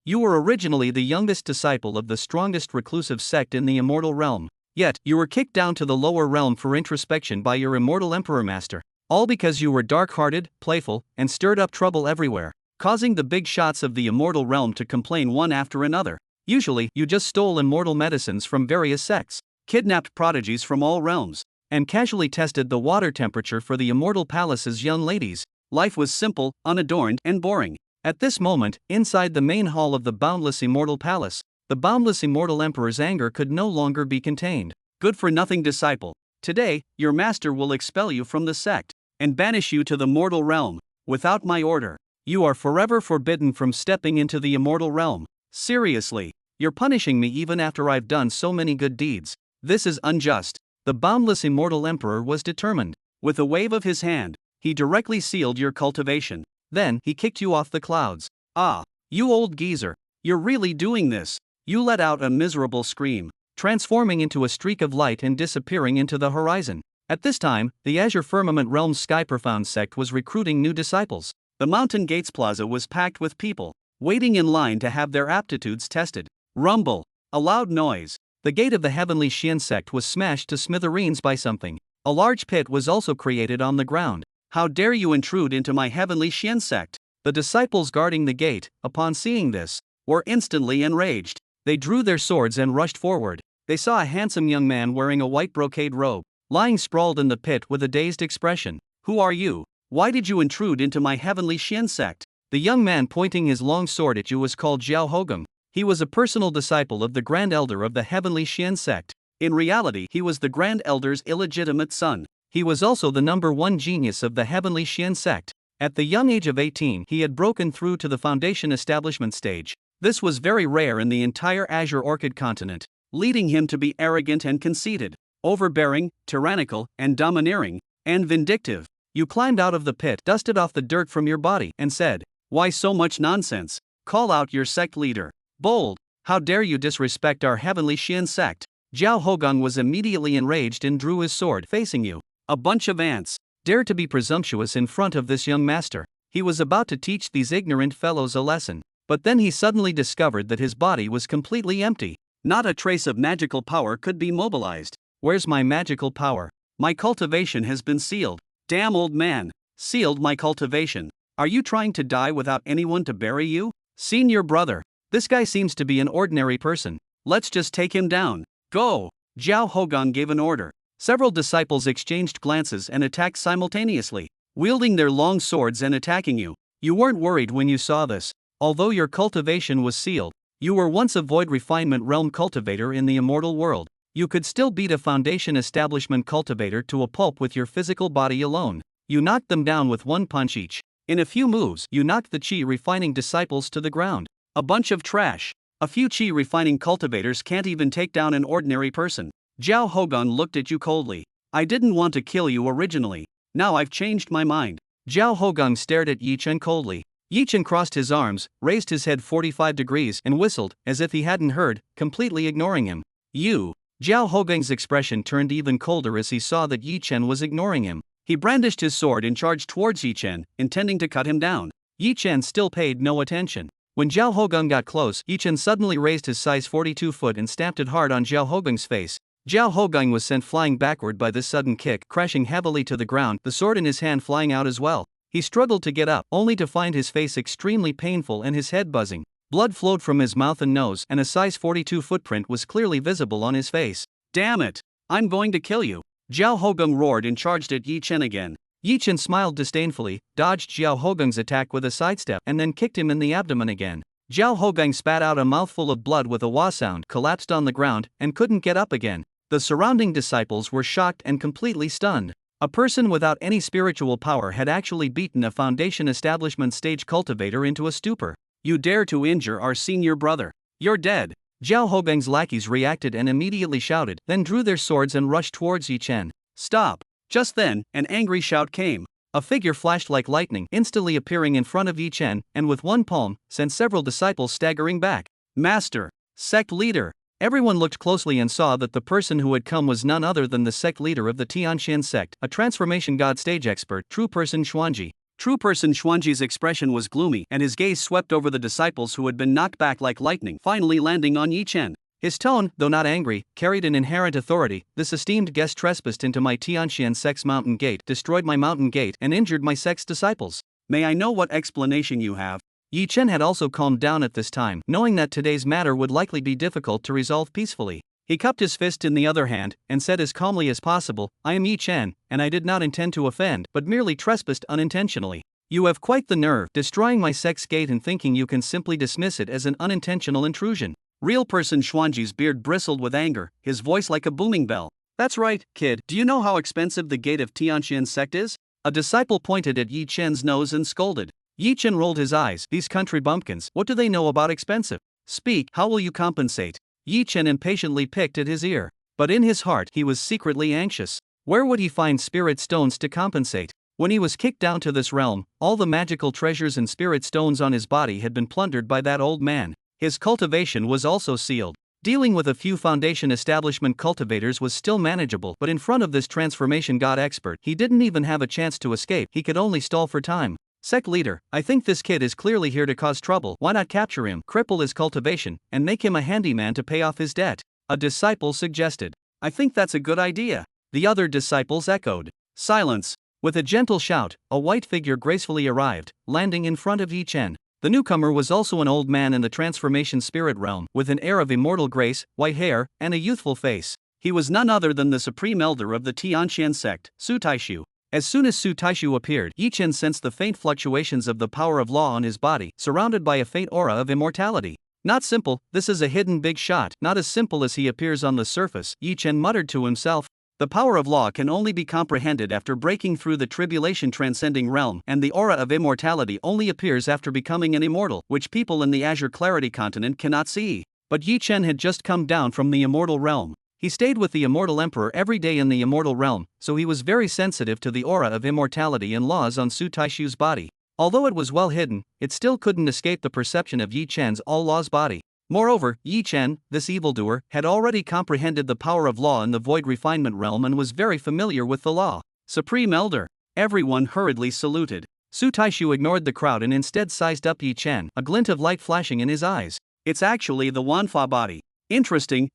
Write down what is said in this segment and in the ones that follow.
You were originally the youngest disciple of the strongest reclusive sect in the immortal realm. Yet, you were kicked down to the lower realm for introspection by your immortal emperor master. All because you were dark-hearted, playful, and stirred up trouble everywhere, causing the big shots of the immortal realm to complain one after another. Usually, you just stole immortal medicines from various sects, kidnapped prodigies from all realms, and casually tested the water temperature for the immortal palace's young ladies. Life was simple, unadorned, and boring. At this moment, inside the main hall of the boundless immortal palace, the boundless immortal emperor's anger could no longer be contained. Good-for-nothing disciple. Today, your master will expel you from the sect and banish you to the mortal realm, without my order. You are forever forbidden from stepping into the immortal realm. Seriously, you're punishing me even after I've done so many good deeds. This is unjust. The boundless immortal emperor was determined. With a wave of his hand, he directly sealed your cultivation. Then, he kicked you off the clouds. Ah, you old geezer, you're really doing this. You let out a miserable scream, transforming into a streak of light and disappearing into the horizon. At this time, the Azure Firmament Realm's Sky Profound sect was recruiting new disciples. The Mountain Gates Plaza was packed with people, waiting in line to have their aptitudes tested. Rumble. A loud noise. The gate of the Heavenly Xian sect was smashed to smithereens by something. A large pit was also created on the ground. How dare you intrude into my Heavenly Xian sect? The disciples guarding the gate, upon seeing this, were instantly enraged. They drew their swords and rushed forward. They saw a handsome young man wearing a white brocade robe, lying sprawled in the pit with a dazed expression. Who are you? Why did you intrude into my Heavenly Xian sect? The young man pointing his long sword at you was called Zhao Hogong. He was a personal disciple of the Grand Elder of the Heavenly Xian sect. In reality, he was the Grand Elder's illegitimate son. He was also the #1 genius of the Heavenly Xian sect. At the young age of 18, he had broken through to the Foundation establishment stage. This was very rare in the entire Azure Orchid continent, leading him to be arrogant and conceited, overbearing, tyrannical, and domineering, and vindictive. You climbed out of the pit, dusted off the dirt from your body, and said, "Why so much nonsense? Call out your sect leader." Bold! How dare you disrespect our Heavenly Xian sect? Zhao Hogong was immediately enraged and drew his sword, facing you. A bunch of ants dare to be presumptuous in front of this young master. He was about to teach these ignorant fellows a lesson, but then he suddenly discovered that his body was completely empty. Not a trace of magical power could be mobilized. Where's my magical power? My cultivation has been sealed. Damn old man, sealed my cultivation. Are you trying to die without anyone to bury you? Senior brother, this guy seems to be an ordinary person. Let's just take him down. Go! Zhao Hogong gave an order. Several disciples exchanged glances and attacked simultaneously, wielding their long swords and attacking you. You weren't worried when you saw this. Although your cultivation was sealed, you were once a void refinement realm cultivator in the immortal world. You could still beat a Foundation establishment cultivator to a pulp with your physical body alone. You knocked them down with one punch each. In a few moves, you knocked the chi refining disciples to the ground. A bunch of trash. A few chi refining cultivators can't even take down an ordinary person. Zhao Hogong looked at you coldly. I didn't want to kill you originally. Now I've changed my mind. Zhao Hogong stared at Yi Chen coldly. Yi Chen crossed his arms, raised his head 45 degrees, and whistled, as if he hadn't heard, completely ignoring him. You! Zhao Hogong's expression turned even colder as he saw that Yi Chen was ignoring him. He brandished his sword and charged towards Yi Chen, intending to cut him down. Yi Chen still paid no attention. When Zhao Hogong got close, Yi Chen suddenly raised his size 42 foot and stamped it hard on Zhao Hogong's face. Zhao Hogong was sent flying backward by this sudden kick, crashing heavily to the ground, the sword in his hand flying out as well. He struggled to get up, only to find his face extremely painful and his head buzzing. Blood flowed from his mouth and nose, and a size 42 footprint was clearly visible on his face. Damn it! I'm going to kill you! Zhao Hogong roared and charged at Yi Chen again. Yi Chen smiled disdainfully, dodged Zhao Hogong's attack with a sidestep, and then kicked him in the abdomen again. Zhao Hogong spat out a mouthful of blood with a wah sound, collapsed on the ground, and couldn't get up again. The surrounding disciples were shocked and completely stunned. A person without any spiritual power had actually beaten a Foundation establishment stage cultivator into a stupor. You dare to injure our senior brother. You're dead. Zhao Hogong's lackeys reacted and immediately shouted, then drew their swords and rushed towards Yi Chen. Stop! Just then, an angry shout came. A figure flashed like lightning, instantly appearing in front of Yi Chen, and with one palm, sent several disciples staggering back. Master! Sect leader! Everyone looked closely and saw that the person who had come was none other than the sect leader of the Tianxian sect, a transformation god stage expert, true person Xuanji. True person Xuanji's expression was gloomy and his gaze swept over the disciples who had been knocked back like lightning, finally landing on Yi Chen. His tone, though not angry, carried an inherent authority. This esteemed guest trespassed into my Tianxian sect's mountain gate, destroyed my mountain gate, and injured my sect's disciples. May I know what explanation you have? Yi Chen had also calmed down at this time, knowing that today's matter would likely be difficult to resolve peacefully. He cupped his fist in the other hand, and said as calmly as possible, I am Yi Chen, and I did not intend to offend, but merely trespassed unintentionally. You have quite the nerve, destroying my sect's gate and thinking you can simply dismiss it as an unintentional intrusion. Real person Xuanji's beard bristled with anger, his voice like a booming bell. That's right, kid. Do you know how expensive the gate of Tianxian sect is? A disciple pointed at Yi Chen's nose and scolded. Yi Chen rolled his eyes. These country bumpkins, what do they know about expensive? Speak, how will you compensate? Yi Chen impatiently picked at his ear. But in his heart he was secretly anxious. Where would he find spirit stones to compensate? When he was kicked down to this realm, all the magical treasures and spirit stones on his body had been plundered by that old man. His cultivation was also sealed. Dealing with a few foundation establishment cultivators was still manageable, but in front of this transformation god expert, he didn't even have a chance to escape. He could only stall for time. Sect leader, I think this kid is clearly here to cause trouble. Why not capture him, cripple his cultivation, and make him a handyman to pay off his debt? A disciple suggested. I think that's a good idea. The other disciples echoed. Silence. With a gentle shout, a white figure gracefully arrived, landing in front of Yi Chen. The newcomer was also an old man in the transformation spirit realm, with an air of immortal grace, white hair, and a youthful face. He was none other than the supreme elder of the Tianxian sect, Su Taishu. As soon as Su Taishu appeared, Yi Chen sensed the faint fluctuations of the power of law on his body, surrounded by a faint aura of immortality. Not simple, this is a hidden big shot, not as simple as he appears on the surface, Yi Chen muttered to himself. The power of law can only be comprehended after breaking through the tribulation transcending realm, and the aura of immortality only appears after becoming an immortal, which people in the Azure Clarity continent cannot see. But Yi Chen had just come down from the immortal realm. He stayed with the immortal emperor every day in the immortal realm, so he was very sensitive to the aura of immortality and laws on Su Taishu's body. Although it was well hidden, it still couldn't escape the perception of Yi Chen's all-laws body. Moreover, Yi Chen, this evildoer, had already comprehended the power of law in the void refinement realm and was very familiar with the law. Supreme Elder. Everyone hurriedly saluted. Su Taishu ignored the crowd and instead sized up Yi Chen, a glint of light flashing in his eyes. It's actually the Wanfa body. Interesting,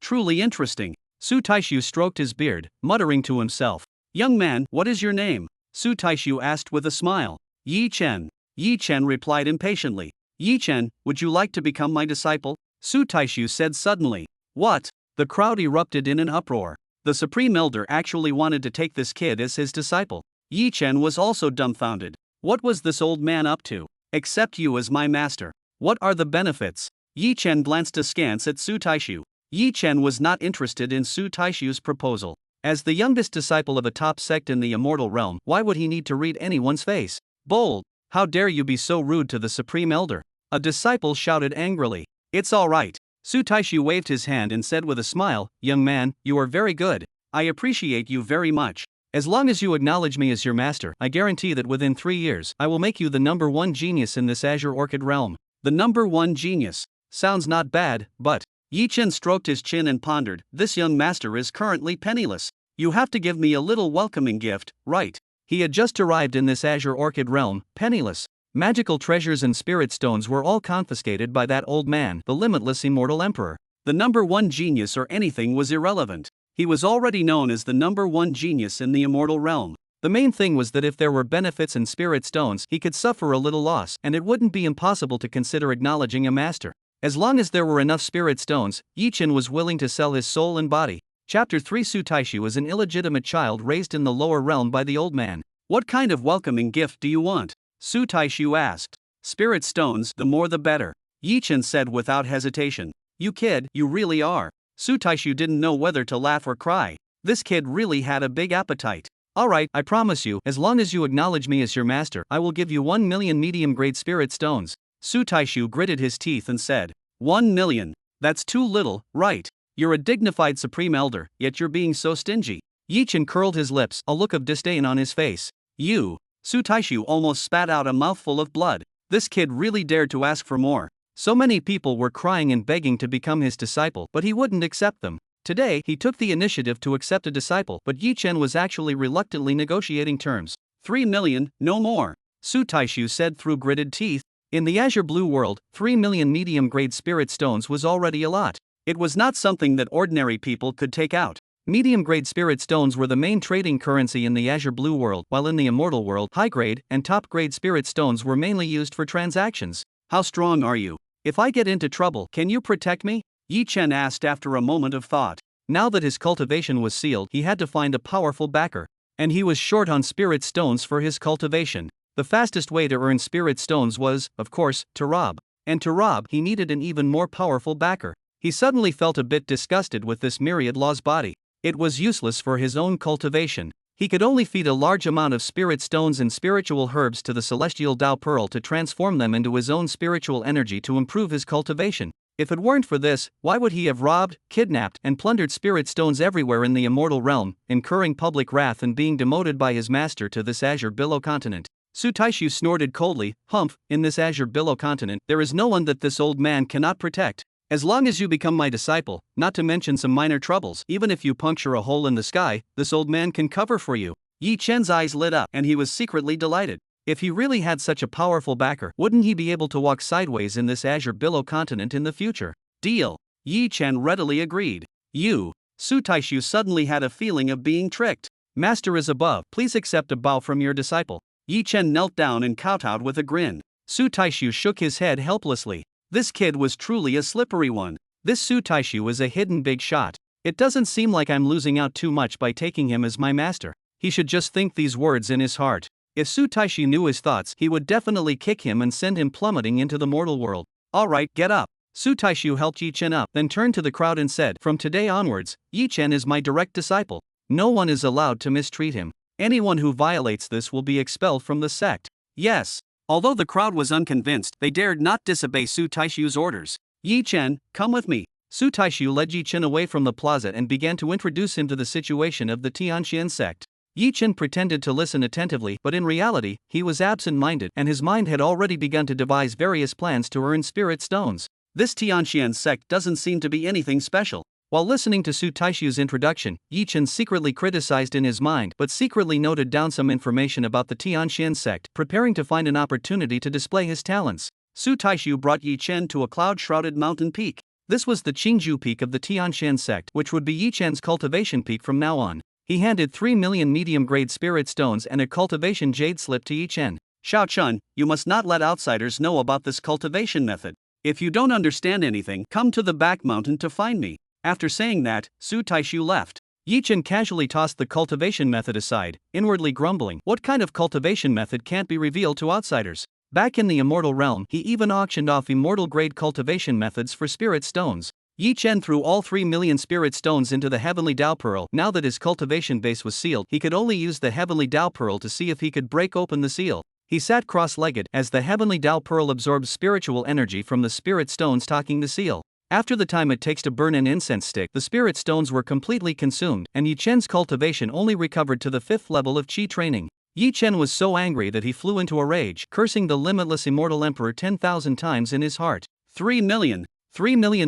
truly interesting. Su Taishu stroked his beard, muttering to himself. Young man, what is your name? Su Taishu asked with a smile. Yi Chen. Yi Chen replied impatiently. Yi Chen, would you like to become my disciple? Su Taishu said suddenly. What? The crowd erupted in an uproar. The Supreme Elder actually wanted to take this kid as his disciple. Yi Chen was also dumbfounded. What was this old man up to? Accept you as my master. What are the benefits? Yi Chen glanced askance at Su Taishu. Yi Chen was not interested in Su Taishu's proposal. As the youngest disciple of a top sect in the immortal realm, why would he need to read anyone's face? Bold! How dare you be so rude to the Supreme Elder? A disciple shouted angrily. It's all right. Su Taishu waved his hand and said with a smile, Young man, you are very good. I appreciate you very much. As long as you acknowledge me as your master, I guarantee that within 3 years, I will make you the #1 genius in this Azure Orchid realm. The #1 genius. Sounds not bad, but... Yi Chen stroked his chin and pondered, this young master is currently penniless. You have to give me a little welcoming gift, right? He had just arrived in this Azure Orchid realm, penniless. Magical treasures and spirit stones were all confiscated by that old man, the limitless immortal emperor. The #1 genius or anything was irrelevant. He was already known as the #1 genius in the immortal realm. The main thing was that if there were benefits in spirit stones, he could suffer a little loss, and it wouldn't be impossible to consider acknowledging a master. As long as there were enough spirit stones, Yi Chen was willing to sell his soul and body. Chapter 3 Su Taishu is an illegitimate child raised in the lower realm by the old man. What kind of welcoming gift do you want? Su Taishu asked. Spirit stones, the more the better. Yi Chen said without hesitation. You kid, you really are. Su Taishu didn't know whether to laugh or cry. This kid really had a big appetite. Alright, I promise you, as long as you acknowledge me as your master, I will give you 1 million medium-grade spirit stones. Su Taishu gritted his teeth and said, 1 million. That's too little, right? You're a dignified Supreme Elder, yet you're being so stingy. Yi Chen curled his lips, a look of disdain on his face. You. Su Taishu almost spat out a mouthful of blood. This kid really dared to ask for more. So many people were crying and begging to become his disciple, but he wouldn't accept them. Today, he took the initiative to accept a disciple, but Yi Chen was actually reluctantly negotiating terms. 3 million, no more, Su Taishu said through gritted teeth. In the azure blue world, 3 million medium-grade spirit stones was already a lot. It was not something that ordinary people could take out. Medium-grade spirit stones were the main trading currency in the azure blue world, while in the immortal world, high-grade and top-grade spirit stones were mainly used for transactions. How strong are you? If I get into trouble, can you protect me? Yi Chen asked after a moment of thought. Now that his cultivation was sealed, he had to find a powerful backer. And he was short on spirit stones for his cultivation. The fastest way to earn spirit stones was, of course, to rob. And to rob, he needed an even more powerful backer. He suddenly felt a bit disgusted with this myriad law's body. It was useless for his own cultivation. He could only feed a large amount of spirit stones and spiritual herbs to the celestial Tao Pearl to transform them into his own spiritual energy to improve his cultivation. If it weren't for this, why would he have robbed, kidnapped, and plundered spirit stones everywhere in the immortal realm, incurring public wrath and being demoted by his master to this azure billow continent? Su Taishu snorted coldly. Humph, in this azure billow continent, there is no one that this old man cannot protect. As long as you become my disciple, not to mention some minor troubles, even if you puncture a hole in the sky, this old man can cover for you. Yi Chen's eyes lit up, and he was secretly delighted. If he really had such a powerful backer, wouldn't he be able to walk sideways in this azure billow continent in the future? Deal. Yi Chen readily agreed. You. Su Taishu suddenly had a feeling of being tricked. Master is above, please accept a bow from your disciple. Yi Chen knelt down and kowtowed with a grin. Su Taishu shook his head helplessly. This kid was truly a slippery one. This Su Taishu is a hidden big shot. It doesn't seem like I'm losing out too much by taking him as my master. He should just think these words in his heart. If Su Taishu knew his thoughts, he would definitely kick him and send him plummeting into the mortal world. Alright, get up. Su Taishu helped Yi Chen up, then turned to the crowd and said, from today onwards, Yi Chen is my direct disciple. No one is allowed to mistreat him. Anyone who violates this will be expelled from the sect. Yes. Although the crowd was unconvinced, they dared not disobey Su Taishu's orders. Yi Chen, come with me. Su Taishu led Yi Chen away from the plaza and began to introduce him to the situation of the Tianxian sect. Yi Chen pretended to listen attentively, but in reality, he was absent-minded and his mind had already begun to devise various plans to earn spirit stones. This Tianxian sect doesn't seem to be anything special. While listening to Su Taishu's introduction, Yi Chen secretly criticized in his mind but secretly noted down some information about the Tianxian sect, preparing to find an opportunity to display his talents. Su Taishu brought Yi Chen to a cloud-shrouded mountain peak. This was the Qingju peak of the Tianxian sect, which would be Yi Chen's cultivation peak from now on. He handed 3 million medium-grade spirit stones and a cultivation jade slip to Yi Chen. Xiao Chun, you must not let outsiders know about this cultivation method. If you don't understand anything, come to the back mountain to find me. After saying that, Su Taishu left. Yi Chen casually tossed the cultivation method aside, inwardly grumbling, what kind of cultivation method can't be revealed to outsiders? Back in the immortal realm, he even auctioned off immortal-grade cultivation methods for spirit stones. Yi Chen threw all 3 million spirit stones into the heavenly Tao Pearl. Now that his cultivation base was sealed, he could only use the heavenly Tao Pearl to see if he could break open the seal. He sat cross-legged as the heavenly Tao Pearl absorbed spiritual energy from the spirit stones tocking the seal. After the time it takes to burn an incense stick, the spirit stones were completely consumed, and Yi Chen's cultivation only recovered to the 5th level of Qi training. Yi Chen was so angry that he flew into a rage, cursing the limitless immortal emperor 10,000 times in his heart. 3 million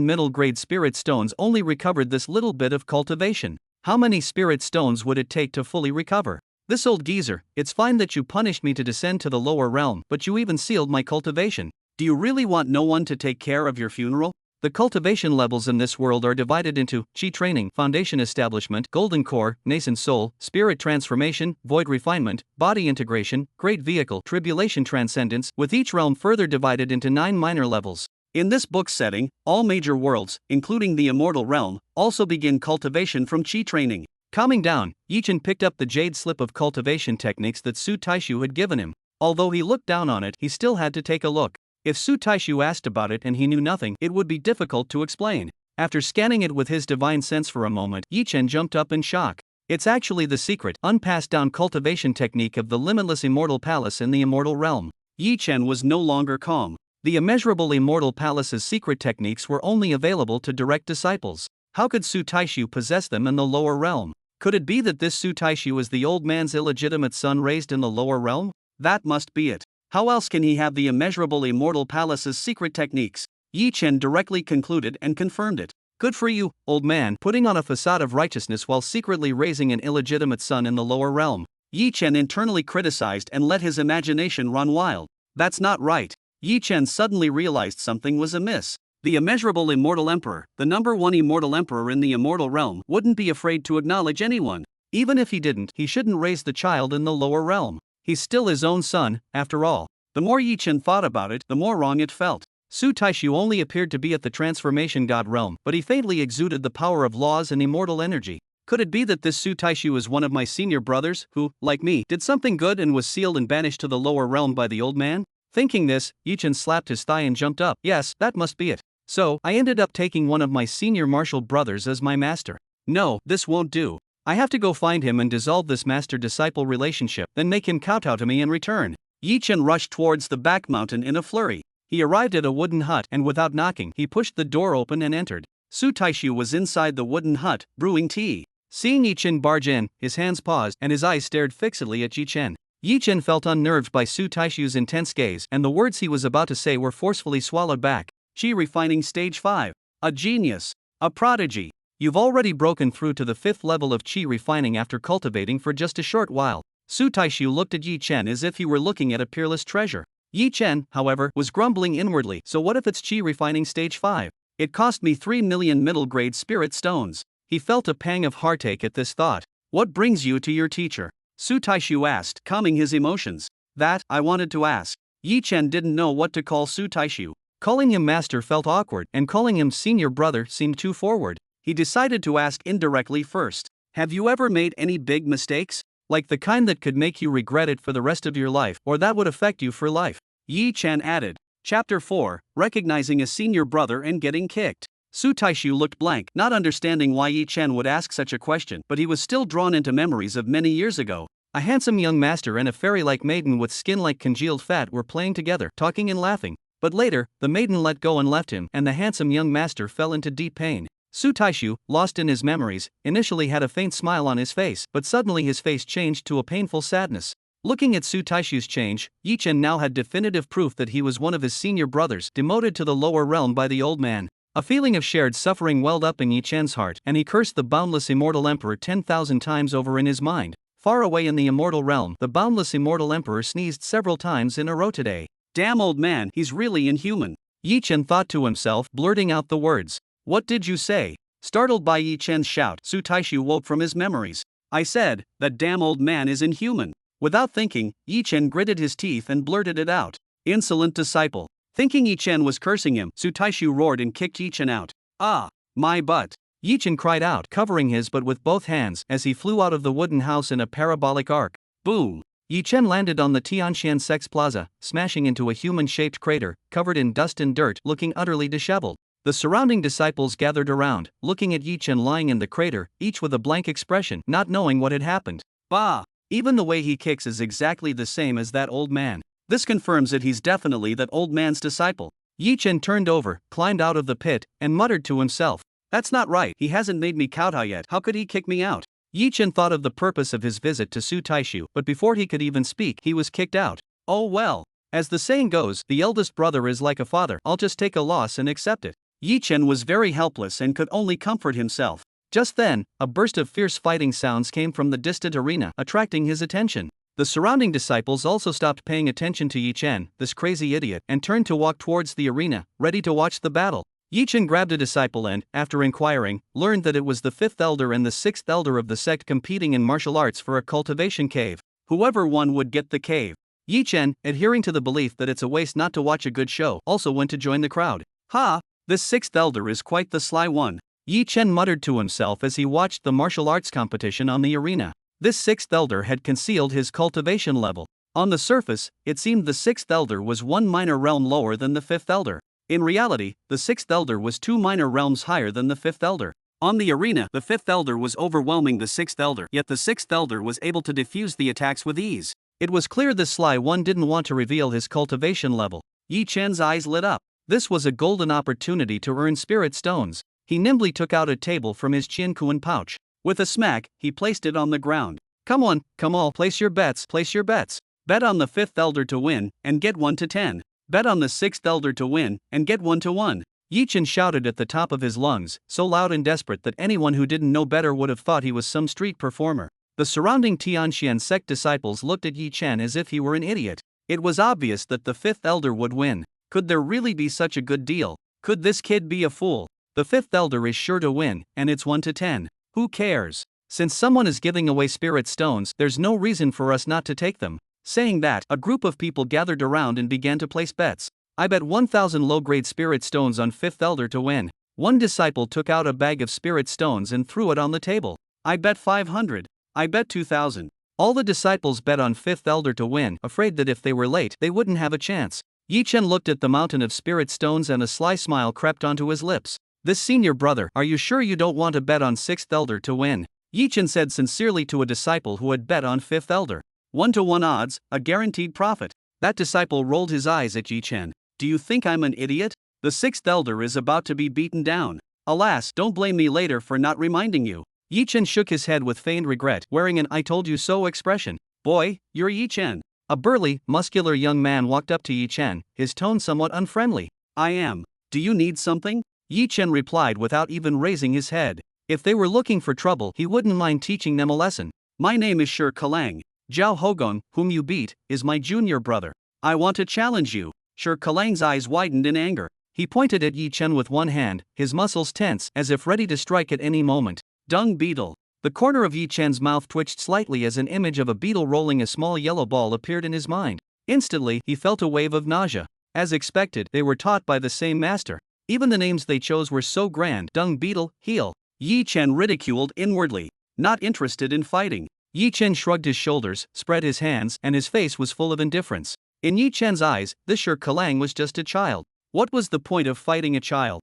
middle-grade spirit stones only recovered this little bit of cultivation. How many spirit stones would it take to fully recover? This old geezer, it's fine that you punished me to descend to the lower realm, but you even sealed my cultivation. Do you really want no one to take care of your funeral? The cultivation levels in this world are divided into Qi training, foundation establishment, golden core, nascent soul, spirit transformation, void refinement, body integration, great vehicle, tribulation transcendence, with each realm further divided into 9 minor levels. In this book setting, all major worlds, including the immortal realm, also begin cultivation from Qi training. Calming down, Yi Chen picked up the jade slip of cultivation techniques that Su Taishu had given him. Although he looked down on it, he still had to take a look. If Su Taishu asked about it and he knew nothing, it would be difficult to explain. After scanning it with his divine sense for a moment, Yi Chen jumped up in shock. It's actually the secret, unpassed down cultivation technique of the limitless immortal palace in the immortal realm. Yi Chen was no longer calm. The immeasurable immortal palace's secret techniques were only available to direct disciples. How could Su Taishu possess them in the lower realm? Could it be that this Su Taishu is the old man's illegitimate son raised in the lower realm? That must be it. How else can he have the immeasurable immortal palace's secret techniques? Yi Chen directly concluded and confirmed it. Good for you, old man, putting on a facade of righteousness while secretly raising an illegitimate son in the lower realm. Yi Chen internally criticized and let his imagination run wild. That's not right. Yi Chen suddenly realized something was amiss. The immeasurable immortal emperor, the number one immortal emperor in the immortal realm, wouldn't be afraid to acknowledge anyone. Even if he didn't, he shouldn't raise the child in the lower realm. He's still his own son, after all. The more Yi Chen thought about it, the more wrong it felt. Su Taishu only appeared to be at the transformation god realm, but he faintly exuded the power of laws and immortal energy. Could it be that this Su Taishu is one of my senior brothers, who, like me, did something good and was sealed and banished to the lower realm by the old man? Thinking this, Yi Chen slapped his thigh and jumped up. Yes, that must be it. So, I ended up taking one of my senior martial brothers as my master. No, this won't do. I have to go find him and dissolve this master-disciple relationship, then make him kowtow to me in return. Yi Chen rushed towards the back mountain in a flurry. He arrived at a wooden hut and without knocking, he pushed the door open and entered. Su Taishu was inside the wooden hut, brewing tea. Seeing Yi Chen barge in, his hands paused and his eyes stared fixedly at Yi Chen. Yi Chen felt unnerved by Su Taishu's intense gaze, and the words he was about to say were forcefully swallowed back. Qi refining stage 5. A genius. A prodigy. You've already broken through to the 5th level of Qi refining after cultivating for just a short while. Su Taishu looked at Yi Chen as if he were looking at a peerless treasure. Yi Chen, however, was grumbling inwardly. So what if it's Qi refining stage 5? It cost me 3 million middle-grade spirit stones. He felt a pang of heartache at this thought. What brings you to your teacher? Su Taishu asked, calming his emotions. That, I wanted to ask. Yi Chen didn't know what to call Su Taishu. Calling him master felt awkward, and calling him senior brother seemed too forward. He decided to ask indirectly first. Have you ever made any big mistakes? Like the kind that could make you regret it for the rest of your life, or that would affect you for life? Yi Chen added. Chapter 4, Recognizing a Senior Brother and Getting Kicked. Su Taishu looked blank, not understanding why Yi Chen would ask such a question, but he was still drawn into memories of many years ago. A handsome young master and a fairy-like maiden with skin like congealed fat were playing together, talking and laughing. But later, the maiden let go and left him, and the handsome young master fell into deep pain. Su Taishu, lost in his memories, initially had a faint smile on his face, but suddenly his face changed to a painful sadness. Looking at Su Taishu's change, Yi Chen now had definitive proof that he was one of his senior brothers, demoted to the lower realm by the old man. A feeling of shared suffering welled up in Yi Chen's heart, and he cursed the boundless immortal emperor 10,000 times over in his mind. Far away in the immortal realm, the boundless immortal emperor sneezed several times in a row today. Damn old man, he's really inhuman. Yi Chen thought to himself, blurting out the words. What did you say? Startled by Yi Chen's shout, Su Taishu woke from his memories. I said, that damn old man is inhuman. Without thinking, Yi Chen gritted his teeth and blurted it out. Insolent disciple. Thinking Yi Chen was cursing him, Su Taishu roared and kicked Yi Chen out. Ah, my butt. Yi Chen cried out, covering his butt with both hands, as he flew out of the wooden house in a parabolic arc. Boom. Yi Chen landed on the Tianxian Sex Plaza, smashing into a human-shaped crater, covered in dust and dirt, looking utterly disheveled. The surrounding disciples gathered around, looking at Yi Chen lying in the crater, each with a blank expression, not knowing what had happened. Bah! Even the way he kicks is exactly the same as that old man. This confirms that he's definitely that old man's disciple. Yi Chen turned over, climbed out of the pit, and muttered to himself. That's not right, he hasn't made me kowtow yet, how could he kick me out? Yi Chen thought of the purpose of his visit to Su Taishu, but before he could even speak, he was kicked out. Oh well. As the saying goes, the eldest brother is like a father, I'll just take a loss and accept it. Yi Chen was very helpless and could only comfort himself. Just then, a burst of fierce fighting sounds came from the distant arena, attracting his attention. The surrounding disciples also stopped paying attention to Yi Chen, this crazy idiot, and turned to walk towards the arena, ready to watch the battle. Yi Chen grabbed a disciple and, after inquiring, learned that it was the 5th elder and the 6th elder of the sect competing in martial arts for a cultivation cave. Whoever won would get the cave. Yi Chen, adhering to the belief that it's a waste not to watch a good show, also went to join the crowd. Ha! This 6th elder is quite the sly one. Yi Chen muttered to himself as he watched the martial arts competition on the arena. This 6th elder had concealed his cultivation level. On the surface, it seemed the 6th elder was one minor realm lower than the 5th elder. In reality, the 6th elder was 2 minor realms higher than the 5th elder. On the arena, the 5th elder was overwhelming the 6th elder, yet the 6th elder was able to defuse the attacks with ease. It was clear this sly one didn't want to reveal his cultivation level. Yi Chen's eyes lit up. This was a golden opportunity to earn spirit stones. He nimbly took out a table from his Qiankuan pouch. With a smack, he placed it on the ground. Come on, come all, place your bets, place your bets. Bet on the 5th elder to win, and get 1 to 10. Bet on the 6th elder to win, and get 1 to 1. Yi Chen shouted at the top of his lungs, so loud and desperate that anyone who didn't know better would have thought he was some street performer. The surrounding Tianxian sect disciples looked at Yi Chen as if he were an idiot. It was obvious that the fifth elder would win. Could there really be such a good deal? Could this kid be a fool? The fifth elder is sure to win, and it's 1 to 10. Who cares? Since someone is giving away spirit stones, there's no reason for us not to take them. Saying that, a group of people gathered around and began to place bets. I bet 1,000 low-grade spirit stones on fifth elder to win. One disciple took out a bag of spirit stones and threw it on the table. I bet 500. I bet 2,000. All the disciples bet on fifth elder to win, afraid that if they were late, they wouldn't have a chance. Yi Chen looked at the mountain of spirit stones and a sly smile crept onto his lips. This senior brother, are you sure you don't want to bet on sixth elder to win? Yi Chen said sincerely to a disciple who had bet on fifth elder. 1 to 1 odds, a guaranteed profit. That disciple rolled his eyes at Yi Chen. Do you think I'm an idiot? The sixth elder is about to be beaten down. Alas, don't blame me later for not reminding you. Yi Chen shook his head with feigned regret, wearing an I told you so expression. Boy, you're Yi Chen. A burly, muscular young man walked up to Yi Chen, his tone somewhat unfriendly. I am. Do you need something? Yi Chen replied without even raising his head. If they were looking for trouble, he wouldn't mind teaching them a lesson. My name is Shi Kelang. Zhao Hogong, whom you beat, is my junior brother. I want to challenge you. Shi Kelang's eyes widened in anger. He pointed at Yi Chen with one hand, his muscles tense as if ready to strike at any moment. Dung beetle. The corner of Yi Chen's mouth twitched slightly as an image of a beetle rolling a small yellow ball appeared in his mind. Instantly, he felt a wave of nausea. As expected, they were taught by the same master. Even the names they chose were so grand. Dung beetle, heel. Yi Chen ridiculed inwardly. Not interested in fighting. Yi Chen shrugged his shoulders, spread his hands, and his face was full of indifference. In Yi Chen's eyes, this Shi Kelang was just a child. What was the point of fighting a child?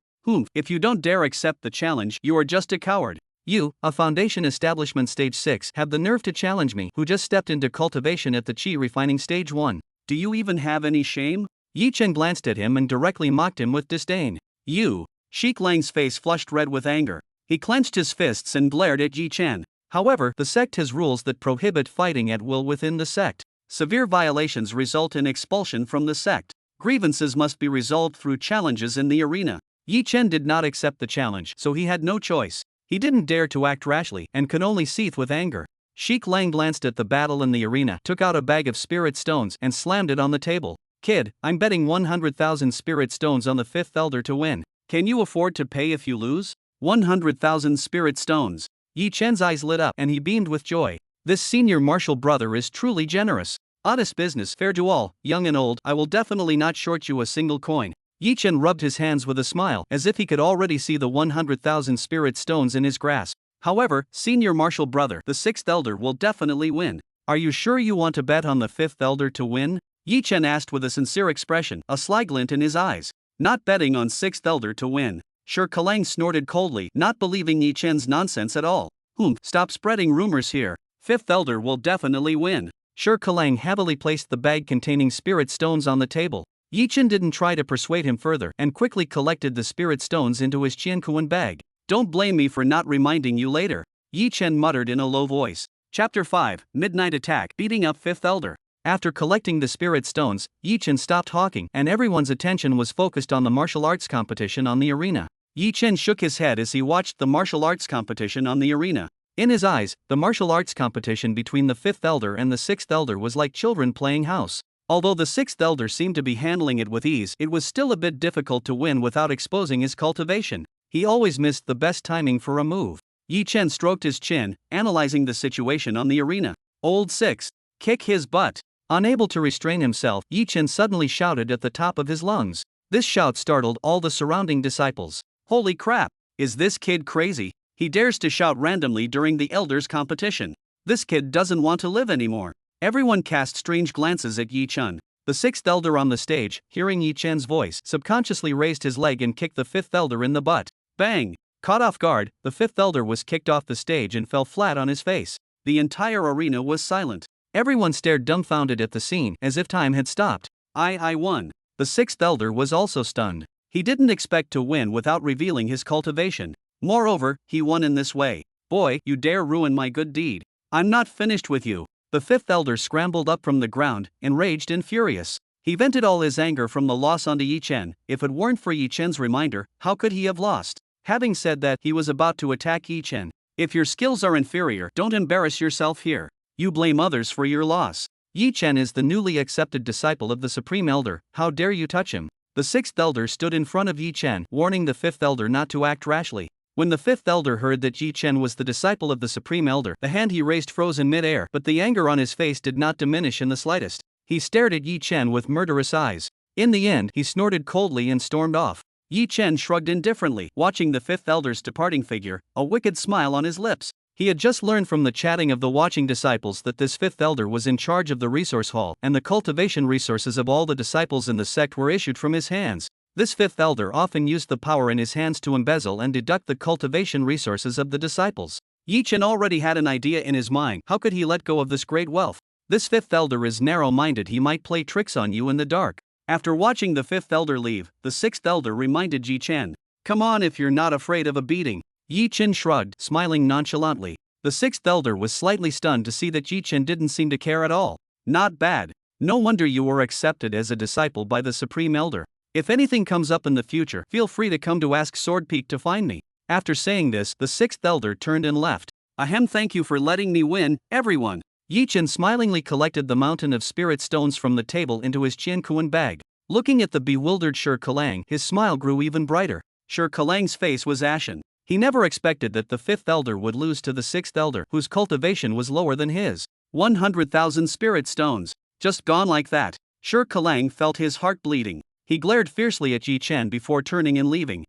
If you don't dare accept the challenge, you are just a coward. You, a foundation establishment stage 6, have the nerve to challenge me, who just stepped into cultivation at the Qi refining stage 1. Do you even have any shame? Yi Chen glanced at him and directly mocked him with disdain. You. Shi Kelang's face flushed red with anger. He clenched his fists and glared at Yi Chen. However, the sect has rules that prohibit fighting at will within the sect. Severe violations result in expulsion from the sect. Grievances must be resolved through challenges in the arena. Yi Chen did not accept the challenge, so he had no choice. He didn't dare to act rashly and could only seethe with anger. Shi Kelang glanced at the battle in the arena, took out a bag of spirit stones and slammed it on the table. Kid, I'm betting 100,000 spirit stones on the fifth elder to win. Can you afford to pay if you lose? 100,000 spirit stones. Yi Chen's eyes lit up and he beamed with joy. This senior martial brother is truly generous. Honest business, fair to all, young and old. I will definitely not short you a single coin. Yi Chen rubbed his hands with a smile, as if he could already see the 100,000 spirit stones in his grasp. However, senior martial brother, the sixth elder will definitely win. Are you sure you want to bet on the fifth elder to win? Yi Chen asked with a sincere expression, a sly glint in his eyes. Not betting on sixth elder to win. Shi Kelang snorted coldly, not believing Yi Chen's nonsense at all. Stop spreading rumors here. Fifth elder will definitely win. Shi Kelang heavily placed the bag containing spirit stones on the table. Yi Chen didn't try to persuade him further and quickly collected the spirit stones into his Qiankuan bag. Don't blame me for not reminding you later. Yi Chen muttered in a low voice. Chapter 5, Midnight Attack, Beating Up Fifth Elder. After collecting the spirit stones, Yi Chen stopped talking and everyone's attention was focused on the martial arts competition on the arena. Yi Chen shook his head as he watched the martial arts competition on the arena. In his eyes, the martial arts competition between the fifth elder and the sixth elder was like children playing house. Although the sixth elder seemed to be handling it with ease, it was still a bit difficult to win without exposing his cultivation. He always missed the best timing for a move. Yi Chen stroked his chin, analyzing the situation on the arena. Old sixth. Kick his butt. Unable to restrain himself, Yi Chen suddenly shouted at the top of his lungs. This shout startled all the surrounding disciples. Holy crap! Is this kid crazy? He dares to shout randomly during the elders' competition. This kid doesn't want to live anymore. Everyone cast strange glances at Yi Chen. The sixth elder on the stage, hearing Yi Chen's voice, subconsciously raised his leg and kicked the fifth elder in the butt. Bang! Caught off guard, the fifth elder was kicked off the stage and fell flat on his face. The entire arena was silent. Everyone stared dumbfounded at the scene, as if time had stopped. I won. The sixth elder was also stunned. He didn't expect to win without revealing his cultivation. Moreover, he won in this way. Boy, you dare ruin my good deed. I'm not finished with you. The fifth elder scrambled up from the ground, enraged and furious. He vented all his anger from the loss onto Yi Chen. If it weren't for Yi Chen's reminder, how could he have lost? Having said that, he was about to attack Yi Chen. If your skills are inferior, don't embarrass yourself here. You blame others for your loss. Yi Chen is the newly accepted disciple of the Supreme Elder, how dare you touch him? The sixth elder stood in front of Yi Chen, warning the fifth elder not to act rashly. When the fifth elder heard that Yi Chen was the disciple of the Supreme Elder, the hand he raised froze in mid-air, but the anger on his face did not diminish in the slightest. He stared at Yi Chen with murderous eyes. In the end, he snorted coldly and stormed off. Yi Chen shrugged indifferently, watching the fifth elder's departing figure, a wicked smile on his lips. He had just learned from the chatting of the watching disciples that this fifth elder was in charge of the resource hall, and the cultivation resources of all the disciples in the sect were issued from his hands. This fifth elder often used the power in his hands to embezzle and deduct the cultivation resources of the disciples. Yi Chen already had an idea in his mind. How could he let go of this great wealth? This fifth elder is narrow-minded. He might play tricks on you in the dark. After watching the fifth elder leave, the sixth elder reminded Yi Chen, "Come on if you're not afraid of a beating." Yi Chen shrugged, smiling nonchalantly. The sixth elder was slightly stunned to see that Yi Chen didn't seem to care at all. "Not bad. No wonder you were accepted as a disciple by the Supreme Elder. If anything comes up in the future, feel free to come to Ask Sword Peak to find me." After saying this, the sixth elder turned and left. "Ahem, thank you for letting me win, everyone." Yi Chen smilingly collected the mountain of spirit stones from the table into his Qiankuan bag. Looking at the bewildered Shi Kelang, his smile grew even brighter. Shi Kelang's face was ashen. He never expected that the fifth elder would lose to the sixth elder, whose cultivation was lower than his. 100,000 spirit stones. Just gone like that. Shi Kelang felt his heart bleeding. He glared fiercely at Yi Chen before turning and leaving.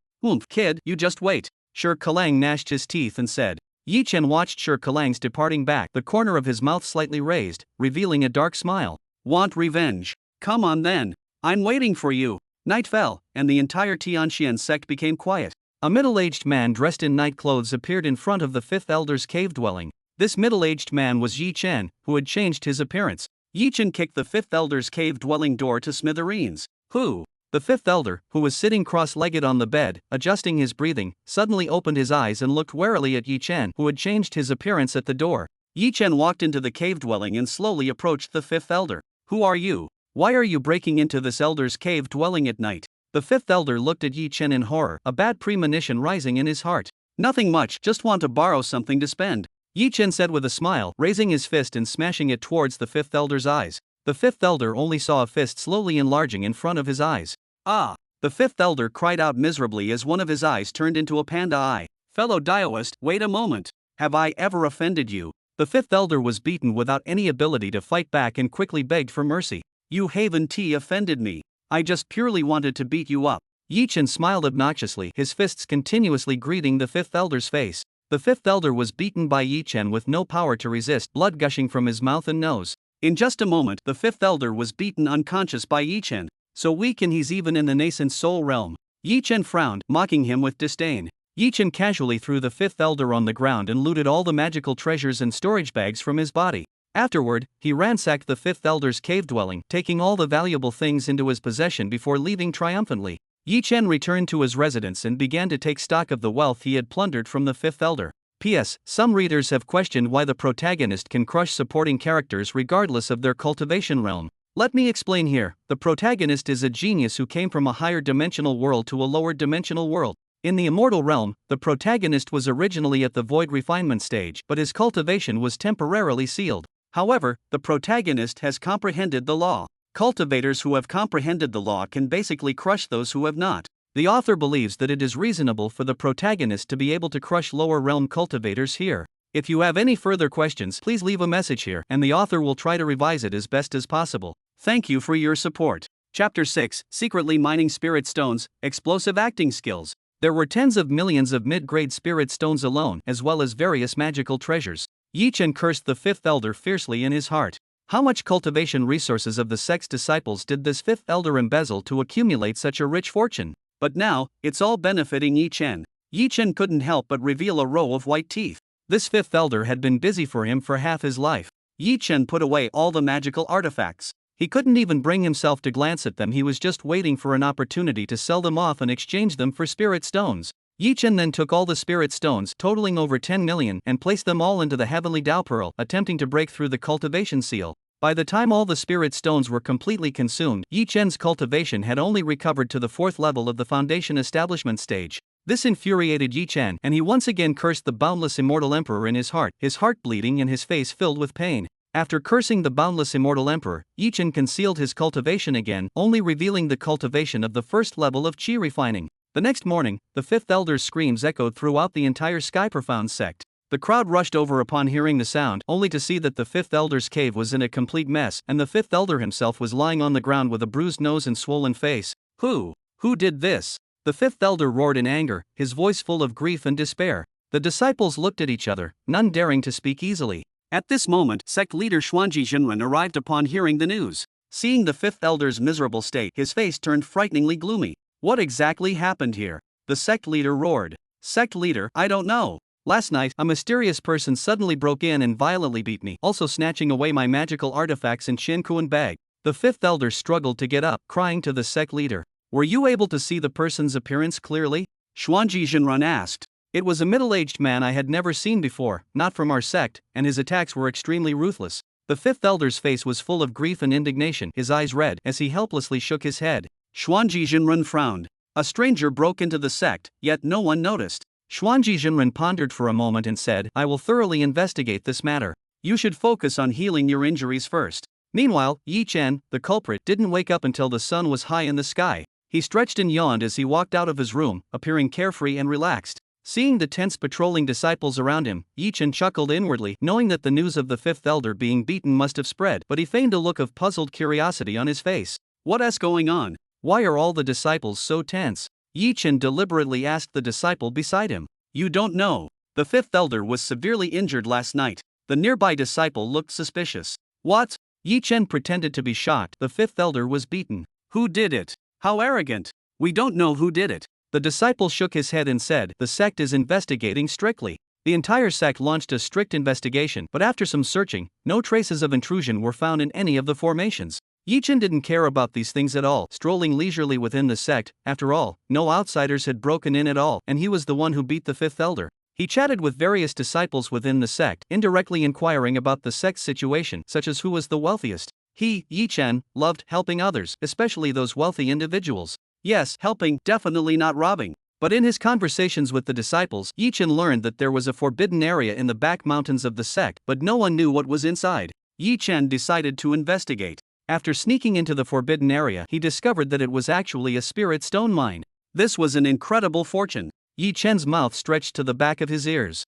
Kid, you just wait." Shi Kelang gnashed his teeth and said. Yi Chen watched Shi Kelang's departing back, the corner of his mouth slightly raised, revealing a dark smile. "Want revenge? Come on then. I'm waiting for you." Night fell, and the entire Tianxian sect became quiet. A middle-aged man dressed in night clothes appeared in front of the fifth elder's cave dwelling. This middle-aged man was Yi Chen, who had changed his appearance. Yi Chen kicked the fifth elder's cave dwelling door to smithereens. "Who?" The fifth elder, who was sitting cross-legged on the bed, adjusting his breathing, suddenly opened his eyes and looked warily at Yi Chen, who had changed his appearance at the door. Yi Chen walked into the cave dwelling and slowly approached the fifth elder. "Who are you? Why are you breaking into this elder's cave dwelling at night?" The fifth elder looked at Yi Chen in horror, a bad premonition rising in his heart. "Nothing much, just want to borrow something to spend," Yi Chen said with a smile, raising his fist and smashing it towards the fifth elder's eyes. The fifth elder only saw a fist slowly enlarging in front of his eyes. "Ah!" The fifth elder cried out miserably as one of his eyes turned into a panda eye. "Fellow Daoist, wait a moment. Have I ever offended you?" The fifth elder was beaten without any ability to fight back and quickly begged for mercy. "You haven't offended me. I just purely wanted to beat you up." Yi Chen smiled obnoxiously, his fists continuously greeting the fifth elder's face. The fifth elder was beaten by Yi Chen with no power to resist, blood gushing from his mouth and nose. In just a moment, the fifth elder was beaten unconscious by Yi Chen. "So weak, and he's even in the nascent soul realm." Yi Chen frowned, mocking him with disdain. Yi Chen casually threw the fifth elder on the ground and looted all the magical treasures and storage bags from his body. Afterward, he ransacked the fifth elder's cave dwelling, taking all the valuable things into his possession before leaving triumphantly. Yi Chen returned to his residence and began to take stock of the wealth he had plundered from the fifth elder. P.S. Some readers have questioned why the protagonist can crush supporting characters regardless of their cultivation realm. Let me explain here. The protagonist is a genius who came from a higher dimensional world to a lower dimensional world. In the immortal realm, the protagonist was originally at the void refinement stage, but his cultivation was temporarily sealed. However, the protagonist has comprehended the law. Cultivators who have comprehended the law can basically crush those who have not. The author believes that it is reasonable for the protagonist to be able to crush lower realm cultivators here. If you have any further questions, please leave a message here, and the author will try to revise it as best as possible. Thank you for your support. Chapter 6, Secretly Mining Spirit Stones, Explosive Acting Skills. There were tens of millions of mid-grade spirit stones alone, as well as various magical treasures. Yi Chen cursed the fifth elder fiercely in his heart. How much cultivation resources of the sect's disciples did this fifth elder embezzle to accumulate such a rich fortune? But now, it's all benefiting Yi Chen. Yi Chen couldn't help but reveal a row of white teeth. This fifth elder had been busy for him for half his life. Yi Chen put away all the magical artifacts. He couldn't even bring himself to glance at them. He was just waiting for an opportunity to sell them off and exchange them for spirit stones. Yi Chen then took all the spirit stones, totaling over 10 million, and placed them all into the heavenly Dao Pearl, attempting to break through the cultivation seal. By the time all the spirit stones were completely consumed, Yi Chen's cultivation had only recovered to the 4th level of the foundation establishment stage. This infuriated Yi Chen, and he once again cursed the boundless immortal emperor in his heart bleeding and his face filled with pain. After cursing the boundless immortal emperor, Yi Chen concealed his cultivation again, only revealing the cultivation of the first level of qi refining. The next morning, the fifth elder's screams echoed throughout the entire Sky Profound sect. The crowd rushed over upon hearing the sound, only to see that the fifth elder's cave was in a complete mess, and the fifth elder himself was lying on the ground with a bruised nose and swollen face. Who did this? The fifth elder roared in anger, his voice full of grief and despair. The disciples looked at each other, none daring to speak easily. At this moment, sect leader Xuanji Jinren arrived upon hearing the news. Seeing the fifth elder's miserable state, his face turned frighteningly gloomy. What exactly happened here? The sect leader roared. Sect leader, I don't know. Last night, a mysterious person suddenly broke in and violently beat me, also snatching away my magical artifacts and Shinkuan bag. The fifth elder struggled to get up, crying to the sect leader. Were you able to see the person's appearance clearly? Xuanji Jinren asked. It was a middle-aged man I had never seen before, not from our sect, and his attacks were extremely ruthless. The fifth elder's face was full of grief and indignation, his eyes red, as he helplessly shook his head. Xuanji Jinren frowned. A stranger broke into the sect, yet no one noticed. Xuanji Jinren pondered for a moment and said, I will thoroughly investigate this matter. You should focus on healing your injuries first. Meanwhile, Yi Chen, the culprit, didn't wake up until the sun was high in the sky. He stretched and yawned as he walked out of his room, appearing carefree and relaxed. Seeing the tense patrolling disciples around him, Yi Chen chuckled inwardly, knowing that the news of the fifth elder being beaten must have spread, but he feigned a look of puzzled curiosity on his face. What's going on? Why are all the disciples so tense? Yi Chen deliberately asked the disciple beside him. You don't know. The fifth elder was severely injured last night. The nearby disciple looked suspicious. What? Yi Chen pretended to be shocked. The fifth elder was beaten. Who did it? How arrogant. We don't know who did it. The disciple shook his head and said, the sect is investigating strictly. The entire sect launched a strict investigation, but after some searching, no traces of intrusion were found in any of the formations. Yi Chen didn't care about these things at all, strolling leisurely within the sect. After all, no outsiders had broken in at all, and he was the one who beat the fifth elder. He chatted with various disciples within the sect, indirectly inquiring about the sect's situation, such as who was the wealthiest. He, Yi Chen, loved helping others, especially those wealthy individuals. Yes, helping, definitely not robbing. But in his conversations with the disciples, Yi Chen learned that there was a forbidden area in the back mountains of the sect, but no one knew what was inside. Yi Chen decided to investigate. After sneaking into the forbidden area, he discovered that it was actually a spirit stone mine. This was an incredible fortune. Yi Chen's mouth stretched to the back of his ears.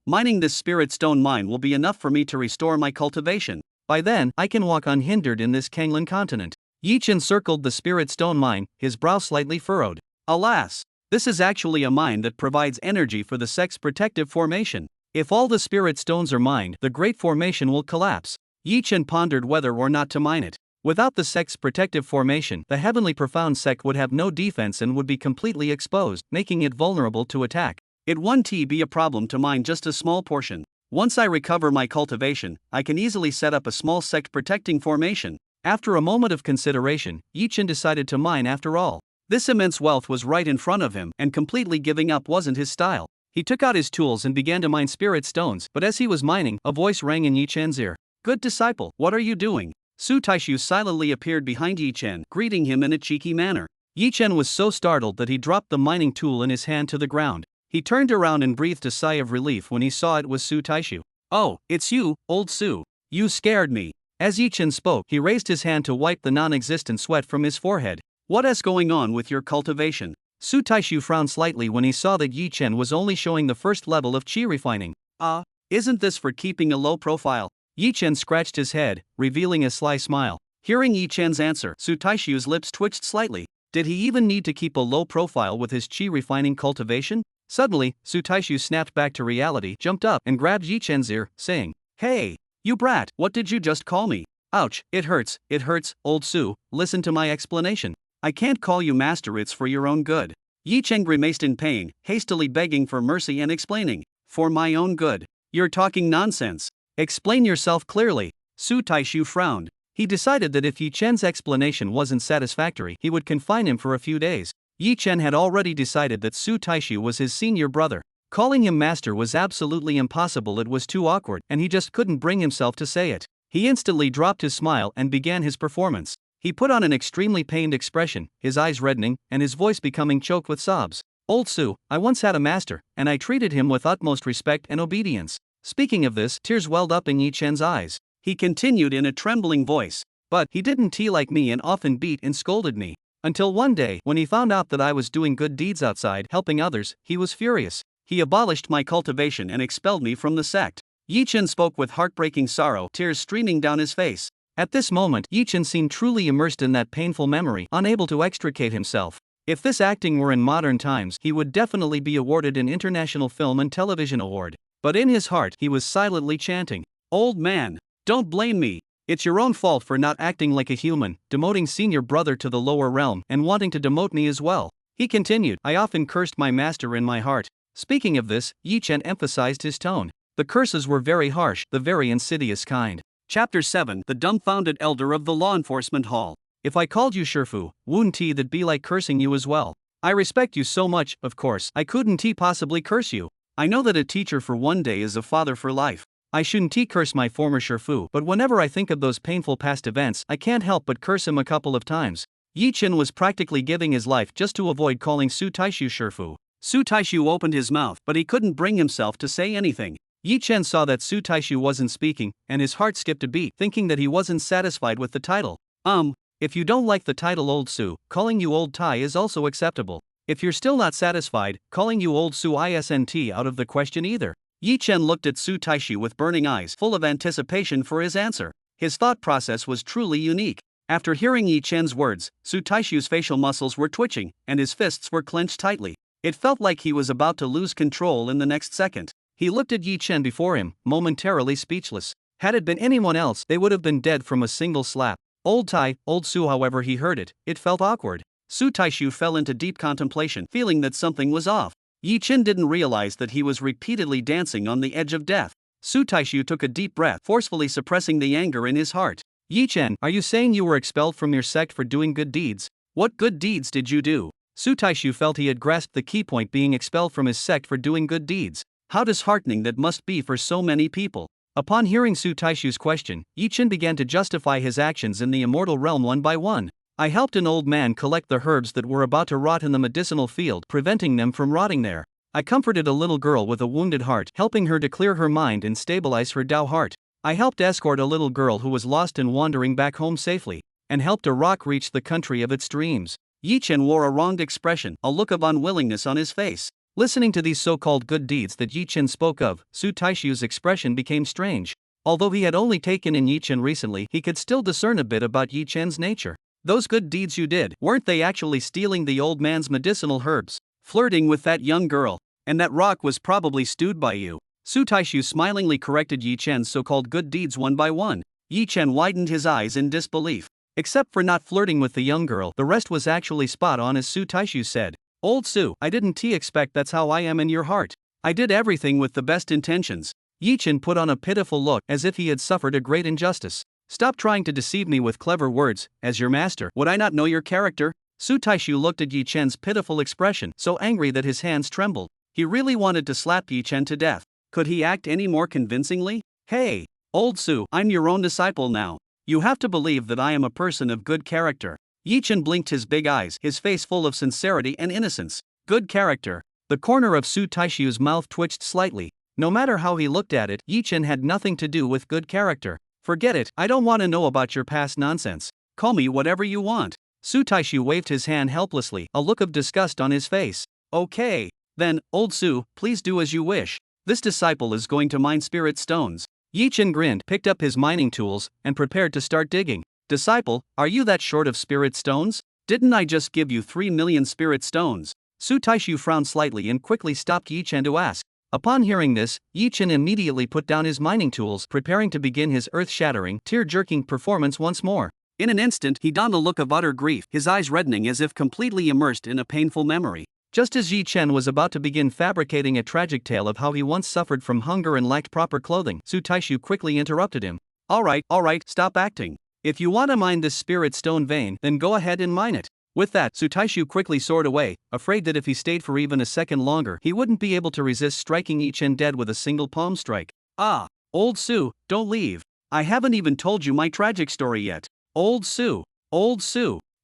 Mining this spirit stone mine will be enough for me to restore my cultivation. By then, I can walk unhindered in this Kanglan continent. Yi Chen circled the spirit stone mine, his brow slightly furrowed. Alas! This is actually a mine that provides energy for the sect's protective formation. If all the spirit stones are mined, the great formation will collapse. Yi Chen pondered whether or not to mine it. Without the sect's protective formation, the heavenly profound sect would have no defense and would be completely exposed, making it vulnerable to attack. It won't be a problem to mine just a small portion. Once I recover my cultivation, I can easily set up a small sect protecting formation. After a moment of consideration, Yi Chen decided to mine after all. This immense wealth was right in front of him, and completely giving up wasn't his style. He took out his tools and began to mine spirit stones, but as he was mining, a voice rang in Yi Chen's ear. Good disciple, what are you doing? Su Taishu silently appeared behind Yi Chen, greeting him in a cheeky manner. Yi Chen was so startled that he dropped the mining tool in his hand to the ground. He turned around and breathed a sigh of relief when he saw it was Su Taishu. Oh, it's you, old Su. You scared me. As Yi Chen spoke, he raised his hand to wipe the non-existent sweat from his forehead. What's going on with your cultivation? Su Taishu frowned slightly when he saw that Yi Chen was only showing the first level of qi refining. Isn't this for keeping a low profile? Yi Chen scratched his head, revealing a sly smile. Hearing Yi Chen's answer, Su Taishu's lips twitched slightly. Did he even need to keep a low profile with his qi refining cultivation? Suddenly, Su Taishu snapped back to reality, jumped up, and grabbed Yi Chen's ear, saying, Hey! You brat, what did you just call me? Ouch, it hurts, old Su, listen to my explanation. I can't call you master, it's for your own good. Yi Chen grimaced in pain, hastily begging for mercy and explaining, for my own good. You're talking nonsense. Explain yourself clearly. Su Taishu frowned. He decided that if Yi Chen's explanation wasn't satisfactory, he would confine him for a few days. Yi Chen had already decided that Su Taishu was his senior brother. Calling him master was absolutely impossible, it was too awkward, and he just couldn't bring himself to say it. He instantly dropped his smile and began his performance. He put on an extremely pained expression, his eyes reddening, and his voice becoming choked with sobs. Old Su, I once had a master, and I treated him with utmost respect and obedience. Speaking of this, tears welled up in Yi Chen's eyes. He continued in a trembling voice. But he didn't tea like me and often beat and scolded me. Until one day, when he found out that I was doing good deeds outside helping others, he was furious. He abolished my cultivation and expelled me from the sect. Yi Chen spoke with heartbreaking sorrow, tears streaming down his face. At this moment, Yi Chen seemed truly immersed in that painful memory, unable to extricate himself. If this acting were in modern times, he would definitely be awarded an International Film and Television Award. But in his heart, he was silently chanting, "Old man, don't blame me. It's your own fault for not acting like a human, demoting senior brother to the lower realm, and wanting to demote me as well." He continued, "I often cursed my master in my heart." Speaking of this, Yi Chen emphasized his tone. The curses were very harsh, the very insidious kind. Chapter 7: The Dumbfounded Elder of the Law Enforcement Hall. If I called you Shifu, wouldn't that be like cursing you as well? I respect you so much, of course, I couldn't possibly curse you. I know that a teacher for one day is a father for life. I shouldn't curse my former Shifu, but whenever I think of those painful past events, I can't help but curse him a couple of times. Yi Chen was practically giving his life just to avoid calling Su Taishu Shifu. Su Taishu opened his mouth, but he couldn't bring himself to say anything. Yi Chen saw that Su Taishu wasn't speaking, and his heart skipped a beat, thinking that he wasn't satisfied with the title. If you don't like the title Old Su, calling you Old Tai is also acceptable. If you're still not satisfied, calling you Old Su isn't out of the question either. Yi Chen looked at Su Taishu with burning eyes, full of anticipation for his answer. His thought process was truly unique. After hearing Yi Chen's words, Su Taishu's facial muscles were twitching, and his fists were clenched tightly. It felt like he was about to lose control in the next second. He looked at Yi Chen before him, momentarily speechless. Had it been anyone else, they would have been dead from a single slap. Old Tai, Old Su, however he heard it, it felt awkward. Su Taishu fell into deep contemplation, feeling that something was off. Yi Chen didn't realize that he was repeatedly dancing on the edge of death. Su Taishu took a deep breath, forcefully suppressing the anger in his heart. Yi Chen, are you saying you were expelled from your sect for doing good deeds? What good deeds did you do? Su Taishu felt he had grasped the key point, being expelled from his sect for doing good deeds. How disheartening that must be for so many people. Upon hearing Su Taishu's question, Yi Chen began to justify his actions in the immortal realm one by one. I helped an old man collect the herbs that were about to rot in the medicinal field, preventing them from rotting there. I comforted a little girl with a wounded heart, helping her to clear her mind and stabilize her Dao heart. I helped escort a little girl who was lost and wandering back home safely, and helped a rock reach the country of its dreams. Yi Chen wore a wronged expression, a look of unwillingness on his face. Listening to these so-called good deeds that Yi Chen spoke of, Su Taishu's expression became strange. Although he had only taken in Yi Chen recently, he could still discern a bit about Yi Chen's nature. Those good deeds you did, weren't they actually stealing the old man's medicinal herbs, flirting with that young girl, and that rock was probably stewed by you? Su Taishu smilingly corrected Yi Chen's so-called good deeds one by one. Yi Chen widened his eyes in disbelief. Except for not flirting with the young girl, the rest was actually spot on, as Su Taishu said. Old Su, I didn't expect that's how I am in your heart. I did everything with the best intentions. Yi Chen put on a pitiful look, as if he had suffered a great injustice. Stop trying to deceive me with clever words. As your master, would I not know your character? Su Taishu looked at Yi Chen's pitiful expression, so angry that his hands trembled. He really wanted to slap Yi Chen to death. Could he act any more convincingly? Hey, Old Su, I'm your own disciple now. You have to believe that I am a person of good character. Yi Chen blinked his big eyes, his face full of sincerity and innocence. Good character. The corner of Su Taishu's mouth twitched slightly. No matter how he looked at it, Yi Chen had nothing to do with good character. Forget it, I don't want to know about your past nonsense. Call me whatever you want. Su Taishu waved his hand helplessly, a look of disgust on his face. Okay. Then, Old Su, please do as you wish. This disciple is going to mine spirit stones. Yi Chen grinned, picked up his mining tools, and prepared to start digging. Disciple, are you that short of spirit stones? Didn't I just give you 3 million spirit stones? Su Taishu frowned slightly and quickly stopped Yi Chen to ask. Upon hearing this, Yi Chen immediately put down his mining tools, preparing to begin his earth-shattering, tear-jerking performance once more. In an instant, he donned a look of utter grief, his eyes reddening as if completely immersed in a painful memory. Just as Yi Chen was about to begin fabricating a tragic tale of how he once suffered from hunger and lacked proper clothing, Su Taishu quickly interrupted him. Alright, stop acting. If you want to mine this spirit stone vein, then go ahead and mine it. With that, Su Taishu quickly soared away, afraid that if he stayed for even a second longer, he wouldn't be able to resist striking Yi Chen dead with a single palm strike. Ah, Old Su, don't leave. I haven't even told you my tragic story yet. Old Su.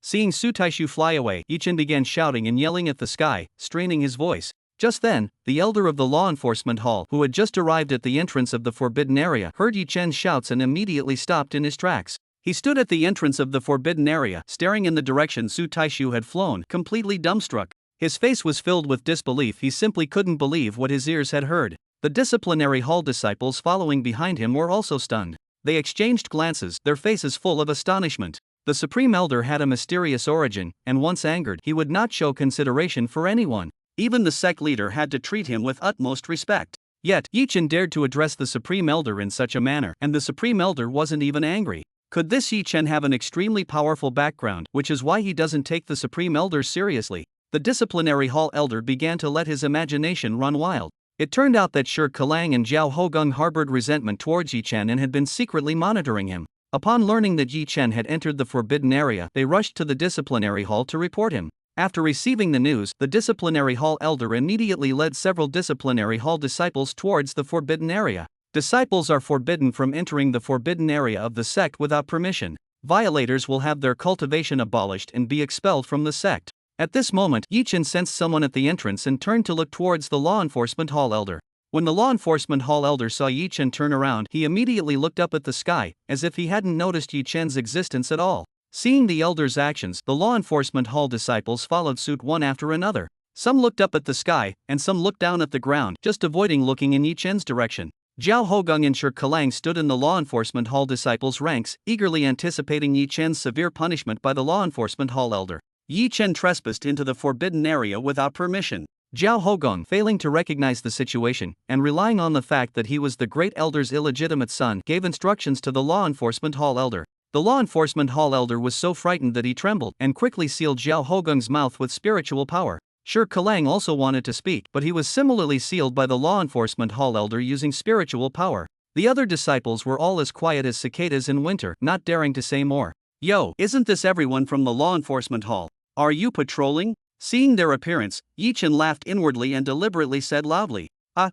Seeing Su Taishu fly away, Yi Chen began shouting and yelling at the sky, straining his voice. Just then, the elder of the law enforcement hall, who had just arrived at the entrance of the forbidden area, heard Yi Chen's shouts and immediately stopped in his tracks. He stood at the entrance of the forbidden area, staring in the direction Su Taishu had flown, completely dumbstruck. His face was filled with disbelief. He simply couldn't believe what his ears had heard. The disciplinary hall disciples following behind him were also stunned. They exchanged glances, their faces full of astonishment. The Supreme Elder had a mysterious origin, and once angered, he would not show consideration for anyone. Even the sect leader had to treat him with utmost respect. Yet, Yi Chen dared to address the Supreme Elder in such a manner, and the Supreme Elder wasn't even angry. Could this Yi Chen have an extremely powerful background, which is why he doesn't take the Supreme Elder seriously? The disciplinary hall elder began to let his imagination run wild. It turned out that Shi Kelang and Zhao Hogong harbored resentment towards Yi Chen and had been secretly monitoring him. Upon learning that Yi Chen had entered the forbidden area, they rushed to the disciplinary hall to report him. After receiving the news, the disciplinary hall elder immediately led several disciplinary hall disciples towards the forbidden area. Disciples are forbidden from entering the forbidden area of the sect without permission. Violators will have their cultivation abolished and be expelled from the sect. At this moment, Yi Chen sensed someone at the entrance and turned to look towards the law enforcement hall elder. When the law enforcement hall elder saw Yi Chen turn around, he immediately looked up at the sky, as if he hadn't noticed Yi Chen's existence at all. Seeing the elder's actions, the law enforcement hall disciples followed suit one after another. Some looked up at the sky, and some looked down at the ground, just avoiding looking in Yi Chen's direction. Zhao Hogong and Shi Kelang stood in the law enforcement hall disciples' ranks, eagerly anticipating Yi Chen's severe punishment by the law enforcement hall elder. Yi Chen trespassed into the forbidden area without permission. Zhao Hogong, failing to recognize the situation, and relying on the fact that he was the great elder's illegitimate son, gave instructions to the law enforcement hall elder. The law enforcement hall elder was so frightened that he trembled, and quickly sealed Zhao Hogong's mouth with spiritual power. Shi Kelang also wanted to speak, but he was similarly sealed by the law enforcement hall elder using spiritual power. The other disciples were all as quiet as cicadas in winter, not daring to say more. "Yo, isn't this everyone from the law enforcement hall? Are you patrolling?" Seeing their appearance, Yi Chen laughed inwardly and deliberately said loudly,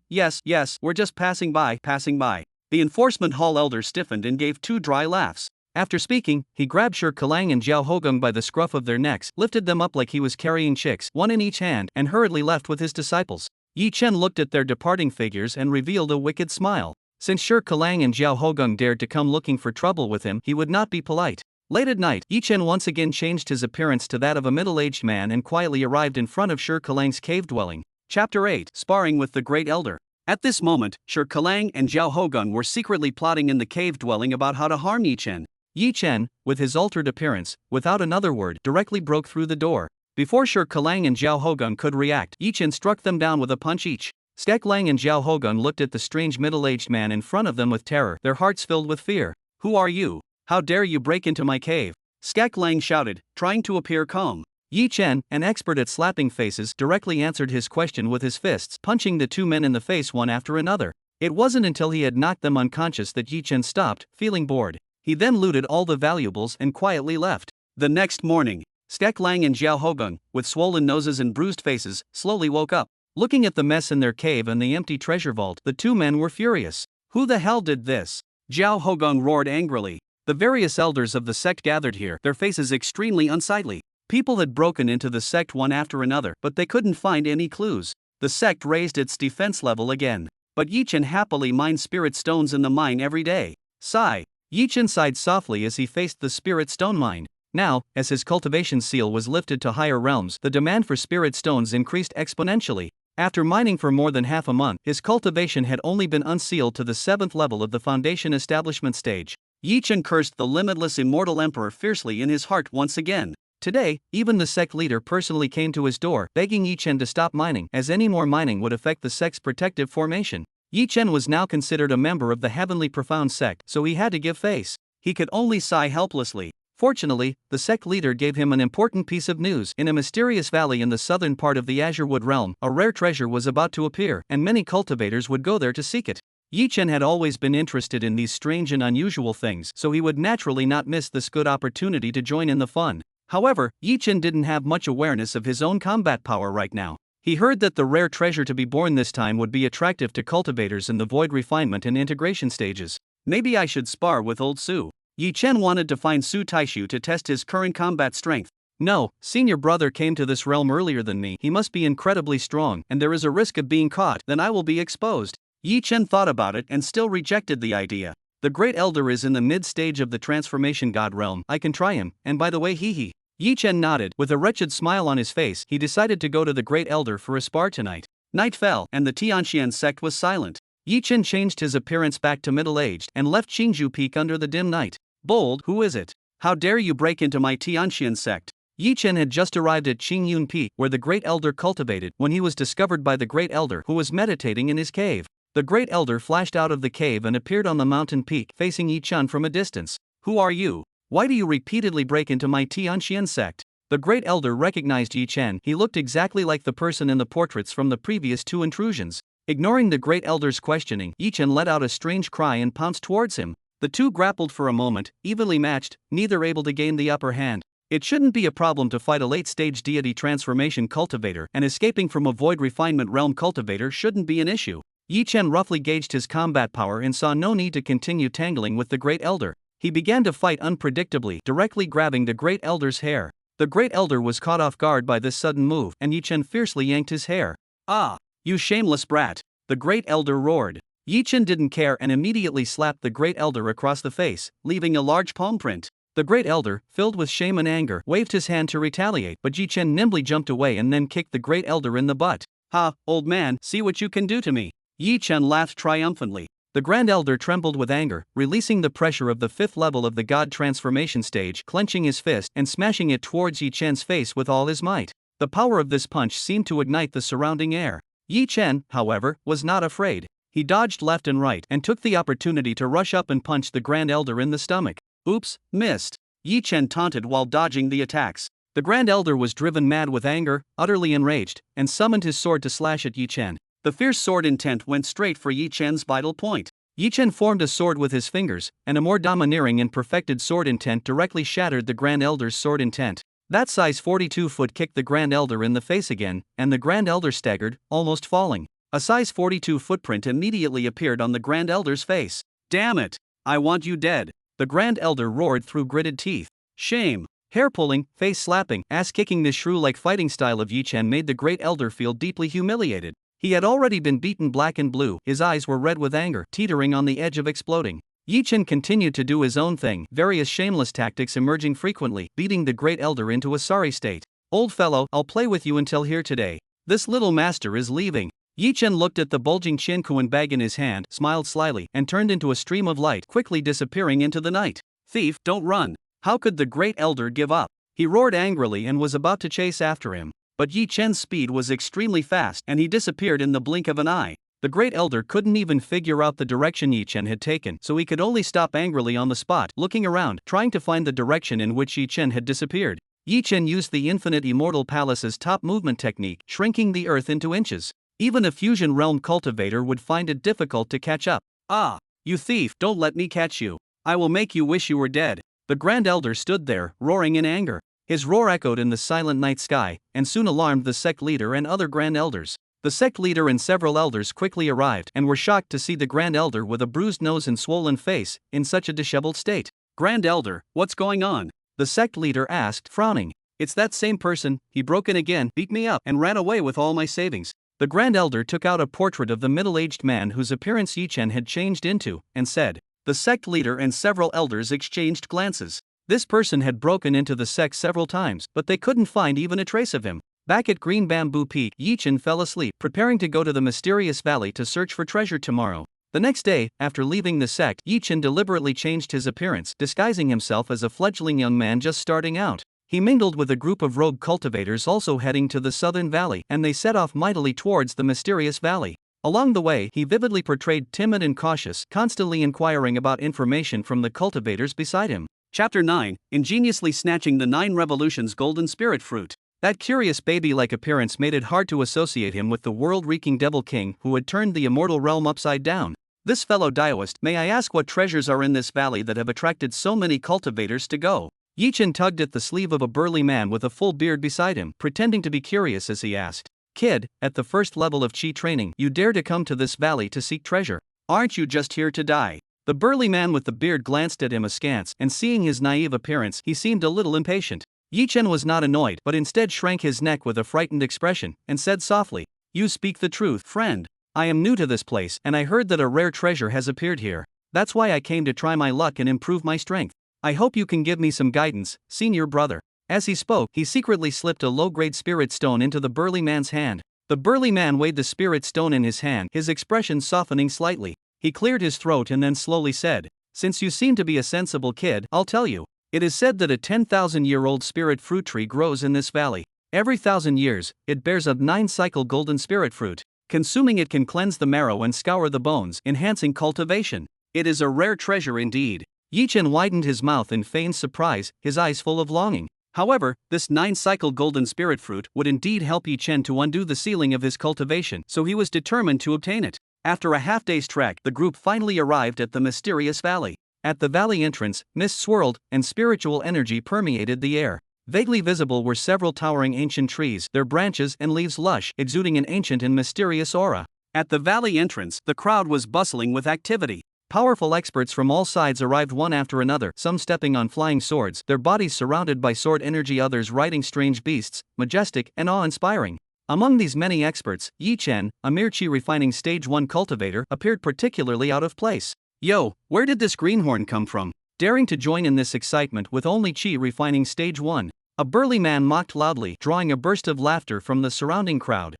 Yes, we're just passing by. The enforcement hall elder stiffened and gave two dry laughs. After speaking, he grabbed Shi Kelang and Zhao Hogong by the scruff of their necks, lifted them up like he was carrying chicks, one in each hand, and hurriedly left with his disciples. Yi Chen looked at their departing figures and revealed a wicked smile. Since Shi Kelang and Zhao Hogong dared to come looking for trouble with him, he would not be polite. Late at night, Yi Chen once again changed his appearance to that of a middle-aged man and quietly arrived in front of Shi Kelang's cave dwelling. Chapter 8: Sparring with the Great Elder. At this moment, Shi Kelang and Zhao Hogong were secretly plotting in the cave dwelling about how to harm Yi Chen. Yi Chen, with his altered appearance, without another word, directly broke through the door. Before Shi Kelang and Zhao Hogong could react, Yi Chen struck them down with a punch each. Shi Kelang and Zhao Hogong looked at the strange middle-aged man in front of them with terror, their hearts filled with fear. "Who are you? How dare you break into my cave?" Shi Kelang shouted, trying to appear calm. Yi Chen, an expert at slapping faces, directly answered his question with his fists, punching the two men in the face one after another. It wasn't until he had knocked them unconscious that Yi Chen stopped, feeling bored. He then looted all the valuables and quietly left. The next morning, Shi Kelang and Zhao Hogong, with swollen noses and bruised faces, slowly woke up. Looking at the mess in their cave and the empty treasure vault, the two men were furious. "Who the hell did this?" Zhao Hogong roared angrily. The various elders of the sect gathered here, their faces extremely unsightly. People had broken into the sect one after another, but they couldn't find any clues. The sect raised its defense level again. But Yi Chen happily mined spirit stones in the mine every day. Sigh. Yi Chen sighed softly as he faced the spirit stone mine. Now, as his cultivation seal was lifted to higher realms, the demand for spirit stones increased exponentially. After mining for more than half a month, his cultivation had only been unsealed to the 7th level of the foundation establishment stage. Yi Chen cursed the limitless immortal emperor fiercely in his heart once again. Today, even the sect leader personally came to his door, begging Yi Chen to stop mining, as any more mining would affect the sect's protective formation. Yi Chen was now considered a member of the Heavenly Profound sect, so he had to give face. He could only sigh helplessly. Fortunately, the sect leader gave him an important piece of news. In a mysterious valley in the southern part of the Azurewood realm, a rare treasure was about to appear, and many cultivators would go there to seek it. Yi Chen had always been interested in these strange and unusual things, so he would naturally not miss this good opportunity to join in the fun. However, Yi Chen didn't have much awareness of his own combat power right now. He heard that the rare treasure to be born this time would be attractive to cultivators in the void refinement and integration stages. Maybe I should spar with old Su. Yi Chen wanted to find Su Taishu to test his current combat strength. No, senior brother came to this realm earlier than me. He must be incredibly strong, and there is a risk of being caught. Then I will be exposed. Yi Chen thought about it and still rejected the idea. The Great Elder is in the mid-stage of the transformation god realm. I can try him, and by the way he. Yi Chen nodded. With a wretched smile on his face, he decided to go to the Great Elder for a spar tonight. Night fell, and the Tianxian sect was silent. Yi Chen changed his appearance back to middle-aged and left Qingju Peak under the dim night. Bold, who is it? How dare you break into my Tianxian sect? Yi Chen had just arrived at Qingyun Peak, where the Great Elder cultivated, when he was discovered by the Great Elder, who was meditating in his cave. The Great Elder flashed out of the cave and appeared on the mountain peak, facing Yi Chen from a distance. Who are you? Why do you repeatedly break into my Tianxian sect? The Great Elder recognized Yi Chen. He looked exactly like the person in the portraits from the previous 2 intrusions. Ignoring the Great Elder's questioning, Yi Chen let out a strange cry and pounced towards him. The two grappled for a moment, evenly matched, neither able to gain the upper hand. It shouldn't be a problem to fight a late-stage deity transformation cultivator, and escaping from a void refinement realm cultivator shouldn't be an issue. Yi Chen roughly gauged his combat power and saw no need to continue tangling with the Great Elder. He began to fight unpredictably, directly grabbing the Great Elder's hair. The Great Elder was caught off guard by this sudden move, and Yi Chen fiercely yanked his hair. Ah, you shameless brat! The Great Elder roared. Yi Chen didn't care and immediately slapped the Great Elder across the face, leaving a large palm print. The Great Elder, filled with shame and anger, waved his hand to retaliate, but Yi Chen nimbly jumped away and then kicked the Great Elder in the butt. Ha, old man, see what you can do to me. Yi Chen laughed triumphantly. The Grand Elder trembled with anger, releasing the pressure of the 5th level of the God transformation stage, clenching his fist and smashing it towards Yi Chen's face with all his might. The power of this punch seemed to ignite the surrounding air. Yi Chen, however, was not afraid. He dodged left and right and took the opportunity to rush up and punch the Grand Elder in the stomach. Oops, missed. Yi Chen taunted while dodging the attacks. The Grand Elder was driven mad with anger, utterly enraged, and summoned his sword to slash at Yi Chen. The fierce sword intent went straight for Yi Chen's vital point. Yi Chen formed a sword with his fingers, and a more domineering and perfected sword intent directly shattered the Grand Elder's sword intent. That size 42 foot kicked the Grand Elder in the face again, and the Grand Elder staggered, almost falling. A size 42 footprint immediately appeared on the Grand Elder's face. Damn it! I want you dead! The Grand Elder roared through gritted teeth. Shame! Hair-pulling, face-slapping, ass-kicking this shrew-like fighting style of Yi Chen made the Great Elder feel deeply humiliated. He had already been beaten black and blue, his eyes were red with anger, teetering on the edge of exploding. Yi Chen continued to do his own thing, various shameless tactics emerging frequently, beating the Great Elder into a sorry state. Old fellow, I'll play with you until here today. This little master is leaving. Yi Chen looked at the bulging Qianquan bag in his hand, smiled slyly, and turned into a stream of light, quickly disappearing into the night. Thief, don't run! How could the Great Elder give up? He roared angrily and was about to chase after him. But Yi Chen's speed was extremely fast and he disappeared in the blink of an eye. The Great Elder couldn't even figure out the direction Yi Chen had taken, so he could only stop angrily on the spot, looking around, trying to find the direction in which Yi Chen had disappeared. Yi Chen used the Infinite Immortal Palace's top movement technique, shrinking the earth into inches. Even a fusion realm cultivator would find it difficult to catch up. Ah, you thief, don't let me catch you. I will make you wish you were dead. The Grand Elder stood there, roaring in anger. His roar echoed in the silent night sky, and soon alarmed the sect leader and other Grand Elders. The sect leader and several elders quickly arrived and were shocked to see the Grand Elder with a bruised nose and swollen face, in such a disheveled state. Grand Elder, what's going on? The sect leader asked, frowning. It's that same person, he broke in again, beat me up, and ran away with all my savings. The Grand Elder took out a portrait of the middle-aged man whose appearance Yi Chen had changed into, and said. The sect leader and several elders exchanged glances. This person had broken into the sect several times, but they couldn't find even a trace of him. Back at Green Bamboo Peak, Yi Chen fell asleep, preparing to go to the mysterious valley to search for treasure tomorrow. The next day, after leaving the sect, Yi Chen deliberately changed his appearance, disguising himself as a fledgling young man just starting out. He mingled with a group of rogue cultivators also heading to the southern valley, and they set off mightily towards the mysterious valley. Along the way, he vividly portrayed timid and cautious, constantly inquiring about information from the cultivators beside him. Chapter 9, Ingeniously Snatching the 9 Revolutions Golden Spirit Fruit. That curious baby-like appearance made it hard to associate him with the world-wreaking Devil King who had turned the immortal realm upside down. This fellow Daoist, may I ask what treasures are in this valley that have attracted so many cultivators to go? Yi Chen tugged at the sleeve of a burly man with a full beard beside him, pretending to be curious as he asked. Kid, at the first level of Qi training, you dare to come to this valley to seek treasure. Aren't you just here to die? The burly man with the beard glanced at him askance, and seeing his naive appearance, he seemed a little impatient. Yi Chen was not annoyed but instead shrank his neck with a frightened expression and said softly, "You speak the truth, friend. I am new to this place and I heard that a rare treasure has appeared here. That's why I came to try my luck and improve my strength. I hope you can give me some guidance, senior brother." As he spoke, he secretly slipped a low-grade spirit stone into the burly man's hand. The burly man weighed the spirit stone in his hand, his expression softening slightly. He cleared his throat and then slowly said, "Since you seem to be a sensible kid, I'll tell you. It is said that a 10,000-year-old spirit fruit tree grows in this valley. Every 1,000 years, it bears a 9-cycle golden spirit fruit. Consuming it can cleanse the marrow and scour the bones, enhancing cultivation. It is a rare treasure indeed." Yi Chen widened his mouth in feigned surprise, his eyes full of longing. However, this 9-cycle golden spirit fruit would indeed help Yi Chen to undo the ceiling of his cultivation, so he was determined to obtain it. After a half-day's trek, the group finally arrived at the mysterious valley. At the valley entrance, mist swirled, and spiritual energy permeated the air. Vaguely visible were several towering ancient trees, their branches and leaves lush, exuding an ancient and mysterious aura. At the valley entrance, the crowd was bustling with activity. Powerful experts from all sides arrived one after another, some stepping on flying swords, their bodies surrounded by sword energy, others riding strange beasts, majestic and awe-inspiring. Among these many experts, Yi Chen, a mere chi refining stage 1 cultivator, appeared particularly out of place. "Yo, where did this greenhorn come from? Daring to join in this excitement with only chi refining stage 1. A burly man mocked loudly, drawing a burst of laughter from the surrounding crowd.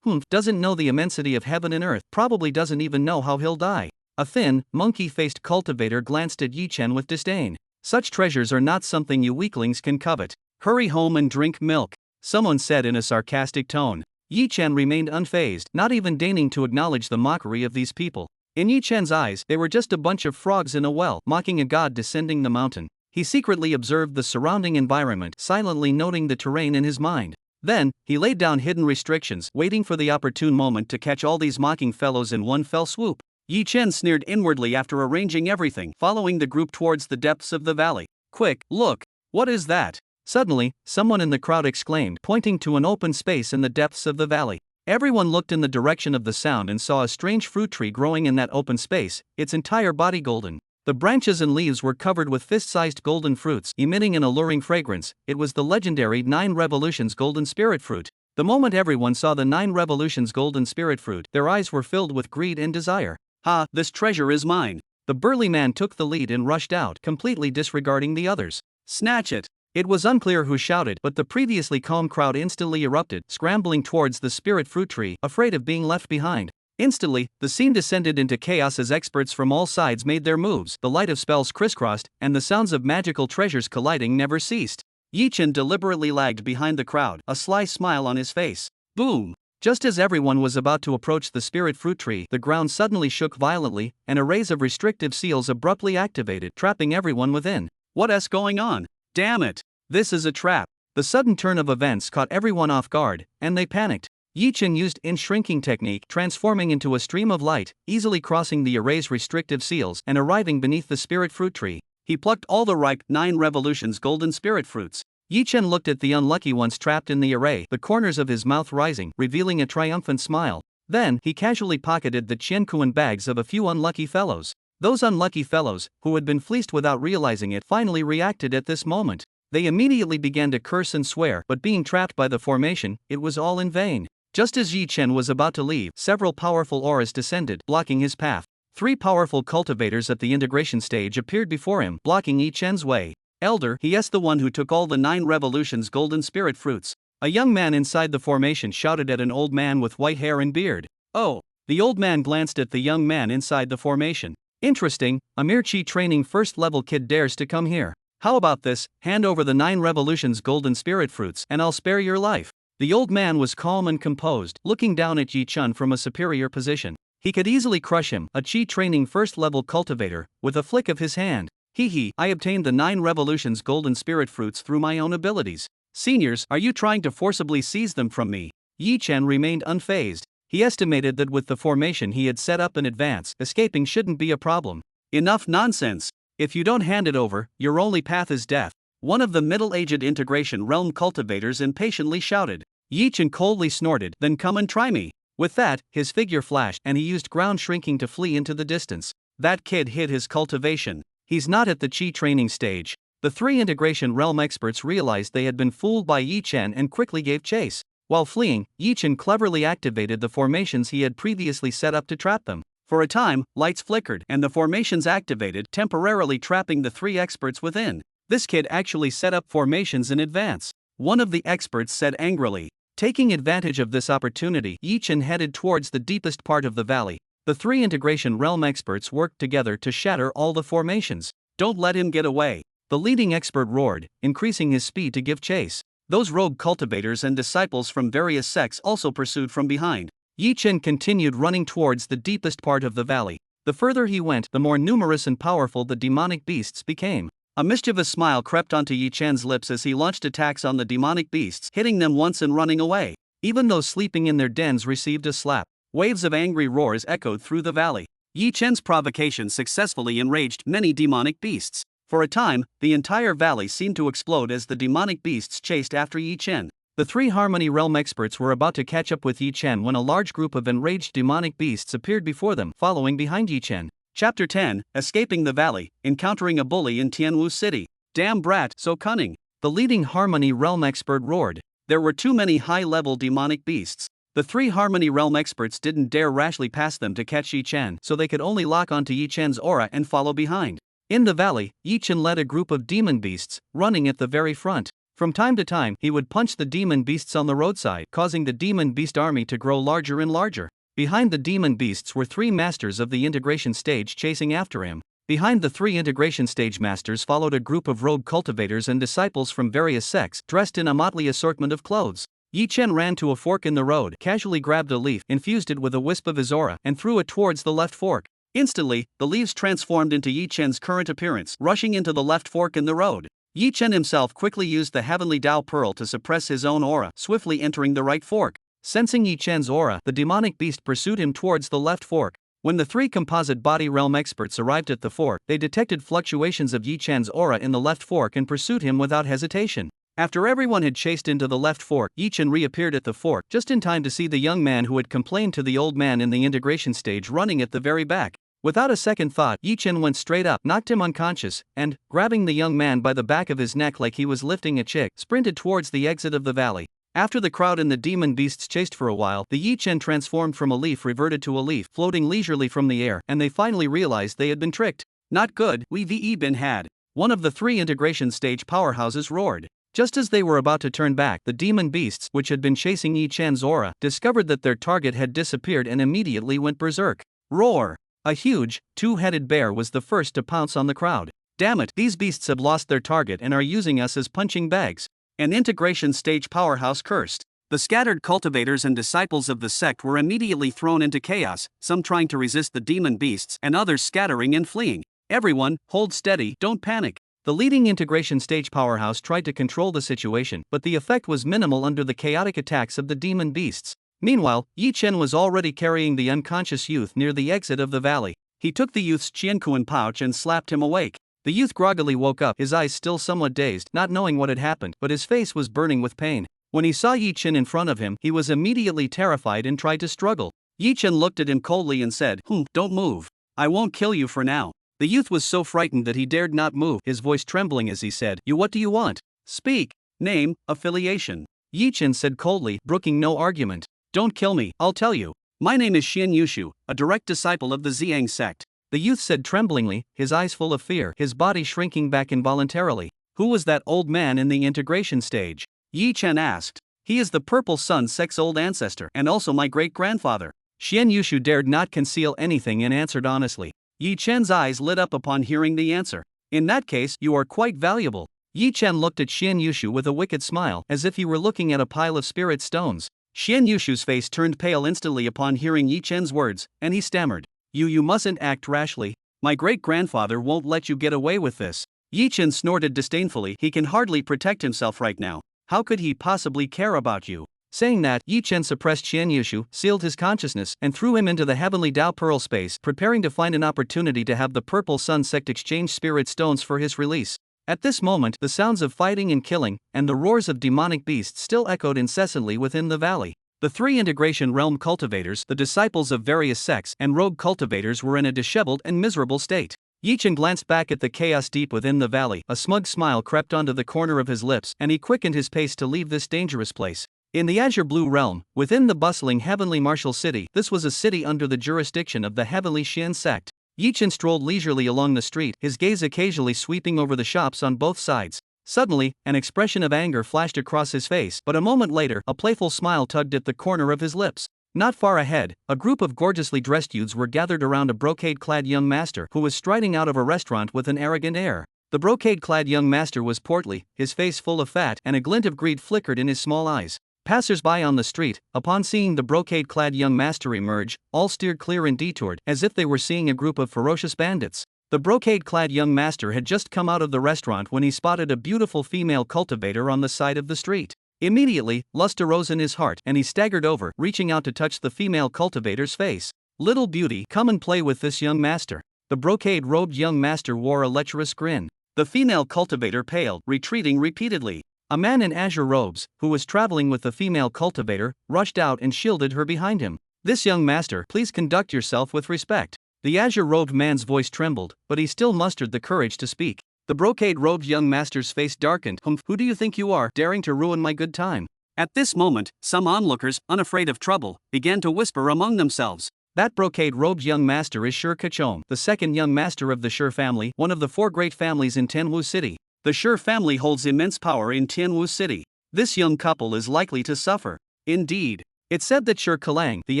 Doesn't know the immensity of heaven and earth, probably doesn't even know how he'll die." A thin, monkey-faced cultivator glanced at Yi Chen with disdain. "Such treasures are not something you weaklings can covet. Hurry home and drink milk," someone said in a sarcastic tone. Yi Chen remained unfazed, not even deigning to acknowledge the mockery of these people. In Yi Chen's eyes, they were just a bunch of frogs in a well, mocking a god descending the mountain. He secretly observed the surrounding environment, silently noting the terrain in his mind. Then, he laid down hidden restrictions, waiting for the opportune moment to catch all these mocking fellows in one fell swoop. Yi Chen sneered inwardly after arranging everything, following the group towards the depths of the valley. "Quick, look! What is that?" Suddenly, someone in the crowd exclaimed, pointing to an open space in the depths of the valley. Everyone looked in the direction of the sound and saw a strange fruit tree growing in that open space, its entire body golden. The branches and leaves were covered with fist-sized golden fruits, emitting an alluring fragrance. It was the legendary 9 Revolutions golden spirit fruit. The moment everyone saw the 9 Revolutions golden spirit fruit, their eyes were filled with greed and desire. "Ha, this treasure is mine." The burly man took the lead and rushed out, completely disregarding the others. "Snatch it." It was unclear who shouted, but the previously calm crowd instantly erupted, scrambling towards the spirit fruit tree, afraid of being left behind. Instantly, the scene descended into chaos as experts from all sides made their moves, the light of spells crisscrossed, and the sounds of magical treasures colliding never ceased. Yi Chen deliberately lagged behind the crowd, a sly smile on his face. Boom! Just as everyone was about to approach the spirit fruit tree, the ground suddenly shook violently, and arrays of restrictive seals abruptly activated, trapping everyone within. "What's going on? Damn it! This is a trap." The sudden turn of events caught everyone off guard, and they panicked. Yi Chen used in-shrinking technique, transforming into a stream of light, easily crossing the array's restrictive seals and arriving beneath the spirit fruit tree. He plucked all the ripe 9 Revolutions golden spirit fruits. Yi Chen looked at the unlucky ones trapped in the array, the corners of his mouth rising, revealing a triumphant smile. Then, he casually pocketed the Qiankuan bags of a few unlucky fellows. Those unlucky fellows, who had been fleeced without realizing it, finally reacted at this moment. They immediately began to curse and swear, but being trapped by the formation, it was all in vain. Just as Yi Chen was about to leave, several powerful auras descended, blocking his path. 3 powerful cultivators at the integration stage appeared before him, blocking Yi Chen's way. "Elder, he is the one who took all the 9 Revolutions golden spirit fruits." A young man inside the formation shouted at an old man with white hair and beard. "Oh." The old man glanced at the young man inside the formation. "Interesting, a mere chi training first-level kid dares to come here. How about this, hand over the 9 Revolutions golden spirit fruits, and I'll spare your life." The old man was calm and composed, looking down at Yi Chen from a superior position. He could easily crush him, a chi training first-level cultivator, with a flick of his hand. I obtained the 9 Revolutions golden spirit fruits through my own abilities. Seniors, are you trying to forcibly seize them from me?" Yi Chen remained unfazed. He estimated that with the formation he had set up in advance, escaping shouldn't be a problem. "Enough nonsense. If you don't hand it over, your only path is death," one of the middle-aged integration realm cultivators impatiently shouted. Yi Chen coldly snorted, "Then come and try me." With that, his figure flashed, and he used ground shrinking to flee into the distance. That kid hid his cultivation. He's not at the chi training stage. The three integration realm experts realized they had been fooled by Yi Chen and quickly gave chase. While fleeing, Yi Chen cleverly activated the formations he had previously set up to trap them. For a time, lights flickered and the formations activated, temporarily trapping the three experts within. This kid actually set up formations in advance, one of the experts said angrily. Taking advantage of this opportunity, Yi Chen headed towards the deepest part of the valley. The three integration realm experts worked together to shatter all the formations. Don't let him get away, the leading expert roared, increasing his speed to give chase. Those rogue cultivators and disciples from various sects also pursued from behind. Yi Chen continued running towards the deepest part of the valley. The further he went, the more numerous and powerful the demonic beasts became. A mischievous smile crept onto Yi Chen's lips as he launched attacks on the demonic beasts, hitting them once and running away. Even those sleeping in their dens received a slap. Waves of angry roars echoed through the valley. Yi Chen's provocation successfully enraged many demonic beasts. For a time, the entire valley seemed to explode as the demonic beasts chased after Yi Chen. The three Harmony Realm experts were about to catch up with Yi Chen when a large group of enraged demonic beasts appeared before them, following behind Yi Chen. Chapter 10, Escaping the Valley, Encountering a Bully in Tianwu City. Damn brat, so cunning, the leading Harmony Realm expert roared. There were too many high-level demonic beasts. The three Harmony Realm experts didn't dare rashly pass them to catch Yi Chen, so they could only lock onto Yi Chen's aura and follow behind. In the valley, Yi Chen led a group of demon beasts, running at the very front. From time to time, he would punch the demon beasts on the roadside, causing the demon beast army to grow larger and larger. Behind the demon beasts were three masters of the integration stage chasing after him. Behind the three integration stage masters followed a group of rogue cultivators and disciples from various sects, dressed in a motley assortment of clothes. Yi Chen ran to a fork in the road, casually grabbed a leaf, infused it with a wisp of his aura, and threw it towards the left fork. Instantly, the leaves transformed into Yi Chen's current appearance, rushing into the left fork in the road. Yi Chen himself quickly used the Heavenly Tao Pearl to suppress his own aura, swiftly entering the right fork. Sensing Yi Chen's aura, the demonic beast pursued him towards the left fork. When the three composite body realm experts arrived at the fork, they detected fluctuations of Yi Chen's aura in the left fork and pursued him without hesitation. After everyone had chased into the left fork, Yi Chen reappeared at the fork just in time to see the young man who had complained to the old man in the integration stage running at the very back. Without a second thought, Yi Chen went straight up, knocked him unconscious, and, grabbing the young man by the back of his neck like he was lifting a chick, sprinted towards the exit of the valley. After the crowd and the demon beasts chased for a while, the Yi Chen transformed from a leaf reverted to a leaf, floating leisurely from the air, and they finally realized they had been tricked. Not good, we've been had. One of the three integration stage powerhouses roared. Just as they were about to turn back, the demon beasts, which had been chasing Yi Chen's aura, discovered that their target had disappeared and immediately went berserk. Roar! A huge, two-headed bear was the first to pounce on the crowd. Damn it, these beasts have lost their target and are using us as punching bags. An integration stage powerhouse cursed. The scattered cultivators and disciples of the sect were immediately thrown into chaos, some trying to resist the demon beasts and others scattering and fleeing. Everyone, hold steady, don't panic. The leading integration stage powerhouse tried to control the situation, but the effect was minimal under the chaotic attacks of the demon beasts. Meanwhile, Yi Chen was already carrying the unconscious youth near the exit of the valley. He took the youth's Qiankuan pouch and slapped him awake. The youth groggily woke up, his eyes still somewhat dazed, not knowing what had happened, but his face was burning with pain. When he saw Yi Chen in front of him, he was immediately terrified and tried to struggle. Yi Chen looked at him coldly and said, Don't move. I won't kill you for now. The youth was so frightened that he dared not move, his voice trembling as he said, What do you want? Speak. Name, affiliation. Yi Chen said coldly, brooking no argument. Don't kill me, I'll tell you. My name is Xian Yushu, a direct disciple of the Ziyang sect. The youth said tremblingly, his eyes full of fear, his body shrinking back involuntarily. Who was that old man in the integration stage? Yi Chen asked. He is the Purple Sun sect's old ancestor and also my great-grandfather. Xian Yushu dared not conceal anything and answered honestly. Yi Chen's eyes lit up upon hearing the answer. In that case, you are quite valuable. Yi Chen looked at Xian Yushu with a wicked smile, as if he were looking at a pile of spirit stones. Xian Yushu's face turned pale instantly upon hearing Yi Chen's words, and he stammered. You mustn't act rashly. My great-grandfather won't let you get away with this. Yi Chen snorted disdainfully, he can hardly protect himself right now. How could he possibly care about you? Saying that, Yi Chen suppressed Xian Yushu, sealed his consciousness, and threw him into the Heavenly Tao Pearl space, preparing to find an opportunity to have the Purple Sun sect exchange spirit stones for his release. At this moment, the sounds of fighting and killing, and the roars of demonic beasts still echoed incessantly within the valley. The three integration realm cultivators, the disciples of various sects, and rogue cultivators were in a disheveled and miserable state. Yi Chen glanced back at the chaos deep within the valley. A smug smile crept onto the corner of his lips, and he quickened his pace to leave this dangerous place. In the azure blue realm, within the bustling heavenly martial city, this was a city under the jurisdiction of the heavenly Xian sect. Yi Chen strolled leisurely along the street, his gaze occasionally sweeping over the shops on both sides. Suddenly, an expression of anger flashed across his face, but a moment later, a playful smile tugged at the corner of his lips. Not far ahead, a group of gorgeously dressed youths were gathered around a brocade-clad young master who was striding out of a restaurant with an arrogant air. The brocade-clad young master was portly, his face full of fat, and a glint of greed flickered in his small eyes. Passers-by on the street, upon seeing the brocade-clad young master emerge, all steered clear and detoured, as if they were seeing a group of ferocious bandits. The brocade-clad young master had just come out of the restaurant when he spotted a beautiful female cultivator on the side of the street. Immediately, lust arose in his heart, and he staggered over, reaching out to touch the female cultivator's face. "Little beauty, come and play with this young master." The brocade-robed young master wore a lecherous grin. The female cultivator paled, retreating repeatedly. A man in azure robes, who was traveling with the female cultivator, rushed out and shielded her behind him. "This young master, please conduct yourself with respect." The azure-robed man's voice trembled, but he still mustered the courage to speak. The brocade-robed young master's face darkened. Who do you think you are, daring to ruin my good time?" At this moment, some onlookers, unafraid of trouble, began to whisper among themselves. "That brocade-robed young master is Shi Kachong, the second young master of the Shi family, one of the 4 great families in Tianwu City. The Shi family holds immense power in Tianwu City. This young couple is likely to suffer." Indeed. It said that Shi Kelang, the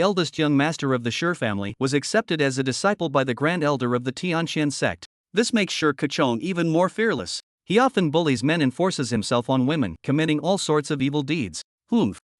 eldest young master of the Shi family, was accepted as a disciple by the grand elder of the Tianxian sect. This makes Shi Kachong even more fearless. He often bullies men and forces himself on women, committing all sorts of evil deeds.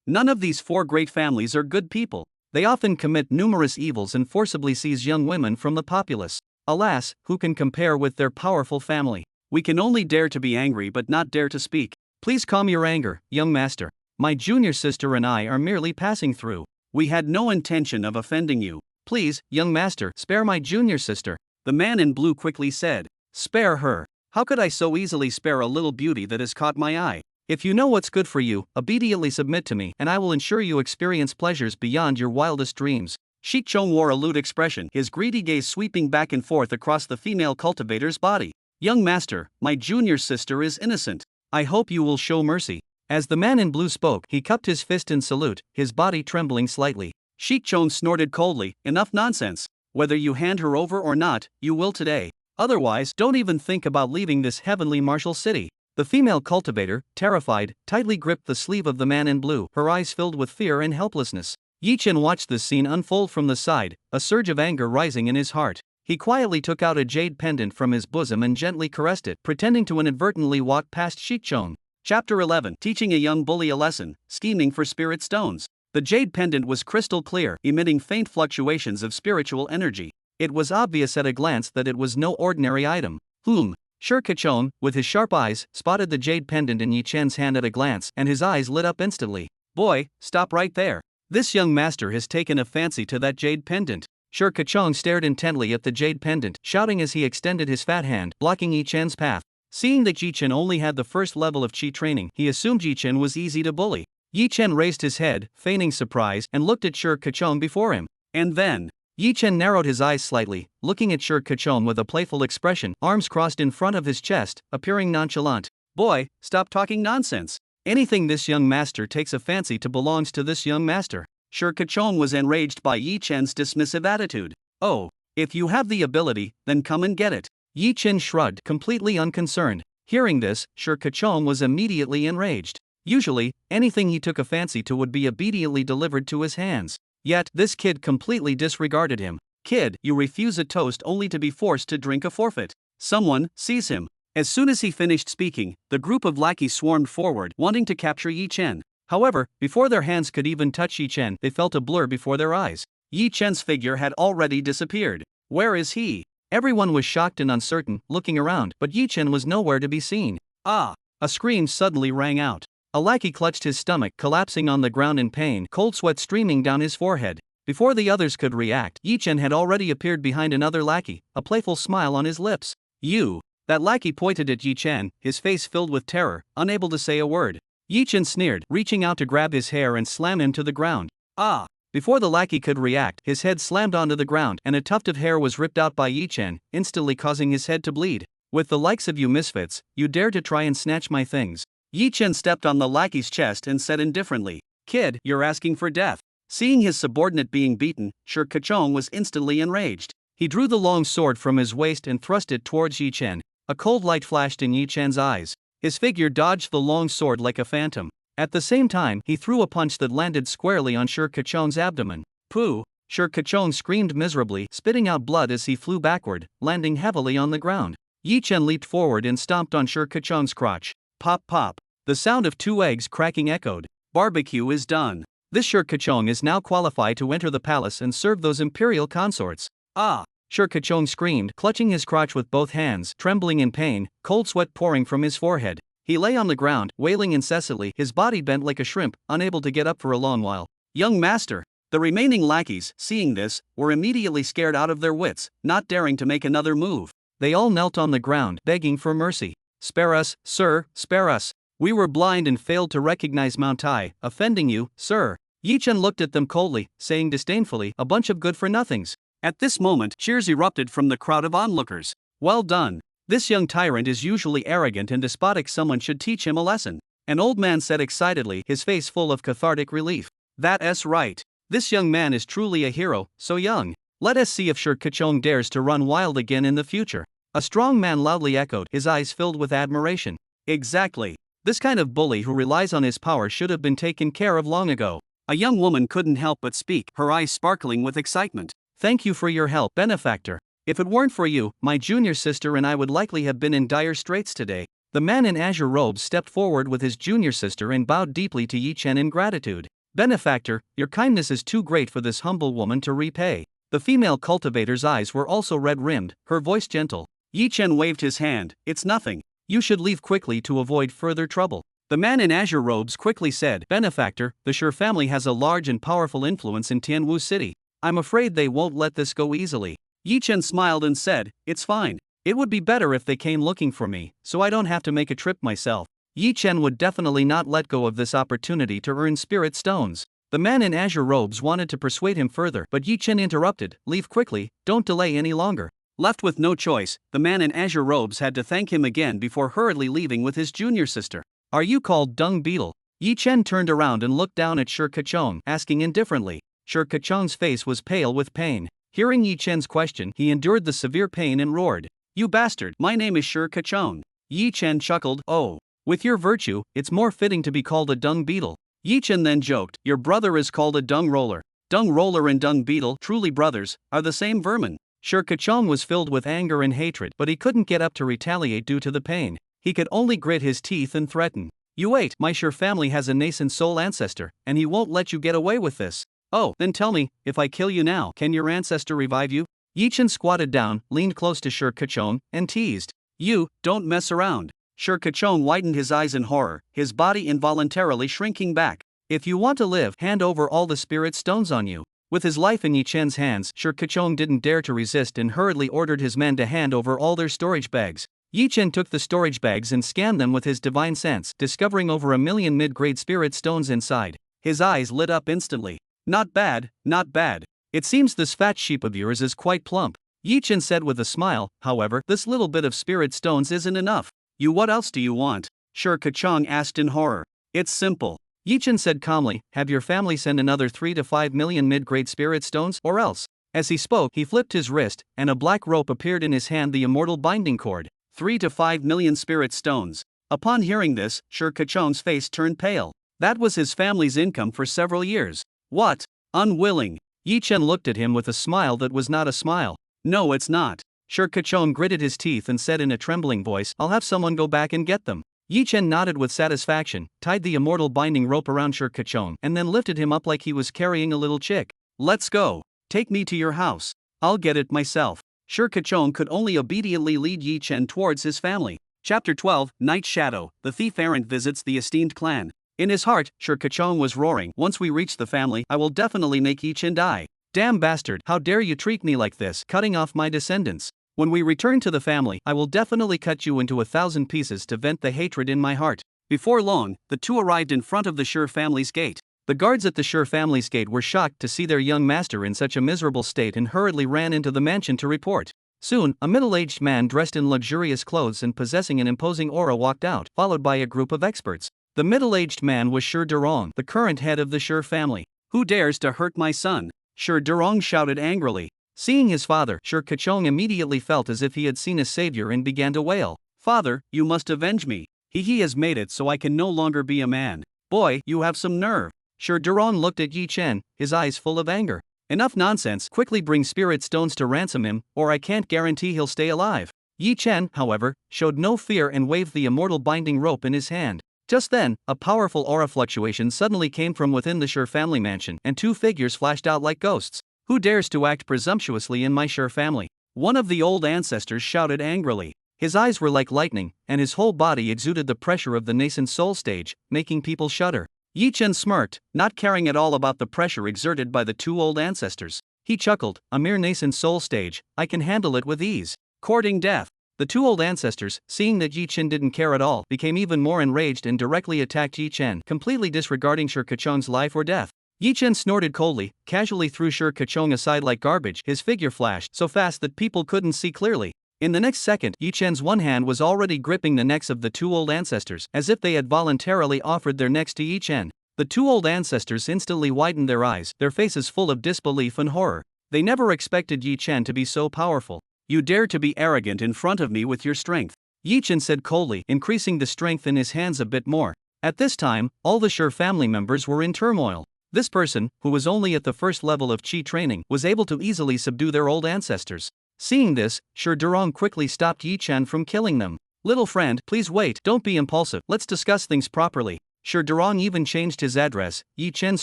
None of these 4 great families are good people. They often commit numerous evils and forcibly seize young women from the populace. Alas, who can compare with their powerful family? We can only dare to be angry but not dare to speak. Please calm your anger, young master. My junior sister and I are merely passing through. We had no intention of offending you. Please, young master, spare my junior sister. The man in blue quickly said. "Spare her? How could I so easily spare a little beauty that has caught my eye? If you know what's good for you, obediently submit to me, and I will ensure you experience pleasures beyond your wildest dreams." Shi Chong wore a lewd expression, his greedy gaze sweeping back and forth across the female cultivator's body. "Young master, my junior sister is innocent. I hope you will show mercy." As the man in blue spoke, he cupped his fist in salute, his body trembling slightly. Shi Chong snorted coldly, "Enough nonsense. Whether you hand her over or not, you will today. Otherwise, don't even think about leaving this heavenly martial city." The female cultivator, terrified, tightly gripped the sleeve of the man in blue, her eyes filled with fear and helplessness. Yi Chen watched this scene unfold from the side, a surge of anger rising in his heart. He quietly took out a jade pendant from his bosom and gently caressed it, pretending to inadvertently walk past Shi Chong. Chapter 11. Teaching a young bully a lesson, scheming for spirit stones. The jade pendant was crystal clear, emitting faint fluctuations of spiritual energy. It was obvious at a glance that it was no ordinary item. Shi Kachong, with his sharp eyes, spotted the jade pendant in Yi Chen's hand at a glance, and his eyes lit up instantly. "Boy, stop right there. This young master has taken a fancy to that jade pendant." Shi Kachong stared intently at the jade pendant, shouting as he extended his fat hand, blocking Yi Chen's path. Seeing that Yi Chen only had the first level of Qi training, he assumed Yi Chen was easy to bully. Yi Chen raised his head, feigning surprise, and looked at Shi Kachong before him. And then, Yi Chen narrowed his eyes slightly, looking at Shi Kachong with a playful expression, arms crossed in front of his chest, appearing nonchalant. "Boy, stop talking nonsense. Anything this young master takes a fancy to belongs to this young master." Shi Kachong was enraged by Yi Chen's dismissive attitude. "Oh, if you have the ability, then come and get it." Yi Chen shrugged, completely unconcerned. Hearing this, Shi Kachong was immediately enraged. Usually, anything he took a fancy to would be obediently delivered to his hands. Yet, this kid completely disregarded him. "Kid, you refuse a toast only to be forced to drink a forfeit. Someone, seize him." As soon as he finished speaking, the group of lackeys swarmed forward, wanting to capture Yi Chen. However, before their hands could even touch Yi Chen, they felt a blur before their eyes. Yi Chen's figure had already disappeared. Where is he? Everyone was shocked and uncertain, looking around, but Yi Chen was nowhere to be seen. "Ah!" A scream suddenly rang out. A lackey clutched his stomach, collapsing on the ground in pain, cold sweat streaming down his forehead. Before the others could react, Yi Chen had already appeared behind another lackey, a playful smile on his lips. "You!" That lackey pointed at Yi Chen, his face filled with terror, unable to say a word. Yi Chen sneered, reaching out to grab his hair and slam him to the ground. "Ah!" Before the lackey could react, his head slammed onto the ground and a tuft of hair was ripped out by Yi Chen, instantly causing his head to bleed. With the likes of you misfits, you dare to try and snatch my things. Yi Chen stepped on the lackey's chest and said indifferently, "Kid, you're asking for death." Seeing his subordinate being beaten, Shi Keqiang was instantly enraged. He drew the long sword from his waist and thrust it towards Yi Chen. A cold light flashed in Yi Chen's eyes. His figure dodged the long sword like a phantom. At the same time, he threw a punch that landed squarely on Shi Keqiang's abdomen. Pooh! Shi Keqiang screamed miserably, spitting out blood as he flew backward, landing heavily on the ground. Yi Chen leaped forward and stomped on Shi Keqiang's crotch. Pop pop! The sound of 2 eggs cracking echoed. Barbecue is done. This Shi Keqiang is now qualified to enter the palace and serve those imperial consorts. Ah! Shi Keqiang screamed, clutching his crotch with both hands, trembling in pain, cold sweat pouring from his forehead. He lay on the ground, wailing incessantly, his body bent like a shrimp, unable to get up for a long while. Young master! The remaining lackeys, seeing this, were immediately scared out of their wits, not daring to make another move. They all knelt on the ground, begging for mercy. Spare us, sir, spare us. We were blind and failed to recognize Mount Tai, offending you, sir. Yi Chen looked at them coldly, saying disdainfully, a bunch of good-for-nothings. At this moment, cheers erupted from the crowd of onlookers. Well done. This young tyrant is usually arrogant and despotic. Someone should teach him a lesson. An old man said excitedly, his face full of cathartic relief. That's right. This young man is truly a hero, so young. Let us see if Shi Keqiang dares to run wild again in the future. A strong man loudly echoed, his eyes filled with admiration. Exactly. This kind of bully who relies on his power should have been taken care of long ago. A young woman couldn't help but speak, her eyes sparkling with excitement. Thank you for your help, benefactor. If it weren't for you, my junior sister and I would likely have been in dire straits today. The man in azure robes stepped forward with his junior sister and bowed deeply to Yi Chen in gratitude. Benefactor, your kindness is too great for this humble woman to repay. The female cultivator's eyes were also red-rimmed, her voice gentle. Yi Chen waved his hand. It's nothing. You should leave quickly to avoid further trouble. The man in azure robes quickly said, Benefactor, the Shi family has a large and powerful influence in Tianwu City. I'm afraid they won't let this go easily. Yi Chen smiled and said, It's fine. It would be better if they came looking for me, so I don't have to make a trip myself. Yi Chen would definitely not let go of this opportunity to earn spirit stones. The man in azure robes wanted to persuade him further, but Yi Chen interrupted, Leave quickly, don't delay any longer. Left with no choice, the man in azure robes had to thank him again before hurriedly leaving with his junior sister. Are you called Dung Beetle? Yi Chen turned around and looked down at Shi Keqiang, asking indifferently. Shi Keqiang's face was pale with pain. Hearing Yi Chen's question, he endured the severe pain and roared. You bastard, my name is Shi Keqiang. Yi Chen chuckled, Oh. With your virtue, it's more fitting to be called a dung beetle. Yi Chen then joked, Your brother is called a dung roller. Dung roller and dung beetle, truly brothers, are the same vermin. Shi Keqiang was filled with anger and hatred, but he couldn't get up to retaliate due to the pain. He could only grit his teeth and threaten. You wait, my Shi family has a nascent soul ancestor, and he won't let you get away with this. Oh, then tell me, if I kill you now, can your ancestor revive you? Yi Chen squatted down, leaned close to Shi Keqiang, and teased. You, don't mess around. Shi Keqiang widened his eyes in horror, his body involuntarily shrinking back. If you want to live, hand over all the spirit stones on you. With his life in Yi Chen's hands, Shi Keqiang didn't dare to resist and hurriedly ordered his men to hand over all their storage bags. Yi Chen took the storage bags and scanned them with his divine sense, discovering over 1 million mid-grade spirit stones inside. His eyes lit up instantly. Not bad, not bad. It seems this fat sheep of yours is quite plump. Yi Chen said with a smile, however, this little bit of spirit stones isn't enough. What else do you want? Shi Keqiang asked in horror. It's simple. Yi Chen said calmly, have your family send another 3 to 5 million mid-grade spirit stones, or else. As he spoke, he flipped his wrist, and a black rope appeared in his hand, the immortal binding cord. 3 to 5 million spirit stones. Upon hearing this, Shi Keqiang's face turned pale. That was his family's income for several years. What? Unwilling. Yi Chen looked at him with a smile that was not a smile. No, it's not. Shi Keqiang gritted his teeth and said in a trembling voice, I'll have someone go back and get them. Yi Chen nodded with satisfaction, tied the immortal binding rope around Shi Keqiang, and then lifted him up like he was carrying a little chick. Let's go. Take me to your house. I'll get it myself. Shi Keqiang could only obediently lead Yi Chen towards his family. Chapter 12, Night Shadow, the thief errant visits the esteemed clan. In his heart, Shi Keqiang was roaring, once we reach the family, I will definitely make Yi Chen die. Damn bastard, how dare you treat me like this, cutting off my descendants. When we return to the family, I will definitely cut you into 1,000 pieces to vent the hatred in my heart. Before long, the two arrived in front of the Shi family's gate. The guards at the Sher family's gate were shocked to see their young master in such a miserable state and hurriedly ran into the mansion to report. Soon, a middle-aged man dressed in luxurious clothes and possessing an imposing aura walked out, followed by a group of experts. The middle-aged man was Sher Durong, the current head of the Sher family. Who dares to hurt my son? Sher Durong shouted angrily. Seeing his father, Sher Kachong immediately felt as if he had seen a savior and began to wail. Father, you must avenge me. He has made it so I can no longer be a man. Boy, you have some nerve. Sher Durong looked at Yi Chen, his eyes full of anger. Enough nonsense, quickly bring spirit stones to ransom him, or I can't guarantee he'll stay alive. Yi Chen, however, showed no fear and waved the immortal binding rope in his hand. Just then, a powerful aura fluctuation suddenly came from within the Sher family mansion, and two figures flashed out like ghosts. Who dares to act presumptuously in my Sher family? One of the old ancestors shouted angrily. His eyes were like lightning, and his whole body exuded the pressure of the nascent soul stage, making people shudder. Yi Chen smirked, not caring at all about the pressure exerted by the two old ancestors. He chuckled, a mere nascent soul stage, I can handle it with ease. Courting death. The two old ancestors, seeing that Yi Chen didn't care at all, became even more enraged and directly attacked Yi Chen, completely disregarding Sher Kachong's life or death. Yi Chen snorted coldly, casually threw Sher Kachong aside like garbage. His figure flashed so fast that people couldn't see clearly. In the next second, Yi Chen's one hand was already gripping the necks of the two old ancestors, as if they had voluntarily offered their necks to Yi Chen. The two old ancestors instantly widened their eyes, their faces full of disbelief and horror. They never expected Yi Chen to be so powerful. You dare to be arrogant in front of me with your strength, Yi Chen said coldly, increasing the strength in his hands a bit more. At this time, all the Sher family members were in turmoil. This person, who was only at the first level of Qi training, was able to easily subdue their old ancestors. Seeing this, Sher Durong quickly stopped Yi Chen from killing them. Little friend, please wait, don't be impulsive, let's discuss things properly. Sher Durong even changed his address. Yi Chen's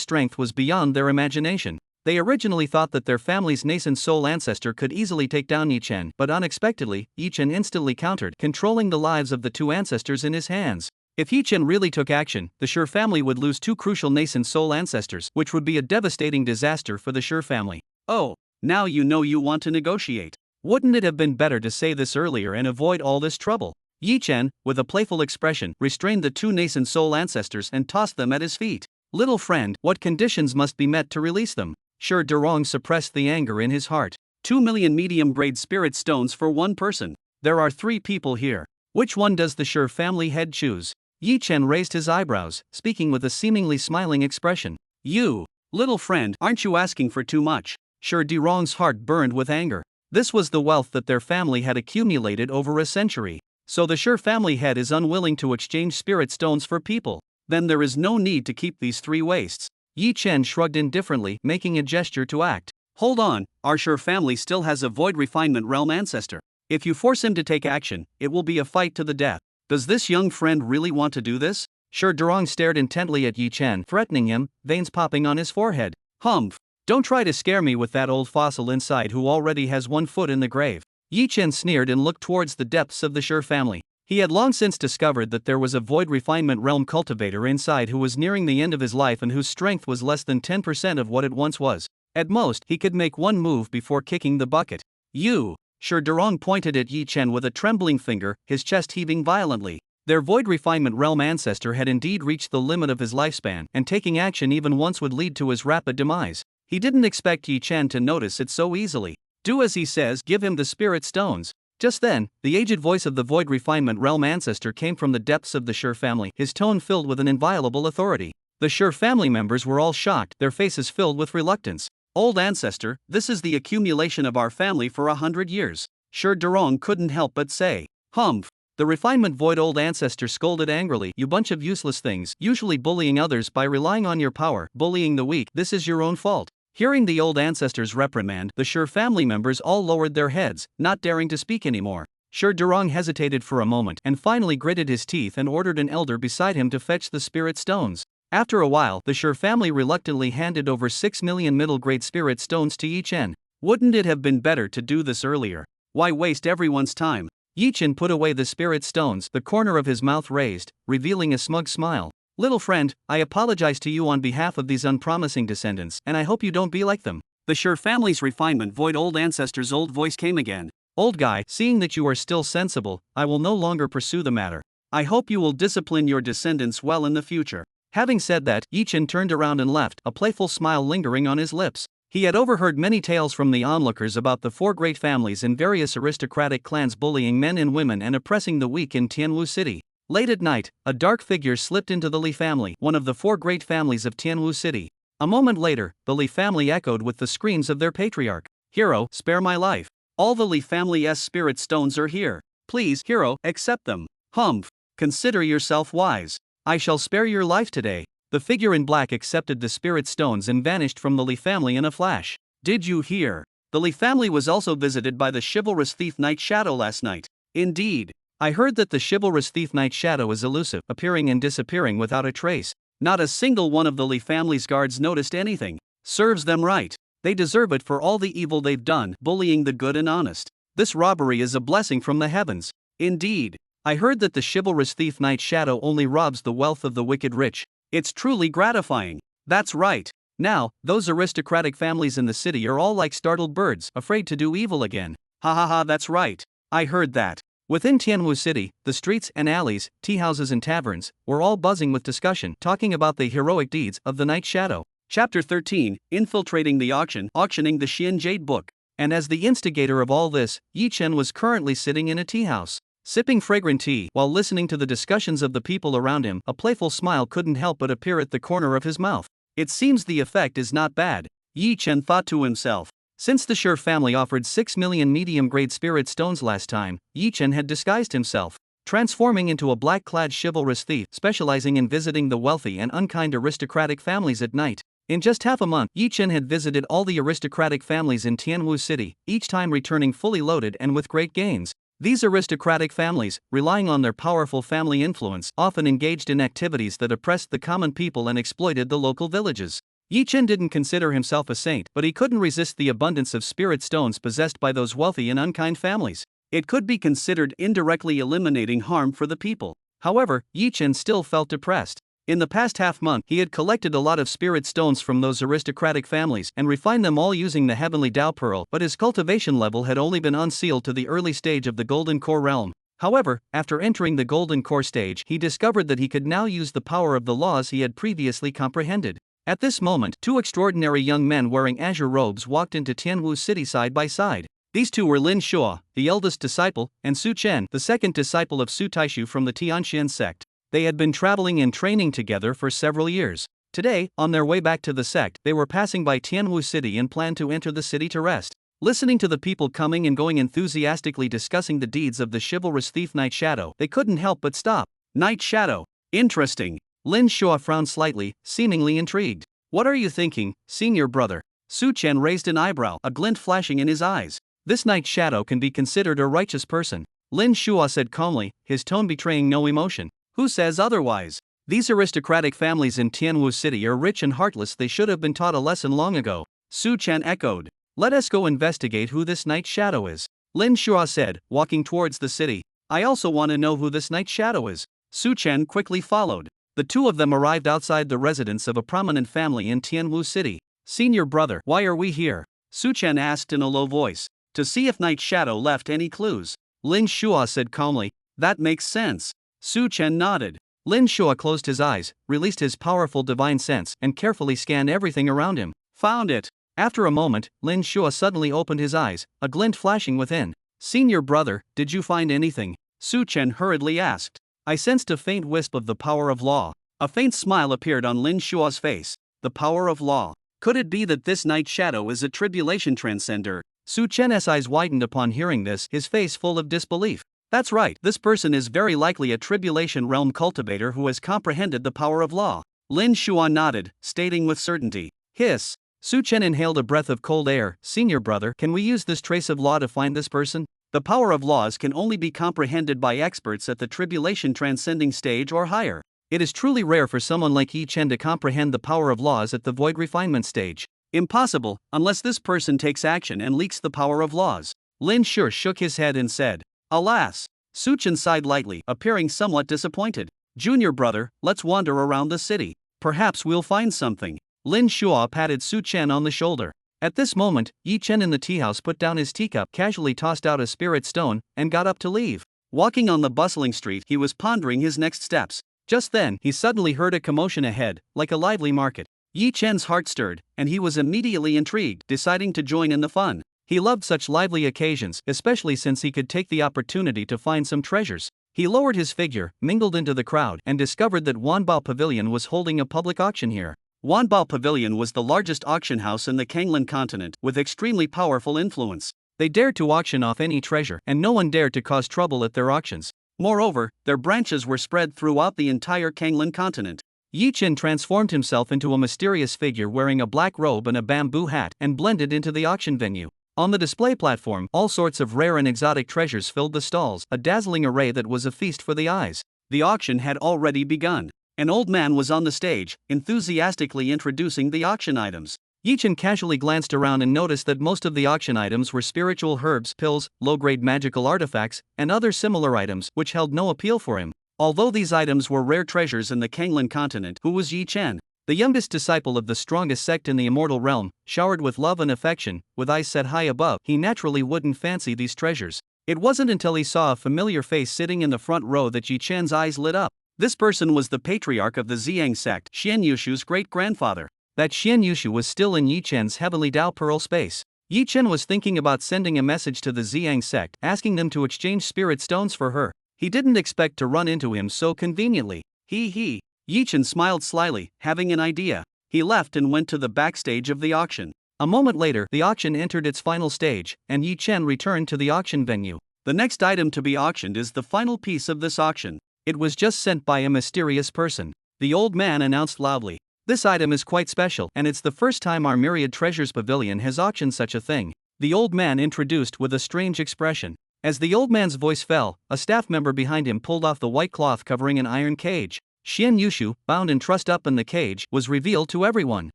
strength was beyond their imagination. They originally thought that their family's nascent soul ancestor could easily take down Yi Chen, but unexpectedly, Yi Chen instantly countered, controlling the lives of the two ancestors in his hands. If Yi Chen really took action, the Sher family would lose two crucial nascent soul ancestors, which would be a devastating disaster for the Sher family. Oh, now you know you want to negotiate. Wouldn't it have been better to say this earlier and avoid all this trouble? Yi Chen, with a playful expression, restrained the two nascent soul ancestors and tossed them at his feet. Little friend, what conditions must be met to release them? Sher Durong suppressed the anger in his heart. 2 million medium-grade spirit stones for one person. There are 3 people here. Which one does the Sher family head choose? Yi Chen raised his eyebrows, speaking with a seemingly smiling expression. You, little friend, aren't you asking for too much? Sher Durong's heart burned with anger. This was the wealth that their family had accumulated over a century. So the Sher family head is unwilling to exchange spirit stones for people. Then there is no need to keep these 3 wastes. Yi Chen shrugged indifferently, making a gesture to act. Hold on, our Sher family still has a void refinement realm ancestor. If you force him to take action, it will be a fight to the death. Does this young friend really want to do this? Sher Durong stared intently at Yi Chen, threatening him, veins popping on his forehead. Humph! Don't try to scare me with that old fossil inside who already has 1 foot in the grave. Yi Chen sneered and looked towards the depths of the Sher family. He had long since discovered that there was a void refinement realm cultivator inside who was nearing the end of his life and whose strength was less than 10% of what it once was. At most, he could make 1 move before kicking the bucket. You! Sher Durong pointed at Yi Chen with a trembling finger, his chest heaving violently. Their void refinement realm ancestor had indeed reached the limit of his lifespan, and taking action even once would lead to his rapid demise. He didn't expect Yi Chen to notice it so easily. Do as he says, give him the spirit stones. Just then, the aged voice of the void refinement realm ancestor came from the depths of the Sher family, his tone filled with an inviolable authority. The Sher family members were all shocked, their faces filled with reluctance. Old ancestor, this is the accumulation of our family for 100 years. Sher Durong couldn't help but say. Humph! The refinement void old ancestor scolded angrily. You bunch of useless things, usually bullying others by relying on your power, bullying the weak, this is your own fault. Hearing the old ancestor's reprimand, the Sher family members all lowered their heads, not daring to speak anymore. Sher Durong hesitated for a moment and finally gritted his teeth and ordered an elder beside him to fetch the spirit stones. After a while, the Sher family reluctantly handed over 6 million middle-grade spirit stones to Yi Chen. Wouldn't it have been better to do this earlier? Why waste everyone's time? Yi Chen put away the spirit stones, the corner of his mouth raised, revealing a smug smile. Little friend, I apologize to you on behalf of these unpromising descendants, and I hope you don't be like them. The Sher family's refinement void old ancestor's old voice came again. Old guy, seeing that you are still sensible, I will no longer pursue the matter. I hope you will discipline your descendants well in the future. Having said that, Yi Chen turned around and left, a playful smile lingering on his lips. He had overheard many tales from the onlookers about the 4 great families in various aristocratic clans bullying men and women and oppressing the weak in Tianwu City. Late at night, a dark figure slipped into the Li family, one of the 4 great families of Tianwu City. A moment later, the Li family echoed with the screams of their patriarch. "Hero, spare my life. All the Li family's spirit stones are here. Please, hero, accept them. Humph. Consider yourself wise. I shall spare your life today." The figure in black accepted the spirit stones and vanished from the Li family in a flash. Did you hear? The Li family was also visited by the chivalrous thief Night Shadow last night. Indeed. I heard that the chivalrous thief Night Shadow is elusive, appearing and disappearing without a trace. Not a single one of the Li family's guards noticed anything. Serves them right. They deserve it for all the evil they've done, bullying the good and honest. This robbery is a blessing from the heavens. Indeed. I heard that the chivalrous thief Night Shadow only robs the wealth of the wicked rich. It's truly gratifying. That's right. Now, those aristocratic families in the city are all like startled birds, afraid to do evil again. Ha ha ha, that's right. I heard that. Within Tianwu City, the streets and alleys, tea houses and taverns, were all buzzing with discussion, talking about the heroic deeds of the Night Shadow. Chapter 13, Infiltrating the Auction, Auctioning the Xian Jade Book. And as the instigator of all this, Yi Chen was currently sitting in a tea house, sipping fragrant tea while listening to the discussions of the people around him. A playful smile couldn't help but appear at the corner of his mouth. It seems the effect is not bad, Yi Chen thought to himself. Since the Sher family offered 6 million medium-grade spirit stones last time, Yi Chen had disguised himself, transforming into a black-clad chivalrous thief specializing in visiting the wealthy and unkind aristocratic families at night. In just half a month, Yi Chen had visited all the aristocratic families in Tianwu City, each time returning fully loaded and with great gains. These aristocratic families, relying on their powerful family influence, often engaged in activities that oppressed the common people and exploited the local villages. Yi Chen didn't consider himself a saint, but he couldn't resist the abundance of spirit stones possessed by those wealthy and unkind families. It could be considered indirectly eliminating harm for the people. However, Yi Chen still felt depressed. In the past half month, he had collected a lot of spirit stones from those aristocratic families and refined them all using the heavenly Dao Pearl, but his cultivation level had only been unsealed to the early stage of the Golden Core realm. However, after entering the Golden Core stage, he discovered that he could now use the power of the laws he had previously comprehended. At this moment, 2 extraordinary young men wearing azure robes walked into Tianwu City side by side. These 2 were Lin Shua, the eldest disciple, and Su Chen, the second disciple of Su Taishu from the Tianxian sect. They had been traveling and training together for several years. Today, on their way back to the sect, they were passing by Tianwu City and planned to enter the city to rest. Listening to the people coming and going enthusiastically discussing the deeds of the chivalrous thief Night Shadow, they couldn't help but stop. Night Shadow. Interesting. Lin Shua frowned slightly, seemingly intrigued. What are you thinking, senior brother? Su Chen raised an eyebrow, a glint flashing in his eyes. This Night Shadow can be considered a righteous person, Lin Shua said calmly, his tone betraying no emotion. Who says otherwise? These aristocratic families in Tianwu City are rich and heartless. They should have been taught a lesson long ago. Su Chen echoed. Let us go investigate who this Night Shadow is, Lin Shua said, walking towards the city. I also want to know who this Night Shadow is. Su Chen quickly followed. The 2 of them arrived outside the residence of a prominent family in Tianwu City. Senior brother, why are we here? Su Chen asked in a low voice. To see if Night Shadow left any clues, Lin Shua said calmly. That makes sense. Su Chen nodded. Lin Shua closed his eyes, released his powerful divine sense, and carefully scanned everything around him. Found it. After a moment, Lin Shua suddenly opened his eyes, a glint flashing within. Senior brother, did you find anything? Su Chen hurriedly asked. I sensed a faint wisp of the power of law. A faint smile appeared on Lin Shua's face. The power of law. Could it be that this Night Shadow is a tribulation transcender? Su Chen's eyes widened upon hearing this, his face full of disbelief. That's right, this person is very likely a tribulation realm cultivator who has comprehended the power of law. Lin Shua nodded, stating with certainty. Hiss. Su Chen inhaled a breath of cold air. Senior brother, can we use this trace of law to find this person? The power of laws can only be comprehended by experts at the tribulation transcending stage or higher. It is truly rare for someone like Yi Chen to comprehend the power of laws at the void refinement stage. Impossible, unless this person takes action and leaks the power of laws. Lin Shur shook his head and said. Alas. Su Chen sighed lightly, appearing somewhat disappointed. Junior brother, let's wander around the city. Perhaps we'll find something. Lin Shua patted Su Chen on the shoulder. At this moment, Yi Chen in the tea house put down his teacup, casually tossed out a spirit stone, and got up to leave. Walking on the bustling street, he was pondering his next steps. Just then, he suddenly heard a commotion ahead, like a lively market. Yi Chen's heart stirred, and he was immediately intrigued, deciding to join in the fun. He loved such lively occasions, especially since he could take the opportunity to find some treasures. He lowered his figure, mingled into the crowd, and discovered that Wanbao Pavilion was holding a public auction here. Wanbao Pavilion was the largest auction house in the Kanglan continent, with extremely powerful influence. They dared to auction off any treasure, and no one dared to cause trouble at their auctions. Moreover, their branches were spread throughout the entire Kanglan continent. Yi Chen transformed himself into a mysterious figure wearing a black robe and a bamboo hat and blended into the auction venue. On the display platform, all sorts of rare and exotic treasures filled the stalls, a dazzling array that was a feast for the eyes. The auction had already begun. An old man was on the stage, enthusiastically introducing the auction items. Yi Chen casually glanced around and noticed that most of the auction items were spiritual herbs, pills, low-grade magical artifacts, and other similar items which held no appeal for him. Although these items were rare treasures in the Kanglan continent, who was Yi Chen? The youngest disciple of the strongest sect in the immortal realm, showered with love and affection, with eyes set high above, he naturally wouldn't fancy these treasures. It wasn't until he saw a familiar face sitting in the front row that Yi Chen's eyes lit up. This person was the patriarch of the Ziyang sect, Xian Yushu's great-grandfather. That Xian Yushu was still in Yi Chen's heavenly Dao Pearl space. Yi Chen was thinking about sending a message to the Ziyang sect, asking them to exchange spirit stones for her. He didn't expect to run into him so conveniently. He. Yi Chen smiled slyly, having an idea. He left and went to the backstage of the auction. A moment later, the auction entered its final stage, and Yi Chen returned to the auction venue. The next item to be auctioned is the final piece of this auction. It was just sent by a mysterious person. The old man announced loudly. This item is quite special, and it's the first time our Myriad Treasures Pavilion has auctioned such a thing. The old man introduced with a strange expression. As the old man's voice fell, a staff member behind him pulled off the white cloth covering an iron cage. Xian Yushu, bound and trussed up in the cage, was revealed to everyone.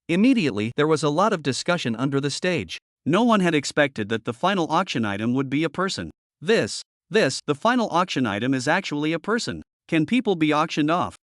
Immediately, there was a lot of discussion under the stage. No one had expected that the final auction item would be a person. The final auction item is actually a person. Can people be auctioned off?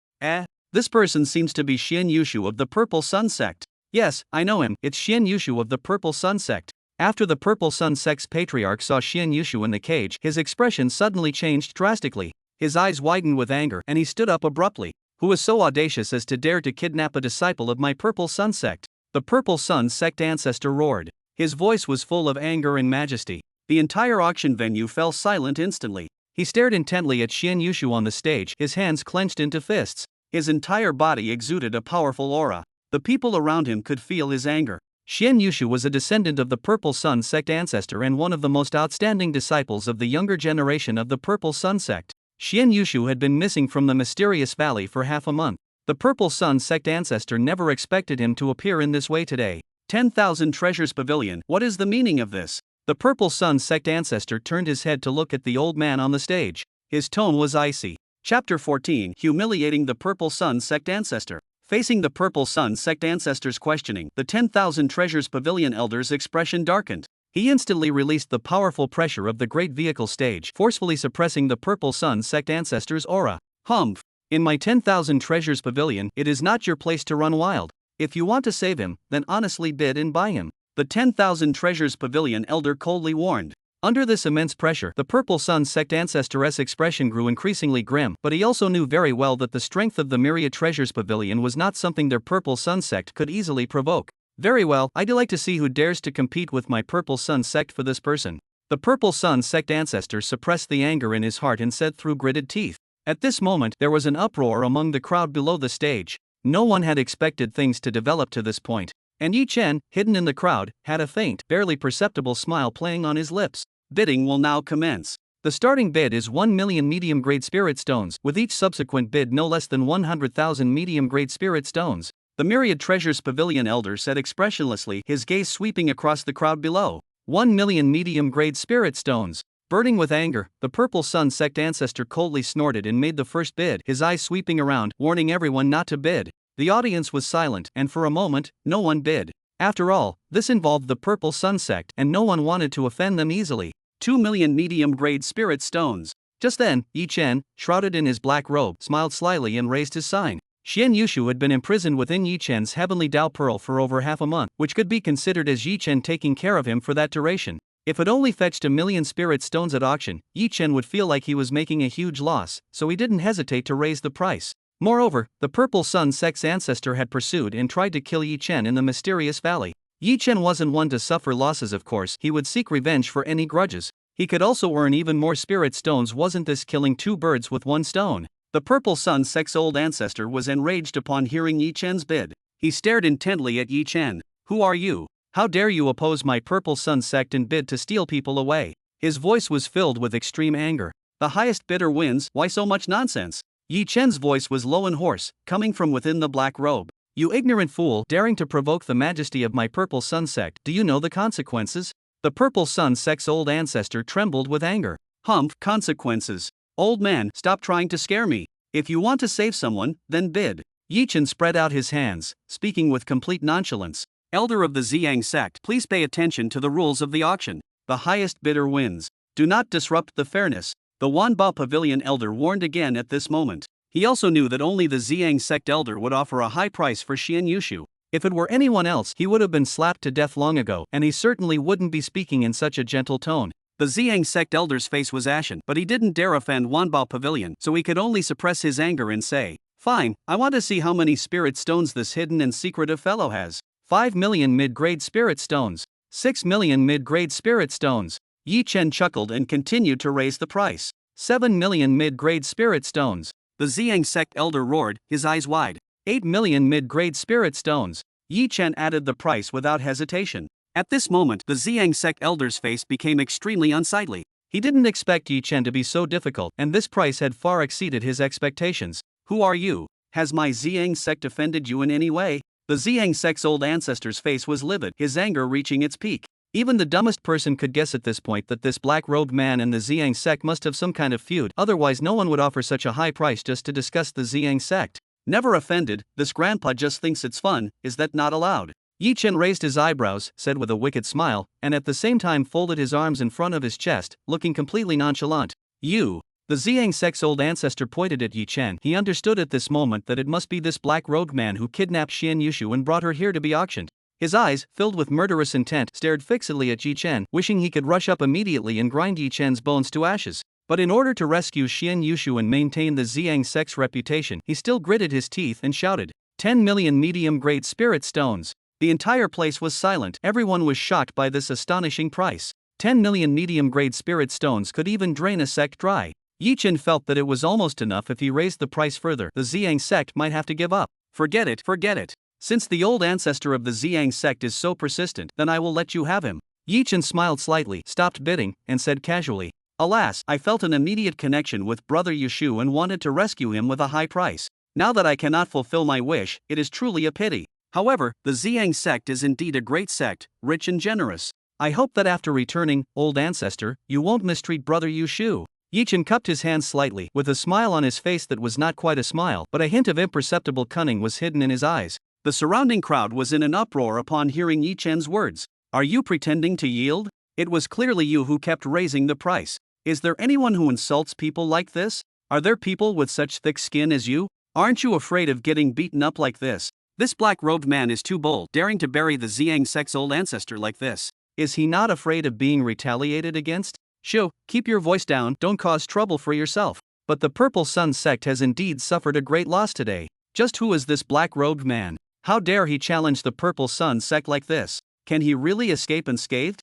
This person seems to be Xian Yushu of the Purple Sun sect. Yes, I know him, it's Xian Yushu of the Purple Sun sect. After the Purple Sun sect's patriarch saw Xian Yushu in the cage, his expression suddenly changed drastically. His eyes widened with anger, and he stood up abruptly. Who is so audacious as to dare to kidnap a disciple of my Purple Sun sect? The Purple Sun sect ancestor roared. His voice was full of anger and majesty. The entire auction venue fell silent instantly. He stared intently at Xian Yushu on the stage, his hands clenched into fists. His entire body exuded a powerful aura. The people around him could feel his anger. Xian Yushu was a descendant of the Purple Sun sect ancestor and one of the most outstanding disciples of the younger generation of the Purple Sun sect. Xian Yushu had been missing from the mysterious valley for half a month. The Purple Sun sect ancestor never expected him to appear in this way today. 10,000 Treasures Pavilion, what is the meaning of this? The Purple Sun sect ancestor turned his head to look at the old man on the stage. His tone was icy. Chapter 14, Humiliating the Purple Sun sect ancestor. Facing the Purple Sun sect ancestor's questioning, the 10,000 Treasures Pavilion elder's expression darkened. He instantly released the powerful pressure of the great vehicle stage, forcefully suppressing the Purple Sun sect ancestor's aura. Humph! In my 10,000 Treasures Pavilion, it is not your place to run wild. If you want to save him, then honestly bid and buy him. The 10,000 Treasures Pavilion elder coldly warned. Under this immense pressure, the Purple Sun sect ancestor's expression grew increasingly grim, but he also knew very well that the strength of the Myriad Treasures Pavilion was not something their Purple Sun sect could easily provoke. Very well, I'd like to see who dares to compete with my Purple Sun sect for this person. The Purple Sun sect ancestor suppressed the anger in his heart and said through gritted teeth. At this moment, there was an uproar among the crowd below the stage. No one had expected things to develop to this point. And Yi Chen, hidden in the crowd, had a faint, barely perceptible smile playing on his lips. Bidding will now commence. The starting bid is 1 million medium-grade spirit stones, with each subsequent bid no less than 100,000 medium-grade spirit stones. The Myriad Treasures Pavilion elder said expressionlessly, his gaze sweeping across the crowd below. 1 million medium-grade spirit stones. Burning with anger, the Purple Sun sect ancestor coldly snorted and made the first bid, his eyes sweeping around, warning everyone not to bid. The audience was silent, and for a moment, no one bid. After all, this involved the Purple Sun sect, and no one wanted to offend them easily. 2 million medium-grade spirit stones. Just then, Yi Chen, shrouded in his black robe, smiled slyly and raised his sign. Xian Yushu had been imprisoned within Yi Chen's heavenly Dao Pearl for over half a month, which could be considered as Yi Chen taking care of him for that duration. If it only fetched 1 million spirit stones at auction, Yi Chen would feel like he was making a huge loss, so he didn't hesitate to raise the price. Moreover, the Purple Sun sect's ancestor had pursued and tried to kill Yi Chen in the mysterious valley. Yi Chen wasn't one to suffer losses, of course, he would seek revenge for any grudges. He could also earn even more spirit stones. Wasn't this killing two birds with one stone? The Purple Sun sect's old ancestor was enraged upon hearing Yi Chen's bid. He stared intently at Yi Chen. Who are you? How dare you oppose my Purple Sun sect and bid to steal people away? His voice was filled with extreme anger. The highest bidder wins, why so much nonsense? Yi Chen's voice was low and hoarse, coming from within the black robe. You ignorant fool, daring to provoke the majesty of my Purple Sun sect, do you know the consequences? The Purple Sun sect's old ancestor trembled with anger. Humph, consequences. Old man, stop trying to scare me. If you want to save someone, then bid. Yi Chen spread out his hands, speaking with complete nonchalance. Elder of the Ziyang sect, please pay attention to the rules of the auction. The highest bidder wins. Do not disrupt the fairness. The Wanbao Pavilion elder warned again at this moment. He also knew that only the Ziyang sect elder would offer a high price for Xian Yushu. If it were anyone else, he would have been slapped to death long ago, and he certainly wouldn't be speaking in such a gentle tone. The Ziyang sect elder's face was ashen, but he didn't dare offend Wanbao Pavilion, so he could only suppress his anger and say, "Fine, I want to see how many spirit stones this hidden and secretive fellow has. 5 million mid-grade spirit stones. 6 million mid-grade spirit stones." Yi Chen chuckled and continued to raise the price. 7 million mid-grade spirit stones. The Ziyang sect elder roared, his eyes wide. 8 million mid-grade spirit stones. Yi Chen added the price without hesitation. At this moment, the Ziyang sect elder's face became extremely unsightly. He didn't expect Yi Chen to be so difficult, and this price had far exceeded his expectations. Who are you? Has my Ziyang sect offended you in any way? The Ziyang sect's old ancestor's face was livid, his anger reaching its peak. Even the dumbest person could guess at this point that this black-robed man and the Ziyang sect must have some kind of feud, otherwise no one would offer such a high price just to discuss the Ziyang sect. Never offended, this grandpa just thinks it's fun, is that not allowed? Yi Chen raised his eyebrows, said with a wicked smile, and at the same time folded his arms in front of his chest, looking completely nonchalant. You. The Ziyang sect's old ancestor pointed at Yi Chen. He understood at this moment that it must be this black-robed man who kidnapped Xian Yushu and brought her here to be auctioned. His eyes, filled with murderous intent, stared fixedly at Yi Chen, wishing he could rush up immediately and grind Yi Chen's bones to ashes. But in order to rescue Xian Yushu and maintain the Ziyang sect's reputation, he still gritted his teeth and shouted, 10 million medium-grade spirit stones. The entire place was silent. Everyone was shocked by this astonishing price. 10 million medium-grade spirit stones could even drain a sect dry. Yi Chen felt that it was almost enough. If he raised the price further, the Ziyang sect might have to give up. Forget it, forget it. Since the old ancestor of the Ziyang sect is so persistent, then I will let you have him. Yi Chen smiled slightly, stopped bidding, and said casually, Alas, I felt an immediate connection with Brother Yushu and wanted to rescue him with a high price. Now that I cannot fulfill my wish, it is truly a pity. However, the Ziyang sect is indeed a great sect, rich and generous. I hope that after returning, old ancestor, you won't mistreat Brother Yushu. Yi Chen cupped his hands slightly, with a smile on his face that was not quite a smile, but a hint of imperceptible cunning was hidden in his eyes. The surrounding crowd was in an uproar upon hearing Yi Chen's words. Are you pretending to yield? It was clearly you who kept raising the price. Is there anyone who insults people like this? Are there people with such thick skin as you? Aren't you afraid of getting beaten up like this? This black-robed man is too bold, daring to bury the Ziyang sect's old ancestor like this. Is he not afraid of being retaliated against? Shoo, keep your voice down, don't cause trouble for yourself. But the Purple Sun sect has indeed suffered a great loss today. Just who is this black-robed man? How dare he challenge the Purple Sun sect like this? Can he really escape unscathed?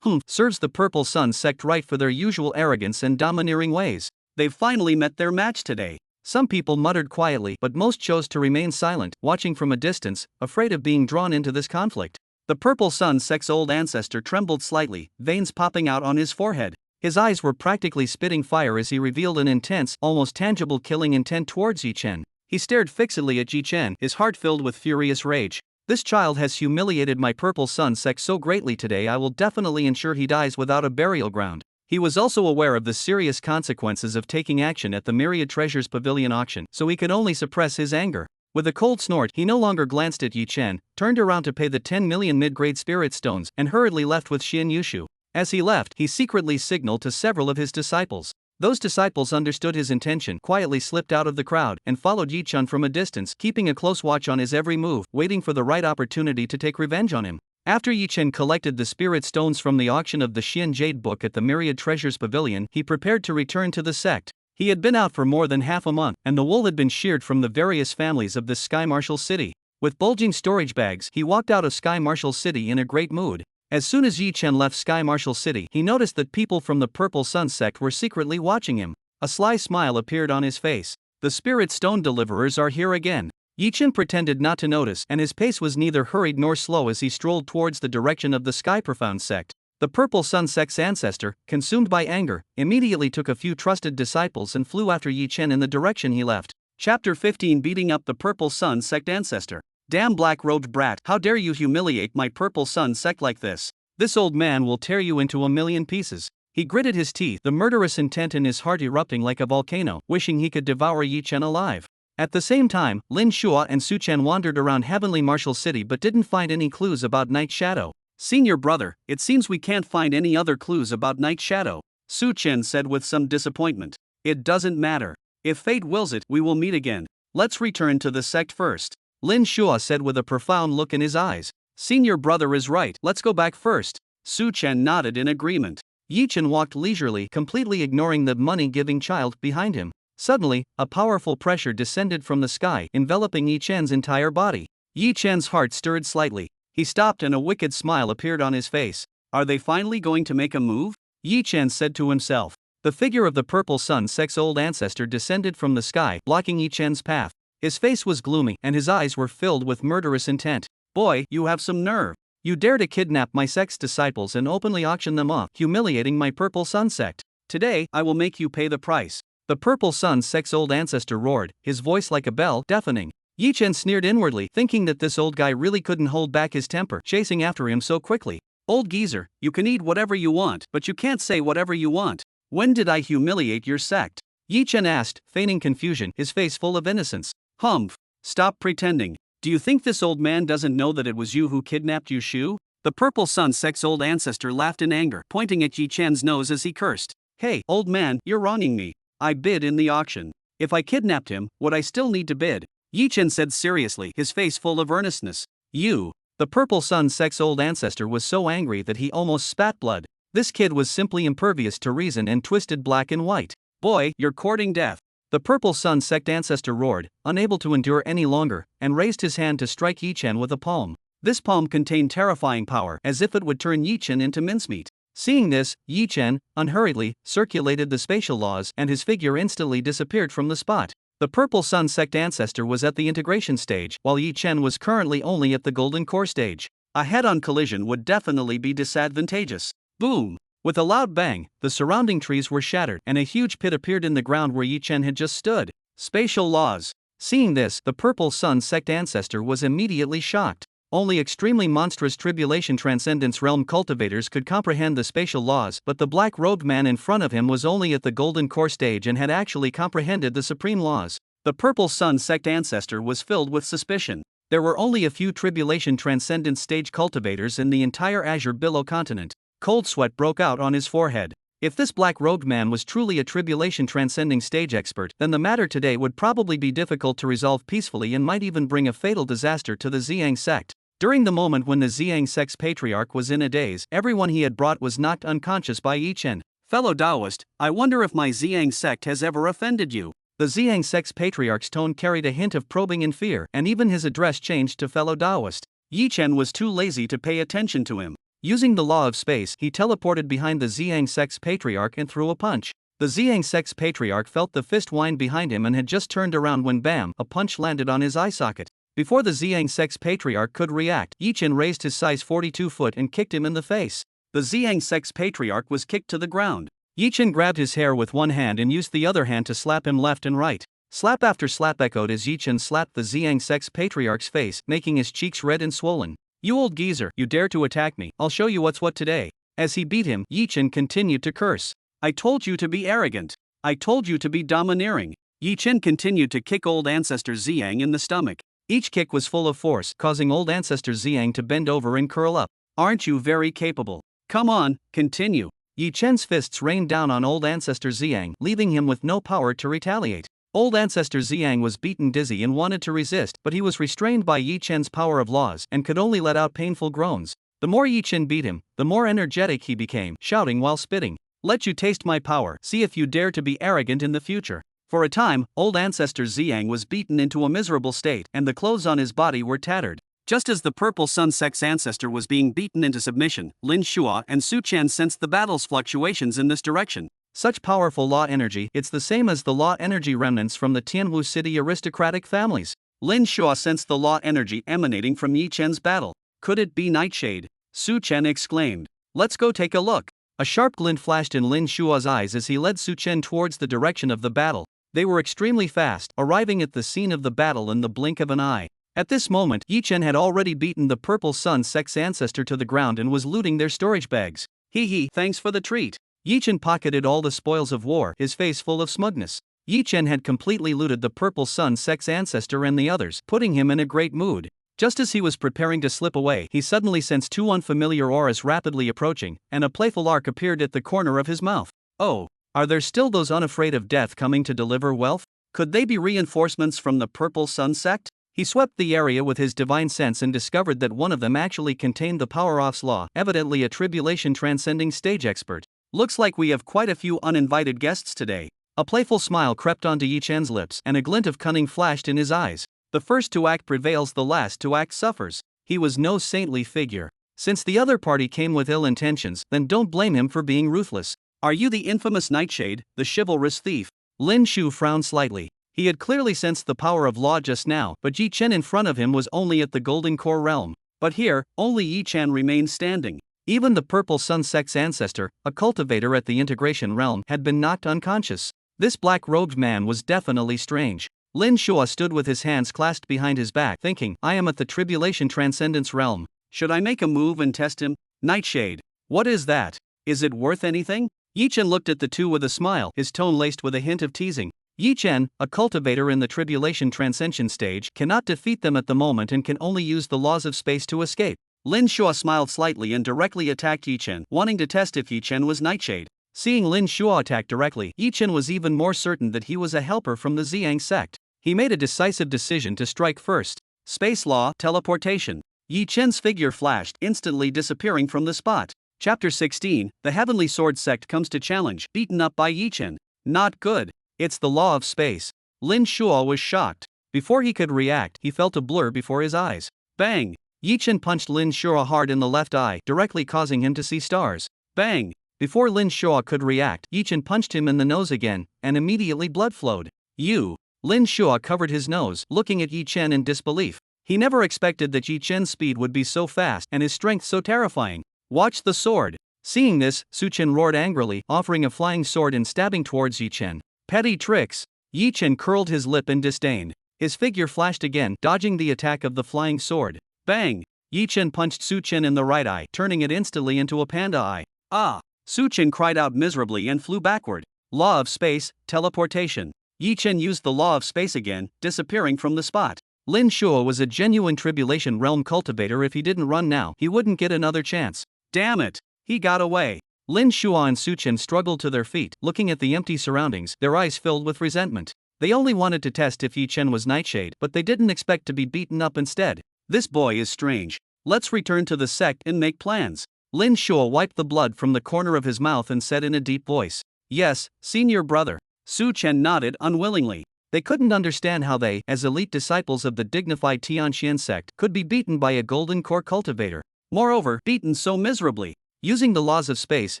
Serves the Purple Sun sect right for their usual arrogance and domineering ways. They've finally met their match today. Some people muttered quietly, but most chose to remain silent, watching from a distance, afraid of being drawn into this conflict. The Purple Sun sect's old ancestor trembled slightly, veins popping out on his forehead. His eyes were practically spitting fire as he revealed an intense, almost tangible killing intent towards Yi Chen. He stared fixedly at Yi Chen, his heart filled with furious rage. This child has humiliated my Purple Sun sect so greatly today, I will definitely ensure he dies without a burial ground. He was also aware of the serious consequences of taking action at the Myriad Treasures Pavilion auction, so he could only suppress his anger. With a cold snort, he no longer glanced at Yi Chen, turned around to pay the 10 million mid-grade spirit stones, and hurriedly left with Xian Yushu. As he left, he secretly signaled to several of his disciples. Those disciples understood his intention, quietly slipped out of the crowd, and followed Yi Chen from a distance, keeping a close watch on his every move, waiting for the right opportunity to take revenge on him. After Yi Chen collected the spirit stones from the auction of the Xian Jade book at the Myriad Treasures Pavilion, he prepared to return to the sect. He had been out for more than half a month, and the wool had been sheared from the various families of this Sky Marshal city. With bulging storage bags, he walked out of Sky Marshal City in a great mood. As soon as Yi Chen left Sky Marshal City, he noticed that people from the Purple Sun sect were secretly watching him. A sly smile appeared on his face. The Spirit Stone Deliverers are here again. Yi Chen pretended not to notice, and his pace was neither hurried nor slow as he strolled towards the direction of the Sky Profound sect. The Purple Sun sect's ancestor, consumed by anger, immediately took a few trusted disciples and flew after Yi Chen in the direction he left. Chapter 15 Beating Up the Purple Sun Sect Ancestor. Damn black-robed brat, how dare you humiliate my Purple Sun sect like this? This old man will tear you into a million pieces. He gritted his teeth, the murderous intent in his heart erupting like a volcano, wishing he could devour Yi Chen alive. At the same time, Lin Shua and Su Chen wandered around Heavenly Marshal City but didn't find any clues about Night Shadow. Senior brother, it seems we can't find any other clues about Night Shadow, Su Chen said with some disappointment. It doesn't matter. If fate wills it, we will meet again. Let's return to the sect first, Lin Shua said with a profound look in his eyes. Senior brother is right, let's go back first. Su Chen nodded in agreement. Yi Chen walked leisurely, completely ignoring the money-giving child behind him. Suddenly, a powerful pressure descended from the sky, enveloping Yi Chen's entire body. Yi Chen's heart stirred slightly. He stopped and a wicked smile appeared on his face. Are they finally going to make a move? Yi Chen said to himself. The figure of the Purple Sun sect's old ancestor descended from the sky, blocking Yi Chen's path. His face was gloomy, and his eyes were filled with murderous intent. Boy, you have some nerve. You dare to kidnap my sect's disciples and openly auction them off, humiliating my Purple Sun sect. Today, I will make you pay the price. The Purple Sun sect's old ancestor roared, his voice like a bell, deafening. Yi Chen sneered inwardly, thinking that this old guy really couldn't hold back his temper, chasing after him so quickly. Old geezer, you can eat whatever you want, but you can't say whatever you want. When did I humiliate your sect? Yi Chen asked, feigning confusion, his face full of innocence. Humph. Stop pretending. Do you think this old man doesn't know that it was you who kidnapped Yu Shu? The Purple Sun sect's old ancestor laughed in anger, pointing at Yi Chen's nose as he cursed. Hey, old man, you're wronging me. I bid in the auction. If I kidnapped him, would I still need to bid? Yi Chen said seriously, his face full of earnestness. You. The Purple Sun sect's old ancestor was so angry that he almost spat blood. This kid was simply impervious to reason and twisted black and white. Boy, you're courting death. The Purple Sun sect ancestor roared, unable to endure any longer, and raised his hand to strike Yi Chen with a palm. This palm contained terrifying power, as if it would turn Yi Chen into mincemeat. Seeing this, Yi Chen, unhurriedly, circulated the spatial laws and his figure instantly disappeared from the spot. The Purple Sun sect ancestor was at the integration stage, while Yi Chen was currently only at the golden core stage. A head-on collision would definitely be disadvantageous. Boom! With a loud bang, the surrounding trees were shattered, and a huge pit appeared in the ground where Yi Chen had just stood. Spatial laws. Seeing this, the Purple Sun sect ancestor was immediately shocked. Only extremely monstrous Tribulation Transcendence Realm cultivators could comprehend the spatial laws, but the black-robed man in front of him was only at the golden core stage and had actually comprehended the supreme laws. The Purple Sun sect ancestor was filled with suspicion. There were only a few Tribulation Transcendence stage cultivators in the entire Azure Billow continent. Cold sweat broke out on his forehead. If this black-robed man was truly a Tribulation Transcending stage expert, then the matter today would probably be difficult to resolve peacefully and might even bring a fatal disaster to the Ziyang sect. During the moment when the Ziyang sect's patriarch was in a daze, everyone he had brought was knocked unconscious by Yi Chen. Fellow Taoist, I wonder if my Ziyang sect has ever offended you. The Ziyang sect's patriarch's tone carried a hint of probing and fear, and even his address changed to fellow Taoist. Yi Chen was too lazy to pay attention to him. Using the law of space, he teleported behind the Ziyang sect's patriarch and threw a punch. The Ziyang sect's patriarch felt the fist wind behind him and had just turned around when bam, a punch landed on his eye socket. Before the Ziyang sect's patriarch could react, Yi Chen raised his size 42 foot and kicked him in the face. The Ziyang sect's patriarch was kicked to the ground. Yi Chen grabbed his hair with one hand and used the other hand to slap him left and right. Slap after slap echoed as Yi Chen slapped the Ziyang sect's patriarch's face, making his cheeks red and swollen. You old geezer, you dare to attack me, I'll show you what's what today. As he beat him, Yi Chen continued to curse. I told you to be arrogant. I told you to be domineering. Yi Chen continued to kick old ancestor Ziyang in the stomach. Each kick was full of force, causing old ancestor Ziyang to bend over and curl up. Aren't you very capable? Come on, continue. Yi Chen's fists rained down on old ancestor Ziyang, leaving him with no power to retaliate. Old ancestor Ziyang was beaten dizzy and wanted to resist, but he was restrained by Yi Chen's power of laws and could only let out painful groans. The more Yi Chen beat him, the more energetic he became, shouting while spitting. Let you taste my power, see if you dare to be arrogant in the future. For a time, old ancestor Xiang was beaten into a miserable state, and the clothes on his body were tattered. Just as the Purple Sun Sect's ancestor was being beaten into submission, Lin Shua and Su Chen sensed the battle's fluctuations in this direction. Such powerful law energy, it's the same as the law energy remnants from the Tianwu city aristocratic families. Lin Shua sensed the law energy emanating from Yi Chen's battle. Could it be Nightshade? Su Chen exclaimed. Let's go take a look. A sharp glint flashed in Lin Shua's eyes as he led Su Chen towards the direction of the battle. They were extremely fast, arriving at the scene of the battle in the blink of an eye. At this moment, Yi Chen had already beaten the Purple Sun Sect's ancestor to the ground and was looting their storage bags. Hee, thanks for the treat. Yi Chen pocketed all the spoils of war, his face full of smugness. Yi Chen had completely looted the Purple Sun Sect's ancestor and the others, putting him in a great mood. Just as he was preparing to slip away, he suddenly sensed two unfamiliar auras rapidly approaching, and a playful arc appeared at the corner of his mouth. Oh, are there still those unafraid of death coming to deliver wealth? Could they be reinforcements from the Purple Sun Sect? He swept the area with his divine sense and discovered that one of them actually contained the Power-Off's Law, evidently a tribulation transcending stage expert. Looks like we have quite a few uninvited guests today. A playful smile crept onto Yi Chen's lips, and a glint of cunning flashed in his eyes. The first to act prevails, the last to act suffers. He was no saintly figure. Since the other party came with ill intentions, then don't blame him for being ruthless. Are you the infamous Nightshade, the chivalrous thief? Lin Shu frowned slightly. He had clearly sensed the power of law just now, but Yi Chen in front of him was only at the Golden Core realm. But here, only Yi Chen remained standing. Even the Purple Sun Sect's ancestor, a cultivator at the Integration realm, had been knocked unconscious. This black-robed man was definitely strange. Lin Shua stood with his hands clasped behind his back, thinking, I am at the Tribulation Transcendence realm. Should I make a move and test him? Nightshade. What is that? Is it worth anything? Yi Chen looked at the two with a smile, his tone laced with a hint of teasing. Yi Chen, a cultivator in the Tribulation Transcension stage, cannot defeat them at the moment and can only use the laws of space to escape. Lin Shua smiled slightly and directly attacked Yi Chen, wanting to test if Yi Chen was Nightshade. Seeing Lin Shua attack directly, Yi Chen was even more certain that he was a helper from the Xiang sect. He made a decisive decision to strike first. Space law, teleportation. Yi Chen's figure flashed, instantly disappearing from the spot. Chapter 16, The Heavenly Sword Sect comes to challenge, beaten up by Yi Chen. Not good. It's the law of space. Lin Shua was shocked. Before he could react, he felt a blur before his eyes. Bang! Yi Chen punched Lin Shua hard in the left eye, directly causing him to see stars. Bang! Before Lin Shua could react, Yi Chen punched him in the nose again, and immediately blood flowed. You! Lin Shua covered his nose, looking at Yi Chen in disbelief. He never expected that Yi Chen's speed would be so fast and his strength so terrifying. Watch the sword. Seeing this, Su Chen roared angrily, offering a flying sword and stabbing towards Yi Chen. Petty tricks. Yi Chen curled his lip in disdain. His figure flashed again, dodging the attack of the flying sword. Bang! Yi Chen punched Su Chen in the right eye, turning it instantly into a panda eye. Ah! Su Chen cried out miserably and flew backward. Law of space, teleportation. Yi Chen used the law of space again, disappearing from the spot. Lin Shua was a genuine Tribulation Realm cultivator. If he didn't run now, he wouldn't get another chance. Damn it! He got away. Lin Shua and Su Chen struggled to their feet, looking at the empty surroundings, their eyes filled with resentment. They only wanted to test if Yi Chen was Nightshade, but they didn't expect to be beaten up instead. This boy is strange. Let's return to the sect and make plans. Lin Shua wiped the blood from the corner of his mouth and said in a deep voice, Yes, senior brother. Su Chen nodded unwillingly. They couldn't understand how they, as elite disciples of the dignified Tianxian sect, could be beaten by a Golden Core cultivator. Moreover, beaten so miserably. Using the laws of space,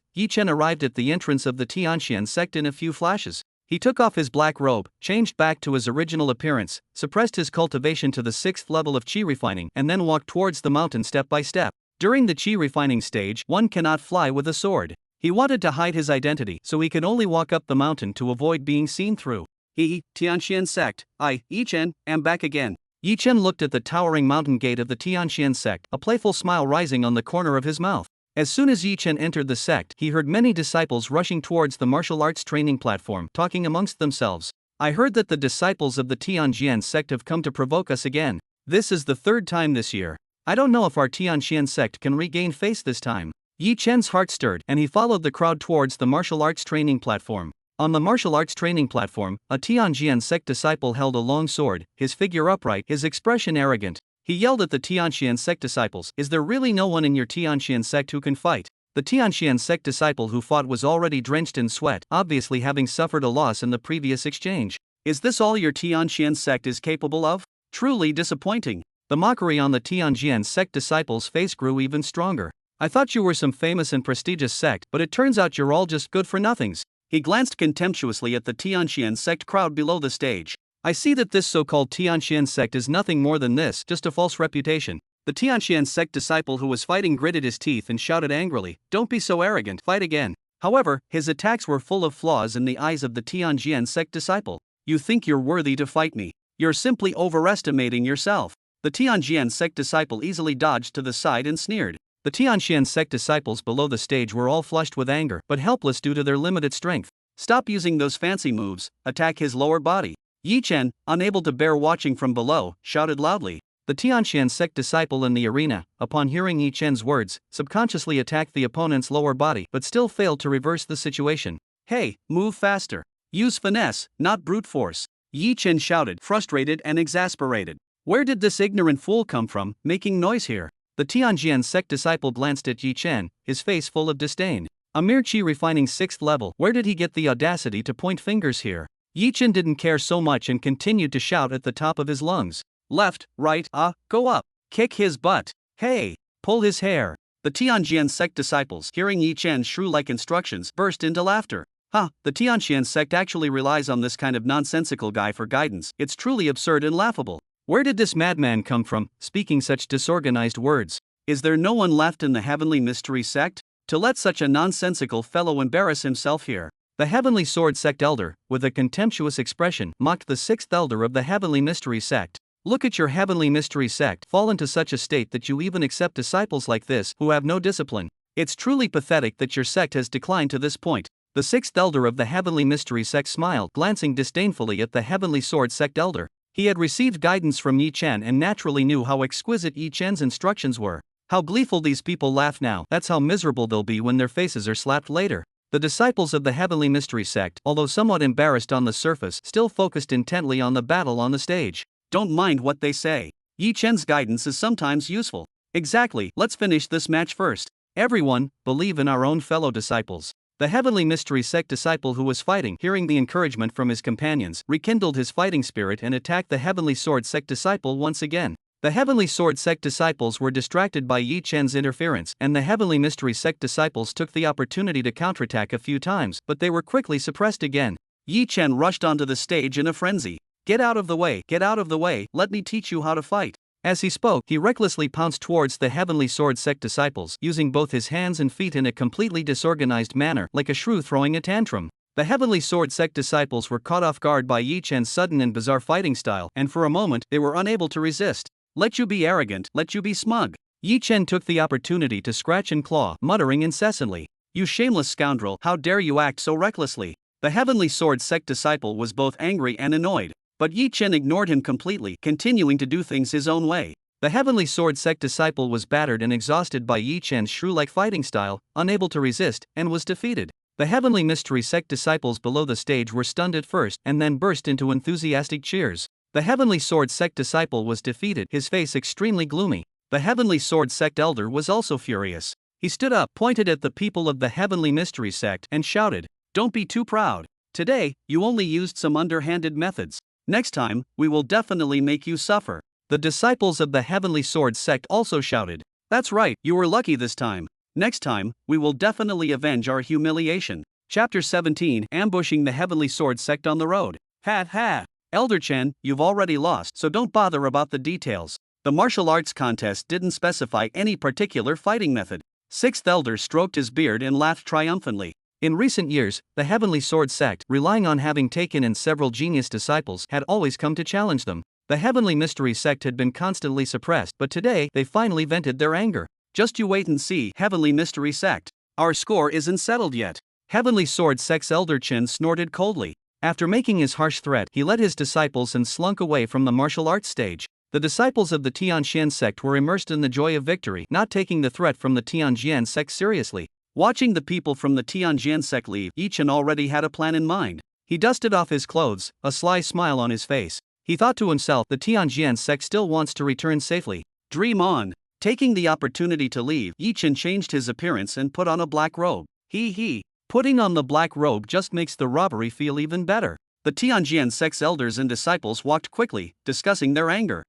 Yi Chen arrived at the entrance of the Tianxian sect in a few flashes. He took off his black robe, changed back to his original appearance, suppressed his cultivation to the 6th level of qi refining, and then walked towards the mountain step by step. During the qi refining stage, one cannot fly with a sword. He wanted to hide his identity, so he could only walk up the mountain to avoid being seen through. Tianxian sect, Yi Chen, am back again. Yi Chen looked at the towering mountain gate of the Tianxian sect, a playful smile rising on the corner of his mouth. As soon as Yi Chen entered the sect, he heard many disciples rushing towards the martial arts training platform, talking amongst themselves. I heard that the disciples of the Tianxian sect have come to provoke us again. This is the 3rd time this year. I don't know if our Tianxian sect can regain face this time. Yi Chen's heart stirred, and he followed the crowd towards the martial arts training platform. On the martial arts training platform, a Tianxian sect disciple held a long sword, his figure upright, his expression arrogant. He yelled at the Tianxian sect disciples, Is there really no one in your Tianxian sect who can fight? The Tianxian sect disciple who fought was already drenched in sweat, obviously having suffered a loss in the previous exchange. Is this all your Tianxian sect is capable of? Truly disappointing. The mockery on the Tianxian sect disciple's face grew even stronger. I thought you were some famous and prestigious sect, but it turns out you're all just good for nothings. He glanced contemptuously at the Tianxian sect crowd below the stage. I see that this so-called Tianxian sect is nothing more than this, just a false reputation. The Tianxian sect disciple who was fighting gritted his teeth and shouted angrily, "Don't be so arrogant, fight again." However, his attacks were full of flaws in the eyes of the Tianxian sect disciple. You think you're worthy to fight me? You're simply overestimating yourself. The Tianxian sect disciple easily dodged to the side and sneered. The Tianxian sect disciples below the stage were all flushed with anger, but helpless due to their limited strength. Stop using those fancy moves, attack his lower body. Yi Chen, unable to bear watching from below, shouted loudly. The Tianxian sect disciple in the arena, upon hearing Yi Chen's words, subconsciously attacked the opponent's lower body but still failed to reverse the situation. Hey, move faster. Use finesse, not brute force. Yi Chen shouted, frustrated and exasperated. Where did this ignorant fool come from, making noise here? The Tianxian sect disciple glanced at Yi Chen, his face full of disdain. A mere chi refining 6th level, where did he get the audacity to point fingers here? Yi Chen didn't care so much and continued to shout at the top of his lungs. Left, right, go up, kick his butt, hey, pull his hair. The Tianxian sect disciples, hearing Yi Chen's shrew-like instructions, burst into laughter. The Tianxian sect actually relies on this kind of nonsensical guy for guidance. It's truly absurd and laughable. Where did this madman come from, speaking such disorganized words? Is there no one left in the Heavenly Mystery sect to let such a nonsensical fellow embarrass himself here? The Heavenly Sword sect elder, with a contemptuous expression, mocked the 6th elder of the Heavenly Mystery sect. Look at your Heavenly Mystery sect fall into such a state that you even accept disciples like this who have no discipline. It's truly pathetic that your sect has declined to this point. The 6th elder of the Heavenly Mystery sect smiled, glancing disdainfully at the Heavenly Sword sect elder. He had received guidance from Yi Chen and naturally knew how exquisite Yi Chen's instructions were. How gleeful these people laugh now, that's how miserable they'll be when their faces are slapped later. The disciples of the Heavenly Mystery sect, although somewhat embarrassed on the surface, still focused intently on the battle on the stage. Don't mind what they say. Yi Chen's guidance is sometimes useful. Exactly, let's finish this match first. Everyone, believe in our own fellow disciples. The Heavenly Mystery sect disciple who was fighting, hearing the encouragement from his companions, rekindled his fighting spirit and attacked the Heavenly Sword sect disciple once again. The Heavenly Sword sect disciples were distracted by Yi Chen's interference, and the Heavenly Mystery sect disciples took the opportunity to counterattack a few times, but they were quickly suppressed again. Yi Chen rushed onto the stage in a frenzy. Get out of the way, let me teach you how to fight. As he spoke, he recklessly pounced towards the Heavenly Sword sect disciples, using both his hands and feet in a completely disorganized manner, like a shrew throwing a tantrum. The Heavenly Sword sect disciples were caught off guard by Yi Chen's sudden and bizarre fighting style, and for a moment, they were unable to resist. Let you be arrogant, let you be smug. Yi Chen took the opportunity to scratch and claw, muttering incessantly. You shameless scoundrel, how dare you act so recklessly? The Heavenly Sword sect disciple was both angry and annoyed. But Yi Chen ignored him completely, continuing to do things his own way. The Heavenly Sword sect disciple was battered and exhausted by Yi Chen's shrew-like fighting style, unable to resist, and was defeated. The Heavenly Mystery sect disciples below the stage were stunned at first and then burst into enthusiastic cheers. The Heavenly Sword sect disciple was defeated, his face extremely gloomy. The Heavenly Sword sect elder was also furious. He stood up, pointed at the people of the Heavenly Mystery sect, and shouted, "Don't be too proud. Today, you only used some underhanded methods. Next time, we will definitely make you suffer." The disciples of the Heavenly Sword sect also shouted, "That's right, you were lucky this time. Next time, we will definitely avenge our humiliation." Chapter 17, Ambushing the Heavenly Sword sect on the road. Ha. Elder Chen, you've already lost, so don't bother about the details. The martial arts contest didn't specify any particular fighting method. 6th Elder stroked his beard and laughed triumphantly. In recent years, the Heavenly Sword sect, relying on having taken in several genius disciples, had always come to challenge them. The Heavenly Mystery sect had been constantly suppressed, but today, they finally vented their anger. Just you wait and see, Heavenly Mystery sect. Our score isn't settled yet. Heavenly Sword sect's Elder Chen snorted coldly. After making his harsh threat, he led his disciples and slunk away from the martial arts stage. The disciples of the Tianxian sect were immersed in the joy of victory, not taking the threat from the Tianxian sect seriously. Watching the people from the Tianxian sect leave, Yi Chen already had a plan in mind. He dusted off his clothes, a sly smile on his face. He thought to himself, the Tianxian sect still wants to return safely. Dream on. Taking the opportunity to leave, Yi Chen changed his appearance and put on a black robe. He. Putting on the black robe just makes the robbery feel even better. The Tianjian sect's elders and disciples walked quickly, discussing their anger.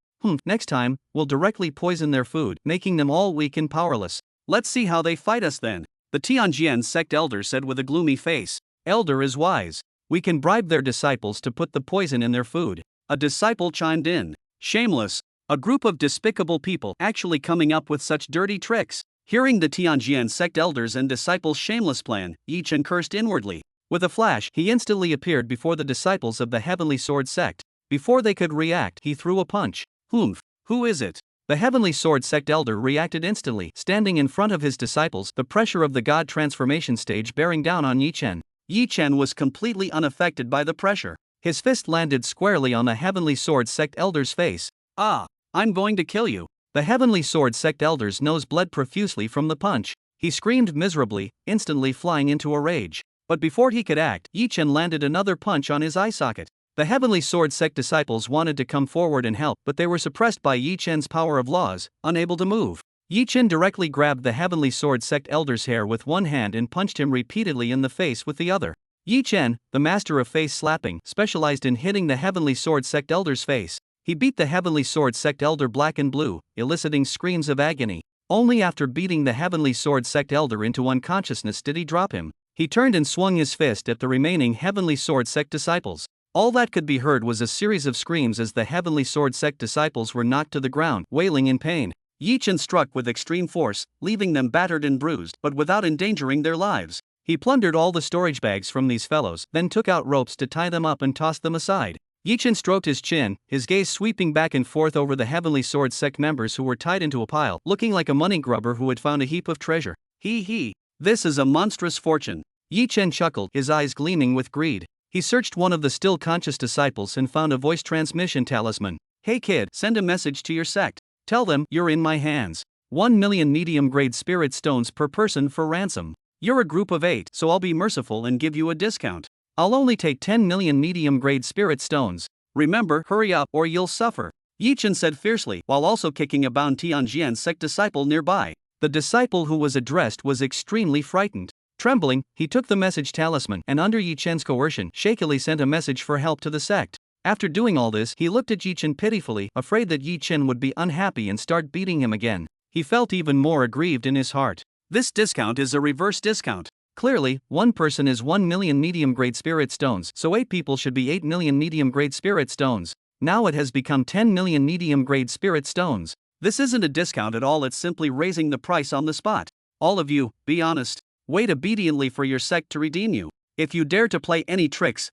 Next time, we'll directly poison their food, making them all weak and powerless. Let's see how they fight us then, the Tianjian sect elder said with a gloomy face. Elder is wise. We can bribe their disciples to put the poison in their food. A disciple chimed in. Shameless. A group of despicable people actually coming up with such dirty tricks. Hearing the Tianjian sect elders and disciples' shameless plan, Yi Chen cursed inwardly. With a flash, he instantly appeared before the disciples of the Heavenly Sword sect. Before they could react, he threw a punch. Who is it? The Heavenly Sword sect elder reacted instantly, standing in front of his disciples, the pressure of the God transformation stage bearing down on Yi Chen. Yi Chen was completely unaffected by the pressure. His fist landed squarely on the Heavenly Sword sect elder's face. I'm going to kill you. The Heavenly Sword sect elder's nose bled profusely from the punch. He screamed miserably, instantly flying into a rage. But before he could act, Yi Chen landed another punch on his eye socket. The Heavenly Sword sect disciples wanted to come forward and help, but they were suppressed by Yi Chen's power of laws, unable to move. Yi Chen directly grabbed the Heavenly Sword sect elder's hair with one hand and punched him repeatedly in the face with the other. Yi Chen, the master of face slapping, specialized in hitting the Heavenly Sword sect elder's face. He beat the Heavenly Sword sect elder black and blue, eliciting screams of agony. Only after beating the Heavenly Sword sect elder into unconsciousness did he drop him. He turned and swung his fist at the remaining Heavenly Sword sect disciples. All that could be heard was a series of screams as the Heavenly Sword sect disciples were knocked to the ground, wailing in pain. Yi Chen struck with extreme force, leaving them battered and bruised, but without endangering their lives. He plundered all the storage bags from these fellows, then took out ropes to tie them up and tossed them aside. Yi Chen stroked his chin, his gaze sweeping back and forth over the Heavenly Sword sect members who were tied into a pile, looking like a money grubber who had found a heap of treasure. This is a monstrous fortune. Yi Chen chuckled, his eyes gleaming with greed. He searched one of the still conscious disciples and found a voice transmission talisman. Hey kid, send a message to your sect. Tell them you're in my hands. 1 million medium-grade spirit stones per person for ransom. You're a group of 8, so I'll be merciful and give you a discount. I'll only take 10 million medium-grade spirit stones. Remember, hurry up or you'll suffer. Yi Chen said fiercely, while also kicking a bound Tianjian sect disciple nearby. The disciple who was addressed was extremely frightened. Trembling, he took the message talisman and under Yi Chen's coercion, shakily sent a message for help to the sect. After doing all this, he looked at Yi Chen pitifully, afraid that Yi Chen would be unhappy and start beating him again. He felt even more aggrieved in his heart. This discount is a reverse discount. Clearly, one person is 1 million medium-grade spirit stones, so 8 people should be 8 million medium-grade spirit stones. Now it has become 10 million medium-grade spirit stones. This isn't a discount at all, it's simply raising the price on the spot. All of you, be honest. Wait obediently for your sect to redeem you. If you dare to play any tricks,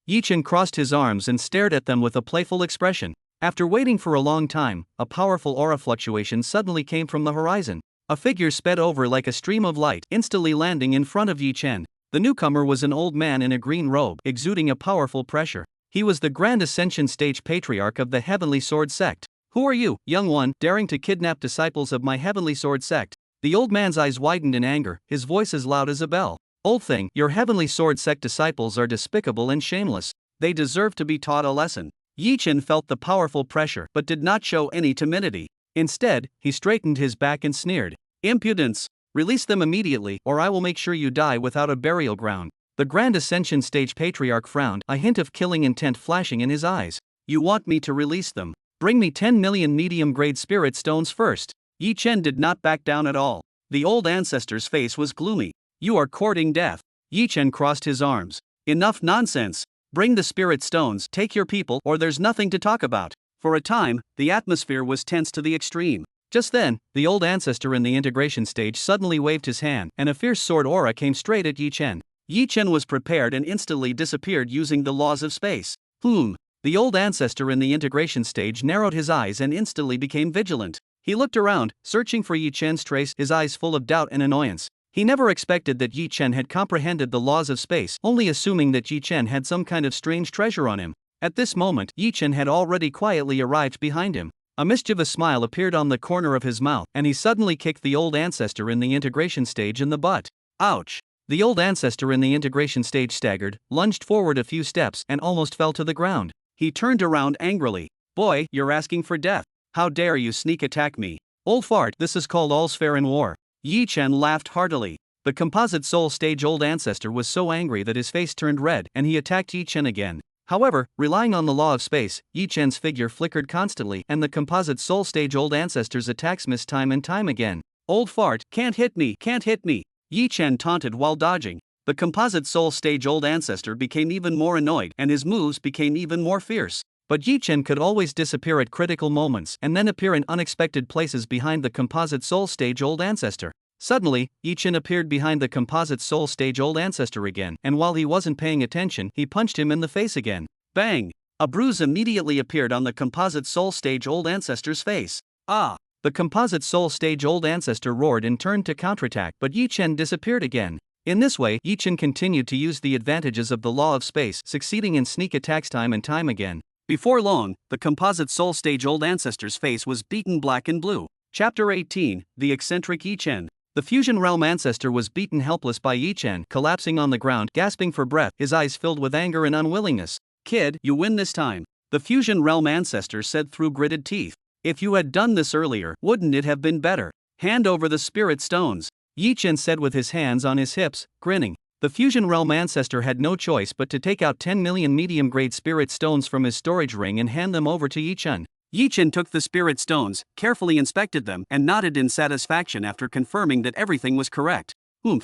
Yi Chen crossed his arms and stared at them with a playful expression. After waiting for a long time, a powerful aura fluctuation suddenly came from the horizon. A figure sped over like a stream of light, instantly landing in front of Yi Chen. The newcomer was an old man in a green robe, exuding a powerful pressure. He was the Grand Ascension Stage Patriarch of the Heavenly Sword sect. Who are you, young one, daring to kidnap disciples of my Heavenly Sword sect? The old man's eyes widened in anger, his voice as loud as a bell. Old thing, your Heavenly Sword sect disciples are despicable and shameless. They deserve to be taught a lesson. Yi Chen felt the powerful pressure but did not show any timidity. Instead, he straightened his back and sneered. Impudence! Release them immediately, or I will make sure you die without a burial ground. The Grand Ascension Stage Patriarch frowned, a hint of killing intent flashing in his eyes. You want me to release them? Bring me 10 million medium-grade spirit stones first. Yi Chen did not back down at all. The old ancestor's face was gloomy. You are courting death. Yi Chen crossed his arms. Enough nonsense. Bring the spirit stones, take your people, or there's nothing to talk about. For a time, the atmosphere was tense to the extreme. Just then, the old ancestor in the integration stage suddenly waved his hand, and a fierce sword aura came straight at Yi Chen. Yi Chen was prepared and instantly disappeared using the laws of space. The old ancestor in the integration stage narrowed his eyes and instantly became vigilant. He looked around, searching for Yi Chen's trace, his eyes full of doubt and annoyance. He never expected that Yi Chen had comprehended the laws of space, only assuming that Yi Chen had some kind of strange treasure on him. At this moment, Yi Chen had already quietly arrived behind him. A mischievous smile appeared on the corner of his mouth, and he suddenly kicked the old ancestor in the integration stage in the butt. Ouch! The old ancestor in the integration stage staggered, lunged forward a few steps, and almost fell to the ground. He turned around angrily. Boy, you're asking for death. How dare you sneak attack me? Old fart, this is called all's fair in war. Yi Chen laughed heartily. The composite soul stage old ancestor was so angry that his face turned red and he attacked Yi Chen again. However, relying on the law of space, Yi Chen's figure flickered constantly and the composite soul stage old ancestor's attacks missed time and time again. Old fart, can't hit me, can't hit me. Yi Chen taunted while dodging. The composite soul stage old ancestor became even more annoyed and his moves became even more fierce. But Yi Chen could always disappear at critical moments and then appear in unexpected places behind the composite soul stage old ancestor. Suddenly, Yi Chen appeared behind the composite soul stage old ancestor again, and while he wasn't paying attention, he punched him in the face again. Bang! A bruise immediately appeared on the composite soul stage old ancestor's face. Ah! The composite soul stage old ancestor roared and turned to counterattack, but Yi Chen disappeared again. In this way, Yi Chen continued to use the advantages of the law of space, succeeding in sneak attacks time and time again. Before long, the composite soul stage old ancestor's face was beaten black and blue. Chapter 18, The Eccentric Yi Chen. The fusion realm ancestor was beaten helpless by Yi Chen, collapsing on the ground, gasping for breath, his eyes filled with anger and unwillingness. Kid, you win this time, the fusion realm ancestor said through gritted teeth. If you had done this earlier, wouldn't it have been better? Hand over the spirit stones, Yi Chen said with his hands on his hips, grinning. The fusion realm ancestor had no choice but to take out 10 million medium-grade spirit stones from his storage ring and hand them over to Yi Chen. Yi Chen took the spirit stones, carefully inspected them, and nodded in satisfaction after confirming that everything was correct.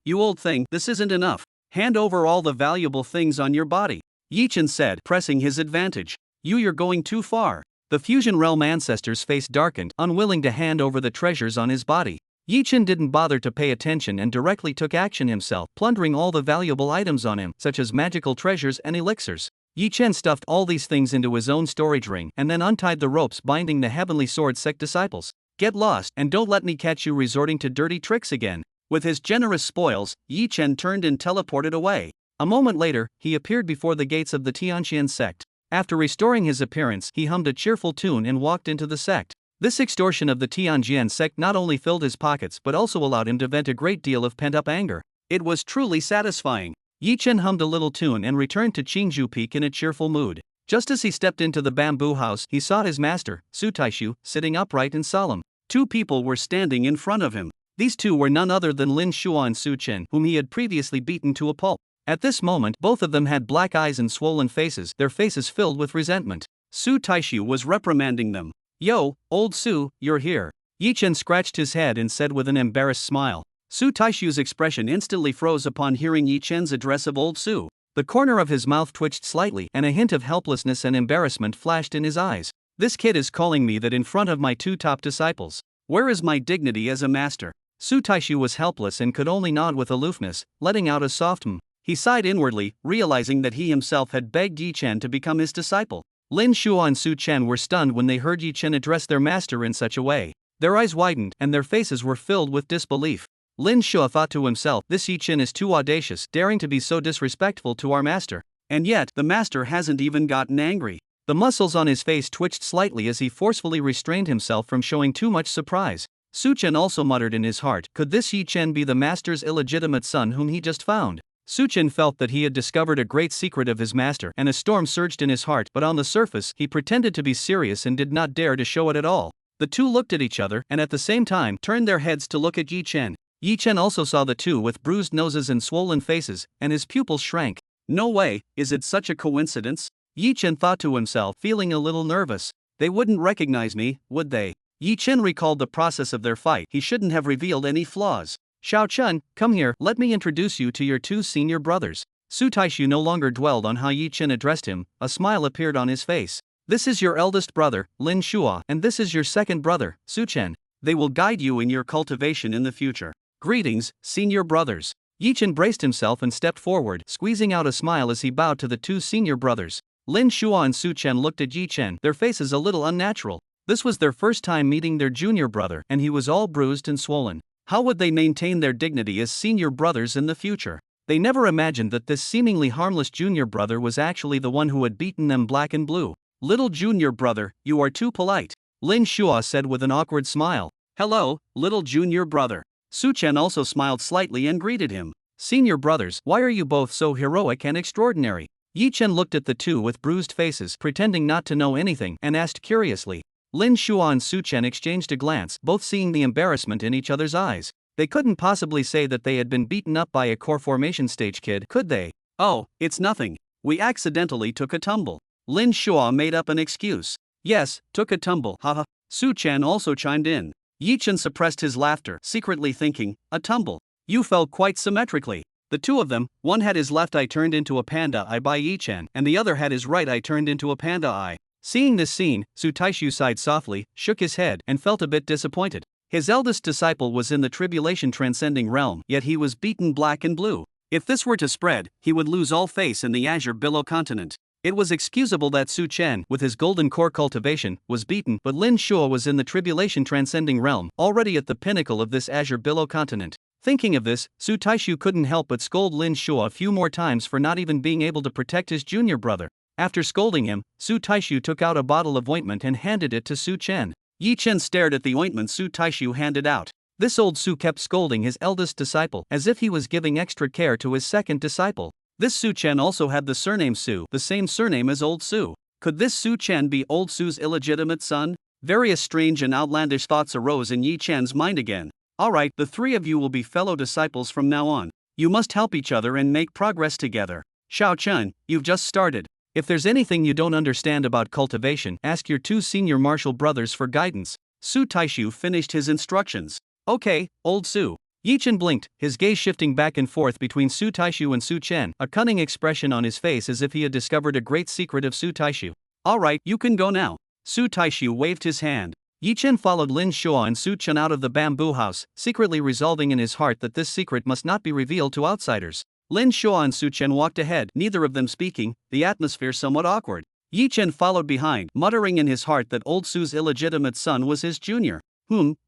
You old thing, this isn't enough. Hand over all the valuable things on your body, Yi Chen said, pressing his advantage. You're going too far. The fusion realm ancestor's face darkened, unwilling to hand over the treasures on his body. Yi Chen didn't bother to pay attention and directly took action himself, plundering all the valuable items on him, such as magical treasures and elixirs. Yi Chen stuffed all these things into his own storage ring and then untied the ropes binding the Heavenly Sword sect disciples. Get lost and don't let me catch you resorting to dirty tricks again. With his generous spoils, Yi Chen turned and teleported away. A moment later, he appeared before the gates of the Tianqian sect. After restoring his appearance, he hummed a cheerful tune and walked into the sect. This extortion of the Tianqian sect not only filled his pockets but also allowed him to vent a great deal of pent-up anger. It was truly satisfying. Yi Chen hummed a little tune and returned to Qingzhou Peak in a cheerful mood. Just as he stepped into the bamboo house, he saw his master, Su Taishu, sitting upright and solemn. Two people were standing in front of him. These two were none other than Lin Shuo and Su Chen, whom he had previously beaten to a pulp. At this moment, both of them had black eyes and swollen faces, their faces filled with resentment. Su Taishu was reprimanding them. Yo, old Su, you're here. Yi Chen scratched his head and said with an embarrassed smile. Su Taishu's expression instantly froze upon hearing Yi Chen's address of old Su. The corner of his mouth twitched slightly and a hint of helplessness and embarrassment flashed in his eyes. This kid is calling me that in front of my two top disciples. Where is my dignity as a master? Su Taishu was helpless and could only nod with aloofness, letting out a soft He sighed inwardly, realizing that he himself had begged Yi Chen to become his disciple. Lin Shuo and Su Chen were stunned when they heard Yi Chen address their master in such a way. Their eyes widened and their faces were filled with disbelief. Lin Shuo thought to himself, this Yi Chen is too audacious, daring to be so disrespectful to our master. And yet, the master hasn't even gotten angry. The muscles on his face twitched slightly as he forcefully restrained himself from showing too much surprise. Su Chen also muttered in his heart, could this Yi Chen be the master's illegitimate son whom he just found? Su Chen felt that he had discovered a great secret of his master and a storm surged in his heart, but on the surface, he pretended to be serious and did not dare to show it at all. The two looked at each other and at the same time turned their heads to look at Yi Chen. Yi Chen also saw the two with bruised noses and swollen faces, and his pupils shrank. No way, is it such a coincidence? Yi Chen thought to himself, feeling a little nervous. They wouldn't recognize me, would they? Yi Chen recalled the process of their fight. He shouldn't have revealed any flaws. Xiao Chun, come here, let me introduce you to your two senior brothers. Su Taishu no longer dwelled on how Yi Chen addressed him, a smile appeared on his face. This is your eldest brother, Lin Shuo, and this is your second brother, Su Chen. They will guide you in your cultivation in the future. Greetings, senior brothers. Yi Chen braced himself and stepped forward, squeezing out a smile as he bowed to the two senior brothers. Lin Shuo and Su Chen looked at Yi Chen, their faces a little unnatural. This was their first time meeting their junior brother, and he was all bruised and swollen. How would they maintain their dignity as senior brothers in the future? They never imagined that this seemingly harmless junior brother was actually the one who had beaten them black and blue. Little junior brother, you are too polite, Lin Shuo said with an awkward smile. Hello, little junior brother. Su Chen also smiled slightly and greeted him. Senior brothers, why are you both so heroic and extraordinary? Yi Chen looked at the two with bruised faces, pretending not to know anything, and asked curiously. Lin Shua and Su Chen exchanged a glance, both seeing the embarrassment in each other's eyes. They couldn't possibly say that they had been beaten up by a core formation stage kid, could they? Oh, it's nothing. We accidentally took a tumble. Lin Shua made up an excuse. Yes, took a tumble, haha. Su Chen also chimed in. Yi Chen suppressed his laughter, secretly thinking, a tumble. You fell quite symmetrically. The two of them, one had his left eye turned into a panda eye by Yi Chen, and the other had his right eye turned into a panda eye. Seeing this scene, Su Taishu sighed softly, shook his head, and felt a bit disappointed. His eldest disciple was in the tribulation transcending realm, yet he was beaten black and blue. If this were to spread, he would lose all face in the azure billow continent. It was excusable that Su Chen, with his golden core cultivation, was beaten, but Lin Shua was in the tribulation transcending realm, already at the pinnacle of this azure billow continent. Thinking of this, Su Taishu couldn't help but scold Lin Shua a few more times for not even being able to protect his junior brother. After scolding him, Su Taishu took out a bottle of ointment and handed it to Su Chen. Yi Chen stared at the ointment Su Taishu handed out. This old Su kept scolding his eldest disciple, as if he was giving extra care to his second disciple. This Su Chen also had the surname Su, the same surname as old Su. Could this Su Chen be old Su's illegitimate son? Various strange and outlandish thoughts arose in Yi Chen's mind again. Alright, the three of you will be fellow disciples from now on. You must help each other and make progress together. Xiao Chen, you've just started. If there's anything you don't understand about cultivation, ask your two senior martial brothers for guidance. Su Taishu finished his instructions. Okay, old Su. Yi Chen blinked, his gaze shifting back and forth between Su Taishu and Su Chen, a cunning expression on his face as if he had discovered a great secret of Su Taishu. Alright, you can go now. Su Taishu waved his hand. Yi Chen followed Lin Shua and Su Chen out of the bamboo house, secretly resolving in his heart that this secret must not be revealed to outsiders. Lin Shua and Su Chen walked ahead, neither of them speaking, the atmosphere somewhat awkward. Yi Chen followed behind, muttering in his heart that old Su's illegitimate son was his junior.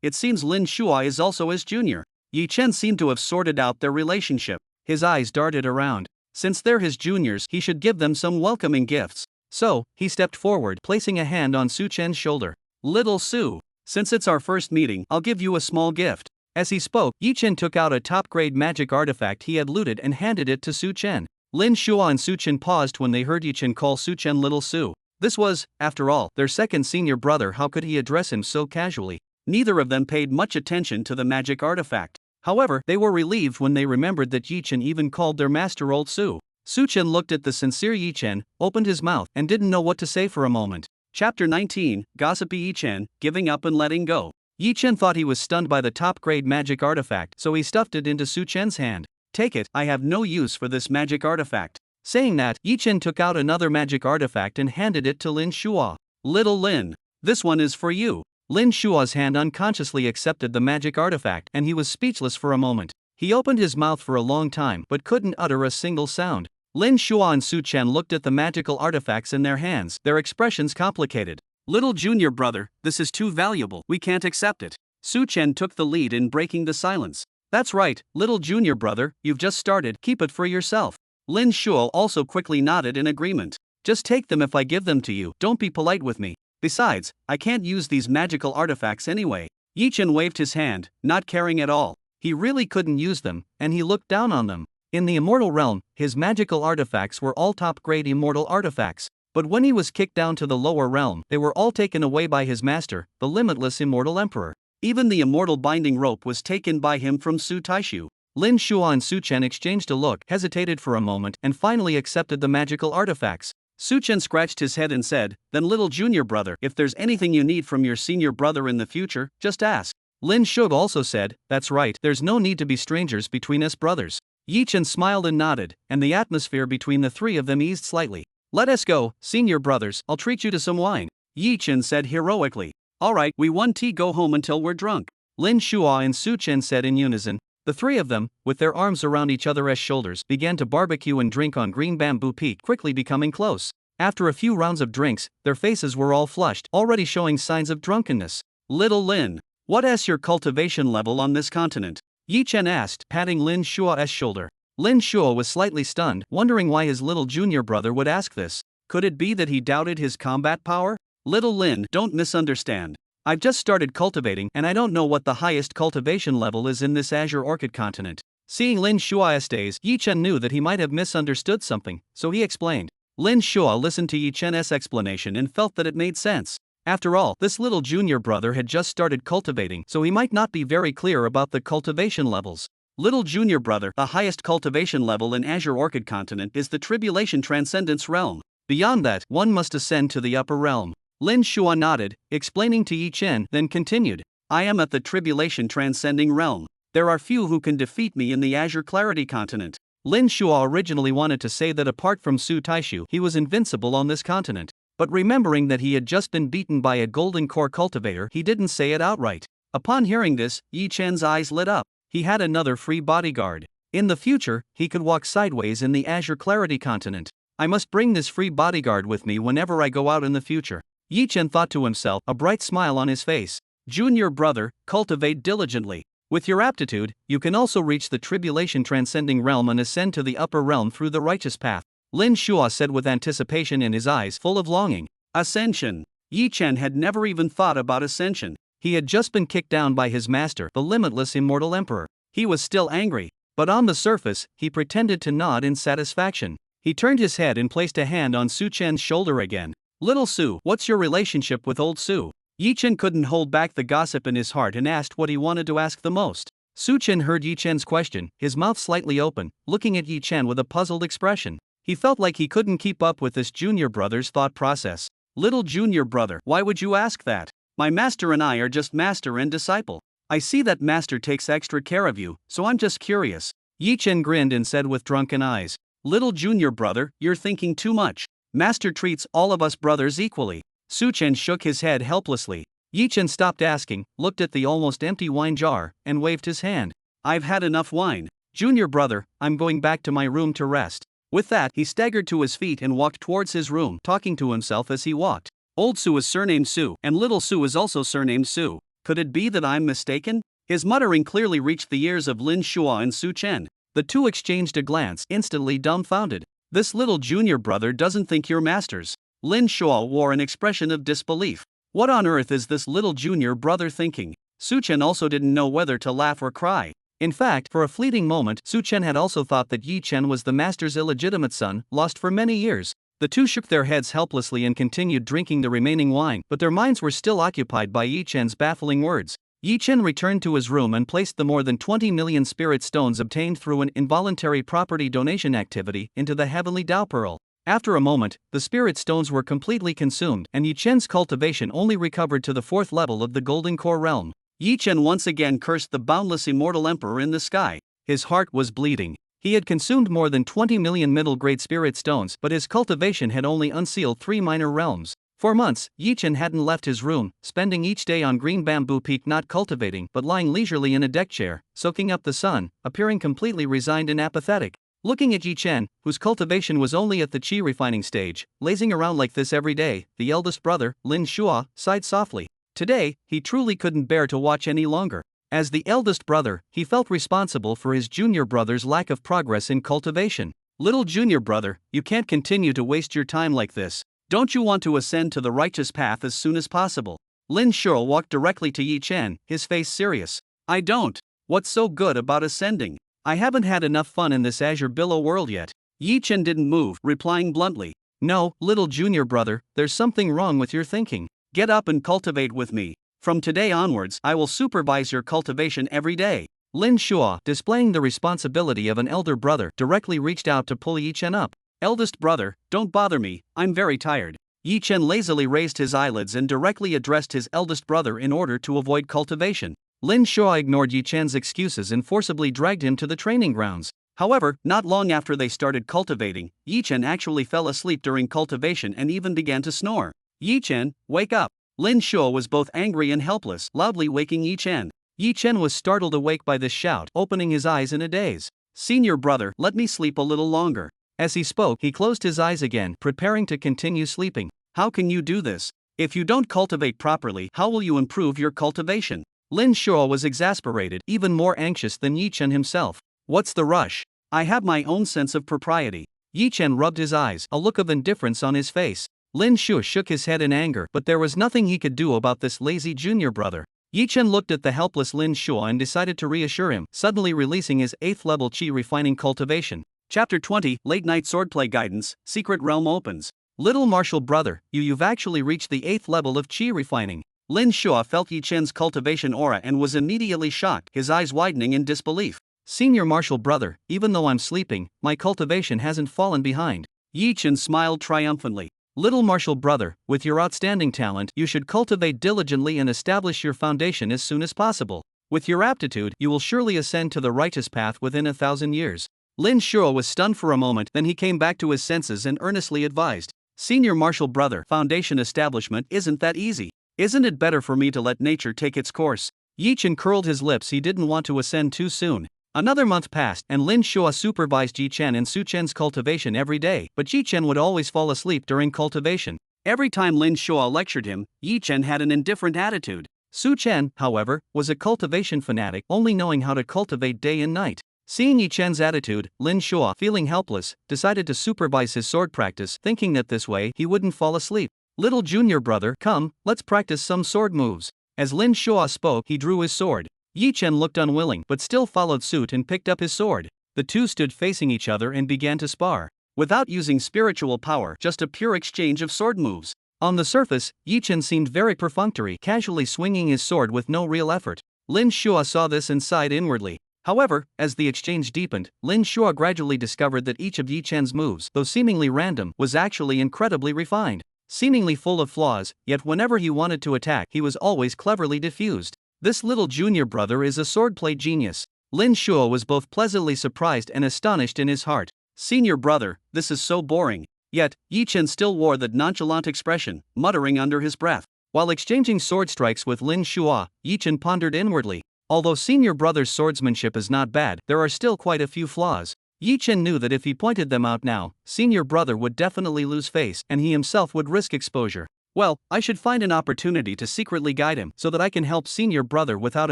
It seems Lin Shua is also his junior. Yi Chen seemed to have sorted out their relationship. His eyes darted around. Since they're his juniors, he should give them some welcoming gifts. So, he stepped forward, placing a hand on Su Chen's shoulder. Little Su, since it's our first meeting, I'll give you a small gift. As he spoke, Yi Chen took out a top-grade magic artifact he had looted and handed it to Su Chen. Lin Shua and Su Chen paused when they heard Yi Chen call Su Chen Little Su. This was, after all, their second senior brother. How could he address him so casually? Neither of them paid much attention to the magic artifact. However, they were relieved when they remembered that Yi Chen even called their master Old Su. Su Chen looked at the sincere Yi Chen, opened his mouth, and didn't know what to say for a moment. Chapter 19, Gossipy Yi Chen, Giving Up and Letting Go. Yi Chen thought he was stunned by the top-grade magic artifact, so he stuffed it into Su Chen's hand. Take it, I have no use for this magic artifact. Saying that, Yi Chen took out another magic artifact and handed it to Lin Shua. Little Lin, this one is for you. Lin Shua's hand unconsciously accepted the magic artifact, and he was speechless for a moment. He opened his mouth for a long time but couldn't utter a single sound. Lin Shua and Su Chen looked at the magical artifacts in their hands, their expressions complicated. Little junior brother, this is too valuable, we can't accept it. Su Chen took the lead in breaking the silence. That's right, little junior brother, you've just started, keep it for yourself. Lin Shua also quickly nodded in agreement. Just take them if I give them to you, don't be polite with me. Besides, I can't use these magical artifacts anyway. Yi Chen waved his hand, not caring at all. He really couldn't use them, and he looked down on them. In the immortal realm, his magical artifacts were all top-grade immortal artifacts. But when he was kicked down to the lower realm, they were all taken away by his master, the limitless immortal emperor. Even the immortal binding rope was taken by him from Su Taishu. Lin Shua and Su Chen exchanged a look, hesitated for a moment, and finally accepted the magical artifacts. Su Chen scratched his head and said, then little junior brother, if there's anything you need from your senior brother in the future, just ask. Lin Shug also said, that's right, there's no need to be strangers between us brothers. Yi Chen smiled and nodded, and the atmosphere between the three of them eased slightly. Let us go, senior brothers, I'll treat you to some wine. Yi Chen said heroically. Alright, we won tea, go home until we're drunk. Lin Shua and Su Chen said in unison. The three of them, with their arms around each other's shoulders, began to barbecue and drink on Green Bamboo Peak, quickly becoming close. After a few rounds of drinks, their faces were all flushed, already showing signs of drunkenness. Little Lin, what is your cultivation level on this continent? Yi Chen asked, patting Lin Shua's shoulder. Lin Shua was slightly stunned, wondering why his little junior brother would ask this. Could it be that he doubted his combat power? Little Lin, don't misunderstand. I've just started cultivating and I don't know what the highest cultivation level is in this Azure Orchid continent. Seeing Lin Shua's days, Yi Chen knew that he might have misunderstood something, so he explained. Lin Shua listened to Yi Chen's explanation and felt that it made sense. After all, this little junior brother had just started cultivating, so he might not be very clear about the cultivation levels. Little junior brother, the highest cultivation level in Azure Orchid continent is the Tribulation Transcendence realm. Beyond that, one must ascend to the upper realm. Lin Shua nodded, explaining to Yi Chen, then continued. I am at the Tribulation Transcending realm. There are few who can defeat me in the Azure Clarity continent. Lin Shua originally wanted to say that apart from Su Taishu, he was invincible on this continent. But remembering that he had just been beaten by a golden core cultivator, he didn't say it outright. Upon hearing this, Yi Chen's eyes lit up. He had another free bodyguard. In the future, he could walk sideways in the Azure Clarity continent. I must bring this free bodyguard with me whenever I go out in the future. Yi Chen thought to himself, a bright smile on his face. Junior brother, cultivate diligently. With your aptitude, you can also reach the Tribulation Transcending realm and ascend to the upper realm through the righteous path, Lin Shua said with anticipation in his eyes full of longing. Ascension. Yi Chen had never even thought about ascension. He had just been kicked down by his master, the limitless immortal emperor. He was still angry, but on the surface, he pretended to nod in satisfaction. He turned his head and placed a hand on Su Chen's shoulder again. Little Su, what's your relationship with old Su? Yi Chen couldn't hold back the gossip in his heart and asked what he wanted to ask the most. Su Chen heard Yi Chen's question, his mouth slightly open, looking at Yi Chen with a puzzled expression. He felt like he couldn't keep up with this junior brother's thought process. Little junior brother, why would you ask that? My master and I are just master and disciple. I see that master takes extra care of you, so I'm just curious. Yi Chen grinned and said with drunken eyes. Little junior brother, you're thinking too much. Master treats all of us brothers equally. Su Chen shook his head helplessly. Yi Chen stopped asking, looked at the almost empty wine jar, and waved his hand. I've had enough wine. Junior brother, I'm going back to my room to rest. With that, he staggered to his feet and walked towards his room, talking to himself as he walked. Old Su is surnamed Su, and little Su is also surnamed Su. Could it be that I'm mistaken? His muttering clearly reached the ears of Lin Shua and Su Chen. The two exchanged a glance, instantly dumbfounded. This little junior brother doesn't think you're masters. Lin Shua wore an expression of disbelief. What on earth is this little junior brother thinking? Su Chen also didn't know whether to laugh or cry. In fact, for a fleeting moment, Su Chen had also thought that Yi Chen was the master's illegitimate son, lost for many years. The two shook their heads helplessly and continued drinking the remaining wine, but their minds were still occupied by Yi Chen's baffling words. Yi Chen returned to his room and placed the more than 20 million spirit stones obtained through an involuntary property donation activity into the heavenly Dao Pearl. After a moment, the spirit stones were completely consumed, and Yi Chen's cultivation only recovered to the 4th level of the Golden Core realm. Yi Chen once again cursed the boundless immortal emperor in the sky. His heart was bleeding. He had consumed more than 20 million middle-grade spirit stones, but his cultivation had only unsealed 3 minor realms. For months, Yi Chen hadn't left his room, spending each day on green bamboo peak not cultivating but lying leisurely in a deck chair, soaking up the sun, appearing completely resigned and apathetic. Looking at Yi Chen, whose cultivation was only at the qi refining stage, lazing around like this every day, the eldest brother, Lin Shua, sighed softly. Today, he truly couldn't bear to watch any longer. As the eldest brother, he felt responsible for his junior brother's lack of progress in cultivation. Little junior brother, you can't continue to waste your time like this. Don't you want to ascend to the righteous path as soon as possible? Lin Shua walked directly to Yi Chen, his face serious. I don't. What's so good about ascending? I haven't had enough fun in this Azure Billow world yet. Yi Chen didn't move, replying bluntly. No, little junior brother, there's something wrong with your thinking. Get up and cultivate with me. From today onwards, I will supervise your cultivation every day. Lin Shua, displaying the responsibility of an elder brother, directly reached out to pull Yi Chen up. Eldest brother, don't bother me, I'm very tired. Yi Chen lazily raised his eyelids and directly addressed his eldest brother in order to avoid cultivation. Lin Shua ignored Yi Chen's excuses and forcibly dragged him to the training grounds. However, not long after they started cultivating, Yi Chen actually fell asleep during cultivation and even began to snore. Yi Chen, wake up! Lin Shua was both angry and helpless, loudly waking Yi Chen. Yi Chen was startled awake by this shout, opening his eyes in a daze. Senior brother, let me sleep a little longer. As he spoke, he closed his eyes again, preparing to continue sleeping. How can you do this? If you don't cultivate properly, how will you improve your cultivation? Lin Shua was exasperated, even more anxious than Yi Chen himself. What's the rush? I have my own sense of propriety. Yi Chen rubbed his eyes, a look of indifference on his face. Lin Shua shook his head in anger, but there was nothing he could do about this lazy junior brother. Yi Chen looked at the helpless Lin Shua and decided to reassure him, suddenly releasing his 8th level qi refining cultivation. Chapter 20, Late Night Swordplay Guidance, Secret Realm opens. Little martial brother, you've actually reached the 8th level of chi refining. Lin Shua felt Yi Chen's cultivation aura and was immediately shocked, his eyes widening in disbelief. Senior martial brother, even though I'm sleeping, my cultivation hasn't fallen behind. Yi Chen smiled triumphantly. Little martial brother, with your outstanding talent, you should cultivate diligently and establish your foundation as soon as possible. With your aptitude, you will surely ascend to the righteous path within 1,000 years. Lin Shua was stunned for a moment, then he came back to his senses and earnestly advised. Senior martial brother, foundation establishment isn't that easy. Isn't it better for me to let nature take its course? Yi Chen curled his lips, he didn't want to ascend too soon. Another month passed, and Lin Shua supervised Yi Chen and Su Chen's cultivation every day, but Yi Chen would always fall asleep during cultivation. Every time Lin Shua lectured him, Yi Chen had an indifferent attitude. Su Chen, however, was a cultivation fanatic, only knowing how to cultivate day and night. Seeing Yi Chen's attitude, Lin Shua, feeling helpless, decided to supervise his sword practice, thinking that this way he wouldn't fall asleep. Little junior brother, come, let's practice some sword moves. As Lin Shua spoke, he drew his sword. Yi Chen looked unwilling but still followed suit and picked up his sword. The two stood facing each other and began to spar. Without using spiritual power, just a pure exchange of sword moves. On the surface, Yi Chen seemed very perfunctory, casually swinging his sword with no real effort. Lin Shua saw this and sighed inwardly. However, as the exchange deepened, Lin Shua gradually discovered that each of Yi Chen's moves, though seemingly random, was actually incredibly refined. Seemingly full of flaws, yet whenever he wanted to attack, he was always cleverly diffused. This little junior brother is a swordplay genius. Lin Shua was both pleasantly surprised and astonished in his heart. Senior brother, this is so boring. Yet, Yi Chen still wore that nonchalant expression, muttering under his breath. While exchanging sword strikes with Lin Shua, Yi Chen pondered inwardly. Although senior brother's swordsmanship is not bad, there are still quite a few flaws. Yi Chen knew that if he pointed them out now, senior brother would definitely lose face and he himself would risk exposure. Well, I should find an opportunity to secretly guide him so that I can help senior brother without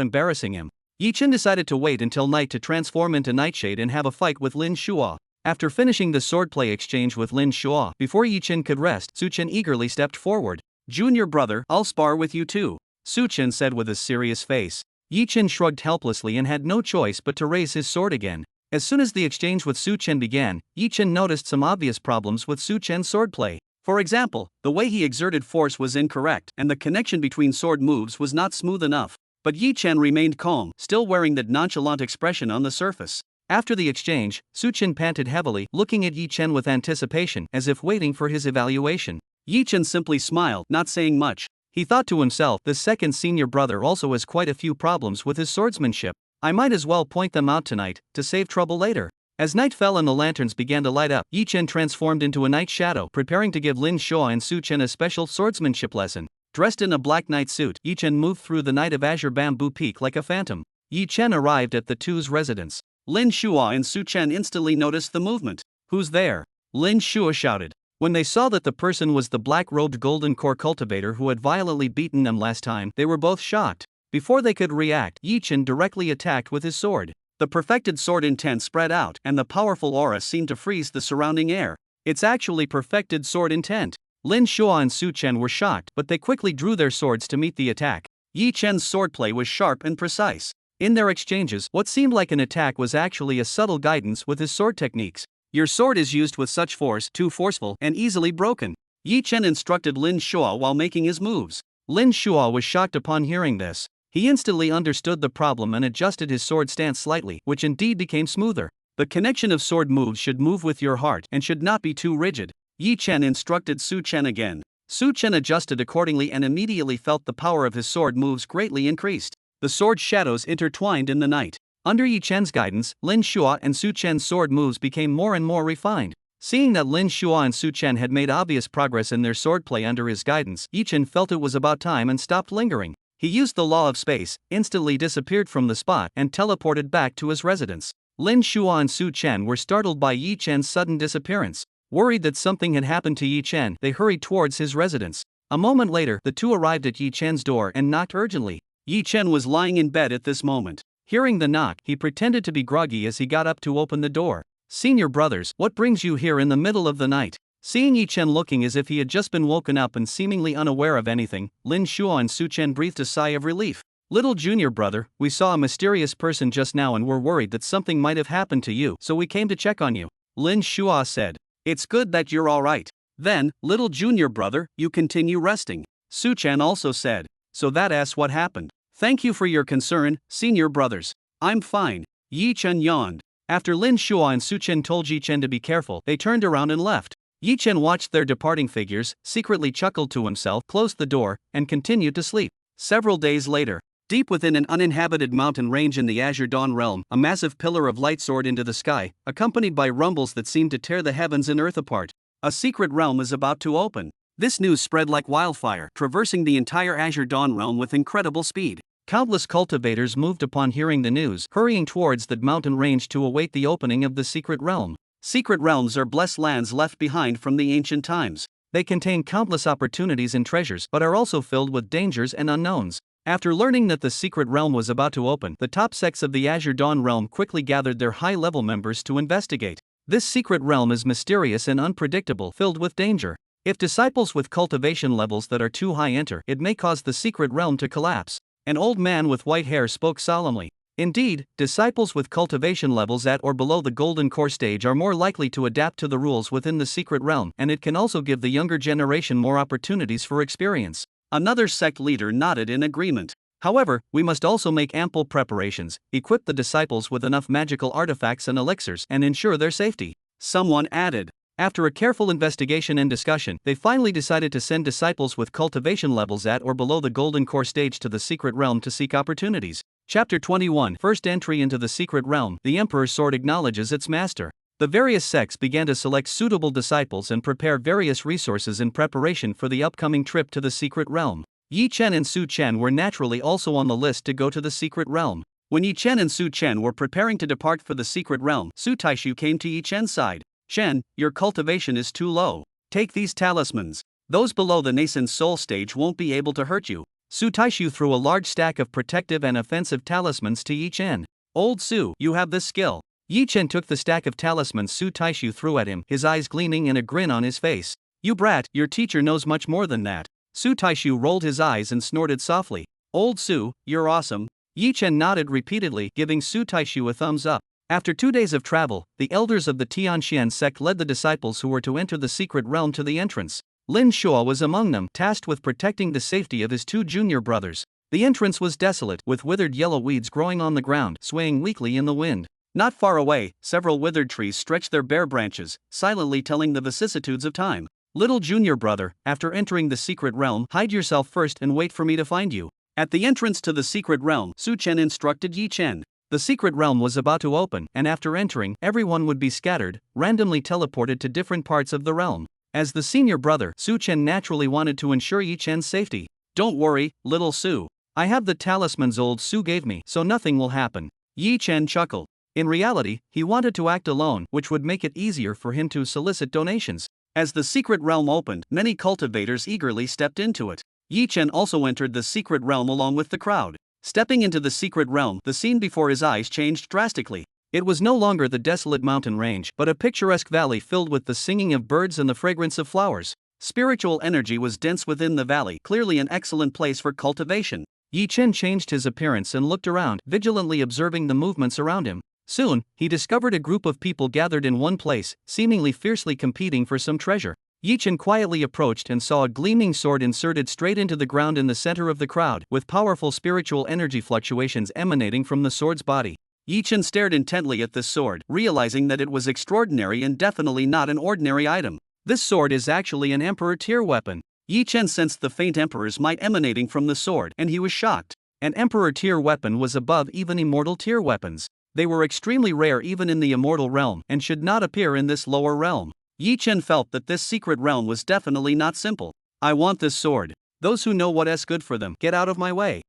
embarrassing him. Yi Chen decided to wait until night to transform into Nightshade and have a fight with Lin Shua. After finishing the swordplay exchange with Lin Shua, before Yi Chen could rest, Su Chen eagerly stepped forward. Junior brother, I'll spar with you too, Su Chen said with a serious face. Yi Chen shrugged helplessly and had no choice but to raise his sword again. As soon as the exchange with Su Chen began, Yi Chen noticed some obvious problems with Su Chen's swordplay. For example, the way he exerted force was incorrect and the connection between sword moves was not smooth enough. But Yi Chen remained calm, still wearing that nonchalant expression on the surface. After the exchange, Su Chen panted heavily, looking at Yi Chen with anticipation, as if waiting for his evaluation. Yi Chen simply smiled, not saying much. He thought to himself, the second senior brother also has quite a few problems with his swordsmanship. I might as well point them out tonight, to save trouble later. As night fell and the lanterns began to light up, Yi Chen transformed into a night shadow, preparing to give Lin Shua and Su Chen a special swordsmanship lesson. Dressed in a black night suit, Yi Chen moved through the night of Azure Bamboo Peak like a phantom. Yi Chen arrived at the two's residence. Lin Shua and Su Chen instantly noticed the movement. Who's there? Lin Shua shouted. When they saw that the person was the black-robed golden core cultivator who had violently beaten them last time, they were both shocked. Before they could react, Yi Chen directly attacked with his sword. The perfected sword intent spread out, and the powerful aura seemed to freeze the surrounding air. It's actually perfected sword intent. Lin Shua and Su Chen were shocked, but they quickly drew their swords to meet the attack. Yi Chen's swordplay was sharp and precise. In their exchanges, what seemed like an attack was actually a subtle guidance with his sword techniques. Your sword is used with such force, too forceful, and easily broken, Yi Chen instructed Lin Shua while making his moves. Lin Shua was shocked upon hearing this. He instantly understood the problem and adjusted his sword stance slightly, which indeed became smoother. The connection of sword moves should move with your heart and should not be too rigid. Yi Chen instructed Su Chen again. Su Chen adjusted accordingly and immediately felt the power of his sword moves greatly increased. The sword shadows intertwined in the night. Under Yi Chen's guidance, Lin Shua and Su Chen's sword moves became more and more refined. Seeing that Lin Shua and Su Chen had made obvious progress in their swordplay under his guidance, Yi Chen felt it was about time and stopped lingering. He used the law of space, instantly disappeared from the spot, and teleported back to his residence. Lin Shua and Su Chen were startled by Yi Chen's sudden disappearance. Worried that something had happened to Yi Chen, they hurried towards his residence. A moment later, the two arrived at Yi Chen's door and knocked urgently. Yi Chen was lying in bed at this moment. Hearing the knock, he pretended to be groggy as he got up to open the door. Senior brothers, what brings you here in the middle of the night? Seeing Yi Chen looking as if he had just been woken up and seemingly unaware of anything, Lin Shua and Su Chen breathed a sigh of relief. Little junior brother, we saw a mysterious person just now and were worried that something might have happened to you, so we came to check on you, Lin Shua said. It's good that you're alright. Then, little junior brother, you continue resting. Su-chan also said. So that's what happened. Thank you for your concern, senior brothers. I'm fine. Yi-chen yawned. After Lin Shuo and Su-chen told Yi-chen to be careful, they turned around and left. Yi-chen watched their departing figures, secretly chuckled to himself, closed the door, and continued to sleep. Several days later, deep within an uninhabited mountain range in the Azure Dawn realm, a massive pillar of light soared into the sky, accompanied by rumbles that seemed to tear the heavens and earth apart. A secret realm is about to open. This news spread like wildfire, traversing the entire Azure Dawn realm with incredible speed. Countless cultivators moved upon hearing the news, hurrying towards the mountain range to await the opening of the secret realm. Secret realms are blessed lands left behind from the ancient times. They contain countless opportunities and treasures, but are also filled with dangers and unknowns. After learning that the secret realm was about to open, the top sects of the Azure Dawn realm quickly gathered their high-level members to investigate. This secret realm is mysterious and unpredictable, filled with danger. If disciples with cultivation levels that are too high enter, it may cause the secret realm to collapse. An old man with white hair spoke solemnly. Indeed, disciples with cultivation levels at or below the golden core stage are more likely to adapt to the rules within the secret realm, and it can also give the younger generation more opportunities for experience. Another sect leader nodded in agreement. However, we must also make ample preparations, equip the disciples with enough magical artifacts and elixirs, and ensure their safety. Someone added. After a careful investigation and discussion, they finally decided to send disciples with cultivation levels at or below the golden core stage to the secret realm to seek opportunities. Chapter 21. First entry into the secret realm. The Emperor's sword acknowledges its master. The various sects began to select suitable disciples and prepare various resources in preparation for the upcoming trip to the secret realm. Yi-chen and Su-chen were naturally also on the list to go to the secret realm. When Yi-chen and Su-chen were preparing to depart for the secret realm, Su Taishu came to Yi-chen's side. Chen, your cultivation is too low. Take these talismans. Those below the nascent soul stage won't be able to hurt you. Su Taishu threw a large stack of protective and offensive talismans to Yi-chen. Old Su, you have this skill. Yi-chen took the stack of talismans Su Taishu threw at him, his eyes gleaming and a grin on his face. You brat, your teacher knows much more than that. Su Taishu rolled his eyes and snorted softly. Old Su, you're awesome. Yi-chen nodded repeatedly, giving Su Taishu a thumbs up. After 2 days of travel, the elders of the Tianxian sect led the disciples who were to enter the secret realm to the entrance. Lin Shuo was among them, tasked with protecting the safety of his 2 junior brothers. The entrance was desolate, with withered yellow weeds growing on the ground, swaying weakly in the wind. Not far away, several withered trees stretched their bare branches, silently telling the vicissitudes of time. Little junior brother, after entering the secret realm, hide yourself first and wait for me to find you. At the entrance to the secret realm, Su-chen instructed Yi-chen. The secret realm was about to open, and after entering, everyone would be scattered, randomly teleported to different parts of the realm. As the senior brother, Su-chen naturally wanted to ensure Yi-chen's safety. Don't worry, little Su. I have the talismans old Su gave me, so nothing will happen. Yi-chen chuckled. In reality, he wanted to act alone, which would make it easier for him to solicit donations. As the secret realm opened, many cultivators eagerly stepped into it. Yi-chen also entered the secret realm along with the crowd. Stepping into the secret realm, the scene before his eyes changed drastically. It was no longer the desolate mountain range, but a picturesque valley filled with the singing of birds and the fragrance of flowers. Spiritual energy was dense within the valley, clearly an excellent place for cultivation. Yi-chen changed his appearance and looked around, vigilantly observing the movements around him. Soon, he discovered a group of people gathered in one place, seemingly fiercely competing for some treasure. Yi-chen quietly approached and saw a gleaming sword inserted straight into the ground in the center of the crowd, with powerful spiritual energy fluctuations emanating from the sword's body. Yi-chen stared intently at this sword, realizing that it was extraordinary and definitely not an ordinary item. This sword is actually an emperor tier weapon. Yi-chen sensed the faint emperor's might emanating from the sword, and he was shocked. An emperor tier weapon was above even immortal tier weapons. They were extremely rare even in the immortal realm, and should not appear in this lower realm. Yi-chen felt that this secret realm was definitely not simple. I want this sword. Those who know what's good for them, get out of my way.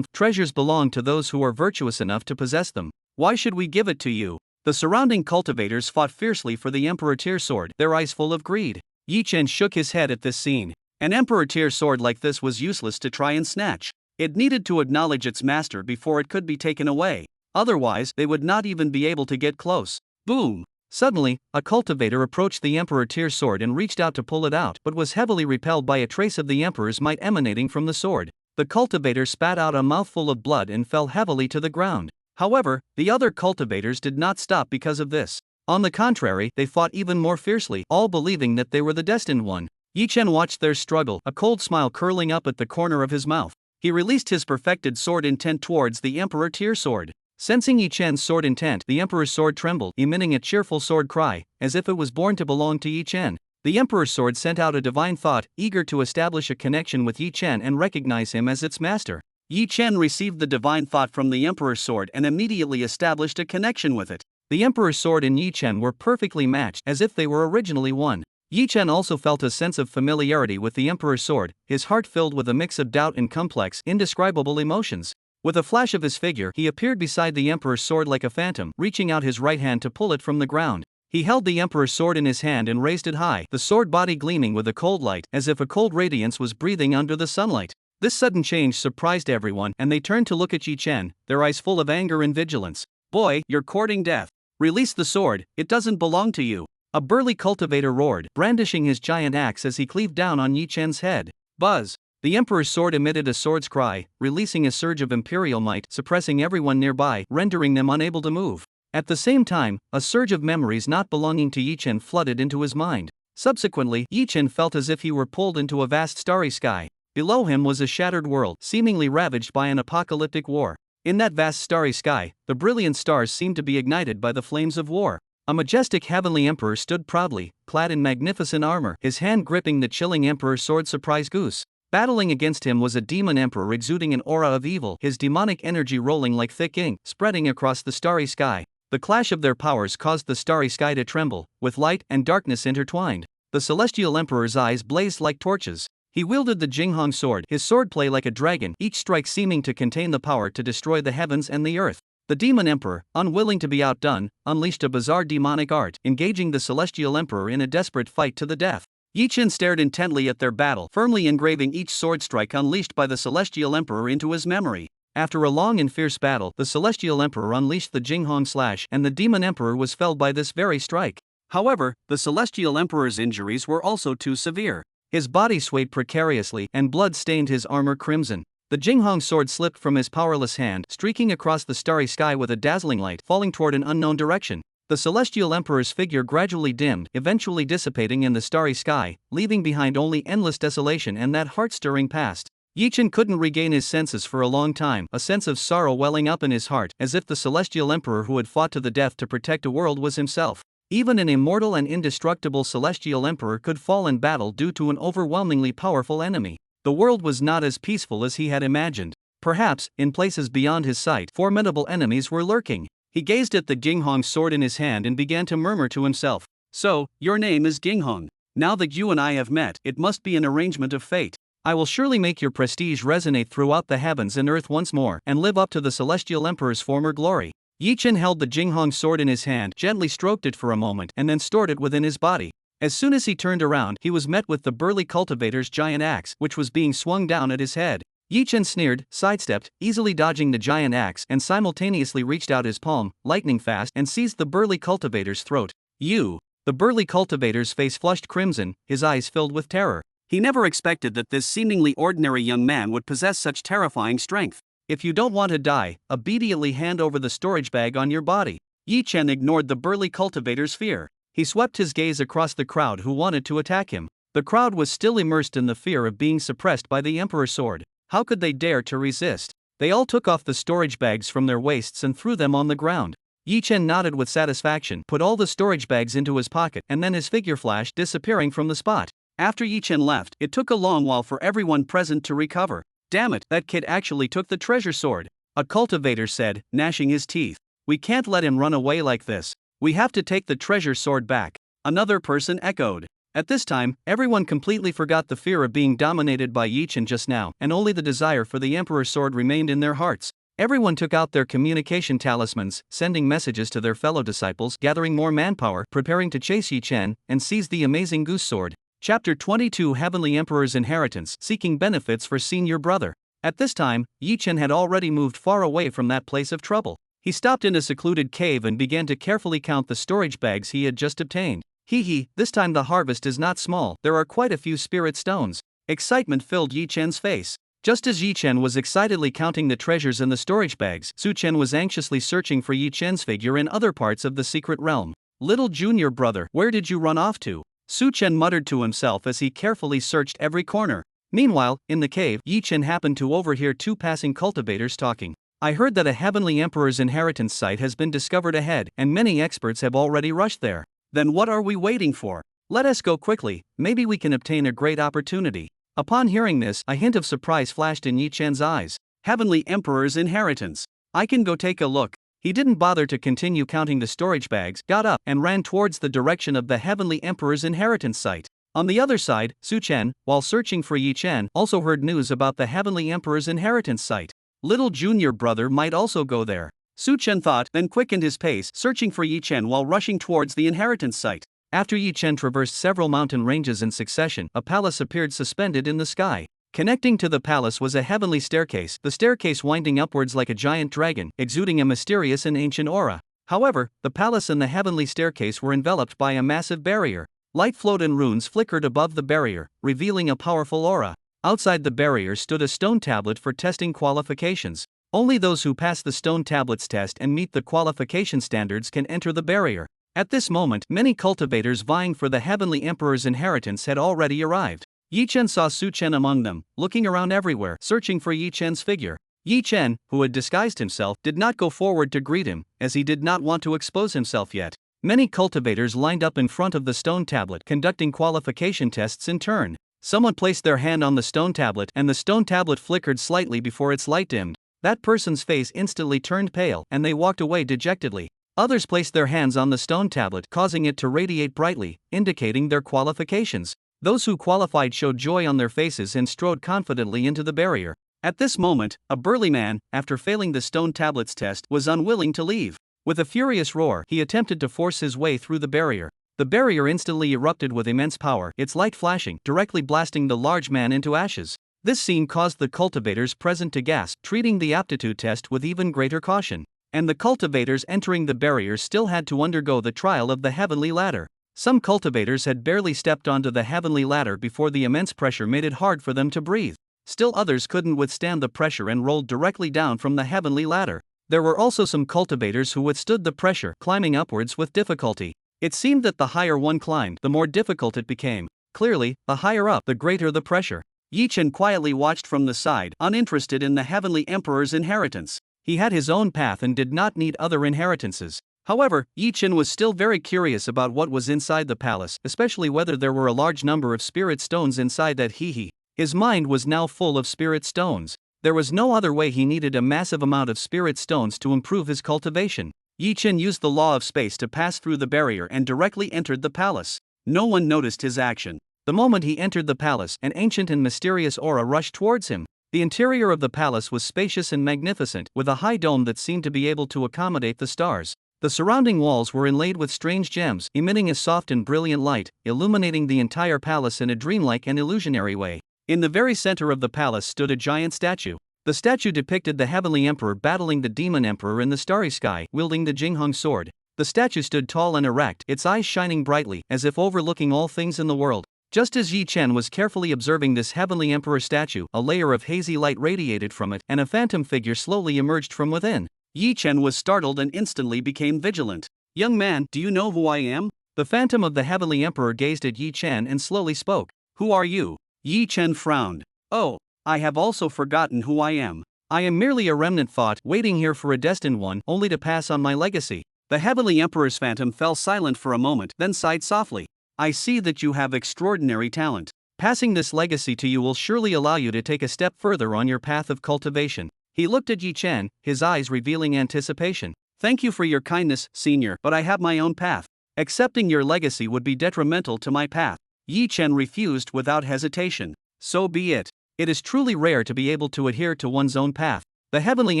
Treasures belong to those who are virtuous enough to possess them. Why should we give it to you? The surrounding cultivators fought fiercely for the emperor tier sword, their eyes full of greed. Yi-chen shook his head at this scene. An emperor tier sword like this was useless to try and snatch. It needed to acknowledge its master before it could be taken away. Otherwise, they would not even be able to get close. Boom! Suddenly, a cultivator approached the emperor tier sword and reached out to pull it out, but was heavily repelled by a trace of the emperor's might emanating from the sword. The cultivator spat out a mouthful of blood and fell heavily to the ground. However, the other cultivators did not stop because of this. On the contrary, they fought even more fiercely, all believing that they were the destined one. Yi Chen watched their struggle, a cold smile curling up at the corner of his mouth. He released his perfected sword intent towards the Emperor Tear Sword. Sensing Yi Chen's sword intent, the Emperor's sword trembled, emitting a cheerful sword cry, as if it was born to belong to Yi Chen. The Emperor's sword sent out a divine thought, eager to establish a connection with Yi Chen and recognize him as its master. Yi Chen received the divine thought from the Emperor's sword and immediately established a connection with it. The Emperor's sword and Yi Chen were perfectly matched, as if they were originally one. Yi Chen also felt a sense of familiarity with the Emperor's sword, his heart filled with a mix of doubt and complex, indescribable emotions. With a flash of his figure, he appeared beside the Emperor's sword like a phantom, reaching out his right hand to pull it from the ground. He held the Emperor's sword in his hand and raised it high, the sword body gleaming with a cold light, as if a cold radiance was breathing under the sunlight. This sudden change surprised everyone, and they turned to look at Yi Chen, their eyes full of anger and vigilance. "Boy, you're courting death. Release the sword, it doesn't belong to you." A burly cultivator roared, brandishing his giant axe as he cleaved down on Yi Chen's head. Buzz! The Emperor's sword emitted a sword's cry, releasing a surge of imperial might, suppressing everyone nearby, rendering them unable to move. At the same time, a surge of memories not belonging to Yi Chen flooded into his mind. Subsequently, Yi Chen felt as if he were pulled into a vast starry sky. Below him was a shattered world, seemingly ravaged by an apocalyptic war. In that vast starry sky, the brilliant stars seemed to be ignited by the flames of war. A majestic heavenly emperor stood proudly, clad in magnificent armor, his hand gripping the chilling emperor's sword Surprise Goose. Battling against him was a demon emperor exuding an aura of evil, his demonic energy rolling like thick ink, spreading across the starry sky. The clash of their powers caused the starry sky to tremble, with light and darkness intertwined. The celestial emperor's eyes blazed like torches. He wielded the Jinghong sword, his swordplay like a dragon, each strike seeming to contain the power to destroy the heavens and the earth. The demon emperor, unwilling to be outdone, unleashed a bizarre demonic art, engaging the celestial emperor in a desperate fight to the death. Yi Chen stared intently at their battle, firmly engraving each sword strike unleashed by the celestial emperor into his memory. After a long and fierce battle, the celestial emperor unleashed the Jinghong slash, and the demon emperor was felled by this very strike. However, the celestial emperor's injuries were also too severe. His body swayed precariously, and blood stained his armor crimson. The Jinghong sword slipped from his powerless hand, streaking across the starry sky with a dazzling light, falling toward an unknown direction. The celestial emperor's figure gradually dimmed, eventually dissipating in the starry sky, leaving behind only endless desolation and that heart-stirring past. Yi Chen couldn't regain his senses for a long time, a sense of sorrow welling up in his heart, as if the celestial emperor who had fought to the death to protect a world was himself. Even an immortal and indestructible celestial emperor could fall in battle due to an overwhelmingly powerful enemy. The world was not as peaceful as he had imagined. Perhaps, in places beyond his sight, formidable enemies were lurking. He gazed at the Jinghong sword in his hand and began to murmur to himself. "So, your name is Jinghong. Now that you and I have met, it must be an arrangement of fate. I will surely make your prestige resonate throughout the heavens and earth once more, and live up to the celestial emperor's former glory." Yi Chen held the Jinghong sword in his hand, gently stroked it for a moment, and then stored it within his body. As soon as he turned around, he was met with the burly cultivator's giant axe, which was being swung down at his head. Yi Chen sneered, sidestepped, easily dodging the giant axe, and simultaneously reached out his palm, lightning fast, and seized the burly cultivator's throat. "You!" The burly cultivator's face flushed crimson, his eyes filled with terror. He never expected that this seemingly ordinary young man would possess such terrifying strength. "If you don't want to die, obediently hand over the storage bag on your body." Yi Chen ignored the burly cultivator's fear. He swept his gaze across the crowd who wanted to attack him. The crowd was still immersed in the fear of being suppressed by the Emperor's sword. How could they dare to resist? They all took off the storage bags from their waists and threw them on the ground. Yi Chen nodded with satisfaction, put all the storage bags into his pocket, and then his figure flashed, disappearing from the spot. After Yi Chen left, it took a long while for everyone present to recover. "Damn it, that kid actually took the treasure sword," a cultivator said, gnashing his teeth. "We can't let him run away like this. We have to take the treasure sword back," another person echoed. At this time, everyone completely forgot the fear of being dominated by Yi Chen just now, and only the desire for the Emperor's sword remained in their hearts. Everyone took out their communication talismans, sending messages to their fellow disciples, gathering more manpower, preparing to chase Yi Chen, and seize the amazing goose sword. Chapter 22 Heavenly Emperor's Inheritance, Seeking Benefits for Senior Brother. At this time, Yi Chen had already moved far away from that place of trouble. He stopped in a secluded cave and began to carefully count the storage bags he had just obtained. This time the harvest is not small, there are quite a few spirit stones. Excitement filled Yi Chen's face. Just as Yi Chen was excitedly counting the treasures in the storage bags, Su Chen was anxiously searching for Yi Chen's figure in other parts of the secret realm. Little junior brother, where did you run off to? Su Chen muttered to himself as he carefully searched every corner. Meanwhile, in the cave, Yi Chen happened to overhear two passing cultivators talking. I heard that a heavenly emperor's inheritance site has been discovered ahead, and many experts have already rushed there. Then what are we waiting for? Let us go quickly, maybe we can obtain a great opportunity. Upon hearing this, a hint of surprise flashed in Yi Chen's eyes. Heavenly Emperor's inheritance. I can go take a look. He didn't bother to continue counting the storage bags, got up, and ran towards the direction of the Heavenly Emperor's inheritance site. On the other side, Su Chen, while searching for Yi Chen, also heard news about the Heavenly Emperor's inheritance site. Little junior brother might also go there. Su Chen thought, then quickened his pace, searching for Yi Chen while rushing towards the inheritance site. After Yi Chen traversed several mountain ranges in succession, a palace appeared suspended in the sky. Connecting to the palace was a heavenly staircase, the staircase winding upwards like a giant dragon, exuding a mysterious and ancient aura. However, the palace and the heavenly staircase were enveloped by a massive barrier. Light flowed and runes flickered above the barrier, revealing a powerful aura. Outside the barrier stood a stone tablet for testing qualifications. Only those who pass the stone tablet's test and meet the qualification standards can enter the barrier. At this moment, many cultivators vying for the Heavenly Emperor's inheritance had already arrived. Yi Chen saw Su Chen among them, looking around everywhere, searching for Yi Chen's figure. Yi Chen, who had disguised himself, did not go forward to greet him, as he did not want to expose himself yet. Many cultivators lined up in front of the stone tablet, conducting qualification tests in turn. Someone placed their hand on the stone tablet, and the stone tablet flickered slightly before its light dimmed. That person's face instantly turned pale, and they walked away dejectedly. Others placed their hands on the stone tablet, causing it to radiate brightly, indicating their qualifications. Those who qualified showed joy on their faces and strode confidently into the barrier. At this moment, a burly man, after failing the stone tablet's test, was unwilling to leave. With a furious roar, he attempted to force his way through the barrier. The barrier instantly erupted with immense power, its light flashing, directly blasting the large man into ashes. This scene caused the cultivators present to gasp, treating the aptitude test with even greater caution. And the cultivators entering the barrier still had to undergo the trial of the heavenly ladder. Some cultivators had barely stepped onto the heavenly ladder before the immense pressure made it hard for them to breathe. Still others couldn't withstand the pressure and rolled directly down from the heavenly ladder. There were also some cultivators who withstood the pressure, climbing upwards with difficulty. It seemed that the higher one climbed, the more difficult it became. Clearly, the higher up, the greater the pressure. Yi Chen quietly watched from the side, uninterested in the Heavenly Emperor's inheritance. He had his own path and did not need other inheritances. However, Yi Chen was still very curious about what was inside the palace, especially whether there were a large number of spirit stones inside that he. His mind was now full of spirit stones. There was no other way. He needed a massive amount of spirit stones to improve his cultivation. Yi Chen used the law of space to pass through the barrier and directly entered the palace. No one noticed his action. The moment he entered the palace, an ancient and mysterious aura rushed towards him. The interior of the palace was spacious and magnificent, with a high dome that seemed to be able to accommodate the stars. The surrounding walls were inlaid with strange gems, emitting a soft and brilliant light, illuminating the entire palace in a dreamlike and illusionary way. In the very center of the palace stood a giant statue. The statue depicted the Heavenly Emperor battling the Demon Emperor in the starry sky, wielding the Jinghong sword. The statue stood tall and erect, its eyes shining brightly, as if overlooking all things in the world. Just as Yi Chen was carefully observing this Heavenly Emperor statue, a layer of hazy light radiated from it, and a phantom figure slowly emerged from within. Yi Chen was startled and instantly became vigilant. "Young man, do you know who I am?" The phantom of the Heavenly Emperor gazed at Yi Chen and slowly spoke. "Who are you?" Yi Chen frowned. "Oh, I have also forgotten who I am. I am merely a remnant thought, waiting here for a destined one, only to pass on my legacy." The Heavenly Emperor's phantom fell silent for a moment, then sighed softly. "I see that you have extraordinary talent. Passing this legacy to you will surely allow you to take a step further on your path of cultivation." He looked at Yi Chen, his eyes revealing anticipation. "Thank you for your kindness, senior, but I have my own path. Accepting your legacy would be detrimental to my path." Yi Chen refused without hesitation. "So be it. It is truly rare to be able to adhere to one's own path." The Heavenly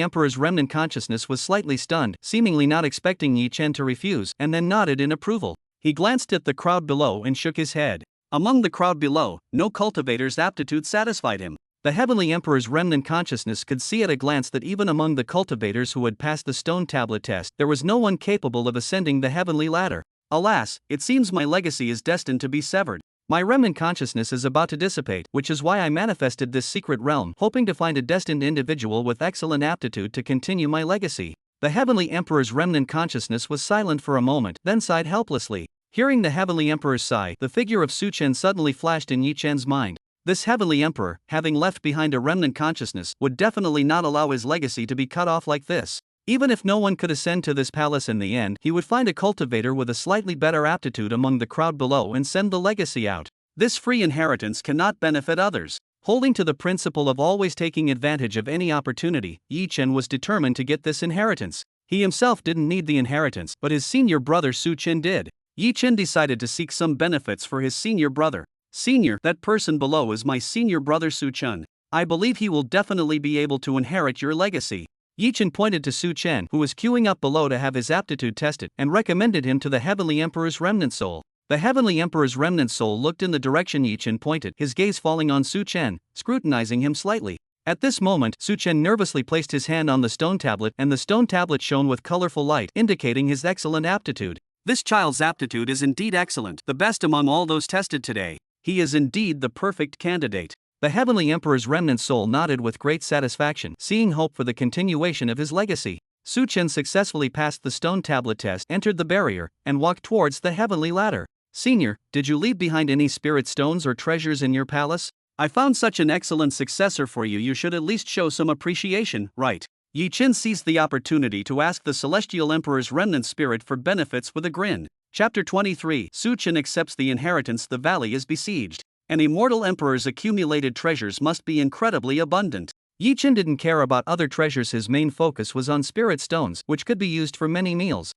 Emperor's remnant consciousness was slightly stunned, seemingly not expecting Yi Chen to refuse, and then nodded in approval. He glanced at the crowd below and shook his head. Among the crowd below, no cultivator's aptitude satisfied him. The Heavenly Emperor's remnant consciousness could see at a glance that even among the cultivators who had passed the stone tablet test, there was no one capable of ascending the heavenly ladder. "Alas, it seems my legacy is destined to be severed. My remnant consciousness is about to dissipate, which is why I manifested this secret realm, hoping to find a destined individual with excellent aptitude to continue my legacy." The Heavenly Emperor's remnant consciousness was silent for a moment, then sighed helplessly. Hearing the Heavenly Emperor's sigh, the figure of Su Chen suddenly flashed in Yi Chen's mind. This Heavenly Emperor, having left behind a remnant consciousness, would definitely not allow his legacy to be cut off like this. Even if no one could ascend to this palace in the end, he would find a cultivator with a slightly better aptitude among the crowd below and send the legacy out. This free inheritance cannot benefit others. Holding to the principle of always taking advantage of any opportunity, Yi Chen was determined to get this inheritance. He himself didn't need the inheritance, but his senior brother Su Chen did. Yi Chen decided to seek some benefits for his senior brother. Senior, that person below is my senior brother Su Chen. I believe he will definitely be able to inherit your legacy. Yi Chen pointed to Su Chen, who was queuing up below to have his aptitude tested, and recommended him to the Heavenly Emperor's remnant soul. The Heavenly Emperor's remnant soul looked in the direction Yi Chen pointed, his gaze falling on Su Chen, scrutinizing him slightly. At this moment, Su Chen nervously placed his hand on the stone tablet, and the stone tablet shone with colorful light, indicating his excellent aptitude. This child's aptitude is indeed excellent, the best among all those tested today. He is indeed the perfect candidate. The Heavenly Emperor's remnant soul nodded with great satisfaction, seeing hope for the continuation of his legacy. Su Chen successfully passed the stone tablet test, entered the barrier, and walked towards the heavenly ladder. Senior, did you leave behind any spirit stones or treasures in your palace? I found such an excellent successor for you. You should at least show some appreciation, right? Yi Chen seized the opportunity to ask the Celestial Emperor's remnant spirit for benefits with a grin. Chapter 23. Su Chen accepts the inheritance. The valley is besieged. An immortal emperor's accumulated treasures must be incredibly abundant. Yi Chen didn't care about other treasures. His main focus was on spirit stones, which could be used for many meals.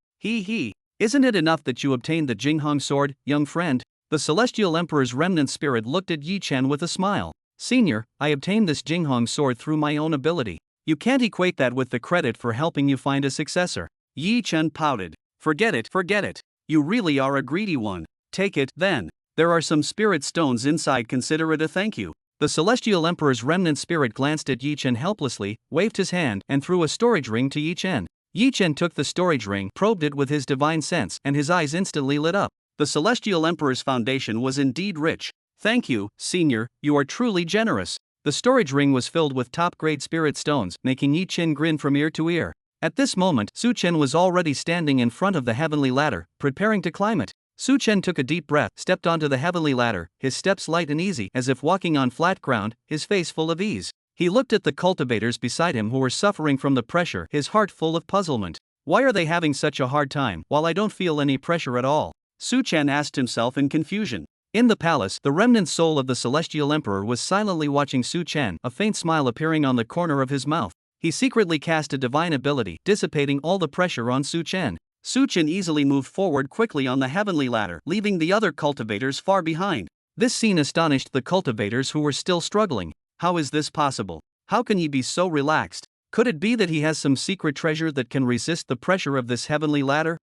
Isn't it enough that you obtained the Jinghong sword, young friend? The Celestial Emperor's remnant spirit looked at Yi Chen with a smile. Senior, I obtained this Jinghong sword through my own ability. You can't equate that with the credit for helping you find a successor. Yi Chen pouted. Forget it. You really are a greedy one. Take it, then. There are some spirit stones inside. Consider it a thank you. The Celestial Emperor's remnant spirit glanced at Yi Chen helplessly, waved his hand, and threw a storage ring to Yi Chen. Yi Chen took the storage ring, probed it with his divine sense, and his eyes instantly lit up. The Celestial Emperor's foundation was indeed rich. Thank you, Senior, you are truly generous. The storage ring was filled with top-grade spirit stones, making Yi Chen grin from ear to ear. At this moment, Su Chen was already standing in front of the heavenly ladder, preparing to climb it. Su Chen took a deep breath, stepped onto the heavenly ladder, his steps light and easy, as if walking on flat ground, his face full of ease. He looked at the cultivators beside him who were suffering from the pressure, his heart full of puzzlement. Why are they having such a hard time, while I don't feel any pressure at all? Su Chen asked himself in confusion. In the palace, the remnant soul of the Celestial Emperor was silently watching Su Chen, a faint smile appearing on the corner of his mouth. He secretly cast a divine ability, dissipating all the pressure on Su Chen. Su Chen easily moved forward quickly on the heavenly ladder, leaving the other cultivators far behind. This scene astonished the cultivators who were still struggling. How is this possible? How can he be so relaxed? Could it be that he has some secret treasure that can resist the pressure of this heavenly ladder?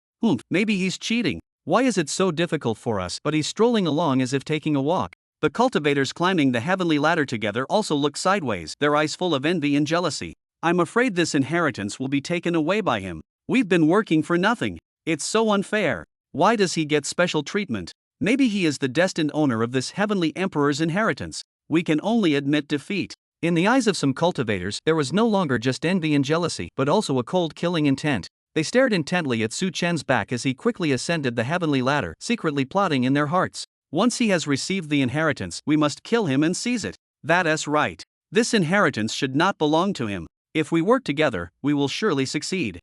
Maybe he's cheating. Why is it so difficult for us? But he's strolling along as if taking a walk. The cultivators climbing the heavenly ladder together also looked sideways, their eyes full of envy and jealousy. I'm afraid this inheritance will be taken away by him. We've been working for nothing. It's so unfair. Why does he get special treatment? Maybe he is the destined owner of this heavenly emperor's inheritance. We can only admit defeat. In the eyes of some cultivators, there was no longer just envy and jealousy, but also a cold killing intent. They stared intently at Su Chen's back as he quickly ascended the heavenly ladder, secretly plotting in their hearts. Once he has received the inheritance, we must kill him and seize it. That's right. This inheritance should not belong to him. If we work together, we will surely succeed.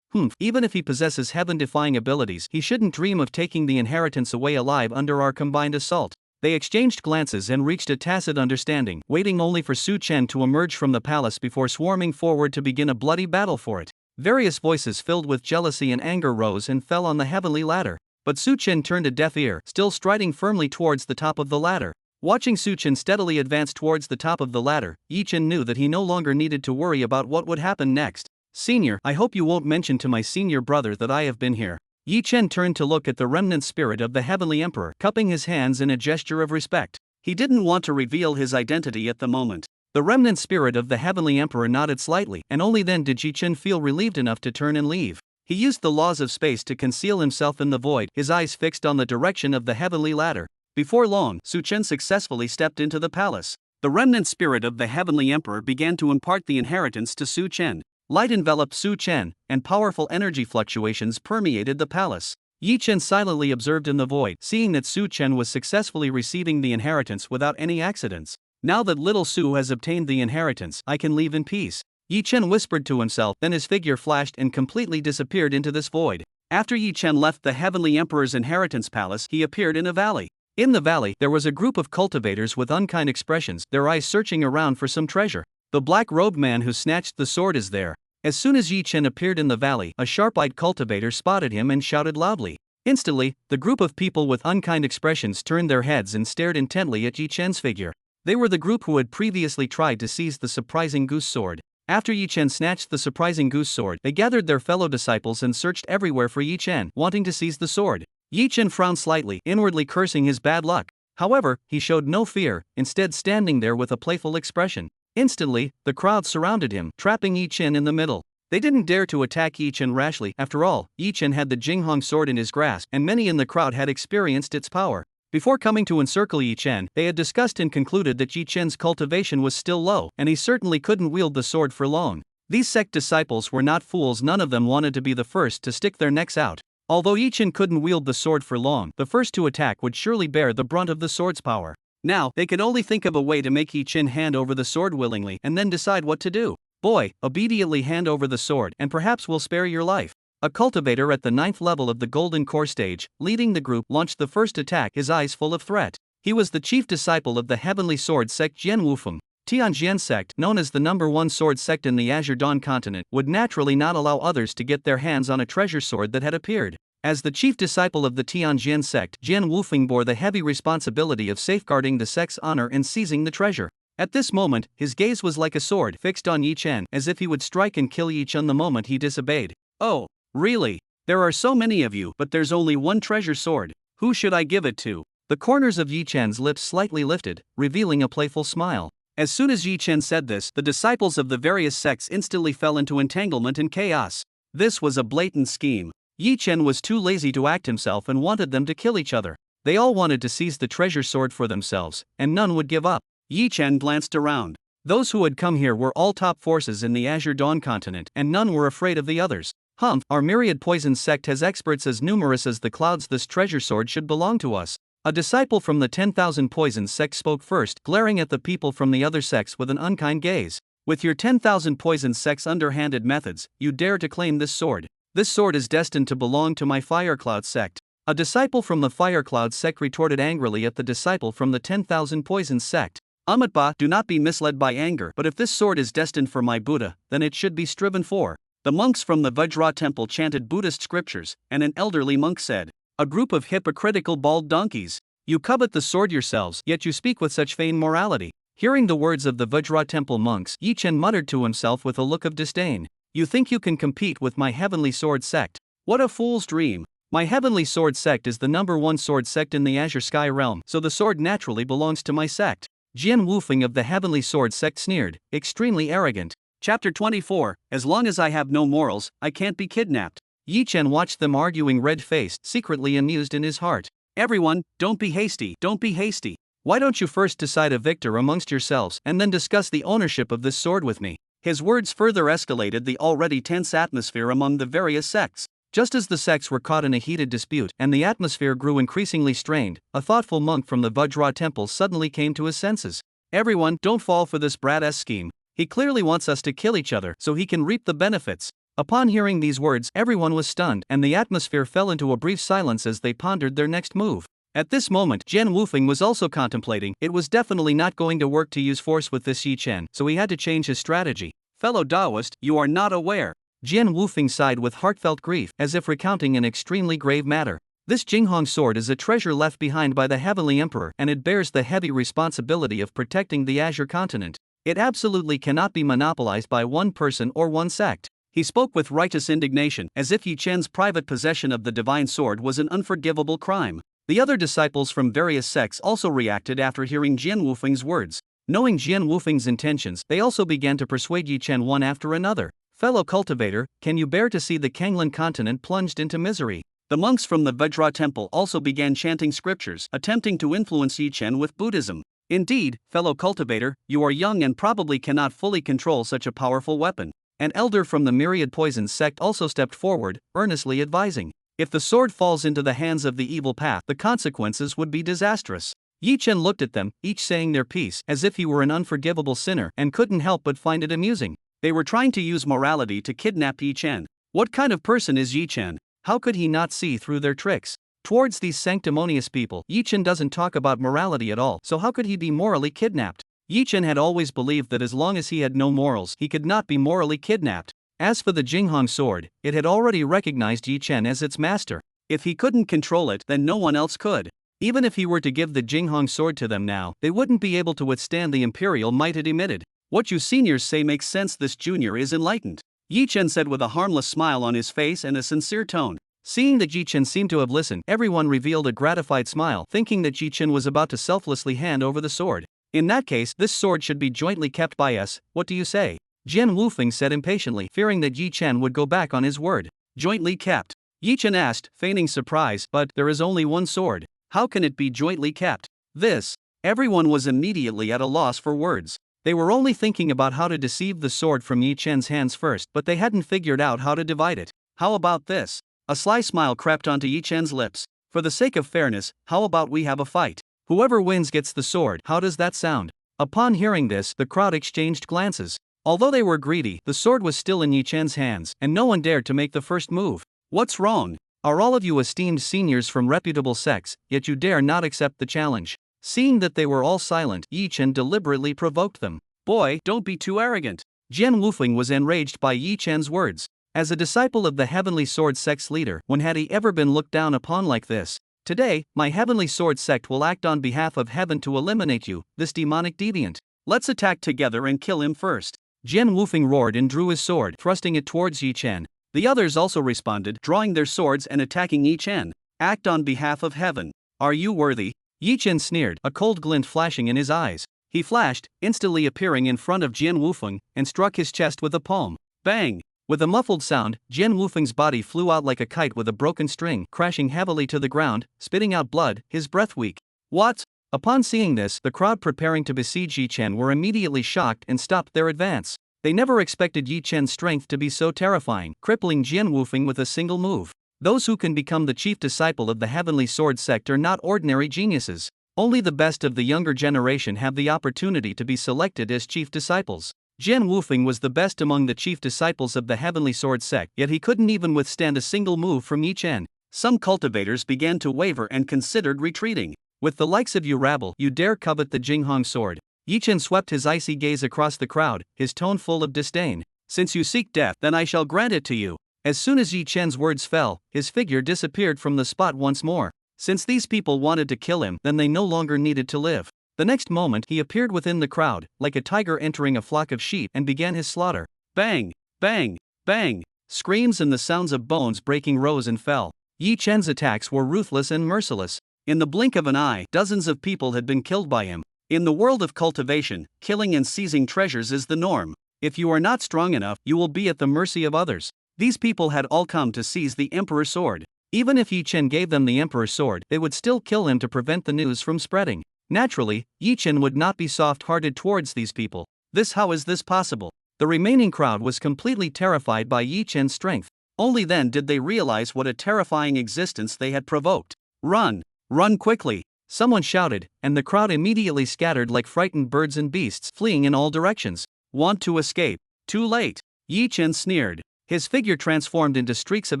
Even if he possesses heaven-defying abilities, he shouldn't dream of taking the inheritance away alive under our combined assault. They exchanged glances and reached a tacit understanding, waiting only for Su Chen to emerge from the palace before swarming forward to begin a bloody battle for it. Various voices filled with jealousy and anger rose and fell on the heavenly ladder. But Su Chen turned a deaf ear, still striding firmly towards the top of the ladder. Watching Su Chen steadily advance towards the top of the ladder, Yi Chen knew that he no longer needed to worry about what would happen next. Senior, I hope you won't mention to my senior brother that I have been here. Yi Chen turned to look at the remnant spirit of the heavenly emperor, cupping his hands in a gesture of respect. He didn't want to reveal his identity at the moment. The remnant spirit of the heavenly emperor nodded slightly, and only then did Yi Chen feel relieved enough to turn and leave. He used the laws of space to conceal himself in the void, his eyes fixed on the direction of the heavenly ladder. Before long, Su Chen successfully stepped into the palace. The remnant spirit of the heavenly emperor began to impart the inheritance to Su Chen. Light enveloped Su Chen, and powerful energy fluctuations permeated the palace. Yi Chen silently observed in the void, seeing that Su Chen was successfully receiving the inheritance without any accidents. Now that little Su has obtained the inheritance, I can leave in peace. Yi Chen whispered to himself, then his figure flashed and completely disappeared into this void. After Yi Chen left the Heavenly Emperor's inheritance palace, he appeared in a valley. In the valley, there was a group of cultivators with unkind expressions, their eyes searching around for some treasure. The black-robed man who snatched the sword is there. As soon as Yi Chen appeared in the valley, a sharp-eyed cultivator spotted him and shouted loudly. Instantly, the group of people with unkind expressions turned their heads and stared intently at Yi Chen's figure. They were the group who had previously tried to seize the surprising goose sword. After Yi Chen snatched the surprising goose sword, they gathered their fellow disciples and searched everywhere for Yi Chen, wanting to seize the sword. Yi Chen frowned slightly, inwardly cursing his bad luck. However, he showed no fear, instead standing there with a playful expression. Instantly, the crowd surrounded him, trapping Yi Chen in the middle. They didn't dare to attack Yi Chen rashly. After all, Yi Chen had the Jinghong sword in his grasp, and many in the crowd had experienced its power. Before coming to encircle Yi Chen, they had discussed and concluded that Yi Chen's cultivation was still low, and he certainly couldn't wield the sword for long. These sect disciples were not fools, none of them wanted to be the first to stick their necks out. Although Yi Chen couldn't wield the sword for long, the first to attack would surely bear the brunt of the sword's power. Now, they could only think of a way to make Yi Chen hand over the sword willingly and then decide what to do. Boy, obediently hand over the sword and perhaps we'll spare your life. A cultivator at the 9th level of the Golden Core stage, leading the group, launched the first attack, his eyes full of threat. He was the chief disciple of the Heavenly Sword sect Jian Wufeng. Tianjian sect, known as the #1 sword sect in the Azure Dawn continent, would naturally not allow others to get their hands on a treasure sword that had appeared. As the chief disciple of the Tianjian sect, Jian Wufeng bore the heavy responsibility of safeguarding the sect's honor and seizing the treasure. At this moment, his gaze was like a sword fixed on Yi Chen, as if he would strike and kill Yi Chen the moment he disobeyed. Oh, really? There are so many of you, but there's only one treasure sword. Who should I give it to? The corners of Yi Chen's lips slightly lifted, revealing a playful smile. As soon as Yi Chen said this, the disciples of the various sects instantly fell into entanglement and chaos. This was a blatant scheme. Yi Chen was too lazy to act himself and wanted them to kill each other. They all wanted to seize the treasure sword for themselves, and none would give up. Yi Chen glanced around. Those who had come here were all top forces in the Azure Dawn continent, and none were afraid of the others. Our myriad poison sect has experts as numerous as the clouds. This treasure sword should belong to us. A disciple from the 10,000 poisons sect spoke first, glaring at the people from the other sects with an unkind gaze. With your 10,000 poison sect's underhanded methods, you dare to claim this sword. This sword is destined to belong to my Firecloud sect. A disciple from the Firecloud sect retorted angrily at the disciple from the 10,000 poisons sect. Amatba, do not be misled by anger, but if this sword is destined for my Buddha, then it should be striven for. The monks from the Vajra temple chanted Buddhist scriptures, and an elderly monk said, "A group of hypocritical bald donkeys. You covet the sword yourselves, yet you speak with such feigned morality." Hearing the words of the Vajra temple monks, Yi Chen muttered to himself with a look of disdain. You think you can compete with my Heavenly Sword sect? What a fool's dream. My Heavenly Sword sect is the #1 sword sect in the Azure Sky realm, so the sword naturally belongs to my sect. Jian Wufeng of the Heavenly Sword sect sneered, extremely arrogant. Chapter 24, As long as I have no morals, I can't be kidnapped. Yi Chen watched them arguing red-faced, secretly amused in his heart. Everyone, don't be hasty, don't be hasty. Why don't you first decide a victor amongst yourselves and then discuss the ownership of this sword with me? His words further escalated the already tense atmosphere among the various sects. Just as the sects were caught in a heated dispute and the atmosphere grew increasingly strained, a thoughtful monk from the Vajra temple suddenly came to his senses. Everyone, don't fall for this brat-ass scheme. He clearly wants us to kill each other so he can reap the benefits. Upon hearing these words, everyone was stunned, and the atmosphere fell into a brief silence as they pondered their next move. At this moment, Jian Wufeng was also contemplating. It was definitely not going to work to use force with this Yi Chen, so he had to change his strategy. Fellow Taoist, you are not aware. Jian Wufeng sighed with heartfelt grief, as if recounting an extremely grave matter. This Jinghong sword is a treasure left behind by the Heavenly Emperor, and it bears the heavy responsibility of protecting the Azure continent. It absolutely cannot be monopolized by one person or one sect. He spoke with righteous indignation, as if Yi Chen's private possession of the divine sword was an unforgivable crime. The other disciples from various sects also reacted after hearing Jian Wufeng's words. Knowing Jian Wufeng's intentions, they also began to persuade Yi Chen one after another. Fellow cultivator, can you bear to see the Kanglan continent plunged into misery? The monks from the Vajra temple also began chanting scriptures, attempting to influence Yi Chen with Buddhism. Indeed, fellow cultivator, you are young and probably cannot fully control such a powerful weapon. An elder from the myriad poisons sect also stepped forward, earnestly advising, if the sword falls into the hands of the evil path, the consequences would be disastrous. Yi Chen looked at them, each saying their piece, as if he were an unforgivable sinner, and couldn't help but find it amusing. They were trying to use morality to kidnap Yi Chen. What kind of person is Yi Chen? How could he not see through their tricks? Towards these sanctimonious people, Yi Chen doesn't talk about morality at all, so how could he be morally kidnapped? Yi Chen had always believed that as long as he had no morals, he could not be morally kidnapped. As for the Jinghong sword, it had already recognized Yi Chen as its master. If he couldn't control it, then no one else could. Even if he were to give the Jinghong sword to them now, they wouldn't be able to withstand the imperial might it emitted. What you seniors say makes sense. This junior is enlightened, Yi Chen said with a harmless smile on his face and a sincere tone. Seeing that Yi Chen seemed to have listened, everyone revealed a gratified smile, thinking that Yi Chen was about to selflessly hand over the sword. In that case, this sword should be jointly kept by us. What do you say? Jian Wufeng said impatiently, fearing that Yi Chen would go back on his word. Jointly kept? Yi Chen asked, feigning surprise, but there is only one sword. How can it be jointly kept? This. Everyone was immediately at a loss for words. They were only thinking about how to deceive the sword from Yi Chen's hands first, but they hadn't figured out how to divide it. How about this? A sly smile crept onto Yi Chen's lips. For the sake of fairness, how about we have a fight? Whoever wins gets the sword. How does that sound? Upon hearing this, the crowd exchanged glances. Although they were greedy, the sword was still in Yi Chen's hands, and no one dared to make the first move. What's wrong? Are all of you esteemed seniors from reputable sects, yet you dare not accept the challenge? Seeing that they were all silent, Yi Chen deliberately provoked them. Boy, don't be too arrogant. Jian Wufeng was enraged by Yi Chen's words. As a disciple of the Heavenly Sword sect's leader, when had he ever been looked down upon like this? Today, my Heavenly Sword sect will act on behalf of heaven to eliminate you, this demonic deviant. Let's attack together and kill him first. Jian Wufeng roared and drew his sword, thrusting it towards Yi Chen. The others also responded, drawing their swords and attacking Yi Chen. Act on behalf of heaven. Are you worthy? Yi Chen sneered, a cold glint flashing in his eyes. He flashed, instantly appearing in front of Jian Wufeng, and struck his chest with a palm. Bang! With a muffled sound, Jian Wufeng's body flew out like a kite with a broken string, crashing heavily to the ground, spitting out blood, his breath weak. What? Upon seeing this, the crowd preparing to besiege Yi Chen were immediately shocked and stopped their advance. They never expected Yi Chen's strength to be so terrifying, crippling Jian Wufeng with a single move. Those who can become the chief disciple of the Heavenly Sword sect are not ordinary geniuses. Only the best of the younger generation have the opportunity to be selected as chief disciples. Jian Wufeng was the best among the chief disciples of the Heavenly Sword sect, yet he couldn't even withstand a single move from Yi Chen. Some cultivators began to waver and considered retreating. With the likes of you rabble, you dare covet the Jinghong sword? Yi Chen swept his icy gaze across the crowd, his tone full of disdain. Since you seek death, then I shall grant it to you. As soon as Yi Chen's words fell, his figure disappeared from the spot once more. Since these people wanted to kill him, then they no longer needed to live. The next moment, he appeared within the crowd, like a tiger entering a flock of sheep, and began his slaughter. Bang! Bang! Bang! Screams and the sounds of bones breaking rose and fell. Yi Chen's attacks were ruthless and merciless. In the blink of an eye, dozens of people had been killed by him. In the world of cultivation, killing and seizing treasures is the norm. If you are not strong enough, you will be at the mercy of others. These people had all come to seize the Emperor's sword. Even if Yi Chen gave them the Emperor's sword, they would still kill him to prevent the news from spreading. Naturally, Yi Chen would not be soft-hearted towards these people. How is this possible? The remaining crowd was completely terrified by Yi Chen's strength. Only then did they realize what a terrifying existence they had provoked. Run! Run quickly! Someone shouted, and the crowd immediately scattered like frightened birds and beasts, fleeing in all directions. Want to escape? Too late! Yi Chen sneered. His figure transformed into streaks of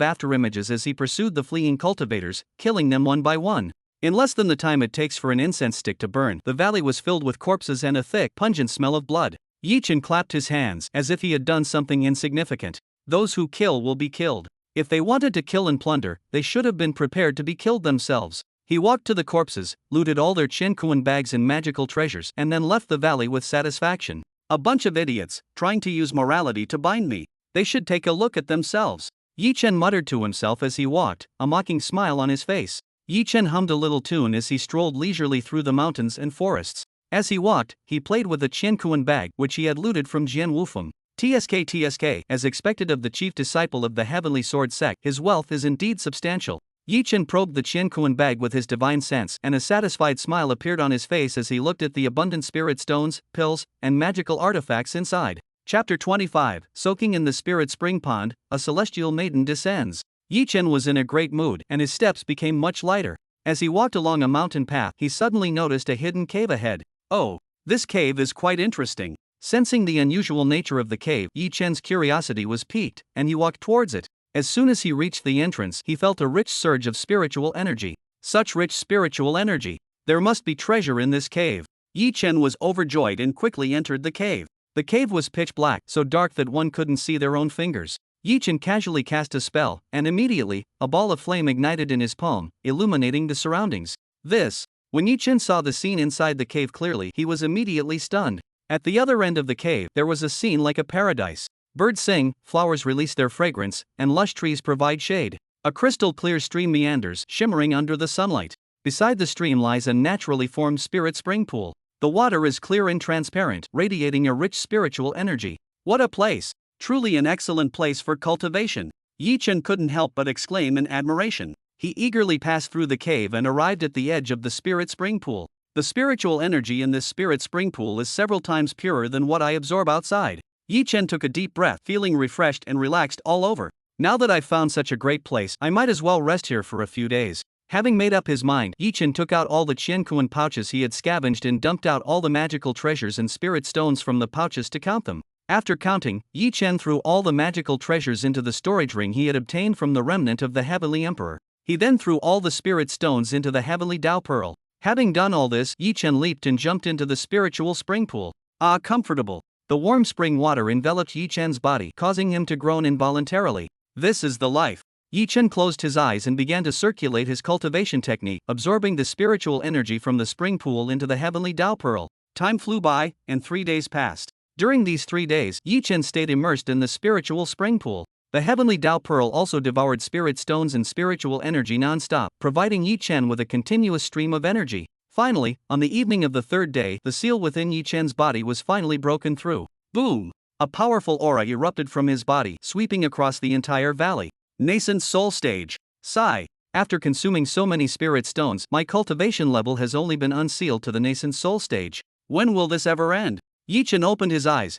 afterimages as he pursued the fleeing cultivators, killing them one by one. In less than the time it takes for an incense stick to burn, the valley was filled with corpses and a thick, pungent smell of blood. Yi Chen clapped his hands, as if he had done something insignificant. Those who kill will be killed. If they wanted to kill and plunder, they should have been prepared to be killed themselves. He walked to the corpses, looted all their Qiankuan bags and magical treasures, and then left the valley with satisfaction. A bunch of idiots, trying to use morality to bind me. They should take a look at themselves. Yi Chen muttered to himself as he walked, a mocking smile on his face. Yi Chen hummed a little tune as he strolled leisurely through the mountains and forests. As he walked, he played with a Qiankuan bag which he had looted from Jian Wufeng. TSK, as expected of the chief disciple of the Heavenly Sword sect, his wealth is indeed substantial. Yi Chen probed the Qiankuan bag with his divine sense, and a satisfied smile appeared on his face as he looked at the abundant spirit stones, pills, and magical artifacts inside. Chapter 25, Soaking in the Spirit Spring Pond, a celestial maiden descends. Yi Chen was in a great mood, and his steps became much lighter. As he walked along a mountain path, he suddenly noticed a hidden cave ahead. Oh, this cave is quite interesting. Sensing the unusual nature of the cave, Yi Chen's curiosity was piqued, and he walked towards it. As soon as he reached the entrance, he felt a rich surge of spiritual energy. Such rich spiritual energy! There must be treasure in this cave. Yi Chen was overjoyed and quickly entered the cave. The cave was pitch black, so dark that one couldn't see their own fingers. Yi Chen casually cast a spell, and immediately, a ball of flame ignited in his palm, illuminating the surroundings. When Yi Chen saw the scene inside the cave clearly, he was immediately stunned. At the other end of the cave, there was a scene like a paradise. Birds sing, flowers release their fragrance, and lush trees provide shade. A crystal clear stream meanders, shimmering under the sunlight. Beside the stream lies a naturally formed spirit spring pool. The water is clear and transparent, radiating a rich spiritual energy. What a place! Truly an excellent place for cultivation. Yi Chen couldn't help but exclaim in admiration. He eagerly passed through the cave and arrived at the edge of the spirit spring pool. The spiritual energy in this spirit spring pool is several times purer than what I absorb outside. Yi Chen took a deep breath, feeling refreshed and relaxed all over. Now that I've found such a great place, I might as well rest here for a few days. Having made up his mind, Yi Chen took out all the Qiankuan pouches he had scavenged and dumped out all the magical treasures and spirit stones from the pouches to count them. After counting, Yi Chen threw all the magical treasures into the storage ring he had obtained from the remnant of the Heavenly Emperor. He then threw all the spirit stones into the Heavenly Tao Pearl. Having done all this, Yi Chen leaped and jumped into the spiritual spring pool. Ah, comfortable! The warm spring water enveloped Yi Chen's body, causing him to groan involuntarily. This is the life. Yi Chen closed his eyes and began to circulate his cultivation technique, absorbing the spiritual energy from the spring pool into the Heavenly Tao Pearl. Time flew by, and 3 days passed. During these 3 days, Yi Chen stayed immersed in the spiritual spring pool. The Heavenly Tao Pearl also devoured spirit stones and spiritual energy non-stop, providing Yi Chen with a continuous stream of energy. Finally, on the evening of the 3rd day, the seal within Yi Chen's body was finally broken through. Boom! A powerful aura erupted from his body, sweeping across the entire valley. Nascent soul stage. Sigh. After consuming so many spirit stones, my cultivation level has only been unsealed to the nascent soul stage. When will this ever end? Yi Chen opened his eyes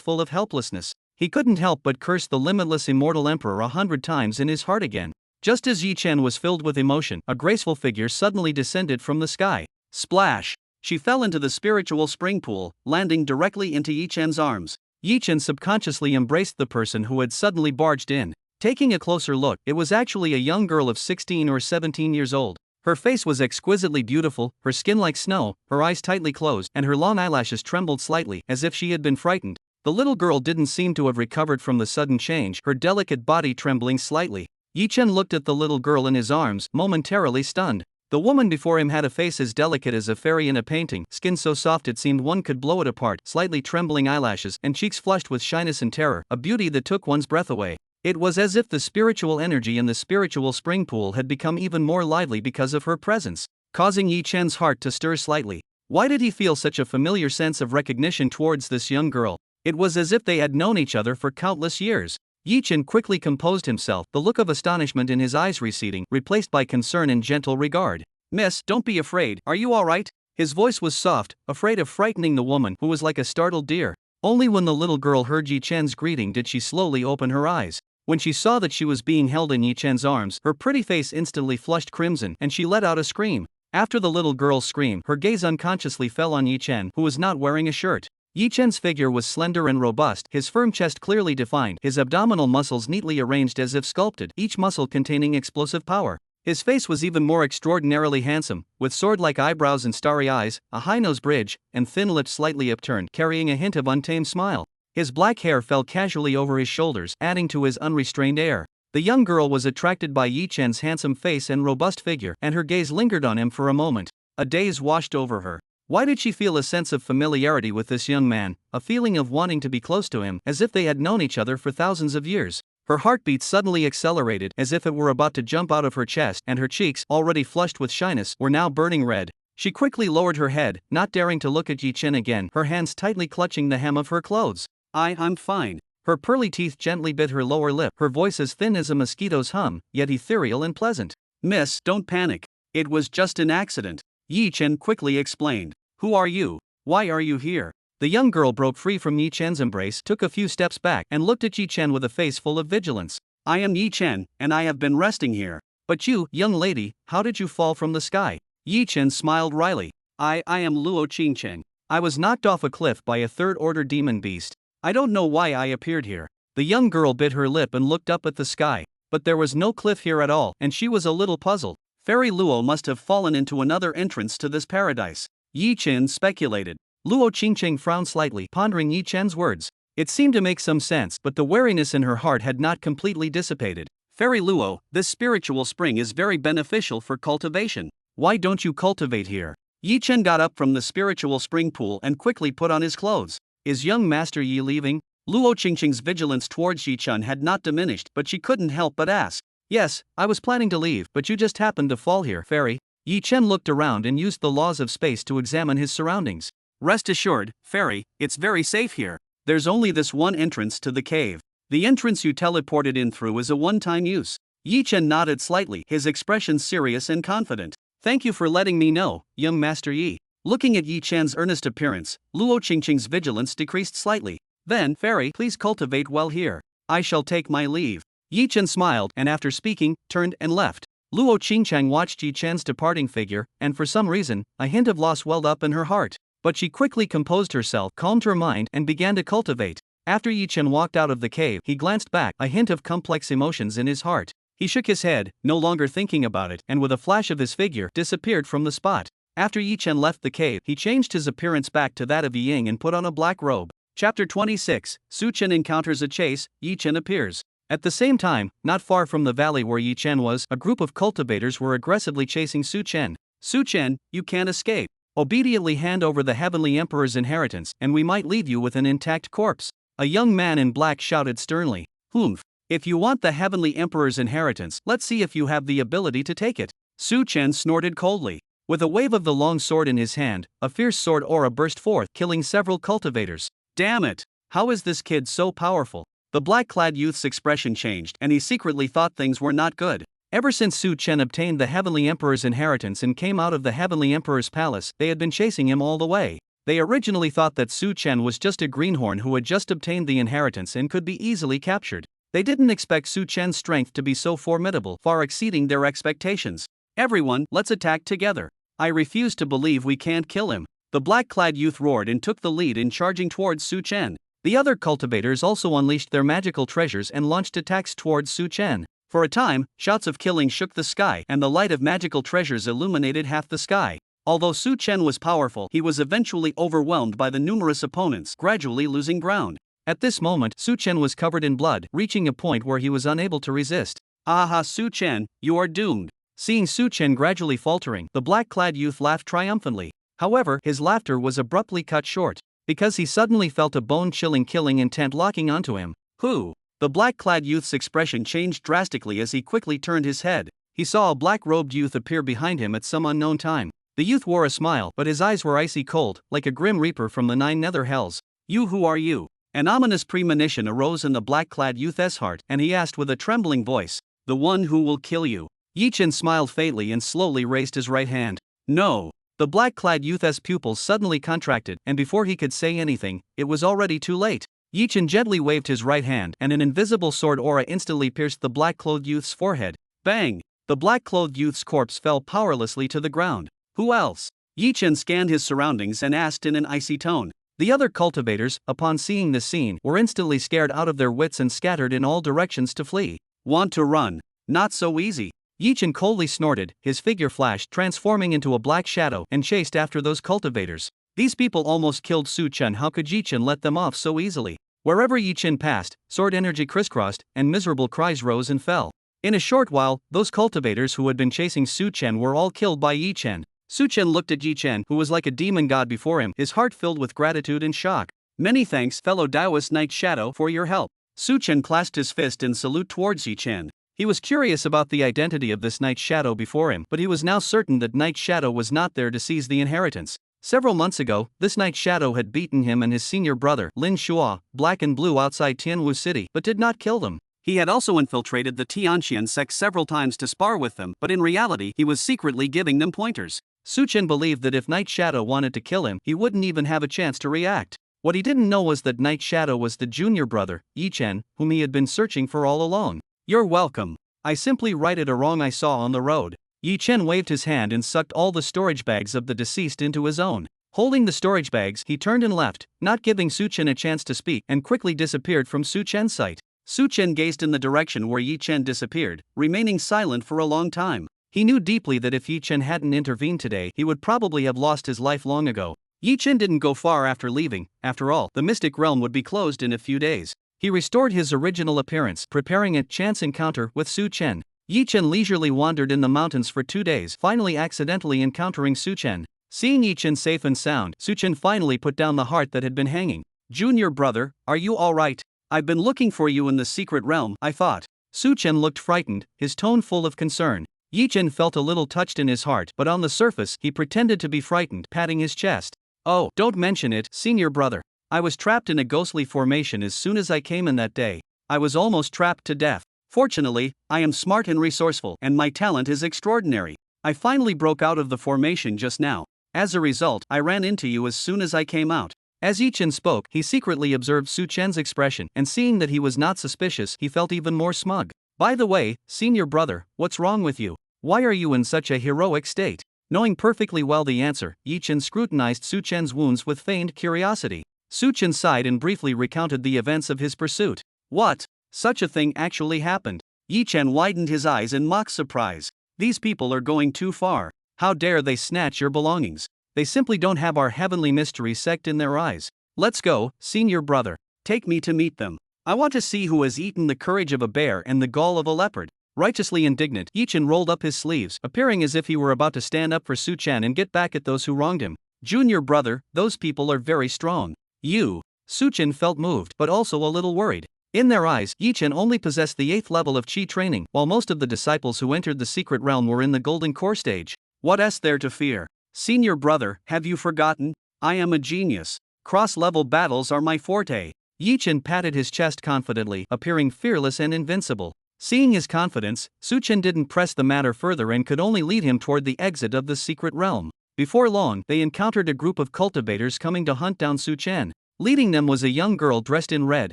full of helplessness. He couldn't help but curse the limitless immortal emperor 100 times in his heart again. Just as Yi Chen was filled with emotion, a graceful figure suddenly descended from the sky. Splash! She fell into the spiritual spring pool, landing directly into Yi Chen's arms. Yi Chen subconsciously embraced the person who had suddenly barged in. Taking a closer look, it was actually a young girl of 16 or 17 years old. Her face was exquisitely beautiful, her skin like snow, her eyes tightly closed, and her long eyelashes trembled slightly, as if she had been frightened. The little girl didn't seem to have recovered from the sudden change, her delicate body trembling slightly. Yi Chen looked at the little girl in his arms, momentarily stunned. The woman before him had a face as delicate as a fairy in a painting, skin so soft it seemed one could blow it apart, slightly trembling eyelashes, and cheeks flushed with shyness and terror, a beauty that took one's breath away. It was as if the spiritual energy in the spiritual spring pool had become even more lively because of her presence, causing Yi Chen's heart to stir slightly. Why did he feel such a familiar sense of recognition towards this young girl? It was as if they had known each other for countless years. Yi Chen quickly composed himself, the look of astonishment in his eyes receding, replaced by concern and gentle regard. Miss, don't be afraid, are you alright? His voice was soft, afraid of frightening the woman, who was like a startled deer. Only when the little girl heard Yi Chen's greeting did she slowly open her eyes. When she saw that she was being held in Yi Chen's arms, her pretty face instantly flushed crimson, and she let out a scream. After the little girl's scream, her gaze unconsciously fell on Yi Chen, who was not wearing a shirt. Yi Chen's figure was slender and robust, his firm chest clearly defined, his abdominal muscles neatly arranged as if sculpted, each muscle containing explosive power. His face was even more extraordinarily handsome, with sword-like eyebrows and starry eyes, a high nose bridge, and thin lips slightly upturned, carrying a hint of untamed smile. His black hair fell casually over his shoulders, adding to his unrestrained air. The young girl was attracted by Yi Chen's handsome face and robust figure, and her gaze lingered on him for a moment. A daze washed over her. Why did she feel a sense of familiarity with this young man, a feeling of wanting to be close to him, as if they had known each other for thousands of years? Her heartbeat suddenly accelerated, as if it were about to jump out of her chest, and her cheeks, already flushed with shyness, were now burning red. She quickly lowered her head, not daring to look at Yi Chen again, her hands tightly clutching the hem of her clothes. I'm fine. Her pearly teeth gently bit her lower lip, her voice as thin as a mosquito's hum, yet ethereal and pleasant. Miss, don't panic. It was just an accident. Yi Chen quickly explained. Who are you? Why are you here? The young girl broke free from Yi Chen's embrace, took a few steps back, and looked at Yi Chen with a face full of vigilance. I am Yi Chen, and I have been resting here. But you, young lady, how did you fall from the sky? Yi Chen smiled wryly. I am Luo Qingcheng. I was knocked off a cliff by a third-order demon beast. I don't know why I appeared here. The young girl bit her lip and looked up at the sky. But there was no cliff here at all, and she was a little puzzled. Fairy Luo must have fallen into another entrance to this paradise, Yi Chen speculated. Luo Qingcheng frowned slightly, pondering Yi Chen's words. It seemed to make some sense, but the wariness in her heart had not completely dissipated. Fairy Luo, this spiritual spring is very beneficial for cultivation. Why don't you cultivate here? Yi Chen got up from the spiritual spring pool and quickly put on his clothes. Is young Master Yi leaving? Luo Qingcheng's vigilance towards Yi Chen had not diminished, but she couldn't help but ask. Yes, I was planning to leave, but you just happened to fall here, Fairy. Yi Chen looked around and used the laws of space to examine his surroundings. Rest assured, Fairy, it's very safe here. There's only this one entrance to the cave. The entrance you teleported in through is a one-time use. Yi Chen nodded slightly, his expression serious and confident. Thank you for letting me know, young Master Yi. Looking at Yi Chen's earnest appearance, Luo Qingcheng's vigilance decreased slightly. Then, Fairy, please cultivate well here. I shall take my leave. Yi Chen smiled and after speaking, turned and left. Luo Qingcheng watched Yi Chen's departing figure, and for some reason, a hint of loss welled up in her heart. But she quickly composed herself, calmed her mind, and began to cultivate. After Yi Chen walked out of the cave, he glanced back, a hint of complex emotions in his heart. He shook his head, no longer thinking about it, and with a flash of his figure, disappeared from the spot. After Yi Chen left the cave, he changed his appearance back to that of Yi Ying and put on a black robe. Chapter 26, Su Chen encounters a chase, Yi Chen appears. At the same time, not far from the valley where Yi Chen was, a group of cultivators were aggressively chasing Su Chen. Su Chen, you can't escape. Obediently hand over the Heavenly Emperor's inheritance, and we might leave you with an intact corpse. A young man in black shouted sternly. Humph. If you want the Heavenly Emperor's inheritance, let's see if you have the ability to take it. Su Chen snorted coldly. With a wave of the long sword in his hand, a fierce sword aura burst forth, killing several cultivators. Damn it! How is this kid so powerful? The black-clad youth's expression changed, and he secretly thought things were not good. Ever since Su Chen obtained the Heavenly Emperor's inheritance and came out of the Heavenly Emperor's palace, they had been chasing him all the way. They originally thought that Su Chen was just a greenhorn who had just obtained the inheritance and could be easily captured. They didn't expect Su Chen's strength to be so formidable, far exceeding their expectations. Everyone, let's attack together. I refuse to believe we can't kill him. The black-clad youth roared and took the lead in charging towards Su Chen. The other cultivators also unleashed their magical treasures and launched attacks towards Su Chen. For a time, shouts of killing shook the sky, and the light of magical treasures illuminated half the sky. Although Su Chen was powerful, he was eventually overwhelmed by the numerous opponents, gradually losing ground. At this moment, Su Chen was covered in blood, reaching a point where he was unable to resist. Aha, Su Chen, you are doomed. Seeing Su Chen gradually faltering, the black-clad youth laughed triumphantly. However, his laughter was abruptly cut short, because he suddenly felt a bone-chilling killing intent locking onto him. Who? The black-clad youth's expression changed drastically as he quickly turned his head. He saw a black-robed youth appear behind him at some unknown time. The youth wore a smile, but his eyes were icy cold, like a grim reaper from the 9 nether hells. You, who are you? An ominous premonition arose in the black-clad youth's heart, and he asked with a trembling voice, the one who will kill you. Yi Chen smiled faintly and slowly raised his right hand. No. The black-clad youth's pupils suddenly contracted, and before he could say anything, it was already too late. Yi Chen gently waved his right hand, and an invisible sword aura instantly pierced the black-clothed youth's forehead. Bang! The black-clothed youth's corpse fell powerlessly to the ground. Who else? Yi Chen scanned his surroundings and asked in an icy tone. The other cultivators, upon seeing the scene, were instantly scared out of their wits and scattered in all directions to flee. Want to run? Not so easy. Yi Chen coldly snorted, his figure flashed, transforming into a black shadow, and chased after those cultivators. These people almost killed Su Chen. How could Yi Chen let them off so easily? Wherever Yi Chen passed, sword energy crisscrossed, and miserable cries rose and fell. In a short while, those cultivators who had been chasing Su Chen were all killed by Yi Chen. Su Chen looked at Yi Chen, who was like a demon god before him, his heart filled with gratitude and shock. Many thanks, fellow Taoist Knight Shadow, for your help. Su Chen clasped his fist in salute towards Yi Chen. He was curious about the identity of this Knight Shadow before him, but he was now certain that Knight Shadow was not there to seize the inheritance. Several months ago, this Knight Shadow had beaten him and his senior brother, Lin Shua, black and blue outside Tianwu City, but did not kill them. He had also infiltrated the Tianxian sect several times to spar with them, but in reality he was secretly giving them pointers. Su Chen believed that if Knight Shadow wanted to kill him, he wouldn't even have a chance to react. What he didn't know was that Night Shadow was the junior brother, Yi-Chen, whom he had been searching for all along. You're welcome. I simply righted a wrong I saw on the road. Yi-Chen waved his hand and sucked all the storage bags of the deceased into his own. Holding the storage bags, he turned and left, not giving Su-Chen a chance to speak, and quickly disappeared from Su-Chen's sight. Su-Chen gazed in the direction where Yi-Chen disappeared, remaining silent for a long time. He knew deeply that if Yi-Chen hadn't intervened today, he would probably have lost his life long ago. Yi-Chen didn't go far after leaving. After all, the Mystic Realm would be closed in a few days. He restored his original appearance, preparing a chance encounter with Su-Chen. Yi-Chen leisurely wandered in the mountains for 2 days, finally accidentally encountering Su-Chen. Seeing Yi-Chen safe and sound, Su-Chen finally put down the heart that had been hanging. Junior brother, are you alright? I've been looking for you in the secret realm, I thought. Su-Chen looked frightened, his tone full of concern. Yi-Chen felt a little touched in his heart, but on the surface, he pretended to be frightened, patting his chest. Oh, don't mention it, senior brother. I was trapped in a ghostly formation as soon as I came in that day. I was almost trapped to death. Fortunately, I am smart and resourceful, and my talent is extraordinary. I finally broke out of the formation just now. As a result, I ran into you as soon as I came out. As Yi-Chen spoke, he secretly observed Su-Chen's expression, and seeing that he was not suspicious, he felt even more smug. By the way, senior brother, what's wrong with you? Why are you in such a heroic state? Knowing perfectly well the answer, Yi-Chen scrutinized Su-Chen's wounds with feigned curiosity. Su-Chen sighed and briefly recounted the events of his pursuit. What? Such a thing actually happened? Yi-Chen widened his eyes in mock surprise. These people are going too far. How dare they snatch your belongings? They simply don't have our heavenly mystery sect in their eyes. Let's go, senior brother. Take me to meet them. I want to see who has eaten the courage of a bear and the gall of a leopard. Righteously indignant, Yi-Chen rolled up his sleeves, appearing as if he were about to stand up for Su-Chen and get back at those who wronged him. Junior brother, those people are very strong. You. Su-Chen felt moved, but also a little worried. In their eyes, Yi-Chen only possessed the 8th level of Qi training, while most of the disciples who entered the secret realm were in the golden core stage. What's there to fear? Senior brother, have you forgotten? I am a genius. Cross-level battles are my forte. Yi-Chen patted his chest confidently, appearing fearless and invincible. Seeing his confidence, Su-Chen didn't press the matter further and could only lead him toward the exit of the secret realm. Before long, they encountered a group of cultivators coming to hunt down Su-Chen. Leading them was a young girl dressed in red,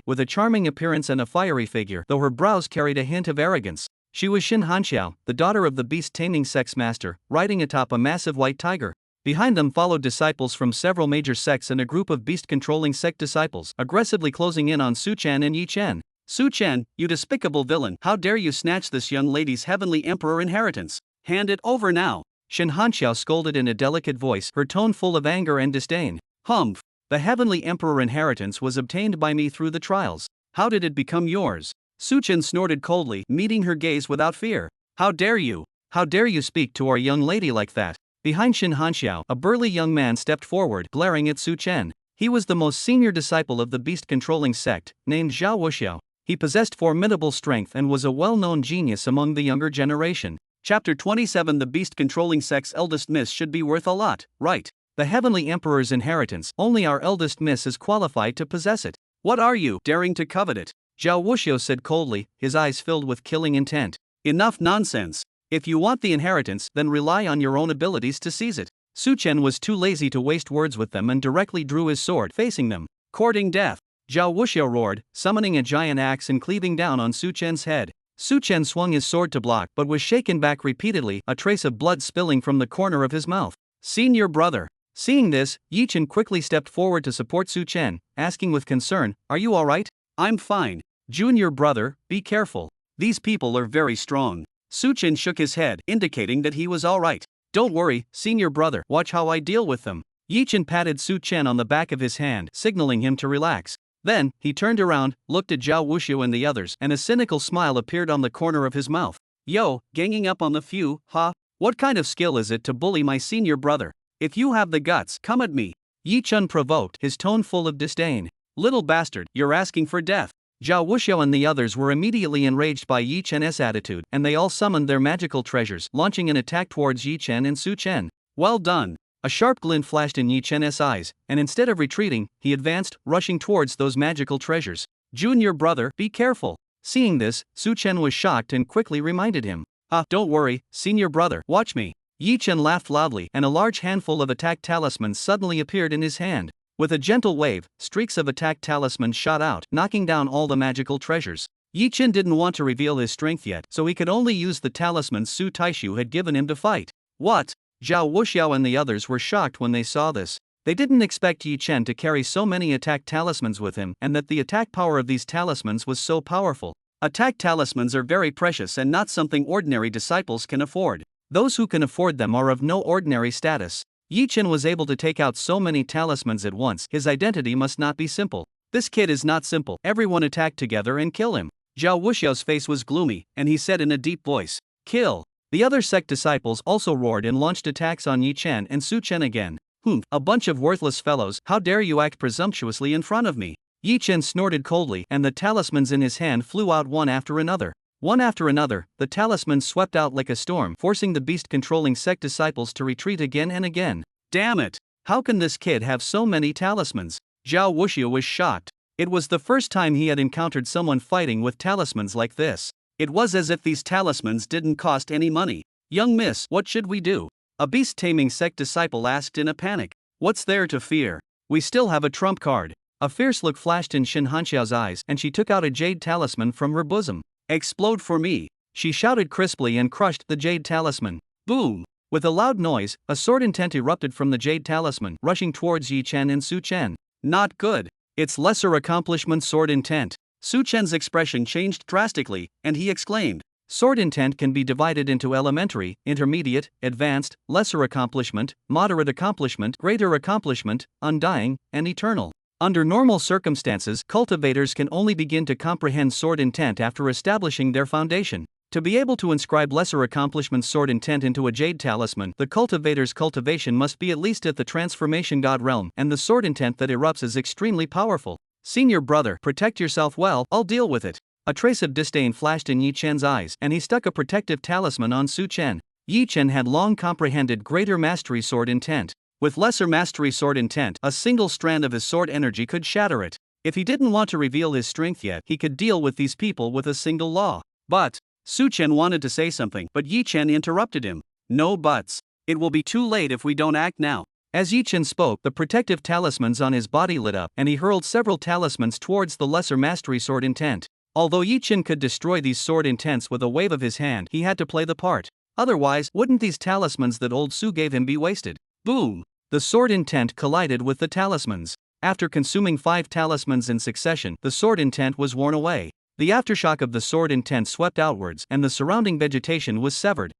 with a charming appearance and a fiery figure, though her brows carried a hint of arrogance. She was Xin Hanxiao, the daughter of the beast-taming sex master, riding atop a massive white tiger. Behind them followed disciples from several major sects and a group of beast-controlling sect disciples, aggressively closing in on Su-Chen and Yi-Chen. Su-Chen, you despicable villain, how dare you snatch this young lady's heavenly emperor inheritance? Hand it over now. Xin Hanxiao scolded in a delicate voice, her tone full of anger and disdain. Humph. The heavenly emperor inheritance was obtained by me through the trials. How did it become yours? Su-Chen snorted coldly, meeting her gaze without fear. How dare you? How dare you speak to our young lady like that? Behind Xin Hanxiao, a burly young man stepped forward, glaring at Su-Chen. He was the most senior disciple of the beast-controlling sect, named Zhao Wuxiao. He possessed formidable strength and was a well-known genius among the younger generation. Chapter 27 The beast-controlling sect's eldest miss should be worth a lot, right? The heavenly emperor's inheritance, only our eldest miss is qualified to possess it. What are you, daring to covet it? Zhao Wuxiao said coldly, his eyes filled with killing intent. Enough nonsense. If you want the inheritance, then rely on your own abilities to seize it. Su-Chen was too lazy to waste words with them and directly drew his sword, facing them. Courting death. Zhao Wuxiao roared, summoning a giant axe and cleaving down on Su-Chen's head. Su-Chen swung his sword to block but was shaken back repeatedly, a trace of blood spilling from the corner of his mouth. Senior brother. Seeing this, Yi-Chen quickly stepped forward to support Su-Chen, asking with concern, "Are you alright?" "I'm fine. Junior brother, be careful. These people are very strong." Su-Chen shook his head, indicating that he was alright. "Don't worry, senior brother, watch how I deal with them." Yi-Chen patted Su-Chen on the back of his hand, signaling him to relax. Then, he turned around, looked at Zhao Wuxiao and the others, and a cynical smile appeared on the corner of his mouth. "Yo, ganging up on the few, huh? What kind of skill is it to bully my senior brother? If you have the guts, come at me." Yi-Chen provoked, his tone full of disdain. "Little bastard, you're asking for death." Zhao Wuxiao and the others were immediately enraged by Yi-Chen's attitude, and they all summoned their magical treasures, launching an attack towards Yi-Chen and Su-Chen. "Well done." A sharp glint flashed in Yi-Chen's eyes, and instead of retreating, he advanced, rushing towards those magical treasures. "Junior brother, be careful." Seeing this, Su-Chen was shocked and quickly reminded him. Don't worry, senior brother, watch me." Yi-Chen laughed loudly, and a large handful of attack talismans suddenly appeared in his hand. With a gentle wave, streaks of attack talismans shot out, knocking down all the magical treasures. Yi Chen didn't want to reveal his strength yet, so he could only use the talismans Su Taishu had given him to fight. What? Zhao Wuxiao and the others were shocked when they saw this. They didn't expect Yi Chen to carry so many attack talismans with him, and that the attack power of these talismans was so powerful. Attack talismans are very precious and not something ordinary disciples can afford. Those who can afford them are of no ordinary status. Yi Chen was able to take out so many talismans at once. His identity must not be simple. This kid is not simple. Everyone attack together and kill him. Zhao Wuxiao's face was gloomy, and he said in a deep voice, "Kill." The other sect disciples also roared and launched attacks on Yi Chen and Su Chen again. A bunch of worthless fellows, how dare you act presumptuously in front of me? Yi Chen snorted coldly, and the talismans in his hand flew out one after another. One after another, the talismans swept out like a storm, forcing the beast-controlling sect disciples to retreat again and again. Damn it! How can this kid have so many talismans? Zhao Wuxiao was shocked. It was the first time he had encountered someone fighting with talismans like this. It was as if these talismans didn't cost any money. "Young miss, what should we do?" A beast-taming sect disciple asked in a panic. "What's there to fear? We still have a trump card." A fierce look flashed in Shin Hanxiao's eyes, and she took out a jade talisman from her bosom. "Explode for me!" she shouted crisply and crushed the jade talisman. Boom! With a loud noise, a sword intent erupted from the jade talisman, rushing towards Yi Chen and Su Chen. Not good. It's lesser accomplishment sword intent. Su Chen's expression changed drastically, and he exclaimed, "Sword intent can be divided into elementary, intermediate, advanced, lesser accomplishment, moderate accomplishment, greater accomplishment, undying, and eternal." Under normal circumstances, cultivators can only begin to comprehend sword intent after establishing their foundation. To be able to inscribe lesser accomplishment sword intent into a jade talisman, the cultivator's cultivation must be at least at the transformation god realm, and the sword intent that erupts is extremely powerful. "Senior brother, protect yourself well, I'll deal with it." A trace of disdain flashed in Yi Chen's eyes, and he stuck a protective talisman on Su Chen. Yi Chen had long comprehended greater mastery sword intent. With lesser mastery sword intent, a single strand of his sword energy could shatter it. If he didn't want to reveal his strength yet, he could deal with these people with a single law. But Su Chen wanted to say something, but Yi Chen interrupted him. "No buts. It will be too late if we don't act now." As Yi Chen spoke, the protective talismans on his body lit up, and he hurled several talismans towards the lesser mastery sword intent. Although Yi Chen could destroy these sword intents with a wave of his hand, he had to play the part. Otherwise, wouldn't these talismans that old Su gave him be wasted? Boom! The sword intent collided with the talismans. After consuming 5 talismans in succession, the sword intent was worn away. The aftershock of the sword intent swept outwards, and the surrounding vegetation was severed.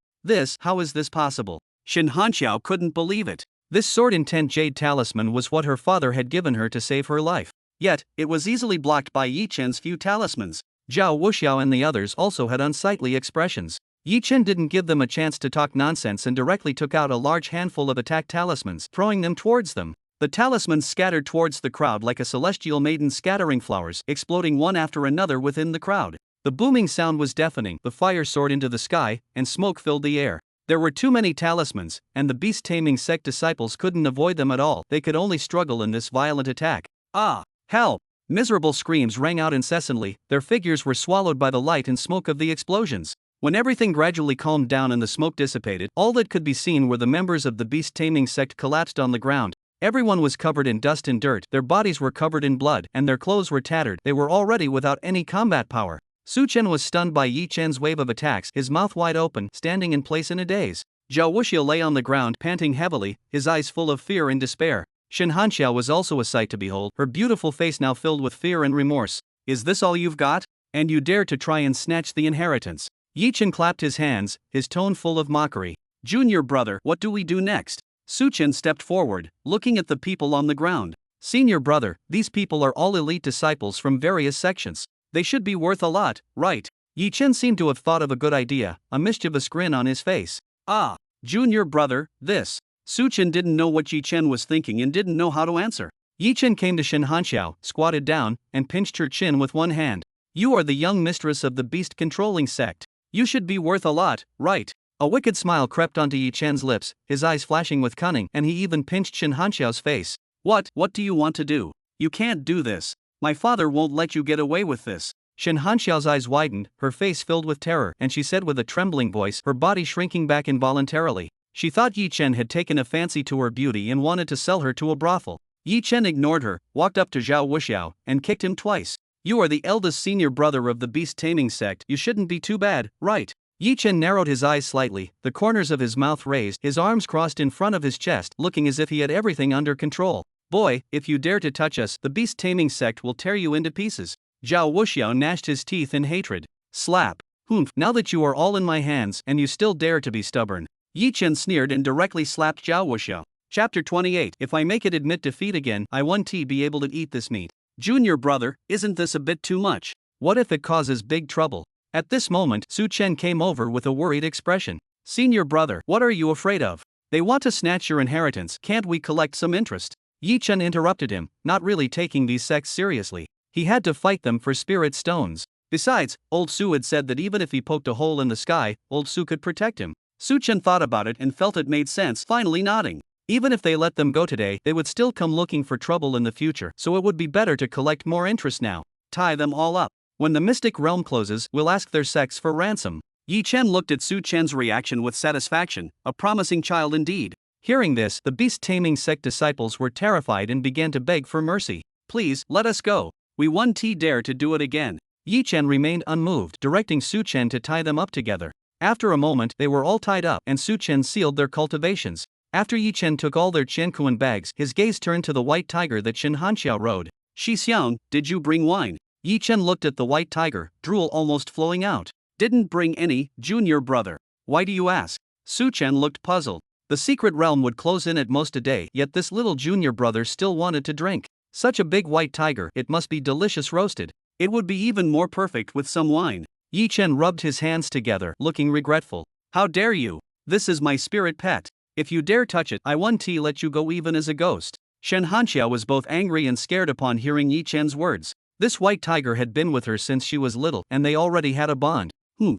How is this possible? Shin Hanxiao couldn't believe it. This sword intent jade talisman was what her father had given her to save her life. Yet, it was easily blocked by Yi Chen's few talismans. Zhao Wuxiao and the others also had unsightly expressions. Yi Chen didn't give them a chance to talk nonsense and directly took out a large handful of attack talismans, throwing them towards them. The talismans scattered towards the crowd like a celestial maiden scattering flowers, exploding one after another within the crowd. The booming sound was deafening, the fire soared into the sky, and smoke filled the air. There were too many talismans, and the beast-taming sect disciples couldn't avoid them at all. They could only struggle in this violent attack. "Ah! Help!" Miserable screams rang out incessantly, their figures were swallowed by the light and smoke of the explosions. When everything gradually calmed down and the smoke dissipated, all that could be seen were the members of the beast-taming sect collapsed on the ground. Everyone was covered in dust and dirt, their bodies were covered in blood, and their clothes were tattered. They were already without any combat power. Su Chen was stunned by Yi Chen's wave of attacks, his mouth wide open, standing in place in a daze. Zhao Wuxiao lay on the ground, panting heavily, his eyes full of fear and despair. Shin Hanxiao was also a sight to behold, her beautiful face now filled with fear and remorse. "Is this all you've got? And you dare to try and snatch the inheritance?" Yi Chen clapped his hands, his tone full of mockery. "Junior brother, what do we do next?" Su Chen stepped forward, looking at the people on the ground. "Senior brother, these people are all elite disciples from various sections. They should be worth a lot, right?" Yi Chen seemed to have thought of a good idea, a mischievous grin on his face. "Ah, junior brother, this." Su Chen didn't know what Yi Chen was thinking and didn't know how to answer. Yi Chen came to Shin Hanxiao, squatted down, and pinched her chin with one hand. "You are the young mistress of the beast-controlling sect. You should be worth a lot, right?" A wicked smile crept onto Yi Chen's lips, his eyes flashing with cunning, and he even pinched Shin Hanxiao's face. What do you want to do? You can't do this. My father won't let you get away with this." Shin Hanxiao's eyes widened, her face filled with terror, and she said with a trembling voice, her body shrinking back involuntarily. She thought Yi Chen had taken a fancy to her beauty and wanted to sell her to a brothel. Yi Chen ignored her, walked up to Zhao Wuxiao, and kicked him twice. You are the eldest senior brother of the beast-taming sect, you shouldn't be too bad, right? Yi Chen narrowed his eyes slightly, the corners of his mouth raised, his arms crossed in front of his chest, looking as if he had everything under control. Boy, if you dare to touch us, the beast-taming sect will tear you into pieces. Zhao Wuxiao gnashed his teeth in hatred. Slap. Humph, now that you are all in my hands, and you still dare to be stubborn. Yi Chen sneered and directly slapped Zhao Wuxiao. Chapter 28. If I make it admit defeat again, I won't be able to eat this meat. Junior brother, isn't this a bit too much? What if it causes big trouble? At this moment, Su Chen came over with a worried expression. Senior brother, what are you afraid of? They want to snatch your inheritance, can't we collect some interest? Yi Chen interrupted him, not really taking these sects seriously. He had to fight them for spirit stones. Besides, old Su had said that even if he poked a hole in the sky, old Su could protect him. Su Chen thought about it and felt it made sense, finally nodding. Even if they let them go today, they would still come looking for trouble in the future, so it would be better to collect more interest now. Tie them all up. When the mystic realm closes, we'll ask their sects for ransom. Yi Chen looked at Su Chen's reaction with satisfaction, a promising child indeed. Hearing this, the beast-taming sect disciples were terrified and began to beg for mercy. Please, let us go. We won't dare to do it again. Yi Chen remained unmoved, directing Su Chen to tie them up together. After a moment, they were all tied up, and Su Chen sealed their cultivations. After Yi Chen took all their Qiankuan bags, his gaze turned to the white tiger that Shen Hanxiao rode. Shi Xiang, did you bring wine? Yi Chen looked at the white tiger, drool almost flowing out. Didn't bring any, junior brother. Why do you ask? Su Chen looked puzzled. The secret realm would close in at most a day, yet this little junior brother still wanted to drink. Such a big white tiger, it must be delicious roasted. It would be even more perfect with some wine. Yi Chen rubbed his hands together, looking regretful. How dare you? This is my spirit pet. If you dare touch it, I won't let you go even as a ghost. Shen Hanxiao was both angry and scared upon hearing Yi Chen's words. This white tiger had been with her since she was little, and they already had a bond.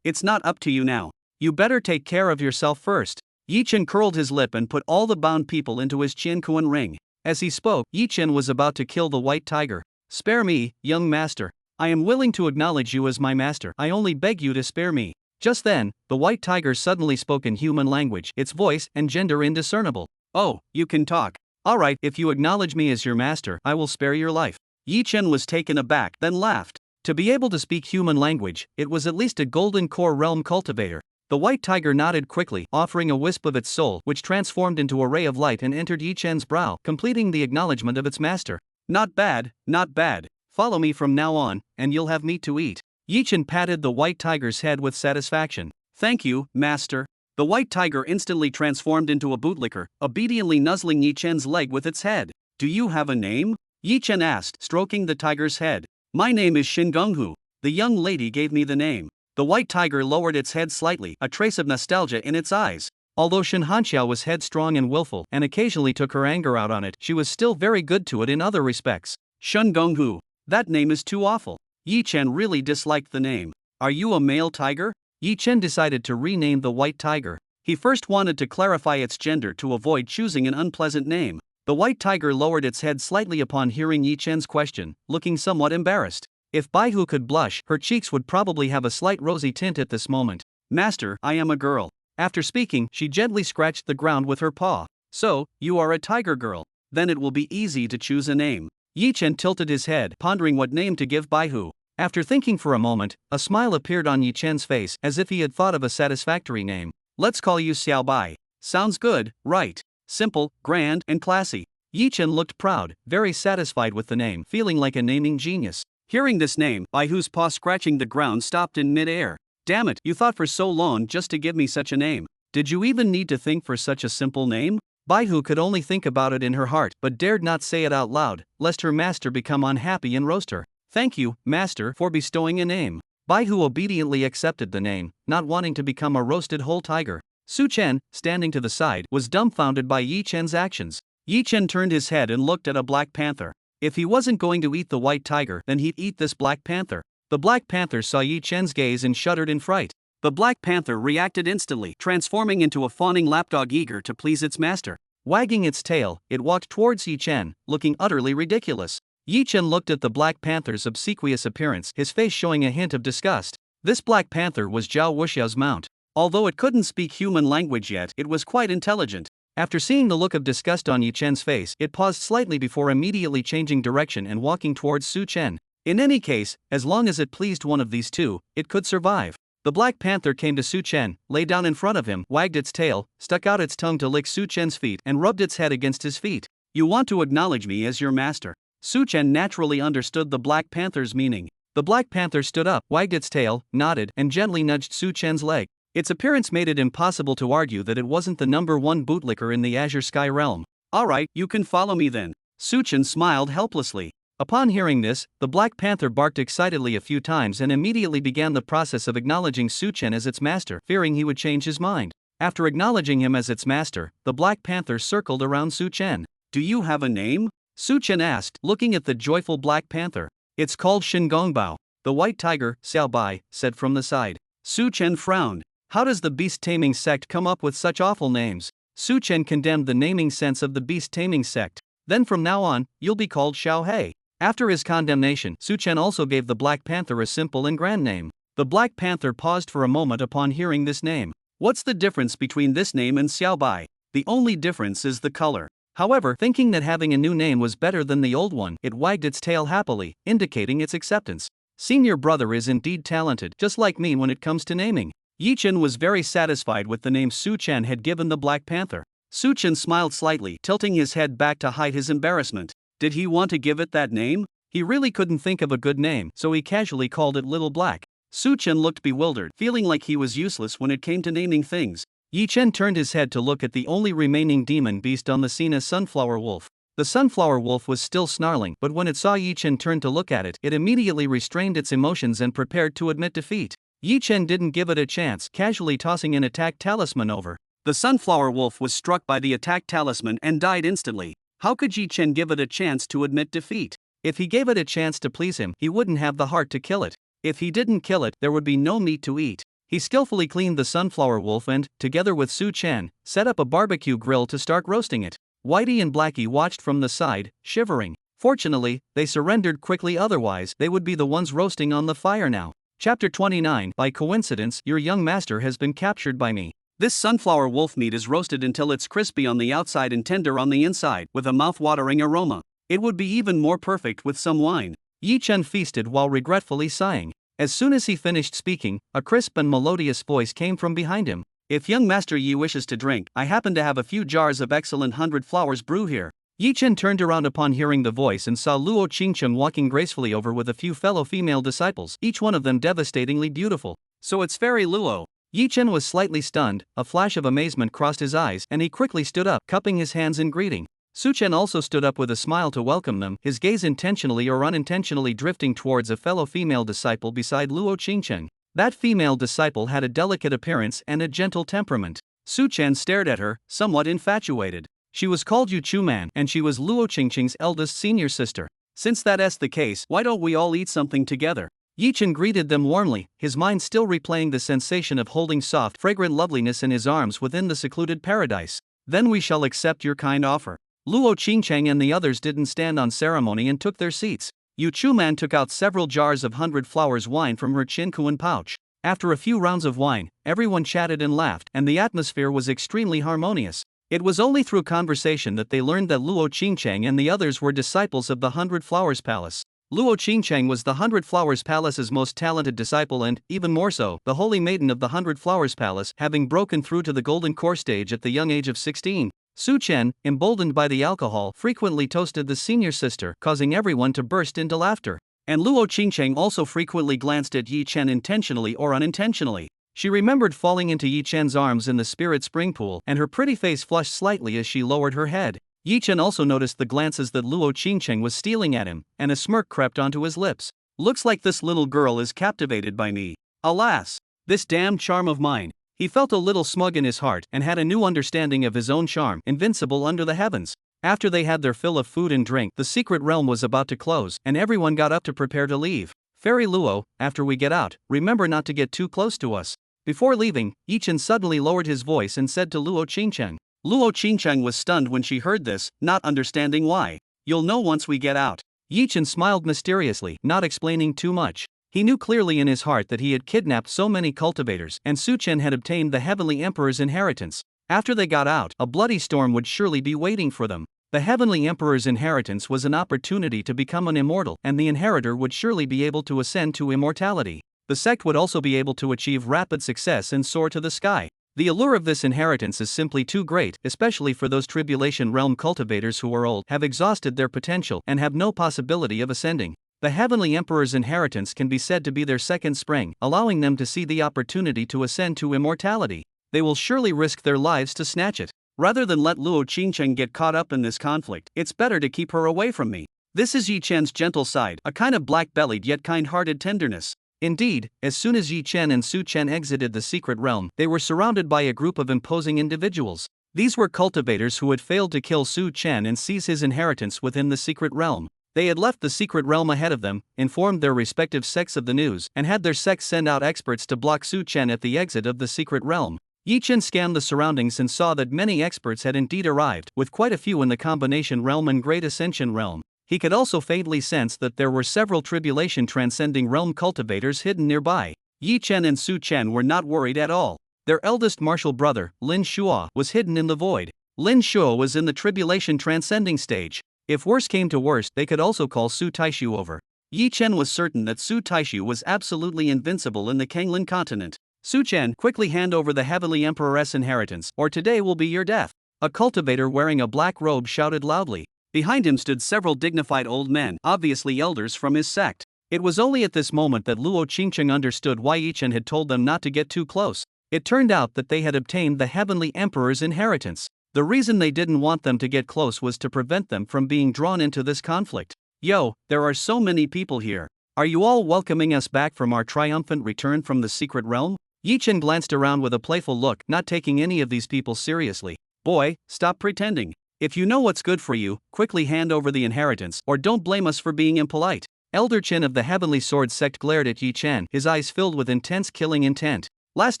It's not up to you now. You better take care of yourself first. Yi Chen curled his lip and put all the bound people into his Qiankuan ring. As he spoke, Yi Chen was about to kill the white tiger. Spare me, young master. I am willing to acknowledge you as my master. I only beg you to spare me. Just then, the white tiger suddenly spoke in human language, its voice and gender indiscernible. Oh, you can talk. Alright, if you acknowledge me as your master, I will spare your life. Yi Chen was taken aback, then laughed. To be able to speak human language, it was at least a golden core realm cultivator. The white tiger nodded quickly, offering a wisp of its soul, which transformed into a ray of light and entered Yi Chen's brow, completing the acknowledgement of its master. Not bad, not bad. Follow me from now on, and you'll have meat to eat. Yi Chen patted the white tiger's head with satisfaction. Thank you, master. The white tiger instantly transformed into a bootlicker, obediently nuzzling Yi Chen's leg with its head. Do you have a name? Yi Chen asked, stroking the tiger's head. My name is Shin Gonghu. The young lady gave me the name. The white tiger lowered its head slightly, a trace of nostalgia in its eyes. Although Shen Hanxiao was headstrong and willful, and occasionally took her anger out on it, she was still very good to it in other respects. Shun Gonghu. That name is too awful. Yi Chen really disliked the name. Are you a male tiger? Yi Chen decided to rename the white tiger. He first wanted to clarify its gender to avoid choosing an unpleasant name. The white tiger lowered its head slightly upon hearing Yi Chen's question, looking somewhat embarrassed. If Baihu could blush, her cheeks would probably have a slight rosy tint at this moment. Master, I am a girl. After speaking, she gently scratched the ground with her paw. So, you are a tiger girl. Then it will be easy to choose a name. Yi Chen tilted his head, pondering what name to give Baihu. After thinking for a moment, a smile appeared on Yi Chen's face, as if he had thought of a satisfactory name. Let's call you Xiao Bai. Sounds good, right? Simple, grand, and classy. Yi Chen looked proud, very satisfied with the name, feeling like a naming genius. Hearing this name, Baihu's paw scratching the ground stopped in mid-air. Damn it, you thought for so long just to give me such a name. Did you even need to think for such a simple name? Baihu could only think about it in her heart, but dared not say it out loud, lest her master become unhappy and roast her. Thank you, master, for bestowing a name. Baihu obediently accepted the name, not wanting to become a roasted whole tiger. Su Chen, standing to the side, was dumbfounded by Yi Chen's actions. Yi Chen turned his head and looked at a black panther. If he wasn't going to eat the white tiger, then he'd eat this black panther. The black panther saw Yi Chen's gaze and shuddered in fright. The black panther reacted instantly, transforming into a fawning lapdog eager to please its master. Wagging its tail, it walked towards Yi Chen, looking utterly ridiculous. Yi Chen looked at the black panther's obsequious appearance, his face showing a hint of disgust. This black panther was Zhao Wuxiao's mount. Although it couldn't speak human language yet, it was quite intelligent. After seeing the look of disgust on Yi Chen's face, it paused slightly before immediately changing direction and walking towards Su Chen. In any case, as long as it pleased one of these two, it could survive. The Black Panther came to Su Chen, lay down in front of him, wagged its tail, stuck out its tongue to lick Su Chen's feet, and rubbed its head against his feet. You want to acknowledge me as your master. Su Chen naturally understood the Black Panther's meaning. The Black Panther stood up, wagged its tail, nodded, and gently nudged Su Chen's leg. Its appearance made it impossible to argue that it wasn't the #1 bootlicker in the Azure Sky realm. Alright, you can follow me then. Su Chen smiled helplessly. Upon hearing this, the Black Panther barked excitedly a few times and immediately began the process of acknowledging Su Chen as its master, fearing he would change his mind. After acknowledging him as its master, the Black Panther circled around Su Chen. Do you have a name? Su Chen asked, looking at the joyful Black Panther. It's called Shingongbao. The White Tiger, Xiao Bai, said from the side. Su Chen frowned. How does the beast taming sect come up with such awful names? Su Chen condemned the naming sense of the beast taming sect. Then from now on, you'll be called Xiao Hei. After his condemnation, Su Chen also gave the Black Panther a simple and grand name. The Black Panther paused for a moment upon hearing this name. What's the difference between this name and Xiao Bai? The only difference is the color. However, thinking that having a new name was better than the old one, it wagged its tail happily, indicating its acceptance. Senior brother is indeed talented, just like me when it comes to naming. Yi Chen was very satisfied with the name Su Chen had given the Black Panther. Su Chen smiled slightly, tilting his head back to hide his embarrassment. Did he want to give it that name? He really couldn't think of a good name, so he casually called it Little Black. Su Chen looked bewildered, feeling like he was useless when it came to naming things. Yi Chen turned his head to look at the only remaining demon beast on the scene as Sunflower Wolf. The Sunflower Wolf was still snarling, but when it saw Yi Chen turn to look at it, it immediately restrained its emotions and prepared to admit defeat. Yi Chen didn't give it a chance, casually tossing an attack talisman over. The Sunflower Wolf was struck by the attack talisman and died instantly. How could Yi Chen give it a chance to admit defeat? If he gave it a chance to please him, he wouldn't have the heart to kill it. If he didn't kill it, there would be no meat to eat. He skillfully cleaned the Sunflower Wolf and, together with Su Chen, set up a barbecue grill to start roasting it. Whitey and Blackie watched from the side, shivering. Fortunately, they surrendered quickly, otherwise, they would be the ones roasting on the fire now. Chapter 29. By coincidence, your young master has been captured by me. This sunflower wolf meat is roasted until it's crispy on the outside and tender on the inside, with a mouth-watering aroma. It would be even more perfect with some wine. Yi Chen feasted while regretfully sighing. As soon as he finished speaking, a crisp and melodious voice came from behind him. If young Master Yi wishes to drink, I happen to have a few jars of excellent 100 flowers brew here. Yi Chen turned around upon hearing the voice and saw Luo Qingcheng walking gracefully over with a few fellow female disciples, each one of them devastatingly beautiful. So it's Fairy Luo. Yi Chen was slightly stunned, a flash of amazement crossed his eyes, and he quickly stood up, cupping his hands in greeting. Su Chen also stood up with a smile to welcome them, his gaze intentionally or unintentionally drifting towards a fellow female disciple beside Luo Qingcheng. That female disciple had a delicate appearance and a gentle temperament. Su Chen stared at her, somewhat infatuated. She was called Yu Chuman, and she was Luo Qingcheng's eldest senior sister. Since that's the case, why don't we all eat something together? Yi Chen greeted them warmly, his mind still replaying the sensation of holding soft, fragrant loveliness in his arms within the secluded paradise. Then we shall accept your kind offer. Luo Qingcheng and the others didn't stand on ceremony and took their seats. Yu Chuman took out several jars of 100 flowers wine from her Qinkuan pouch. After a few rounds of wine, everyone chatted and laughed, and the atmosphere was extremely harmonious. It was only through conversation that they learned that Luo Qingcheng and the others were disciples of the 100 Flowers Palace. Luo Qingcheng was the 100 Flowers Palace's most talented disciple and, even more so, the holy maiden of the 100 Flowers Palace, having broken through to the golden core stage at the young age of 16. Su Chen, emboldened by the alcohol, frequently toasted the senior sister, causing everyone to burst into laughter. And Luo Qingcheng also frequently glanced at Yi Chen intentionally or unintentionally. She remembered falling into Yi Chen's arms in the spirit spring pool, and her pretty face flushed slightly as she lowered her head. Yi Chen also noticed the glances that Luo Qingcheng was stealing at him, and a smirk crept onto his lips. Looks like this little girl is captivated by me. Alas! This damn charm of mine. He felt a little smug in his heart and had a new understanding of his own charm, invincible under the heavens. After they had their fill of food and drink, the secret realm was about to close, and everyone got up to prepare to leave. Fairy Luo, after we get out, remember not to get too close to us. Before leaving, Yi Chen suddenly lowered his voice and said to Luo Qingcheng. Luo Qingcheng was stunned when she heard this, not understanding why. You'll know once we get out. Yi Chen smiled mysteriously, not explaining too much. He knew clearly in his heart that he had kidnapped so many cultivators, and Su Chen had obtained the Heavenly Emperor's inheritance. After they got out, a bloody storm would surely be waiting for them. The Heavenly Emperor's inheritance was an opportunity to become an immortal, and the inheritor would surely be able to ascend to immortality. The sect would also be able to achieve rapid success and soar to the sky. The allure of this inheritance is simply too great, especially for those Tribulation Realm cultivators who are old, have exhausted their potential, and have no possibility of ascending. The Heavenly Emperor's inheritance can be said to be their second spring, allowing them to see the opportunity to ascend to immortality. They will surely risk their lives to snatch it. Rather than let Luo Qingcheng get caught up in this conflict, it's better to keep her away from me. This is Yi Chen's gentle side, a kind of black-bellied yet kind-hearted tenderness. Indeed, as soon as Yi Chen and Su Chen exited the secret realm, they were surrounded by a group of imposing individuals. These were cultivators who had failed to kill Su Chen and seize his inheritance within the secret realm. They had left the secret realm ahead of them, informed their respective sects of the news, and had their sects send out experts to block Su Chen at the exit of the secret realm. Yi Chen scanned the surroundings and saw that many experts had indeed arrived, with quite a few in the Combination Realm and Great Ascension Realm. He could also faintly sense that there were several Tribulation Transcending Realm cultivators hidden nearby. Yi Chen and Su Chen were not worried at all. Their eldest martial brother, Lin Shuo, was hidden in the void. Lin Shuo was in the Tribulation Transcending stage. If worse came to worst, they could also call Su Taishu over. Yi Chen was certain that Su Taishu was absolutely invincible in the Kanglin continent. Su Chen, quickly hand over the Heavenly Emperor's inheritance, or today will be your death. A cultivator wearing a black robe shouted loudly. Behind him stood several dignified old men, obviously elders from his sect. It was only at this moment that Luo Qingcheng understood why Yi Chen had told them not to get too close. It turned out that they had obtained the Heavenly Emperor's inheritance. The reason they didn't want them to get close was to prevent them from being drawn into this conflict. Yo, there are so many people here. Are you all welcoming us back from our triumphant return from the secret realm? Yi Chen glanced around with a playful look, not taking any of these people seriously. Boy, stop pretending. If you know what's good for you, quickly hand over the inheritance, or don't blame us for being impolite. Elder Chen of the Heavenly Sword sect glared at Yi Chen, his eyes filled with intense killing intent. Last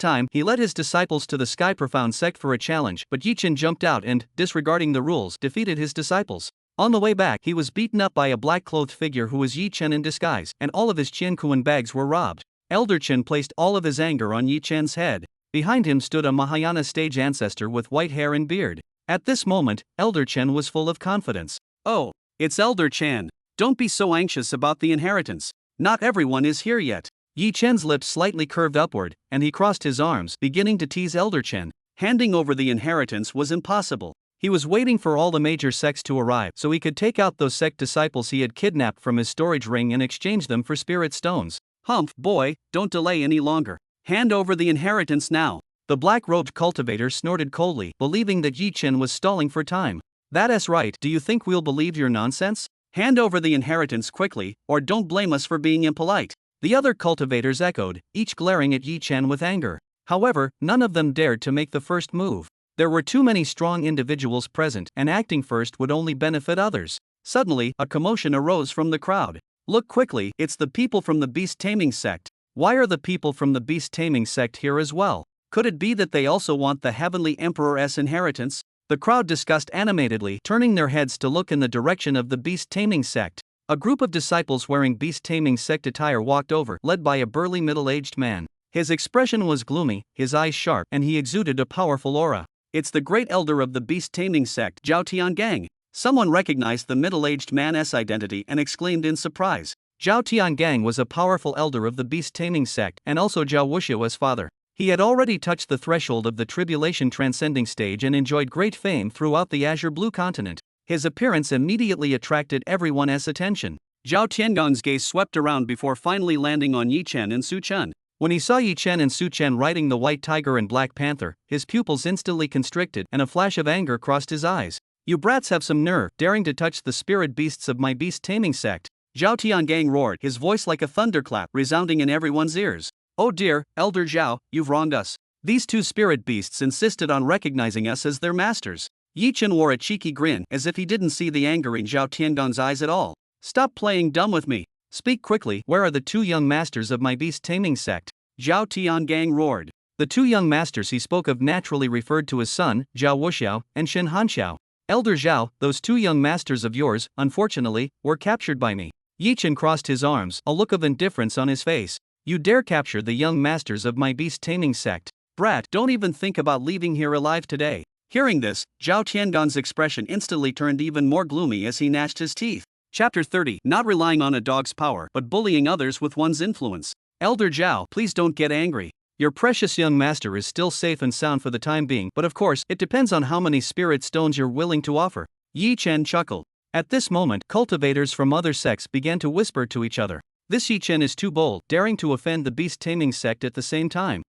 time, he led his disciples to the Sky Profound sect for a challenge, but Yi Chen jumped out and, disregarding the rules, defeated his disciples. On the way back, he was beaten up by a black-clothed figure who was Yi Chen in disguise, and all of his Qiankuan bags were robbed. Elder Chen placed all of his anger on Yi Chen's head. Behind him stood a Mahayana stage ancestor with white hair and beard. At this moment, Elder Chen was full of confidence. Oh, it's Elder Chen. Don't be so anxious about the inheritance. Not everyone is here yet. Yi Chen's lips slightly curved upward, and he crossed his arms, beginning to tease Elder Chen. Handing over the inheritance was impossible. He was waiting for all the major sects to arrive so he could take out those sect disciples he had kidnapped from his storage ring and exchange them for spirit stones. Humph, boy, don't delay any longer. Hand over the inheritance now. The black-robed cultivator snorted coldly, believing that Yi Chen was stalling for time. That's right, do you think we'll believe your nonsense? Hand over the inheritance quickly, or don't blame us for being impolite. The other cultivators echoed, each glaring at Yi Chen with anger. However, none of them dared to make the first move. There were too many strong individuals present, and acting first would only benefit others. Suddenly, a commotion arose from the crowd. Look quickly, it's the people from the beast taming sect. Why are the people from the beast taming sect here as well? Could it be that they also want the Heavenly Emperor's inheritance? The crowd discussed animatedly, turning their heads to look in the direction of the beast taming sect. A group of disciples wearing beast taming sect attire walked over, led by a burly middle-aged man. His expression was gloomy, his eyes sharp, and he exuded a powerful aura. It's the great elder of the beast taming sect, Zhao Tiangang. Someone recognized the middle-aged man's identity and exclaimed in surprise. Zhao Tiangang was a powerful elder of the beast taming sect and also Zhao Wushua's father. He had already touched the threshold of the Tribulation Transcending stage and enjoyed great fame throughout the Azure Blue continent. His appearance immediately attracted everyone's attention. Zhao Tiangang's gaze swept around before finally landing on Yi Chen and Su Chen. When he saw Yi Chen and Su Chen riding the White Tiger and Black Panther, his pupils instantly constricted and a flash of anger crossed his eyes. You brats have some nerve, daring to touch the spirit beasts of my beast taming sect. Zhao Tiangang roared, his voice like a thunderclap resounding in everyone's ears. Oh dear, Elder Zhao, you've wronged us. These two spirit beasts insisted on recognizing us as their masters. Yi Chen wore a cheeky grin, as if he didn't see the anger in Zhao Tiangang's eyes at all. Stop playing dumb with me. Speak quickly, where are the two young masters of my beast taming sect? Zhao Tiangang roared. The two young masters he spoke of naturally referred to his son, Zhao Wuxiao, and Shen Hanxiao. Elder Zhao, those two young masters of yours, unfortunately, were captured by me. Yi Chen crossed his arms, a look of indifference on his face. You dare capture the young masters of my beast taming sect? Brat, don't even think about leaving here alive today. Hearing this, Zhao Tiangong's expression instantly turned even more gloomy as he gnashed his teeth. Chapter 30. Not relying on a dog's power but bullying others with one's influence. Elder Zhao, please don't get angry. Your precious young master is still safe and sound for the time being, but of course, it depends on how many spirit stones you're willing to offer. Yi Chen chuckled. At this moment, cultivators from other sects began to whisper to each other. This Yi Chen is too bold, daring to offend the beast-taming sect at the same time.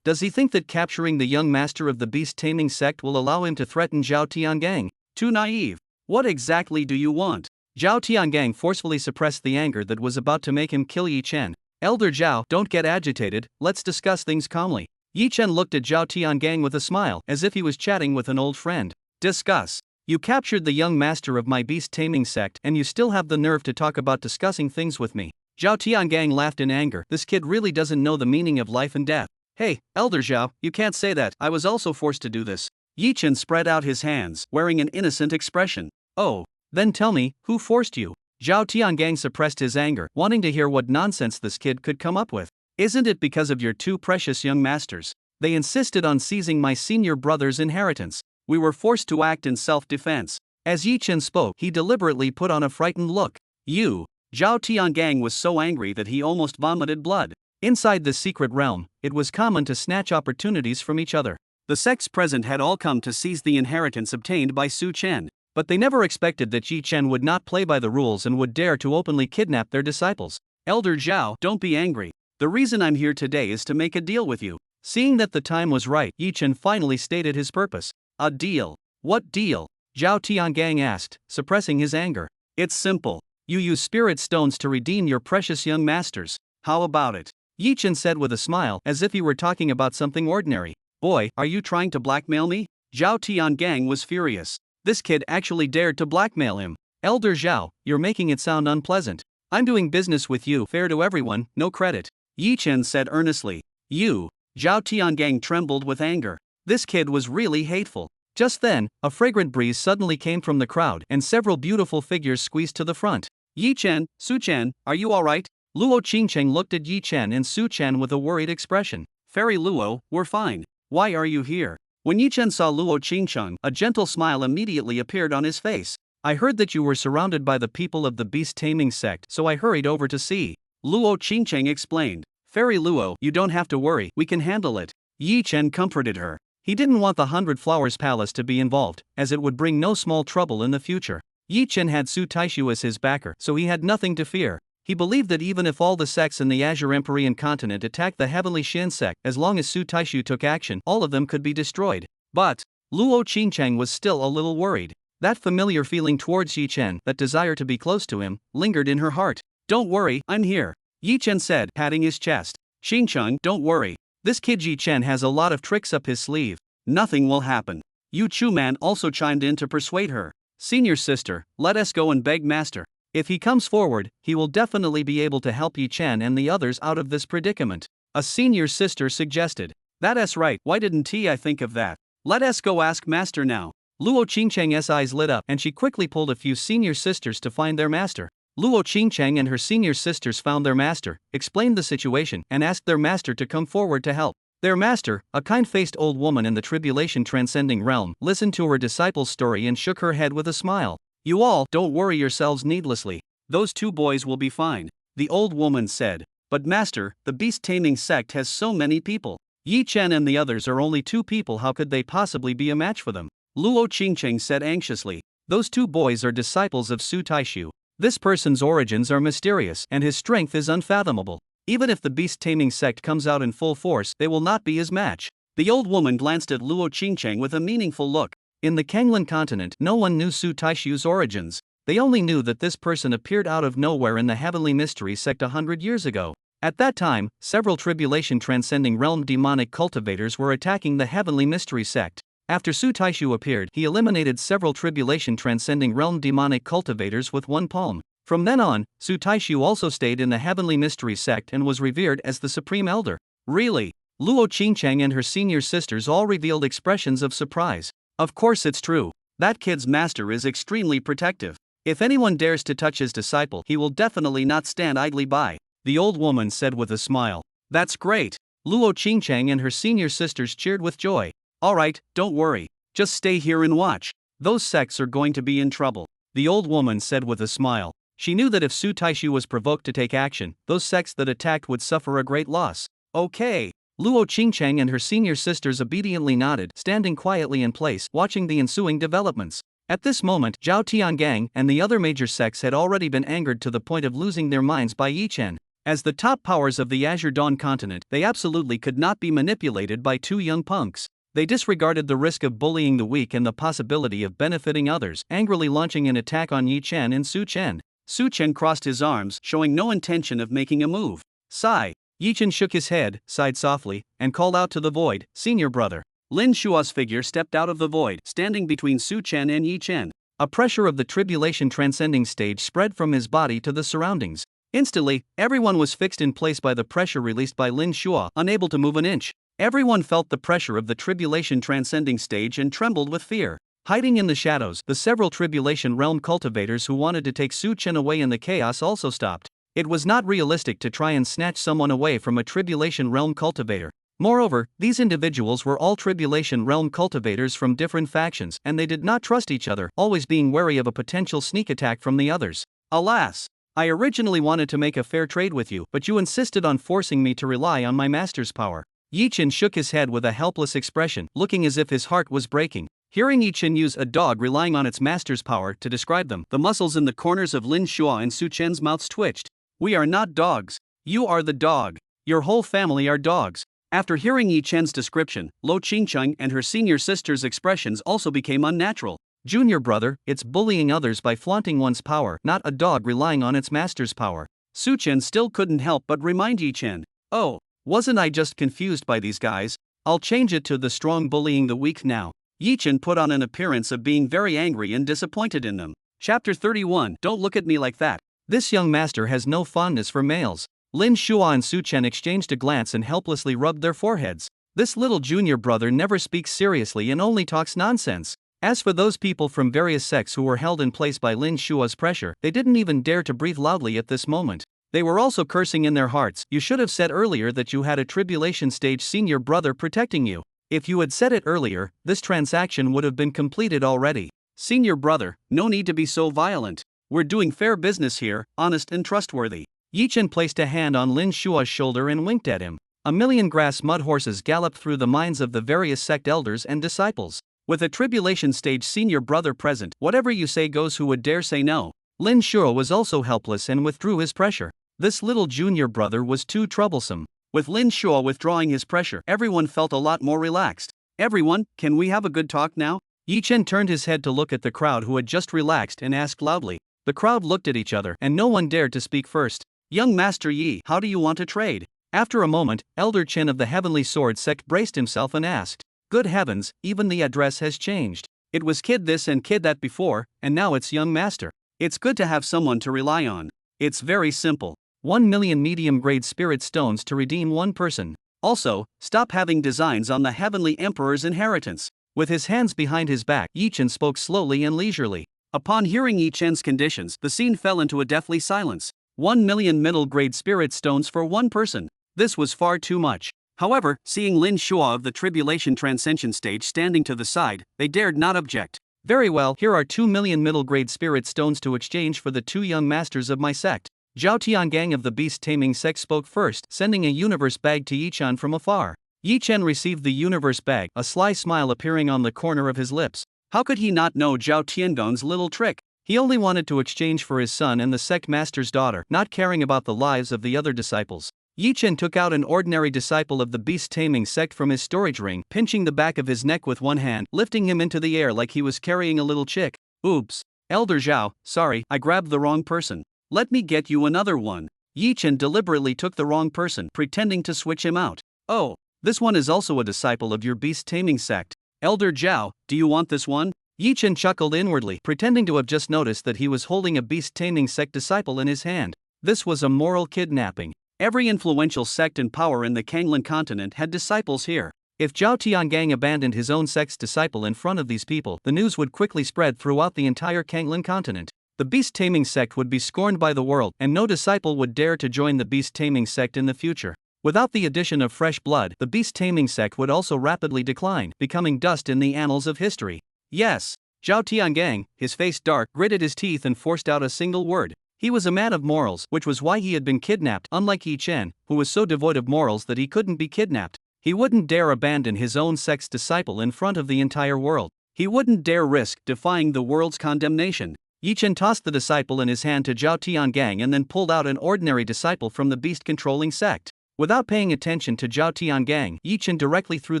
Does he think that capturing the young master of the beast-taming sect will allow him to threaten Zhao Tiangang? Too naive. What exactly do you want? Zhao Tiangang forcefully suppressed the anger that was about to make him kill Yi Chen. Elder Zhao, don't get agitated, let's discuss things calmly. Yi Chen looked at Zhao Tiangang with a smile, as if he was chatting with an old friend. Discuss. You captured the young master of my beast-taming sect and you still have the nerve to talk about discussing things with me. Zhao Tiangang laughed in anger. This kid really doesn't know the meaning of life and death. Hey, Elder Zhao, you can't say that. I was also forced to do this. Yi Chen spread out his hands, wearing an innocent expression. Oh, then tell me, who forced you? Zhao Tiangang suppressed his anger, wanting to hear what nonsense this kid could come up with. Isn't it because of your two precious young masters? They insisted on seizing my senior brother's inheritance. We were forced to act in self-defense. As Yi Chen spoke, he deliberately put on a frightened look. You. Zhao Tiangang was so angry that he almost vomited blood. Inside the secret realm, it was common to snatch opportunities from each other. The sects present had all come to seize the inheritance obtained by Su Chen. But they never expected that Yi Chen would not play by the rules and would dare to openly kidnap their disciples. Elder Zhao, don't be angry. The reason I'm here today is to make a deal with you. Seeing that the time was right, Yi Chen finally stated his purpose. A deal? What deal? Zhao Tiangang asked, suppressing his anger. It's simple. You use spirit stones to redeem your precious young masters. How about it? Yi Chen said with a smile, as if he were talking about something ordinary. Boy, are you trying to blackmail me? Zhao Tiangang was furious. This kid actually dared to blackmail him. Elder Zhao, you're making it sound unpleasant. I'm doing business with you, fair to everyone, no credit. Yi Chen said earnestly. You. Zhao Tiangang trembled with anger. This kid was really hateful. Just then, a fragrant breeze suddenly came from the crowd and several beautiful figures squeezed to the front. Yi Chen, Su Chen, are you alright? Luo Qingcheng looked at Yi Chen and Su Chen with a worried expression. Fairy Luo, we're fine. Why are you here? When Yi Chen saw Luo Qingcheng, a gentle smile immediately appeared on his face. I heard that you were surrounded by the people of the beast-taming sect, so I hurried over to see. Luo Qingcheng explained. Fairy Luo, you don't have to worry, we can handle it. Yi Chen comforted her. He didn't want the 100 Flowers Palace to be involved, as it would bring no small trouble in the future. Yi Chen had Su Taishu as his backer, so he had nothing to fear. He believed that even if all the sects in the Azure Empyrean continent attacked the Heavenly Shin sect, as long as Su Taishu took action, all of them could be destroyed. But Luo Qingcheng was still a little worried. That familiar feeling towards Yi Chen, that desire to be close to him, lingered in her heart. Don't worry, I'm here, Yi Chen said, patting his chest. Qingcheng, don't worry. This kid Yi Chen has a lot of tricks up his sleeve. Nothing will happen. Yu Chuman also chimed in to persuade her. Senior sister, let us go and beg master. If he comes forward, he will definitely be able to help Yi Chen and the others out of this predicament. A senior sister suggested. That's right, why didn't I think of that? Let us go ask master now. Luo Qingcheng's eyes lit up and she quickly pulled a few senior sisters to find their master. Luo Qingcheng and her senior sisters found their master, explained the situation, and asked their master to come forward to help. Their master, a kind-faced old woman in the tribulation-transcending realm, listened to her disciple's story and shook her head with a smile. You all, don't worry yourselves needlessly. Those two boys will be fine, the old woman said. But master, the beast-taming sect has so many people. Yi Chen and the others are only 2 people, how could they possibly be a match for them? Luo Qingcheng said anxiously. Those 2 boys are disciples of Su Taishu. This person's origins are mysterious and his strength is unfathomable. Even if the beast-taming sect comes out in full force, they will not be his match. The old woman glanced at Luo Qingcheng with a meaningful look. In the Kanglan continent, no one knew Su Taishu's origins. They only knew that this person appeared out of nowhere in the Heavenly Mystery sect 100 years ago. At that time, several tribulation-transcending realm demonic cultivators were attacking the Heavenly Mystery sect. After Su Taishu appeared, he eliminated several tribulation-transcending realm demonic cultivators with one palm. From then on, Su Taishu also stayed in the Heavenly Mystery sect and was revered as the Supreme Elder. Really? Luo Qingcheng and her senior sisters all revealed expressions of surprise. Of course it's true. That kid's master is extremely protective. If anyone dares to touch his disciple, he will definitely not stand idly by, the old woman said with a smile. That's great. Luo Qingchang and her senior sisters cheered with joy. Alright, don't worry. Just stay here and watch. Those sects are going to be in trouble, the old woman said with a smile. She knew that if Su Taishu was provoked to take action, those sects that attacked would suffer a great loss. Okay. Luo Qingchang and her senior sisters obediently nodded, standing quietly in place, watching the ensuing developments. At this moment, Zhao Tiangang and the other major sects had already been angered to the point of losing their minds by Yi Chen. As the top powers of the Azure Dawn continent, they absolutely could not be manipulated by two young punks. They disregarded the risk of bullying the weak and the possibility of benefiting others, angrily launching an attack on Yi Chen and Su Chen. Su Chen crossed his arms, showing no intention of making a move. Sigh. Yi Chen shook his head, sighed softly, and called out to the void, "Senior brother." Lin Shua's figure stepped out of the void, standing between Su Chen and Yi Chen. A pressure of the tribulation transcending stage spread from his body to the surroundings. Instantly, everyone was fixed in place by the pressure released by Lin Shua, unable to move an inch. Everyone felt the pressure of the tribulation transcending stage and trembled with fear. Hiding in the shadows, the several tribulation realm cultivators who wanted to take Su Chen away in the chaos also stopped. It was not realistic to try and snatch someone away from a tribulation realm cultivator. Moreover, these individuals were all tribulation realm cultivators from different factions, and they did not trust each other, always being wary of a potential sneak attack from the others. Alas! I originally wanted to make a fair trade with you, but you insisted on forcing me to rely on my master's power. Yi Chen shook his head with a helpless expression, looking as if his heart was breaking. Hearing Yi Chen use a dog relying on its master's power to describe them, the muscles in the corners of Lin Shua and Su Chen's mouths twitched. We are not dogs. You are the dog. Your whole family are dogs. After hearing Yi Chen's description, Luo Qingcheng and her senior sister's expressions also became unnatural. Junior brother, it's bullying others by flaunting one's power, not a dog relying on its master's power. Su Chen still couldn't help but remind Yi Chen. Oh, wasn't I just confused by these guys? I'll change it to the strong bullying the weak now. Yi Chen put on an appearance of being very angry and disappointed in them. Chapter 31. Don't look at me like that. This young master has no fondness for males. Lin Shua and Su Chen exchanged a glance and helplessly rubbed their foreheads. This little junior brother never speaks seriously and only talks nonsense. As for those people from various sects who were held in place by Lin Shua's pressure, they didn't even dare to breathe loudly at this moment. They were also cursing in their hearts. You should have said earlier that you had a tribulation stage senior brother protecting you. If you had said it earlier, this transaction would have been completed already. Senior brother, no need to be so violent. We're doing fair business here, honest and trustworthy. Yi Chen placed a hand on Lin Shua's shoulder and winked at him. A million grass mud horses galloped through the minds of the various sect elders and disciples. With a tribulation stage senior brother present, whatever you say goes. Who would dare say no? Lin Shua was also helpless and withdrew his pressure. This little junior brother was too troublesome. With Lin Shua withdrawing his pressure, everyone felt a lot more relaxed. Everyone, can we have a good talk now? Yi Chen turned his head to look at the crowd who had just relaxed and asked loudly. The crowd looked at each other and no one dared to speak first. Young Master Yi, how do you want to trade? After a moment, Elder Chen of the Heavenly Sword sect braced himself and asked. Good heavens, even the address has changed. It was kid this and kid that before, and now it's young master. It's good to have someone to rely on. It's very simple. 1 million medium-grade spirit stones to redeem one person. Also, stop having designs on the Heavenly Emperor's inheritance. With his hands behind his back, Yi Chen spoke slowly and leisurely. Upon hearing Yi Chen's conditions, the scene fell into a deathly silence. 1 million middle-grade spirit stones for one person. This was far too much. However, seeing Lin Shua of the Tribulation Transcension stage standing to the side, they dared not object. Very well, here are 2 million middle-grade spirit stones to exchange for the two young masters of my sect. Zhao Tiangang of the beast-taming sect spoke first, sending a universe bag to Yi Chen from afar. Yi Chen received the universe bag, a sly smile appearing on the corner of his lips. How could he not know Zhao Tiangong's little trick? He only wanted to exchange for his son and the sect master's daughter, not caring about the lives of the other disciples. Yi Chen took out an ordinary disciple of the beast-taming sect from his storage ring, pinching the back of his neck with one hand, lifting him into the air like he was carrying a little chick. Oops. Elder Zhao, sorry, I grabbed the wrong person. Let me get you another one. Yi Chen deliberately took the wrong person, pretending to switch him out. Oh, this one is also a disciple of your beast-taming sect. Elder Zhao, do you want this one? Yi Chen chuckled inwardly, pretending to have just noticed that he was holding a beast-taming sect disciple in his hand. This was a moral kidnapping. Every influential sect and power in the Kanglan continent had disciples here. If Zhao Tiangang abandoned his own sect's disciple in front of these people, the news would quickly spread throughout the entire Kanglan continent. The beast-taming sect would be scorned by the world, and no disciple would dare to join the beast-taming sect in the future. Without the addition of fresh blood, the beast taming sect would also rapidly decline, becoming dust in the annals of history. Yes. Zhao Tiangang, his face dark, gritted his teeth and forced out a single word. He was a man of morals, which was why he had been kidnapped, unlike Yi Chen, who was so devoid of morals that he couldn't be kidnapped. He wouldn't dare abandon his own sect's disciple in front of the entire world. He wouldn't dare risk defying the world's condemnation. Yi Chen tossed the disciple in his hand to Zhao Tiangang and then pulled out an ordinary disciple from the beast-controlling sect. Without paying attention to Zhao Tiangang, Yi Chen directly threw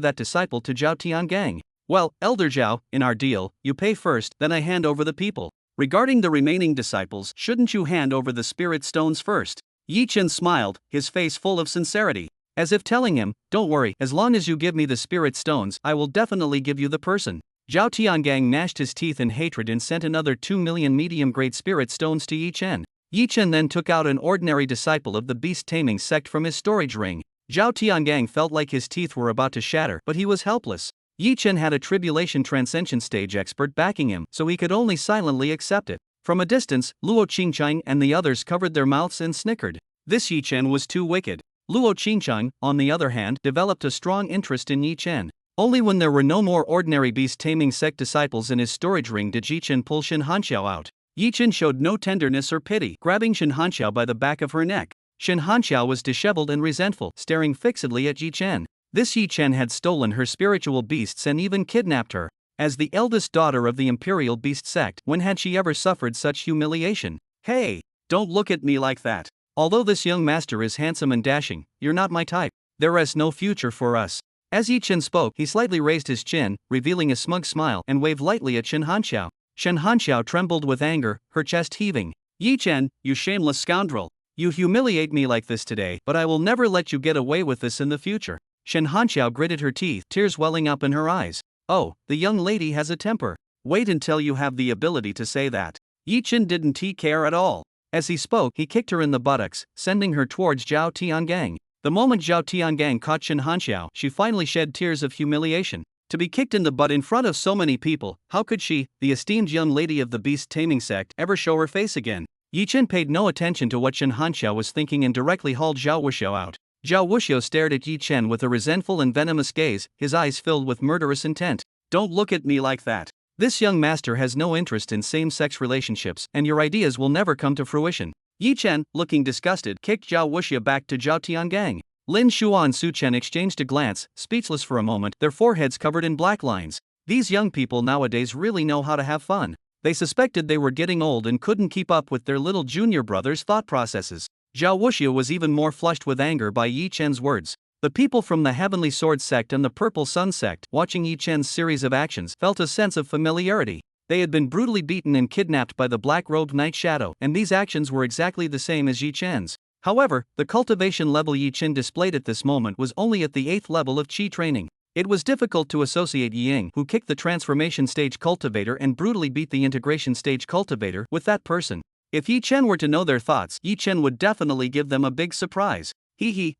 that disciple to Zhao Tiangang. Well, Elder Zhao, in our deal, you pay first, then I hand over the people. Regarding the remaining disciples, shouldn't you hand over the spirit stones first? Yi Chen smiled, his face full of sincerity. As if telling him, don't worry, as long as you give me the spirit stones, I will definitely give you the person. Zhao Tiangang gnashed his teeth in hatred and sent another 2 million medium-grade spirit stones to Yi Chen. Yi Chen then took out an ordinary disciple of the beast-taming sect from his storage ring. Zhao Tiangang felt like his teeth were about to shatter, but he was helpless. Yi Chen had a tribulation transcension stage expert backing him, so he could only silently accept it. From a distance, Luo Qingchang and the others covered their mouths and snickered. This Yi Chen was too wicked. Luo Qingchang, on the other hand, developed a strong interest in Yi Chen. Only when there were no more ordinary beast-taming sect disciples in his storage ring did Yi Chen pull Shin Hanxiao out. Yi Chen showed no tenderness or pity, grabbing Shin Hanxiao by the back of her neck. Shin Hanxiao was disheveled and resentful, staring fixedly at Yi Chen. This Yi Chen had stolen her spiritual beasts and even kidnapped her. As the eldest daughter of the Imperial Beast sect, when had she ever suffered such humiliation? Hey, don't look at me like that. Although this young master is handsome and dashing, you're not my type. There is no future for us. As Yi Chen spoke, he slightly raised his chin, revealing a smug smile, and waved lightly at Shin Hanxiao. Shin Hanxiao trembled with anger, her chest heaving. Yi Chen, you shameless scoundrel. You humiliate me like this today, but I will never let you get away with this in the future. Shin Hanxiao gritted her teeth, tears welling up in her eyes. Oh, the young lady has a temper. Wait until you have the ability to say that. Yi Chen didn't care at all. As he spoke, he kicked her in the buttocks, sending her towards Zhao Tiangang. The moment Zhao Tiangang caught Shin Hanxiao, she finally shed tears of humiliation. To be kicked in the butt in front of so many people, how could she, the esteemed young lady of the beast-taming sect, ever show her face again? Yi Chen paid no attention to what Shin Hanxiao was thinking and directly hauled Zhao Wuxiu out. Zhao Wuxiu stared at Yi Chen with a resentful and venomous gaze, his eyes filled with murderous intent. Don't look at me like that. This young master has no interest in same-sex relationships, and your ideas will never come to fruition. Yi Chen, looking disgusted, kicked Zhao Wuxiu back to Zhao Tiangang. Lin Shuo and Su Chen exchanged a glance, speechless for a moment, their foreheads covered in black lines. These young people nowadays really know how to have fun. They suspected they were getting old and couldn't keep up with their little junior brother's thought processes. Zhao Wuxiu was even more flushed with anger by Yi Chen's words. The people from the Heavenly Sword sect and the Purple Sun sect, watching Yi Chen's series of actions, felt a sense of familiarity. They had been brutally beaten and kidnapped by the black-robed Night Shadow, and these actions were exactly the same as Yi Chen's. However, the cultivation level Yi Chen displayed at this moment was only at the 8th level of Qi training. It was difficult to associate Yi Ying, who kicked the transformation stage cultivator and brutally beat the integration stage cultivator, with that person. If Yi Chen were to know their thoughts, Yi Chen would definitely give them a big surprise.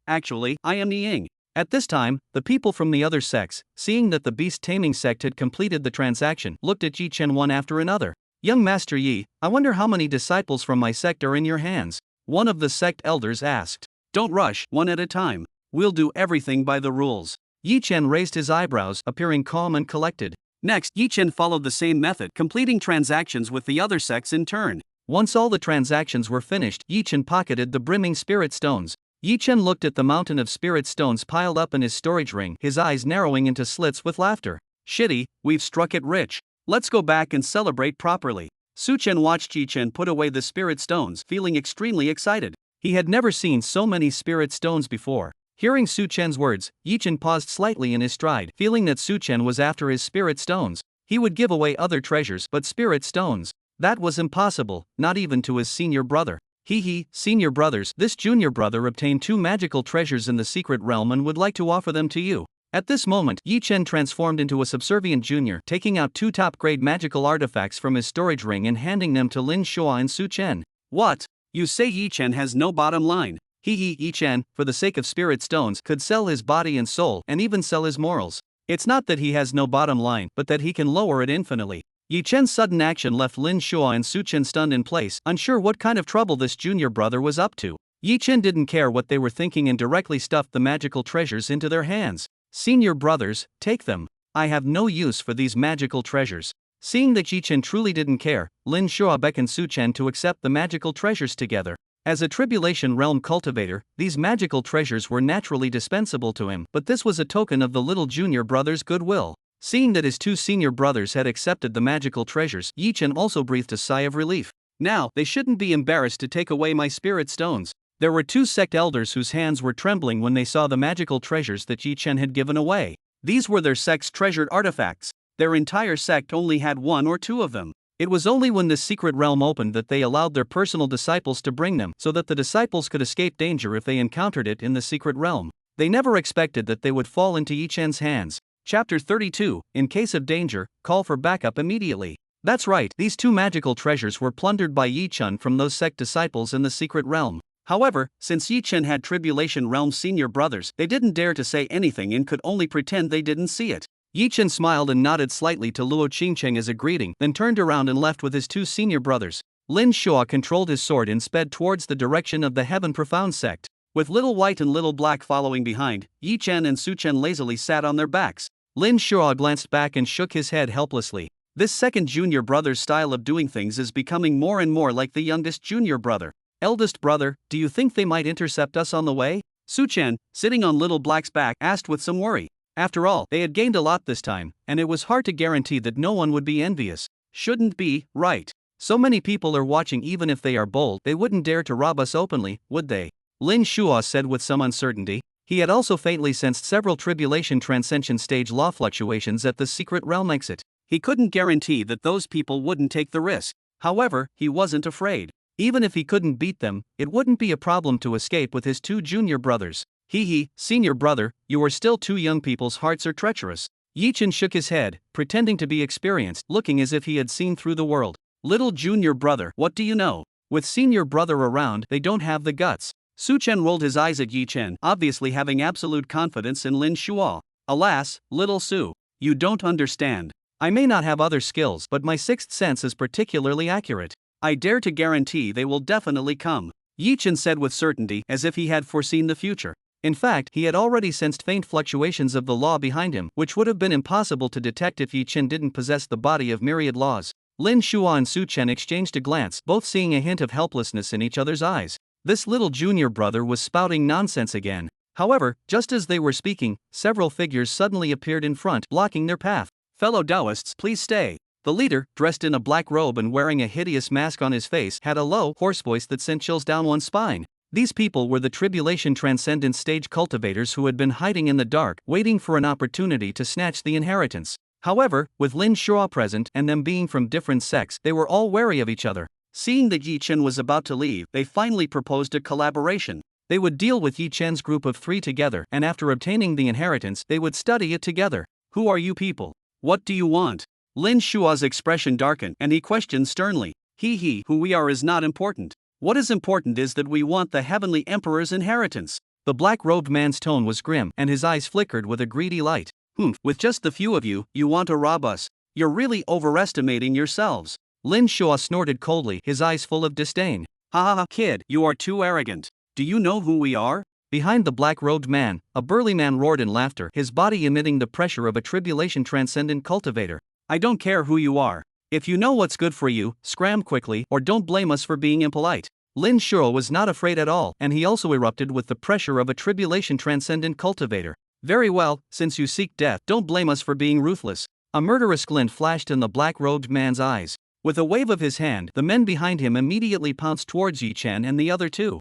Actually, I am Yi Ying. At this time, the people from the other sects, seeing that the beast-taming sect had completed the transaction, looked at Yi Chen one after another. Young Master Yi, I wonder how many disciples from my sect are in your hands? One of the sect elders asked. Don't rush, one at a time. We'll do everything by the rules. Yi Chen raised his eyebrows, appearing calm and collected. Next, Yi Chen followed the same method, completing transactions with the other sects in turn. Once all the transactions were finished, Yi Chen pocketed the brimming spirit stones. Yi Chen looked at the mountain of spirit stones piled up in his storage ring, his eyes narrowing into slits with laughter. Shitty, we've struck it rich. Let's go back and celebrate properly. Su Chen watched Yi Chen put away the spirit stones, feeling extremely excited. He had never seen so many spirit stones before. Hearing Su Chen's words, Yi Chen paused slightly in his stride, feeling that Su Chen was after his spirit stones. He would give away other treasures, but spirit stones? That was impossible, not even to his senior brother. Senior brothers, this junior brother obtained 2 magical treasures in the secret realm and would like to offer them to you. At this moment, Yi Chen transformed into a subservient junior, taking out 2 top-grade magical artifacts from his storage ring and handing them to Lin Shuo and Su Chen. What? You say Yi Chen has no bottom line? Yi Chen, for the sake of spirit stones, could sell his body and soul, and even sell his morals. It's not that he has no bottom line, but that he can lower it infinitely. Yi Chen's sudden action left Lin Shuo and Su Chen stunned in place, unsure what kind of trouble this junior brother was up to. Yi Chen didn't care what they were thinking and directly stuffed the magical treasures into their hands. Senior brothers, take them. I have no use for these magical treasures. Seeing that Yi Chen truly didn't care, Lin Shua beckoned Su Chen to accept the magical treasures together. As a Tribulation Realm cultivator, these magical treasures were naturally dispensable to him, but this was a token of the little junior brother's goodwill. Seeing that his two senior brothers had accepted the magical treasures, Yi Chen also breathed a sigh of relief. Now, they shouldn't be embarrassed to take away my spirit stones. There were two sect elders whose hands were trembling when they saw the magical treasures that Yi Chen had given away. These were their sect's treasured artifacts. Their entire sect only had one or two of them. It was only when the secret realm opened that they allowed their personal disciples to bring them, so that the disciples could escape danger if they encountered it in the secret realm. They never expected that they would fall into Yi Chen's hands. Chapter 32, in case of danger, call for backup immediately. That's right, these two magical treasures were plundered by Yi Chen from those sect disciples in the secret realm. However, since Yi Chen had Tribulation Realm senior brothers, they didn't dare to say anything and could only pretend they didn't see it. Yi Chen smiled and nodded slightly to Luo Qingcheng as a greeting, then turned around and left with his two senior brothers. Lin Shua controlled his sword and sped towards the direction of the Heaven Profound sect. With Little White and Little Black following behind, Yi Chen and Su Chen lazily sat on their backs. Lin Shua glanced back and shook his head helplessly. This second junior brother's style of doing things is becoming more and more like the youngest junior brother. Eldest brother, do you think they might intercept us on the way? Su Chen, sitting on Little Black's back, asked with some worry. After all, they had gained a lot this time, and it was hard to guarantee that no one would be envious. Shouldn't be, right? So many people are watching. Even if they are bold, they wouldn't dare to rob us openly, would they? Lin Shua said with some uncertainty. He had also faintly sensed several Tribulation Transcension stage law fluctuations at the secret realm exit. He couldn't guarantee that those people wouldn't take the risk. However, he wasn't afraid. Even if he couldn't beat them, it wouldn't be a problem to escape with his two junior brothers. Senior brother, you are still too young. People's hearts are treacherous. Yi Chen shook his head, pretending to be experienced, looking as if he had seen through the world. Little junior brother, what do you know? With senior brother around, they don't have the guts. Su Chen rolled his eyes at Yi Chen, obviously having absolute confidence in Lin Shua. Alas, little Su, you don't understand. I may not have other skills, but my sixth sense is particularly accurate. I dare to guarantee they will definitely come. Yi Chen said with certainty, as if he had foreseen the future. In fact, he had already sensed faint fluctuations of the law behind him, which would have been impossible to detect if Yi Chen didn't possess the body of myriad laws. Lin Shua and Su Chen exchanged a glance, both seeing a hint of helplessness in each other's eyes. This little junior brother was spouting nonsense again. However, just as they were speaking, several figures suddenly appeared in front, blocking their path. Fellow Taoists, please stay. The leader, dressed in a black robe and wearing a hideous mask on his face, had a low, hoarse voice that sent chills down one's spine. These people were the Tribulation Transcendent stage cultivators who had been hiding in the dark, waiting for an opportunity to snatch the inheritance. However, with Lin Shua present and them being from different sects, they were all wary of each other. Seeing that Yi Chen was about to leave, they finally proposed a collaboration. They would deal with Yi Chen's group of 3 together, and after obtaining the inheritance, they would study it together. Who are you people? What do you want? Lin Shua's expression darkened, and he questioned sternly. Who we are is not important. What is important is that we want the Heavenly Emperor's inheritance. The black-robed man's tone was grim, and his eyes flickered with a greedy light. With just the few of you, you want to rob us. You're really overestimating yourselves. Lin Shua snorted coldly, his eyes full of disdain. Ha, kid, you are too arrogant. Do you know who we are? Behind the black-robed man, a burly man roared in laughter, his body emitting the pressure of a Tribulation Transcendent cultivator. I don't care who you are. If you know what's good for you, scram quickly, or don't blame us for being impolite. Lin Shua was not afraid at all, and he also erupted with the pressure of a Tribulation Transcendent cultivator. Very well, since you seek death, don't blame us for being ruthless. A murderous glint flashed in the black-robed man's eyes. With a wave of his hand, the men behind him immediately pounced towards Yi Chen and the other two.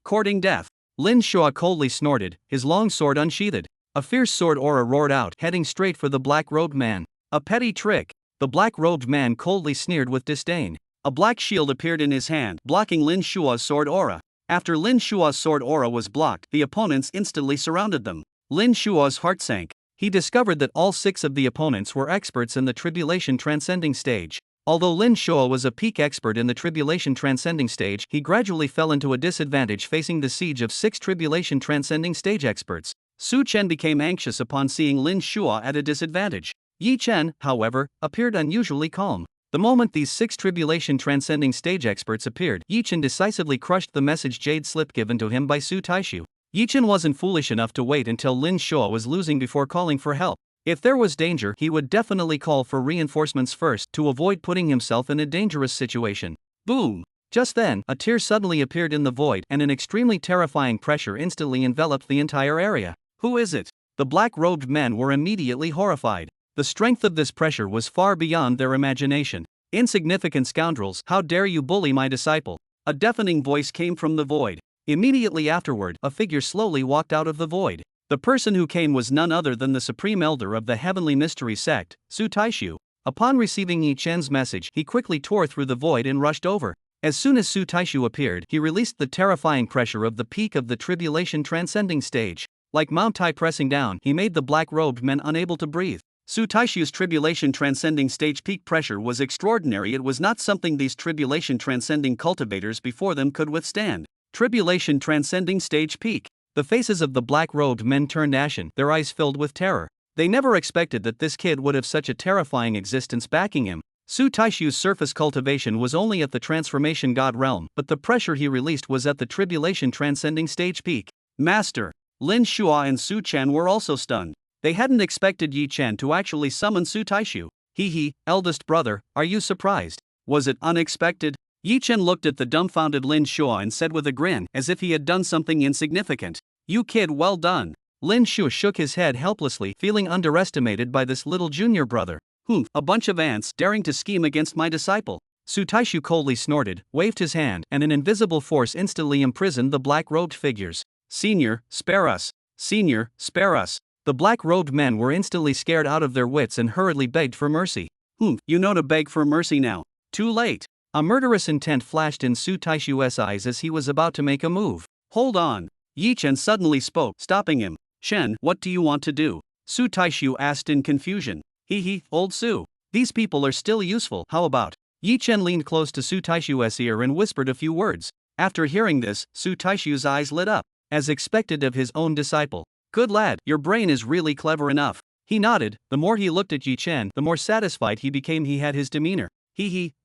Courting death. Lin Shua coldly snorted, his long sword unsheathed. A fierce sword aura roared out, heading straight for the black-robed man. A petty trick. The black-robed man coldly sneered with disdain. A black shield appeared in his hand, blocking Lin Shua's sword aura. After Lin Shua's sword aura was blocked, the opponents instantly surrounded them. Lin Shua's heart sank. He discovered that all 6 of the opponents were experts in the Tribulation Transcending stage. Although Lin Shua was a peak expert in the Tribulation Transcending stage, he gradually fell into a disadvantage facing the siege of 6 Tribulation Transcending stage experts. Su Chen became anxious upon seeing Lin Shua at a disadvantage. Yi Chen, however, appeared unusually calm. The moment these 6 tribulation transcending stage experts appeared, Yichen decisively crushed the message jade slip given to him by Su Taishu. Yichen wasn't foolish enough to wait until Lin Shuo was losing before calling for help. If there was danger, he would definitely call for reinforcements first to avoid putting himself in a dangerous situation. Boom! Just then, a tear suddenly appeared in the void and an extremely terrifying pressure instantly enveloped the entire area. Who is it? The black-robed men were immediately horrified. The strength of this pressure was far beyond their imagination. Insignificant scoundrels, how dare you bully my disciple? A deafening voice came from the void. Immediately afterward, a figure slowly walked out of the void. The person who came was none other than the supreme elder of the Heavenly Mystery Sect, Su Taishu. Upon receiving Yi Chen's message, he quickly tore through the void and rushed over. As soon as Su Taishu appeared, he released the terrifying pressure of the peak of the tribulation transcending stage. Like Mount Tai pressing down, he made the black-robed men unable to breathe. Su Taishu's tribulation transcending stage peak pressure was extraordinary. It was not something these tribulation transcending cultivators before them could withstand. Tribulation transcending stage peak. The faces of the black-robed men turned ashen, their eyes filled with terror. They never expected that this kid would have such a terrifying existence backing him. Su Taishu's surface cultivation was only at the transformation god realm, but the pressure he released was at the tribulation transcending stage peak. Master! Lin Shuo and Su Chen were also stunned. They hadn't expected Yi Chen to actually summon Su Taishu. Eldest brother, are you surprised? Was it unexpected? Yi Chen looked at the dumbfounded Lin Shuo and said with a grin, as if he had done something insignificant. You kid, well done. Lin Shuo shook his head helplessly, feeling underestimated by this little junior brother. A bunch of ants daring to scheme against my disciple. Su Taishu coldly snorted, waved his hand, and an invisible force instantly imprisoned the black-robed figures. Senior, spare us. Senior, spare us. The black-robed men were instantly scared out of their wits and hurriedly begged for mercy. You know to beg for mercy now. Too late. A murderous intent flashed in Su Taishu's eyes as he was about to make a move. Hold on. Yi Chen suddenly spoke, stopping him. Shen, what do you want to do? Su Taishu asked in confusion. Old Su. These people are still useful, how about? Yi Chen leaned close to Su Taishu's ear and whispered a few words. After hearing this, Su Taishu's eyes lit up, as expected of his own disciple. Good lad, your brain is really clever enough. He nodded. The more he looked at Yi Chen, the more satisfied he became. He had his demeanor.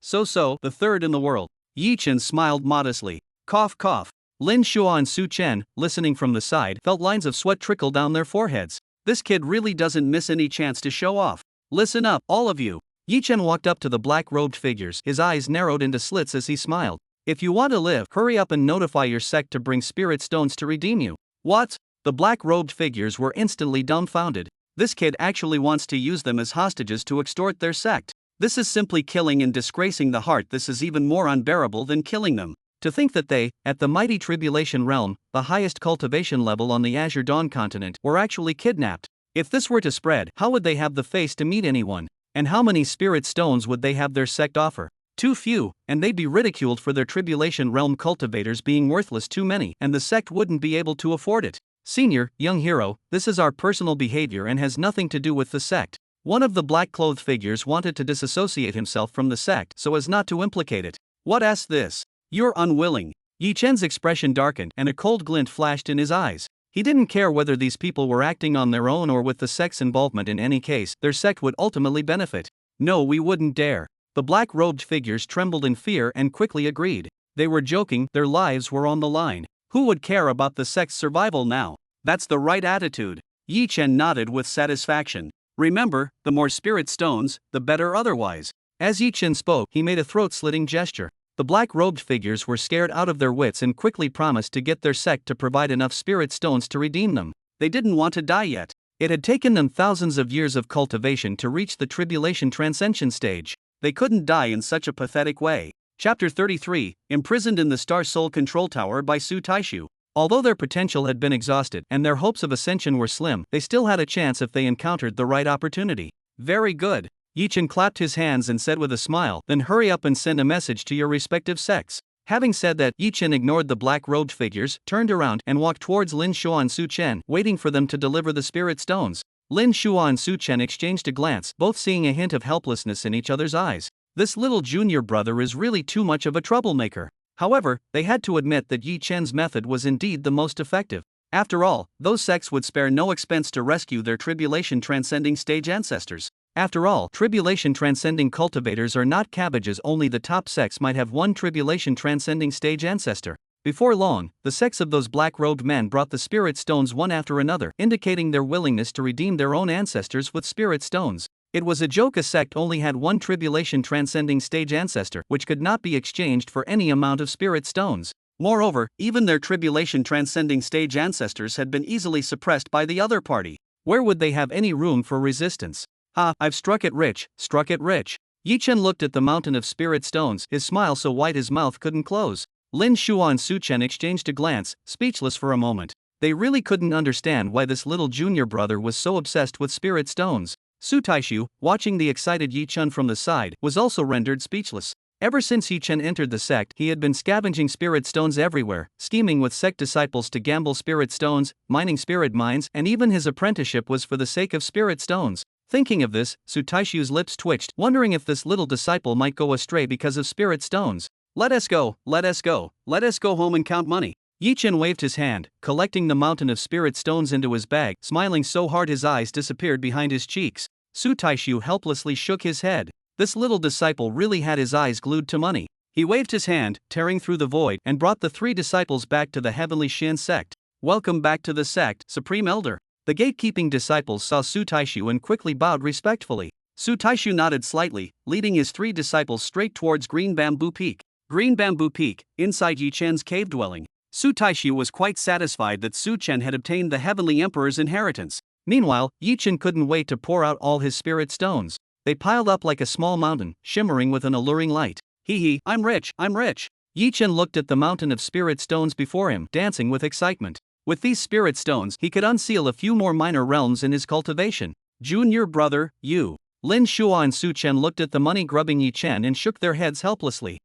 So, the third in the world. Yi Chen smiled modestly. Cough cough. Lin Shuo and Su Chen, listening from the side, felt lines of sweat trickle down their foreheads. This kid really doesn't miss any chance to show off. Listen up, all of you. Yi Chen walked up to the black-robed figures, his eyes narrowed into slits as he smiled. If you want to live, hurry up and notify your sect to bring spirit stones to redeem you. What? The black-robed figures were instantly dumbfounded. This kid actually wants to use them as hostages to extort their sect. This is simply killing and disgracing the heart. This is even more unbearable than killing them. To think that they, at the mighty tribulation realm, the highest cultivation level on the Azure Dawn continent, were actually kidnapped. If this were to spread, how would they have the face to meet anyone? And how many spirit stones would they have their sect offer? Too few, and they'd be ridiculed for their tribulation realm cultivators being worthless. Too many, and the sect wouldn't be able to afford it. Senior, young hero, this is our personal behavior and has nothing to do with the sect. One of the black-clothed figures wanted to disassociate himself from the sect so as not to implicate it. What asks this? You're unwilling. Yi Chen's expression darkened and a cold glint flashed in his eyes. He didn't care whether these people were acting on their own or with the sect's involvement. In any case, their sect would ultimately benefit. No, we wouldn't dare. The black-robed figures trembled in fear and quickly agreed. They were joking, their lives were on the line. Who would care about the sect's survival now? That's the right attitude. Yi Chen nodded with satisfaction. Remember, the more spirit stones, the better otherwise. As Yi Chen spoke, he made a throat-slitting gesture. The black-robed figures were scared out of their wits and quickly promised to get their sect to provide enough spirit stones to redeem them. They didn't want to die yet. It had taken them thousands of years of cultivation to reach the tribulation transcension stage. They couldn't die in such a pathetic way. Chapter 33, Imprisoned in the Star Soul Control Tower by Su Taishu. Although their potential had been exhausted and their hopes of ascension were slim, they still had a chance if they encountered the right opportunity. Very good. Yi Chen clapped his hands and said with a smile, then hurry up and send a message to your respective sects. Having said that, Yi Chen ignored the black-robed figures, turned around, and walked towards Lin Shuo and Su Chen, waiting for them to deliver the spirit stones. Lin Shuo and Su Chen exchanged a glance, both seeing a hint of helplessness in each other's eyes. This little junior brother is really too much of a troublemaker. However, they had to admit that Yi Chen's method was indeed the most effective. After all, those sects would spare no expense to rescue their tribulation transcending stage ancestors. After all, tribulation transcending cultivators are not cabbages, only the top sects might have one tribulation transcending stage ancestor. Before long, the sects of those black-robed men brought the spirit stones one after another, indicating their willingness to redeem their own ancestors with spirit stones. It was a joke a sect only had one tribulation transcending stage ancestor, which could not be exchanged for any amount of spirit stones. Moreover, even their tribulation transcending stage ancestors had been easily suppressed by the other party. Where would they have any room for resistance? Ha, I've struck it rich, struck it rich. Yi Chen looked at the mountain of spirit stones, his smile so wide his mouth couldn't close. Lin Shuo and Su Chen exchanged a glance, speechless for a moment. They really couldn't understand why this little junior brother was so obsessed with spirit stones. Su Taishu, watching the excited Yi Chen from the side, was also rendered speechless. Ever since Yi Chen entered the sect, he had been scavenging spirit stones everywhere, scheming with sect disciples to gamble spirit stones, mining spirit mines, and even his apprenticeship was for the sake of spirit stones. Thinking of this, Su Taishu's lips twitched, wondering if this little disciple might go astray because of spirit stones. Let us go, let us go, let us go home and count money. Yi Chen waved his hand, collecting the mountain of spirit stones into his bag, smiling so hard his eyes disappeared behind his cheeks. Su Taishu helplessly shook his head. This little disciple really had his eyes glued to money. He waved his hand, tearing through the void, and brought the three disciples back to the Heavenly Shin sect. Welcome back to the sect, Supreme Elder. The gatekeeping disciples saw Su Taishu and quickly bowed respectfully. Su Taishu nodded slightly, leading his three disciples straight towards Green Bamboo Peak. Green Bamboo Peak, inside Yi Chen's cave dwelling. Su Taishu was quite satisfied that Su Chen had obtained the Heavenly Emperor's inheritance. Meanwhile, Yi Chen couldn't wait to pour out all his spirit stones. They piled up like a small mountain, shimmering with an alluring light. Hee, I'm rich, I'm rich. Yi Chen looked at the mountain of spirit stones before him, dancing with excitement. With these spirit stones, he could unseal a few more minor realms in his cultivation. Junior brother, you. Lin Shuo and Su Chen looked at the money-grubbing Yi Chen and shook their heads helplessly.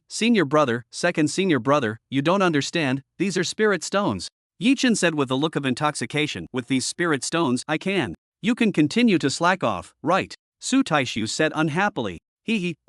Senior brother, second senior brother, you don't understand, these are spirit stones. Yi Chen said with a look of intoxication, with these spirit stones, I can. You can continue to slack off, right? Su Taishu said unhappily.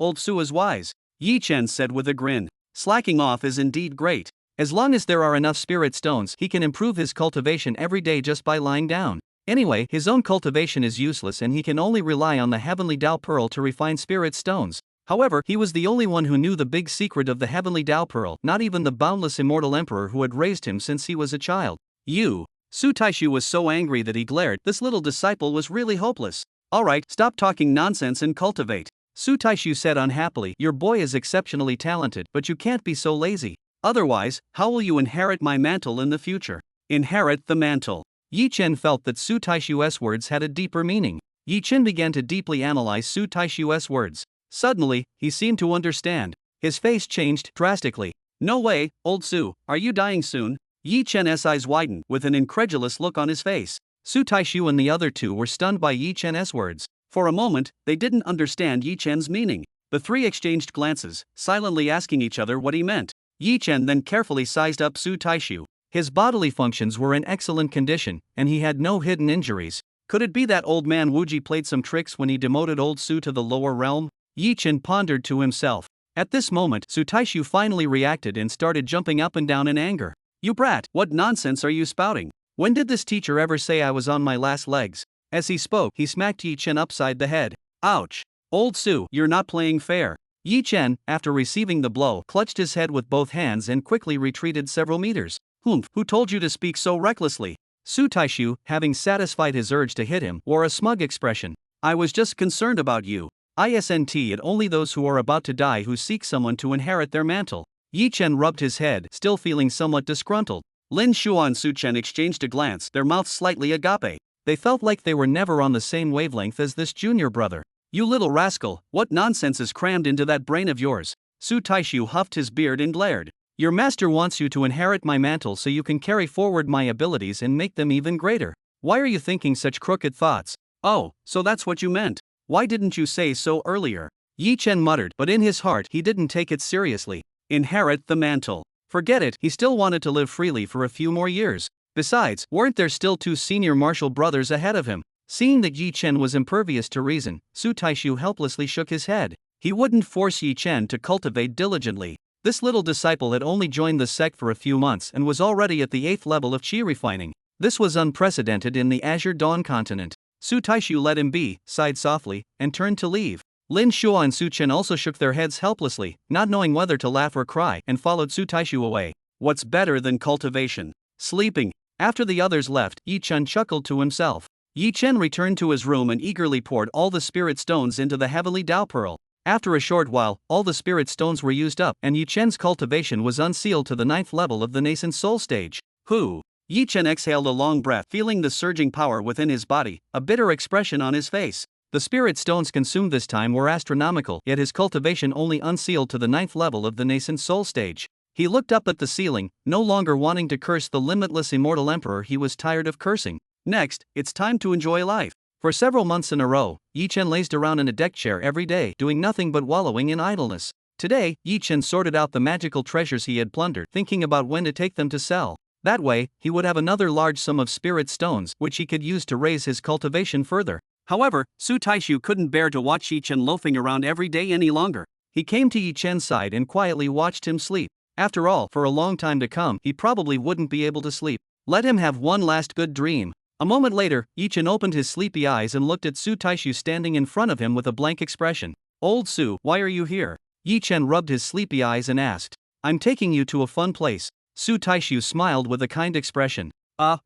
Old Su is wise. Yi Chen said with a grin. Slacking off is indeed great. As long as there are enough spirit stones, he can improve his cultivation every day just by lying down. Anyway, his own cultivation is useless and he can only rely on the Heavenly Dao Pearl to refine spirit stones. However, he was the only one who knew the big secret of the Heavenly Dao Pearl, not even the boundless immortal emperor who had raised him since he was a child. You. Su Taishu was so angry that he glared. This little disciple was really hopeless. Alright, stop talking nonsense and cultivate. Su Taishu said unhappily, your boy is exceptionally talented, but you can't be so lazy. Otherwise, how will you inherit my mantle in the future? Inherit the mantle. Yi Chen felt that Su Taishu's words had a deeper meaning. Yi Chen began to deeply analyze Su Taishu's words. Suddenly, he seemed to understand. His face changed drastically. No way, old Su, are you dying soon? Yi Chen's eyes widened, with an incredulous look on his face. Su Taishu and the other two were stunned by Yi Chen's words. For a moment, they didn't understand Yi Chen's meaning. The three exchanged glances, silently asking each other what he meant. Yi Chen then carefully sized up Su Taishu. His bodily functions were in excellent condition, and he had no hidden injuries. Could it be that old man Wuji played some tricks when he demoted old Su to the lower realm? Yi Chen pondered to himself. At this moment, Su Taishu finally reacted and started jumping up and down in anger. You brat, what nonsense are you spouting? When did this teacher ever say I was on my last legs? As he spoke, he smacked Yi Chen upside the head. Ouch! Old Su, you're not playing fair. Yi Chen, after receiving the blow, clutched his head with both hands and quickly retreated several meters. Humph, who told you to speak so recklessly? Su Taishu, having satisfied his urge to hit him, wore a smug expression. I was just concerned about you. Isn't it only those who are about to die who seek someone to inherit their mantle? Yi Chen rubbed his head, still feeling somewhat disgruntled. Lin Shuo and Su Chen exchanged a glance, their mouths slightly agape. They felt like they were never on the same wavelength as this junior brother. You little rascal, what nonsense is crammed into that brain of yours? Su Taishu huffed his beard and glared. Your master wants you to inherit my mantle so you can carry forward my abilities and make them even greater. Why are you thinking such crooked thoughts? Oh, so that's what you meant. Why didn't you say so earlier? Yi Chen muttered, but in his heart he didn't take it seriously. Inherit the mantle. Forget it, he still wanted to live freely for a few more years. Besides, weren't there still two senior martial brothers ahead of him? Seeing that Yi Chen was impervious to reason, Su Taishu helplessly shook his head. He wouldn't force Yi Chen to cultivate diligently. This little disciple had only joined the sect for a few months and was already at the 8th level of chi refining. This was unprecedented in the Azure Dawn continent. Su Taishu let him be, sighed softly, and turned to leave. Lin Shua and Su Chen also shook their heads helplessly, not knowing whether to laugh or cry, and followed Su Taishu away. What's better than cultivation? Sleeping. After the others left, Yi Chen chuckled to himself. Yi Chen returned to his room and eagerly poured all the spirit stones into the heavenly Dao Pearl. After a short while, all the spirit stones were used up, and Yi Chen's cultivation was unsealed to the 9th level of the nascent soul stage. Whew! Yi Chen exhaled a long breath, feeling the surging power within his body, a bitter expression on his face. The spirit stones consumed this time were astronomical, yet his cultivation only unsealed to the 9th level of the nascent soul stage. He looked up at the ceiling, no longer wanting to curse the limitless immortal emperor he was tired of cursing. Next, it's time to enjoy life. For several months in a row, Yi Chen lazed around in a deck chair every day, doing nothing but wallowing in idleness. Today, Yi Chen sorted out the magical treasures he had plundered, thinking about when to take them to sell. That way, he would have another large sum of spirit stones, which he could use to raise his cultivation further. However, Su Taishu couldn't bear to watch Yi Chen loafing around every day any longer. He came to Yi Chen's side and quietly watched him sleep. After all, for a long time to come, he probably wouldn't be able to sleep. Let him have one last good dream. A moment later, Yi Chen opened his sleepy eyes and looked at Su Taishu standing in front of him with a blank expression. Old Su, why are you here? Yi Chen rubbed his sleepy eyes and asked. I'm taking you to a fun place. Su Taishu smiled with a kind expression.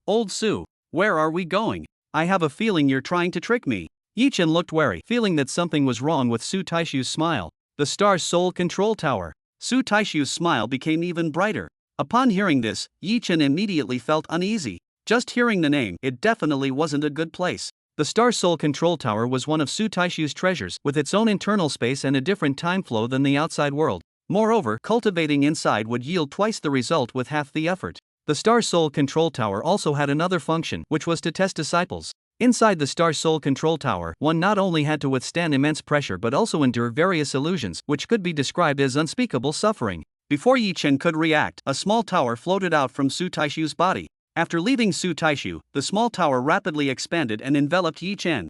Old Su, where are we going? I have a feeling you're trying to trick me. Yi Chen looked wary, feeling that something was wrong with Su Taishu's smile. The Star Soul Control Tower. Su Taishu's smile became even brighter. Upon hearing this, Yi Chen immediately felt uneasy. Just hearing the name, it definitely wasn't a good place. The Star Soul Control Tower was one of Su Taishu's treasures, with its own internal space and a different time flow than the outside world. Moreover, cultivating inside would yield twice the result with half the effort. The Star Soul Control Tower also had another function, which was to test disciples. Inside the Star Soul Control Tower, one not only had to withstand immense pressure but also endure various illusions, which could be described as unspeakable suffering. Before Yi Chen could react, a small tower floated out from Su Taishu's body. After leaving Su Taishu, the small tower rapidly expanded and enveloped Yi Chen.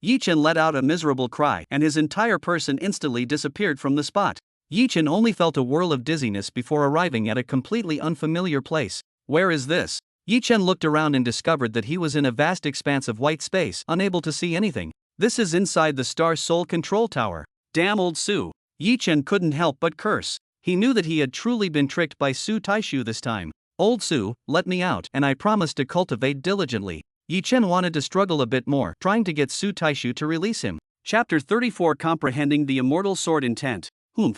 Yi Chen let out a miserable cry, and his entire person instantly disappeared from the spot. Yi Chen only felt a whirl of dizziness before arriving at a completely unfamiliar place. Where is this? Yi Chen looked around and discovered that he was in a vast expanse of white space, unable to see anything. This is inside the Star Soul Control Tower. Damn old Su. Yi Chen couldn't help but curse. He knew that he had truly been tricked by Su Taishu this time. Old Su, let me out, and I promise to cultivate diligently. Yi Chen wanted to struggle a bit more, trying to get Su Taishu to release him. Chapter 34 Comprehending the Immortal Sword Intent.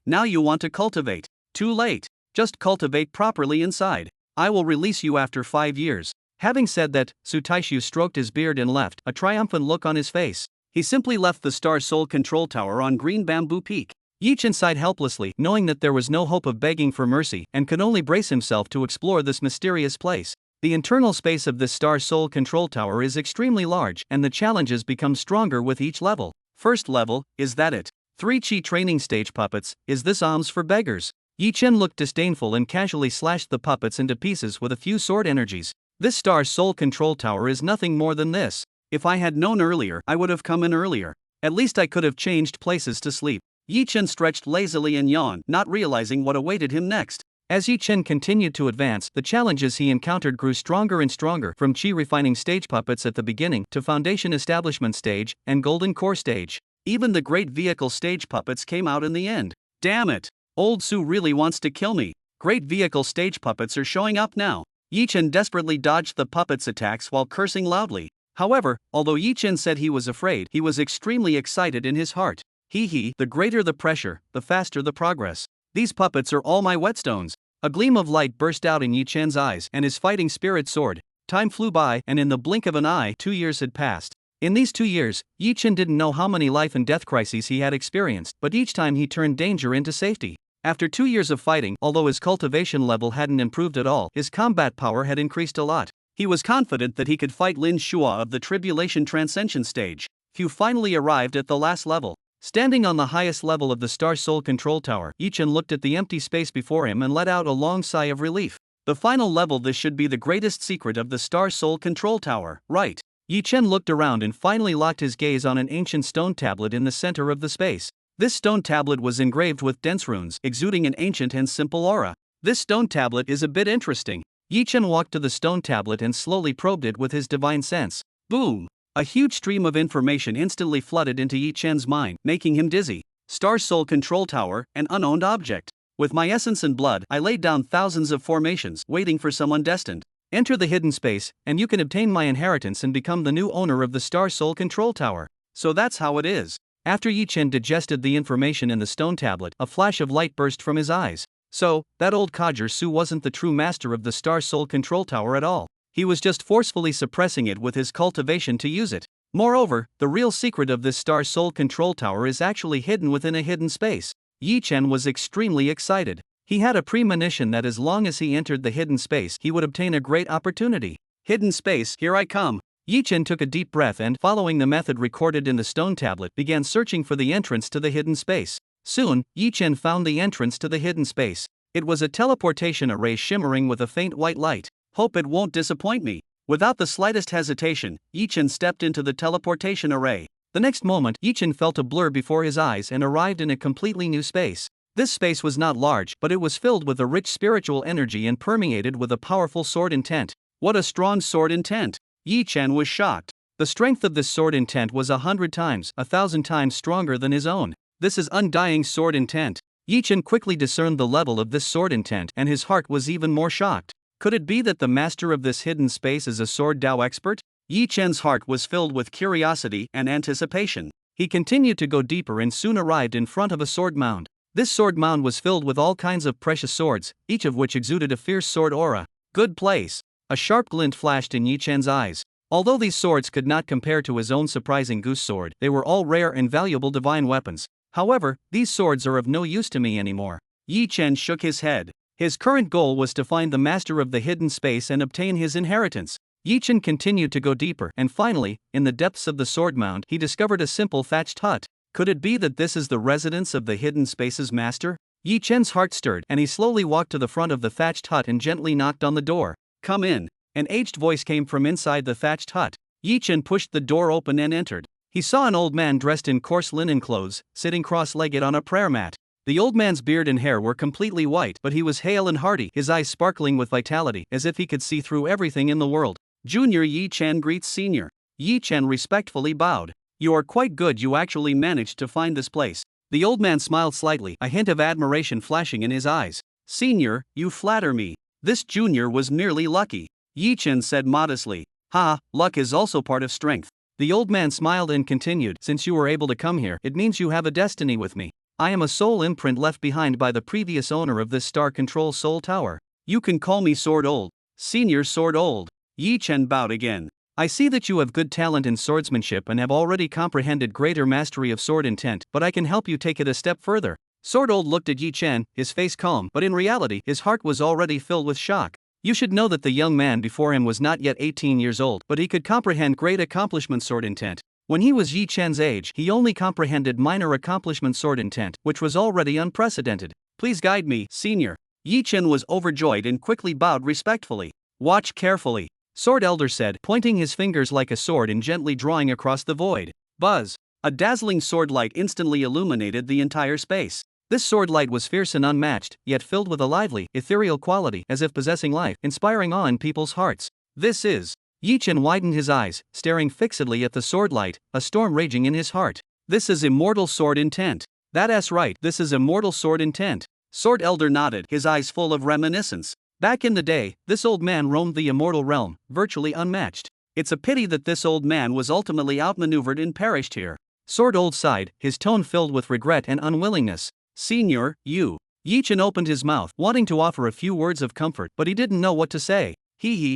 Now you want to cultivate. Too late. Just cultivate properly inside. I will release you after 5 years. Having said that, Su Taishu stroked his beard and left, a triumphant look on his face. He simply left the Star Soul Control Tower on Green Bamboo Peak. Yi Chen sighed helplessly, knowing that there was no hope of begging for mercy, and could only brace himself to explore this mysterious place. The internal space of this Star Soul Control Tower is extremely large, and the challenges become stronger with each level. First level, is that it? 3 Chi training stage puppets, is this alms for beggars? Yi Chen looked disdainful and casually slashed the puppets into pieces with a few sword energies. This Star Soul Control Tower is nothing more than this. If I had known earlier, I would have come in earlier. At least I could have changed places to sleep. Yi Chen stretched lazily and yawned, not realizing what awaited him next. As Yi Chen continued to advance, the challenges he encountered grew stronger and stronger, from Chi refining stage puppets at the beginning to Foundation Establishment stage and Golden Core stage. Even the Great Vehicle stage puppets came out in the end. Damn it! Old Su really wants to kill me. Great Vehicle stage puppets are showing up now. Yi Chen desperately dodged the puppets' attacks while cursing loudly. However, although Yi Chen said he was afraid, he was extremely excited in his heart. The greater the pressure, the faster the progress. These puppets are all my whetstones. A gleam of light burst out in Yi Chen's eyes, and his fighting spirit soared. Time flew by, and in the blink of an eye, 2 years had passed. In these 2 years, Yi Chen didn't know how many life and death crises he had experienced, but each time he turned danger into safety. After 2 years of fighting, although his cultivation level hadn't improved at all, his combat power had increased a lot. He was confident that he could fight Lin Shua of the Tribulation Transcension stage. Few finally arrived at the last level. Standing on the highest level of the Star Soul Control Tower, Yi Chen looked at the empty space before him and let out a long sigh of relief. The final level, this should be the greatest secret of the Star Soul Control Tower, right? Yi Chen looked around and finally locked his gaze on an ancient stone tablet in the center of the space. This stone tablet was engraved with dense runes, exuding an ancient and simple aura. This stone tablet is a bit interesting. Yi Chen walked to the stone tablet and slowly probed it with his divine sense. Boom! A huge stream of information instantly flooded into Yi Chen's mind, making him dizzy. Star Soul Control Tower, an unowned object. With my essence and blood, I laid down thousands of formations, waiting for someone destined. Enter the hidden space, and you can obtain my inheritance and become the new owner of the Star Soul Control Tower. So that's how it is. After Yi Chen digested the information in the stone tablet, a flash of light burst from his eyes. So, that old codger Su wasn't the true master of the Star Soul Control Tower at all. He was just forcefully suppressing it with his cultivation to use it. Moreover, the real secret of this Star Soul Control Tower is actually hidden within a hidden space. Yi Chen was extremely excited. He had a premonition that as long as he entered the hidden space, he would obtain a great opportunity. Hidden space, here I come. Yi Chen took a deep breath and, following the method recorded in the stone tablet, began searching for the entrance to the hidden space. Soon, Yi Chen found the entrance to the hidden space. It was a teleportation array shimmering with a faint white light. Hope it won't disappoint me. Without the slightest hesitation, Yi Chen stepped into the teleportation array. The next moment, Yi Chen felt a blur before his eyes and arrived in a completely new space. This space was not large, but it was filled with a rich spiritual energy and permeated with a powerful sword intent. What a strong sword intent! Yi Chen was shocked. The strength of this sword intent was 100 times, 1,000 times stronger than his own. This is undying sword intent. Yi Chen quickly discerned the level of this sword intent, and his heart was even more shocked. Could it be that the master of this hidden space is a sword Dao expert? Yi Chen's heart was filled with curiosity and anticipation. He continued to go deeper and soon arrived in front of a sword mound. This sword mound was filled with all kinds of precious swords, each of which exuded a fierce sword aura. Good place. A sharp glint flashed in Yi Chen's eyes. Although these swords could not compare to his own surprising goose sword, they were all rare and valuable divine weapons. However, these swords are of no use to me anymore. Yi Chen shook his head. His current goal was to find the master of the hidden space and obtain his inheritance. Yi Chen continued to go deeper, and finally, in the depths of the sword mound, he discovered a simple thatched hut. Could it be that this is the residence of the hidden space's master? Yi Chen's heart stirred, and he slowly walked to the front of the thatched hut and gently knocked on the door. Come in. An aged voice came from inside the thatched hut. Yi Chen pushed the door open and entered. He saw an old man dressed in coarse linen clothes, sitting cross-legged on a prayer mat. The old man's beard and hair were completely white, but he was hale and hearty, his eyes sparkling with vitality, as if he could see through everything in the world. Junior Yi Chen greets Senior. Yi Chen respectfully bowed. You are quite good, you actually managed to find this place. The old man smiled slightly, a hint of admiration flashing in his eyes. Senior, you flatter me. This junior was merely lucky. Yi Chen said modestly. Ha, luck is also part of strength. The old man smiled and continued, since you were able to come here, it means you have a destiny with me. I am a soul imprint left behind by the previous owner of this Star Control Soul Tower. You can call me Sword Old. Senior Sword Old. Yi Chen bowed again. I see that you have good talent in swordsmanship and have already comprehended greater mastery of sword intent, but I can help you take it a step further. Sword Old looked at Yi Chen, his face calm, but in reality, his heart was already filled with shock. You should know that the young man before him was not yet 18 years old, but he could comprehend great accomplishment sword intent. When he was Yi Chen's age, he only comprehended minor accomplishment sword intent, which was already unprecedented. Please guide me, Senior. Yi Chen was overjoyed and quickly bowed respectfully. Watch carefully, Sword Elder said, pointing his fingers like a sword and gently drawing across the void. Buzz! A dazzling sword light instantly illuminated the entire space. This sword light was fierce and unmatched, yet filled with a lively, ethereal quality, as if possessing life, inspiring awe in people's hearts. This is... Yi Chen widened his eyes, staring fixedly at the sword light, a storm raging in his heart. This is immortal sword intent. That's right, this is immortal sword intent. Sword Elder nodded, his eyes full of reminiscence. Back in the day, this old man roamed the immortal realm, virtually unmatched. It's a pity that this old man was ultimately outmaneuvered and perished here. Sword Old sighed, his tone filled with regret and unwillingness. Senior, you. Yi Chen opened his mouth, wanting to offer a few words of comfort, but he didn't know what to say.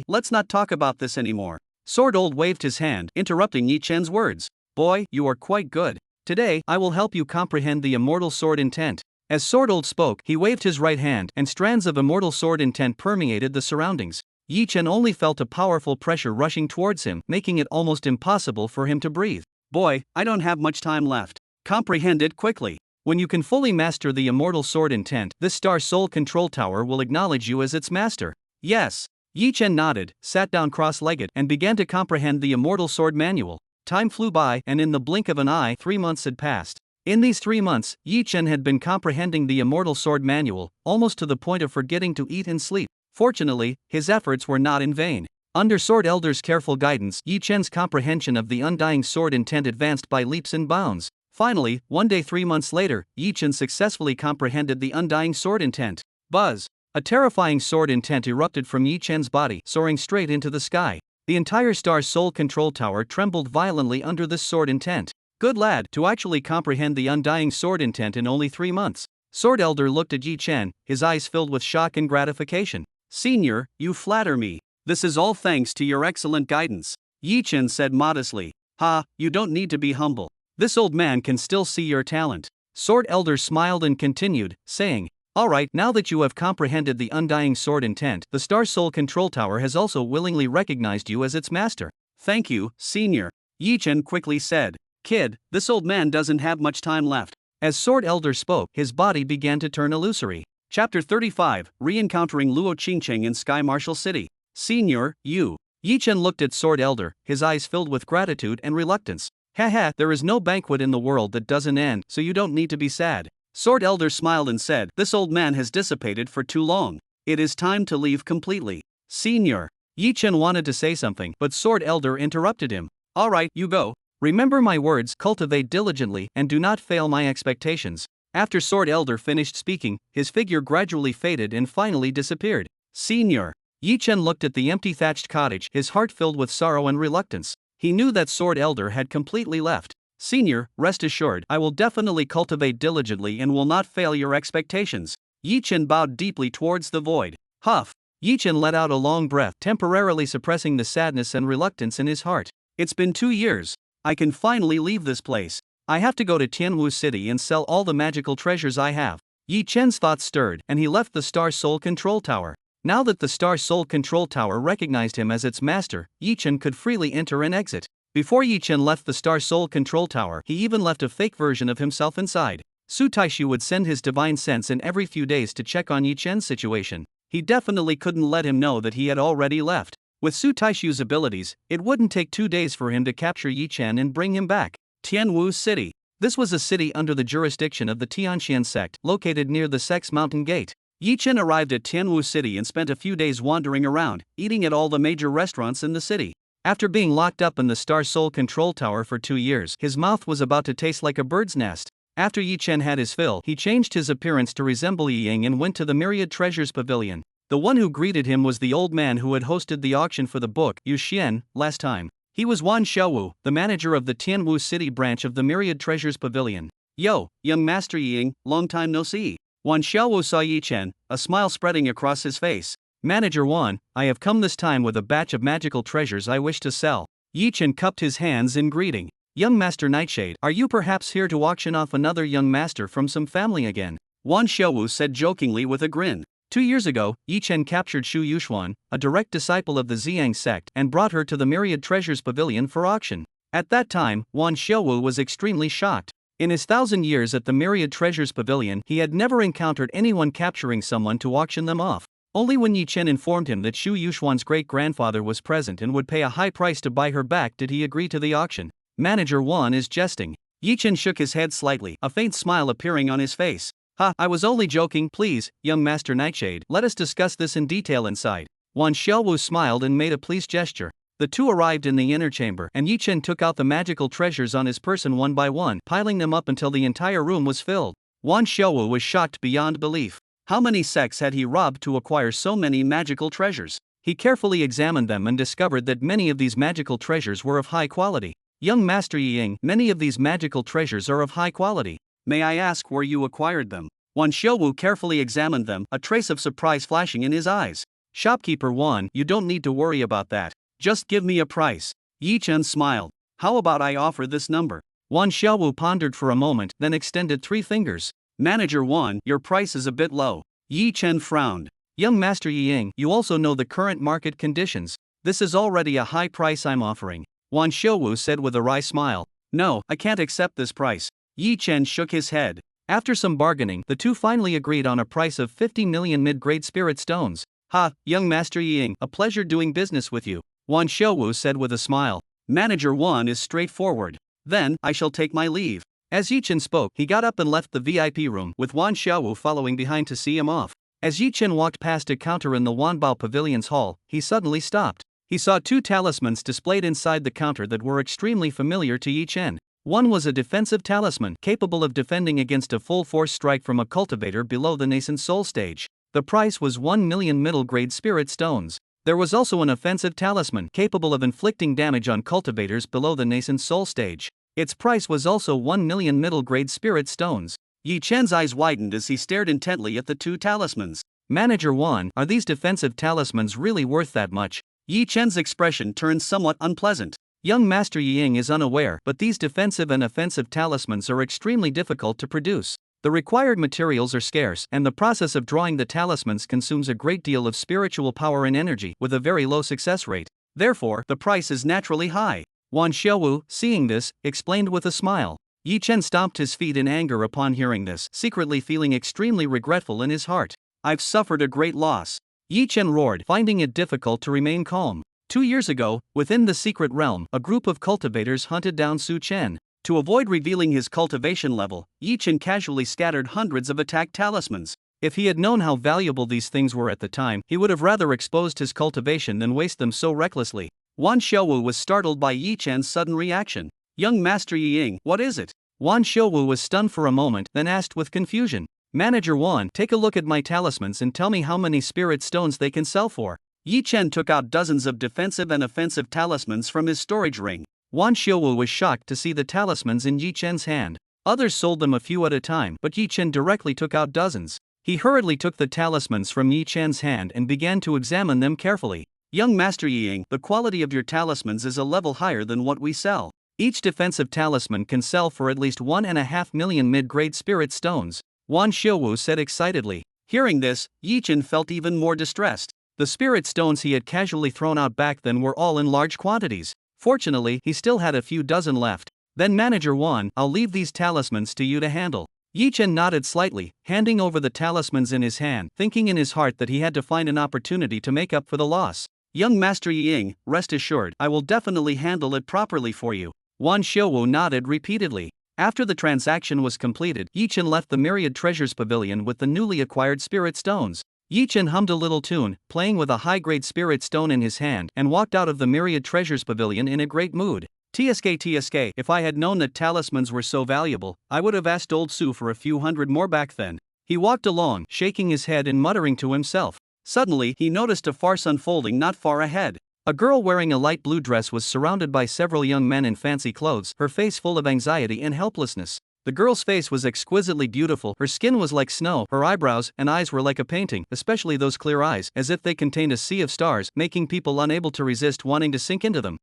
Let's not talk about this anymore. Sword Old waved his hand, interrupting Yi Chen's words. Boy, you are quite good. Today, I will help you comprehend the immortal sword intent. As Sword Old spoke, he waved his right hand, and strands of immortal sword intent permeated the surroundings. Yi Chen only felt a powerful pressure rushing towards him, making it almost impossible for him to breathe. Boy, I don't have much time left. Comprehend it quickly. When you can fully master the immortal sword intent, this Star Soul Control Tower will acknowledge you as its master. Yes. Yi Chen nodded, sat down cross-legged, and began to comprehend the immortal sword manual. Time flew by, and in the blink of an eye, 3 months had passed. In these 3 months, Yi Chen had been comprehending the immortal sword manual, almost to the point of forgetting to eat and sleep. Fortunately, his efforts were not in vain. Under Sword Elder's careful guidance, Yi Chen's comprehension of the undying sword intent advanced by leaps and bounds. Finally, one day 3 months later, Yi Chen successfully comprehended the undying sword intent. Buzz! A terrifying sword intent erupted from Yi Chen's body, soaring straight into the sky. The entire Star's Soul Control Tower trembled violently under this sword intent. Good lad, to actually comprehend the undying sword intent in only 3 months. Sword Elder looked at Yi Chen, his eyes filled with shock and gratification. Senior, you flatter me. This is all thanks to your excellent guidance. Yi Chen said modestly. Ha, you don't need to be humble. This old man can still see your talent. Sword Elder smiled and continued, saying, Alright, now that you have comprehended the undying sword intent, the Star Soul Control Tower has also willingly recognized you as its master. Thank you, Senior. Yi Chen quickly said. Kid, this old man doesn't have much time left. As Sword Elder spoke, his body began to turn illusory. Chapter 35, Re-encountering Luo Qingcheng in Sky Marshal City. Senior, you. Yi Chen looked at Sword Elder, his eyes filled with gratitude and reluctance. Haha, there is no banquet in the world that doesn't end, so you don't need to be sad. Sword Elder smiled and said, This old man has dissipated for too long. It is time to leave completely. Senior. Yi Chen wanted to say something, but Sword Elder interrupted him. Alright, you go. Remember my words, cultivate diligently, and do not fail my expectations. After Sword Elder finished speaking, his figure gradually faded and finally disappeared. Senior. Yi Chen looked at the empty thatched cottage, his heart filled with sorrow and reluctance. He knew that Sword Elder had completely left. Senior, rest assured, I will definitely cultivate diligently and will not fail your expectations. Yi Chen bowed deeply towards the void. Huff. Yi Chen let out a long breath, temporarily suppressing the sadness and reluctance in his heart. It's been 2 years. I can finally leave this place. I have to go to Tianwu City and sell all the magical treasures I have. Yi Chen's thoughts stirred, and he left the Star Soul Control Tower. Now that the Star Soul Control Tower recognized him as its master, Yi Chen could freely enter and exit. Before Yi Chen left the Star Soul Control Tower, he even left a fake version of himself inside. Su Taishu would send his divine sense in every few days to check on Yi Chen's situation. He definitely couldn't let him know that he had already left. With Su Taishu's abilities, it wouldn't take 2 days for him to capture Yi Chen and bring him back. Tianwu City. This was a city under the jurisdiction of the Tianxian sect, located near the sect's mountain gate. Yi Chen arrived at Tianwu City and spent a few days wandering around, eating at all the major restaurants in the city. After being locked up in the Star Soul Control Tower for 2 years, his mouth was about to taste like a bird's nest. After Yi Chen had his fill, he changed his appearance to resemble Yi Ying and went to the Myriad Treasures Pavilion. The one who greeted him was the old man who had hosted the auction for the book, Yu Xian, last time. He was Wan Xiaowu, the manager of the Tianwu City branch of the Myriad Treasures Pavilion. Yo, young Master Yi Ying, long time no see. Wan Xiaowu saw Yi Chen, a smile spreading across his face. Manager Wan, I have come this time with a batch of magical treasures I wish to sell. Yi Chen cupped his hands in greeting. Young Master Nightshade, are you perhaps here to auction off another young master from some family again? Wan Xiaowu said jokingly with a grin. 2 years ago, Yi Chen captured Shu Yuxuan, a direct disciple of the Ziyang sect, and brought her to the Myriad Treasures Pavilion for auction. At that time, Wan Xiaowu was extremely shocked. In his 1,000 years at the Myriad Treasures Pavilion, he had never encountered anyone capturing someone to auction them off. Only when Yi Chen informed him that Shu Yuxuan's great-grandfather was present and would pay a high price to buy her back did he agree to the auction. Manager Wan is jesting. Yi Chen shook his head slightly, a faint smile appearing on his face. Ha, I was only joking. Please, young Master Nightshade, let us discuss this in detail inside. Wan Xiaowu smiled and made a pleased gesture. The two arrived in the inner chamber, and Yi Chen took out the magical treasures on his person one by one, piling them up until the entire room was filled. Wan Xiaowu was shocked beyond belief. How many sects had he robbed to acquire so many magical treasures? He carefully examined them and discovered that many of these magical treasures were of high quality. Young Master Yi Ying, many of these magical treasures are of high quality. May I ask where you acquired them? Wan Xiaowu carefully examined them, a trace of surprise flashing in his eyes. Shopkeeper Wan, you don't need to worry about that. Just give me a price. Yi Chen smiled. How about I offer this number? Wan Xiaowu pondered for a moment, then extended 3 fingers. Manager Wan, your price is a bit low. Yi Chen frowned. Young Master Yi Ying, you also know the current market conditions. This is already a high price I'm offering. Wan Xiaowu said with a wry smile. No, I can't accept this price. Yi Chen shook his head. After some bargaining, the two finally agreed on a price of 50 million mid-grade spirit stones. Ha, young Master Yi Ying, a pleasure doing business with you. Wan Xiaowu said with a smile. Manager Wan is straightforward. Then, I shall take my leave. As Yi Chen spoke, he got up and left the VIP room, with Wan Xiaowu following behind to see him off. As Yi Chen walked past a counter in the Wanbao Pavilion's hall, he suddenly stopped. He saw two talismans displayed inside the counter that were extremely familiar to Yi Chen. One was a defensive talisman capable of defending against a full-force strike from a cultivator below the nascent soul stage. The price was 1 million middle-grade spirit stones. There was also an offensive talisman capable of inflicting damage on cultivators below the nascent soul stage. Its price was also 1 million middle-grade spirit stones. Yi Chen's eyes widened as he stared intently at the two talismans. Manager 1, are these defensive talismans really worth that much? Yi Chen's expression turned somewhat unpleasant. Young Master Ying is unaware, but these defensive and offensive talismans are extremely difficult to produce. The required materials are scarce, and the process of drawing the talismans consumes a great deal of spiritual power and energy, with a very low success rate. Therefore, the price is naturally high. Wan Xiaowu, seeing this, explained with a smile. Yi Chen stomped his feet in anger upon hearing this, secretly feeling extremely regretful in his heart. I've suffered a great loss. Yi Chen roared, finding it difficult to remain calm. 2 years ago, within the secret realm, a group of cultivators hunted down Su Chen. To avoid revealing his cultivation level, Yi Chen casually scattered hundreds of attack talismans. If he had known how valuable these things were at the time, he would have rather exposed his cultivation than waste them so recklessly. Wan Xiaowu was startled by Yi Chen's sudden reaction. Young Master Ying, what is it? Wan Xiaowu was stunned for a moment, then asked with confusion. Manager Wan, take a look at my talismans and tell me how many spirit stones they can sell for. Yi Chen took out dozens of defensive and offensive talismans from his storage ring. Wan Xiaowu was shocked to see the talismans in Yi Chen's hand. Others sold them a few at a time, but Yi Chen directly took out dozens. He hurriedly took the talismans from Yi Chen's hand and began to examine them carefully. Young Master Ying, the quality of your talismans is a level higher than what we sell. Each defensive talisman can sell for at least 1.5 million mid-grade spirit stones, Wan Xiaowu said excitedly. Hearing this, Yi Chen felt even more distressed. The spirit stones he had casually thrown out back then were all in large quantities. Fortunately, he still had a few dozen left. Then Manager Wan, I'll leave these talismans to you to handle. Yi Chen nodded slightly, handing over the talismans in his hand, thinking in his heart that he had to find an opportunity to make up for the loss. Young Master Ying, rest assured, I will definitely handle it properly for you. Wan Xiaowu nodded repeatedly. After the transaction was completed, Yi Chen left the Myriad Treasures Pavilion with the newly acquired spirit stones. Yi Chen hummed a little tune, playing with a high-grade spirit stone in his hand, and walked out of the Myriad Treasures Pavilion in a great mood. TSK, if I had known that talismans were so valuable, I would have asked old Su for a few hundred more back then. He walked along, shaking his head and muttering to himself. Suddenly, he noticed a farce unfolding not far ahead. A girl wearing a light blue dress was surrounded by several young men in fancy clothes, her face full of anxiety and helplessness. The girl's face was exquisitely beautiful, her skin was like snow, her eyebrows and eyes were like a painting, especially those clear eyes, as if they contained a sea of stars, making people unable to resist wanting to sink into them.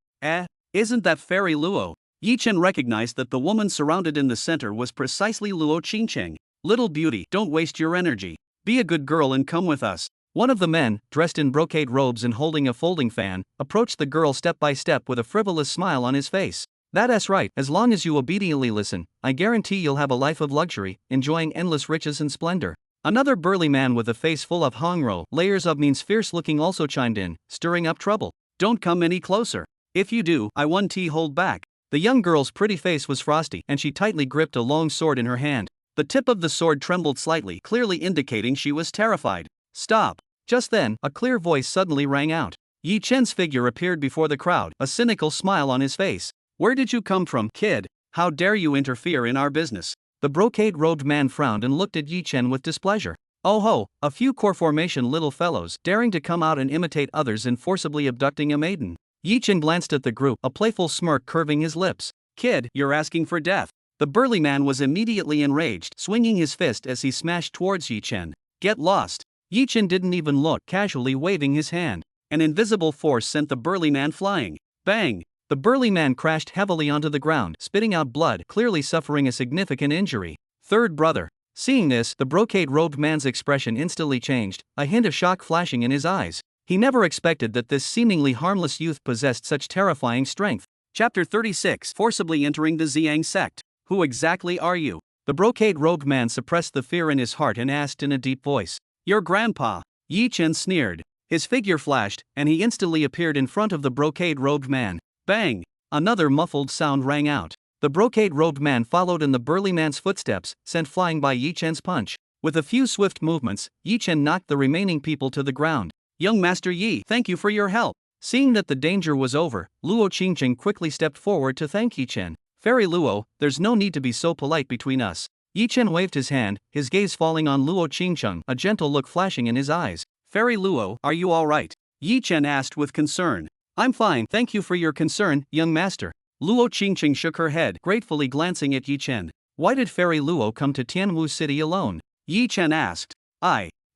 Isn't that Fairy Luo? Yi Chen recognized that the woman surrounded in the center was precisely Luo Qingcheng. Little beauty, don't waste your energy. Be a good girl and come with us. One of the men, dressed in brocade robes and holding a folding fan, approached the girl step by step with a frivolous smile on his face. That's right, as long as you obediently listen, I guarantee you'll have a life of luxury, enjoying endless riches and splendor. Another burly man with a face full of hongro, layers of means fierce looking also chimed in, stirring up trouble. Don't come any closer. If you do, I won't hold back. The young girl's pretty face was frosty, and she tightly gripped a long sword in her hand. The tip of the sword trembled slightly, clearly indicating she was terrified. Stop. Just then, a clear voice suddenly rang out. Yi Chen's figure appeared before the crowd, a cynical smile on his face. Where did you come from, kid? How dare you interfere in our business? The brocade-robed man frowned and looked at Yi Chen with displeasure. Oh ho, a few core formation little fellows, daring to come out and imitate others in forcibly abducting a maiden. Yi Chen glanced at the group, a playful smirk curving his lips. Kid, you're asking for death. The burly man was immediately enraged, swinging his fist as he smashed towards Yi Chen. Get lost. Yi Chen didn't even look, casually waving his hand. An invisible force sent the burly man flying. Bang! The burly man crashed heavily onto the ground, spitting out blood, clearly suffering a significant injury. Third brother. Seeing this, the brocade-robed man's expression instantly changed, a hint of shock flashing in his eyes. He never expected that this seemingly harmless youth possessed such terrifying strength. Chapter 36, Forcibly Entering the Ziyang Sect. Who exactly are you? The brocade-robed man suppressed the fear in his heart and asked in a deep voice. Your grandpa. Yi Chen sneered. His figure flashed, and he instantly appeared in front of the brocade-robed man. Bang! Another muffled sound rang out. The brocade-robed man followed in the burly man's footsteps, sent flying by Yi Chen's punch. With a few swift movements, Yi Chen knocked the remaining people to the ground. Young Master Yi, thank you for your help. Seeing that the danger was over, Luo Qingqing quickly stepped forward to thank Yi Chen. Fairy Luo, there's no need to be so polite between us. Yi Chen waved his hand, his gaze falling on Luo Qingqing, a gentle look flashing in his eyes. Fairy Luo, are you alright? Yi Chen asked with concern. I'm fine, thank you for your concern, young master. Luo Qingqing shook her head, gratefully glancing at Yi Chen. Why did Fairy Luo come to Tianwu City alone? Yi Chen asked.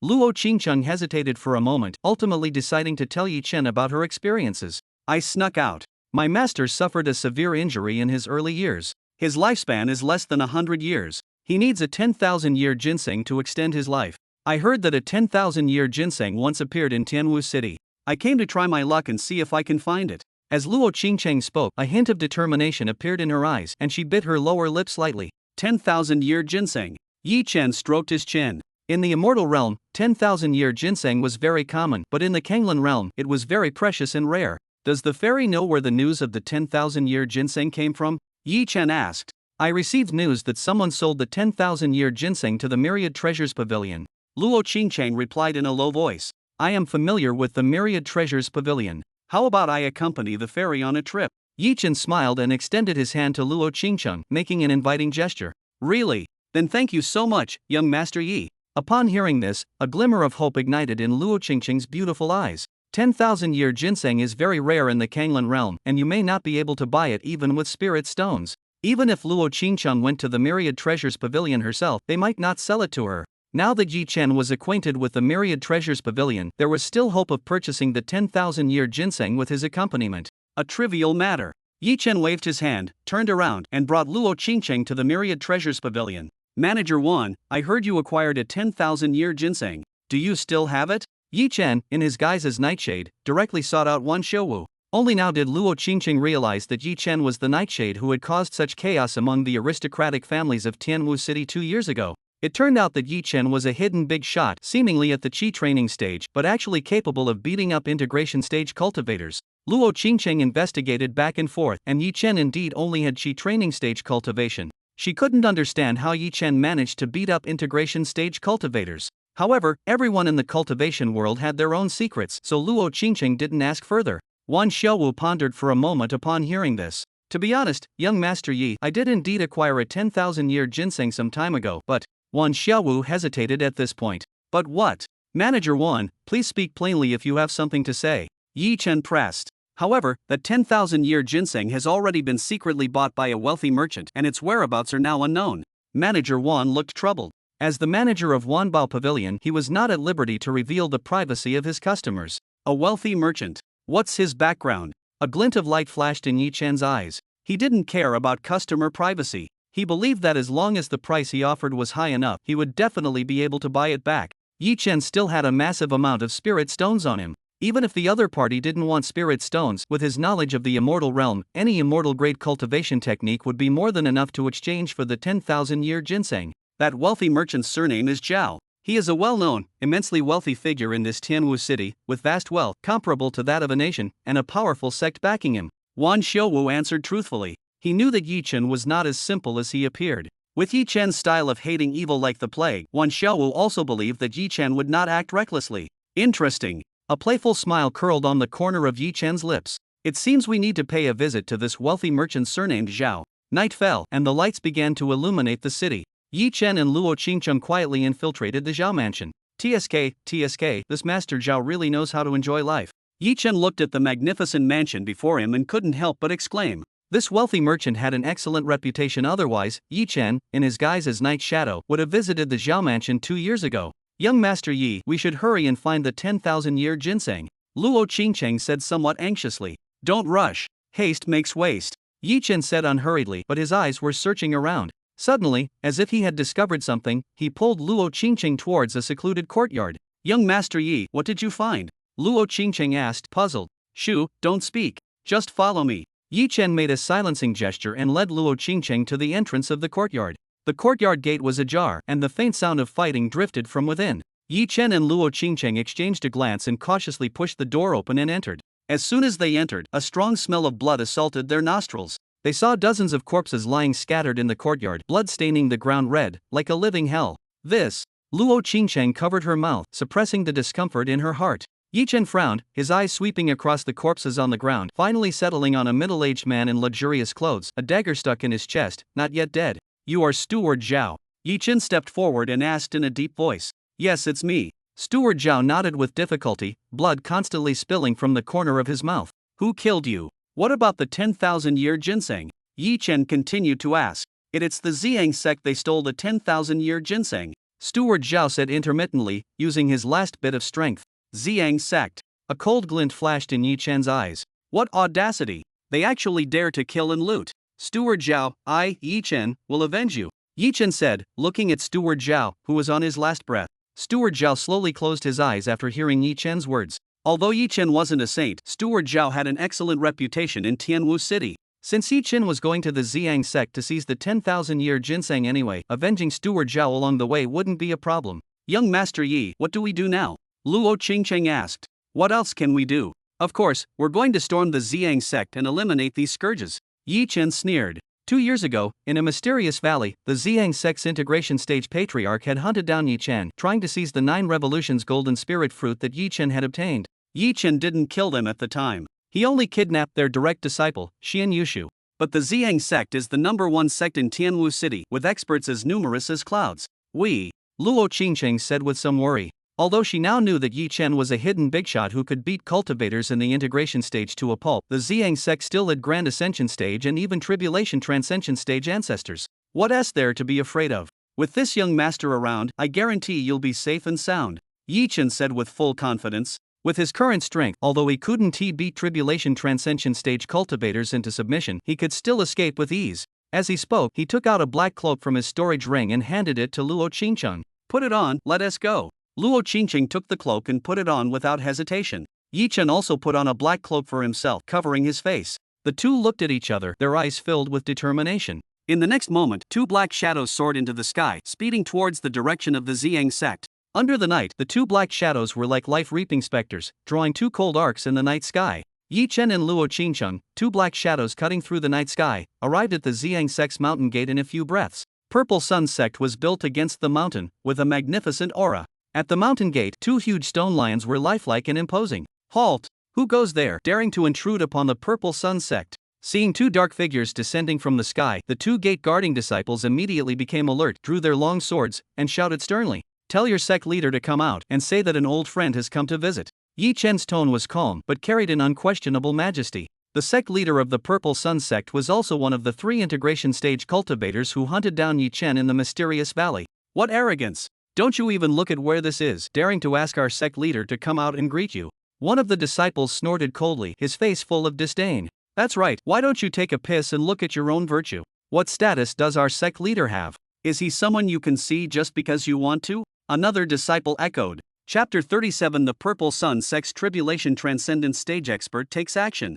Luo Qingqing hesitated for a moment, ultimately deciding to tell Yi Chen about her experiences. I snuck out. My master suffered a severe injury in his early years. His lifespan is less than 100 years. He needs a 10,000-year ginseng to extend his life. I heard that a 10,000-year ginseng once appeared in Tianwu City. I came to try my luck and see if I can find it. As Luo Qingqing spoke, a hint of determination appeared in her eyes, and she bit her lower lip slightly. 10,000-year ginseng. Yi Chen stroked his chin. In the immortal realm, 10,000-year ginseng was very common, but in the Kanglan realm, it was very precious and rare. Does the fairy know where the news of the 10,000-year ginseng came from? Yi Chen asked. I received news that someone sold the 10,000-year ginseng to the Myriad Treasures Pavilion. Luo Qingqing replied in a low voice. I am familiar with the Myriad Treasures Pavilion. How about I accompany the fairy on a trip? Yi Chen smiled and extended his hand to Luo Qingqing, making an inviting gesture. Really? Then thank you so much, young Master Yi. Upon hearing this, a glimmer of hope ignited in Luo Qingqing's beautiful eyes. 10,000-year ginseng is very rare in the Kanglan realm, and you may not be able to buy it even with spirit stones. Even if Luo Qingqing went to the Myriad Treasures Pavilion herself, they might not sell it to her. Now that Yi Chen was acquainted with the Myriad Treasures Pavilion, there was still hope of purchasing the 10,000-year ginseng with his accompaniment. A trivial matter. Yi Chen waved his hand, turned around, and brought Luo Qingqing to the Myriad Treasures Pavilion. Manager 1, I heard you acquired a 10,000-year ginseng. Do you still have it? Yi Chen, in his guise as Nightshade, directly sought out Wan Shouwu. Only now did Luo Qingqing realize that Yi Chen was the Nightshade who had caused such chaos among the aristocratic families of Tianwu City 2 years ago. It turned out that Yi Chen was a hidden big shot, seemingly at the Qi training stage, but actually capable of beating up integration stage cultivators. Luo Qingqing investigated back and forth, and Yi Chen indeed only had Qi training stage cultivation. She couldn't understand how Yi Chen managed to beat up integration stage cultivators. However, everyone in the cultivation world had their own secrets, so Luo Qingqing didn't ask further. Wan Shouwu pondered for a moment upon hearing this. To be honest, young Master Yi, I did indeed acquire a 10,000-year ginseng some time ago, but Wan Shouwu hesitated at this point. But what? Manager 1, please speak plainly if you have something to say. Yi Chen pressed. However, that 10,000-year ginseng has already been secretly bought by a wealthy merchant, and its whereabouts are now unknown. Manager Wan looked troubled. As the manager of Wanbao Pavilion, he was not at liberty to reveal the privacy of his customers. A wealthy merchant. What's his background? A glint of light flashed in Yi Chen's eyes. He didn't care about customer privacy. He believed that as long as the price he offered was high enough, he would definitely be able to buy it back. Yi Chen still had a massive amount of spirit stones on him. Even if the other party didn't want spirit stones, with his knowledge of the immortal realm, any immortal-grade cultivation technique would be more than enough to exchange for the 10,000-year ginseng. That wealthy merchant's surname is Zhao. He is a well-known, immensely wealthy figure in this Tianwu city, with vast wealth, comparable to that of a nation, and a powerful sect backing him. Wan Shouwu answered truthfully. He knew that Yi Chen was not as simple as he appeared. With Yi Chen's style of hating evil like the plague, Wan Shouwu also believed that Yi Chen would not act recklessly. Interesting. A playful smile curled on the corner of Yi Chen's lips. It seems we need to pay a visit to this wealthy merchant surnamed Zhao. Night fell, and the lights began to illuminate the city. Yi Chen and Luo Qingqing quietly infiltrated the Zhao mansion. TSK, this Master Zhao really knows how to enjoy life. Yi Chen looked at the magnificent mansion before him and couldn't help but exclaim. This wealthy merchant had an excellent reputation. Otherwise, Yi Chen, in his guise as Night Shadow, would have visited the Zhao mansion 2 years ago. Young Master Yi, we should hurry and find the 10,000-year ginseng. Luo Qingqing said somewhat anxiously. Don't rush. Haste makes waste. Yi Chen said unhurriedly, but his eyes were searching around. Suddenly, as if he had discovered something, he pulled Luo Qingqing towards a secluded courtyard. Young Master Yi, what did you find? Luo Qingqing asked, puzzled. Shoo, don't speak. Just follow me. Yi Chen made a silencing gesture and led Luo Qingqing to the entrance of the courtyard. The courtyard gate was ajar, and the faint sound of fighting drifted from within. Yi Chen and Luo Qingqing exchanged a glance and cautiously pushed the door open and entered. As soon as they entered, a strong smell of blood assaulted their nostrils. They saw dozens of corpses lying scattered in the courtyard, blood staining the ground red, like a living hell. Luo Qingqing covered her mouth, suppressing the discomfort in her heart. Yi Chen frowned, his eyes sweeping across the corpses on the ground, finally settling on a middle-aged man in luxurious clothes, a dagger stuck in his chest, not yet dead. "You are Steward Zhao." Yi Chen stepped forward and asked in a deep voice. "Yes, it's me." Steward Zhao nodded with difficulty, blood constantly spilling from the corner of his mouth. "Who killed you? What about the 10,000-year ginseng?" Yi Chen continued to ask. It's the Ziyang sect. They stole the 10,000-year ginseng," Steward Zhao said intermittently, using his last bit of strength. "Ziyang sect." A cold glint flashed in Yi Chen's eyes. "What audacity! They actually dare to kill and loot." "Steward Zhao, Yi Chen, will avenge you," Yi Chen said, looking at Steward Zhao, who was on his last breath. Steward Zhao slowly closed his eyes after hearing Yi Chen's words. Although Yi Chen wasn't a saint, Steward Zhao had an excellent reputation in Tianwu City. Since Yi Chen was going to the Ziyang sect to seize the 10,000-year ginseng anyway, avenging Steward Zhao along the way wouldn't be a problem. "Young Master Yi, what do we do now?" Luo Qingcheng asked. "What else can we do? Of course, we're going to storm the Ziyang sect and eliminate these scourges." Yi Chen sneered. 2 years ago, in a mysterious valley, the Ziyang sect's integration stage patriarch had hunted down Yi Chen, trying to seize the 9 revolutions golden spirit fruit that Yi Chen had obtained. Yi Chen didn't kill them at the time. He only kidnapped their direct disciple, Xian Yushu. But the Ziyang sect is the #1 sect in Tianwu City, with experts as numerous as clouds. Luo Qingcheng said with some worry. Although she now knew that Yi Chen was a hidden bigshot who could beat cultivators in the integration stage to a pulp, the Ziyang sect still had Grand Ascension stage and even Tribulation Transcension stage ancestors. What is there to be afraid of? With this young master around, I guarantee you'll be safe and sound, Yi Chen said with full confidence. With his current strength, although he couldn't beat Tribulation Transcension stage cultivators into submission, he could still escape with ease. As he spoke, he took out a black cloak from his storage ring and handed it to Luo Qingcheng. "Put it on, let us go." Luo Qingcheng took the cloak and put it on without hesitation. Yi Chen also put on a black cloak for himself, covering his face. The two looked at each other, their eyes filled with determination. In the next moment, 2 black shadows soared into the sky, speeding towards the direction of the Ziyang sect. Under the night, the 2 black shadows were like life-reaping specters, drawing 2 cold arcs in the night sky. Yi Chen and Luo Qingcheng, 2 black shadows cutting through the night sky, arrived at the Ziyang sect's mountain gate in a few breaths. Purple Sun sect was built against the mountain, with a magnificent aura. At the mountain gate, 2 huge stone lions were lifelike and imposing. "Halt! Who goes there, daring to intrude upon the Purple Sun sect?" Seeing 2 dark figures descending from the sky, the 2 gate-guarding disciples immediately became alert, drew their long swords, and shouted sternly, "Tell your sect leader to come out, and say that an old friend has come to visit." Yi Chen's tone was calm, but carried an unquestionable majesty. The sect leader of the Purple Sun sect was also one of the 3 integration stage cultivators who hunted down Yi Chen in the mysterious valley. "What arrogance! Don't you even look at where this is, daring to ask our sect leader to come out and greet you." One of the disciples snorted coldly, his face full of disdain. "That's right, why don't you take a piss and look at your own virtue? What status does our sect leader have? Is he someone you can see just because you want to?" Another disciple echoed. Chapter 37 The Purple Sun sect's Tribulation Transcendent stage expert takes action.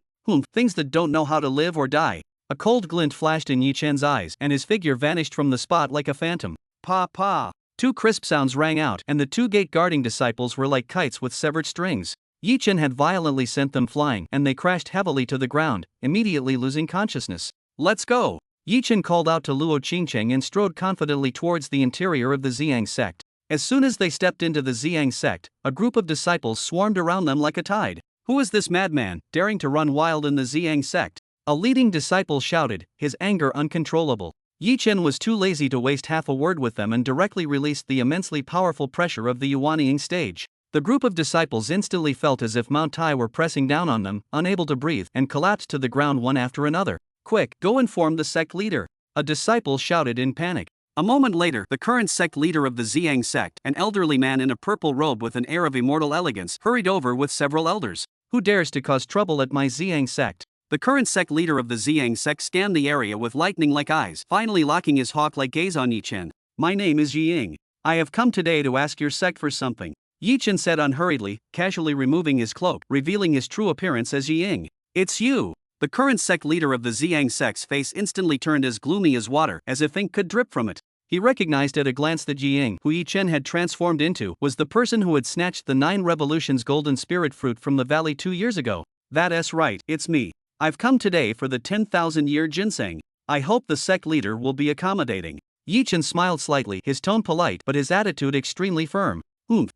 Things that don't know how to live or die. A cold glint flashed in Yi Chen's eyes, and his figure vanished from the spot like a phantom. Pa. 2 crisp sounds rang out, and the 2 gate-guarding disciples were like kites with severed strings. Yi Chen had violently sent them flying, and they crashed heavily to the ground, immediately losing consciousness. "Let's go!" Yi Chen called out to Luo Qingcheng and strode confidently towards the interior of the Ziyang sect. As soon as they stepped into the Ziyang sect, a group of disciples swarmed around them like a tide. "Who is this madman, daring to run wild in the Ziyang sect?" a leading disciple shouted, his anger uncontrollable. Yi Chen was too lazy to waste half a word with them and directly released the immensely powerful pressure of the Yuanying stage. The group of disciples instantly felt as if Mount Tai were pressing down on them, unable to breathe, and collapsed to the ground one after another. "Quick, go inform the sect leader," a disciple shouted in panic. A moment later, the current sect leader of the Ziyang sect, an elderly man in a purple robe with an air of immortal elegance, hurried over with several elders. "Who dares to cause trouble at my Ziyang sect?" The current sect leader of the Ziyang sect scanned the area with lightning-like eyes, finally locking his hawk-like gaze on Yi Chen. "My name is Yi Ying. I have come today to ask your sect for something," Yi Chen said unhurriedly, casually removing his cloak, revealing his true appearance as Yi Ying. "It's you!" The current sect leader of the Ziyang sect's face instantly turned as gloomy as water, as if ink could drip from it. He recognized at a glance that Yi Ying, who Yi Chen had transformed into, was the person who had snatched the 9 revolutions golden spirit fruit from the valley 2 years ago. "That's right, it's me. I've come today for the 10,000-year ginseng. I hope the sect leader will be accommodating." Yi Chen smiled slightly, his tone polite but his attitude extremely firm.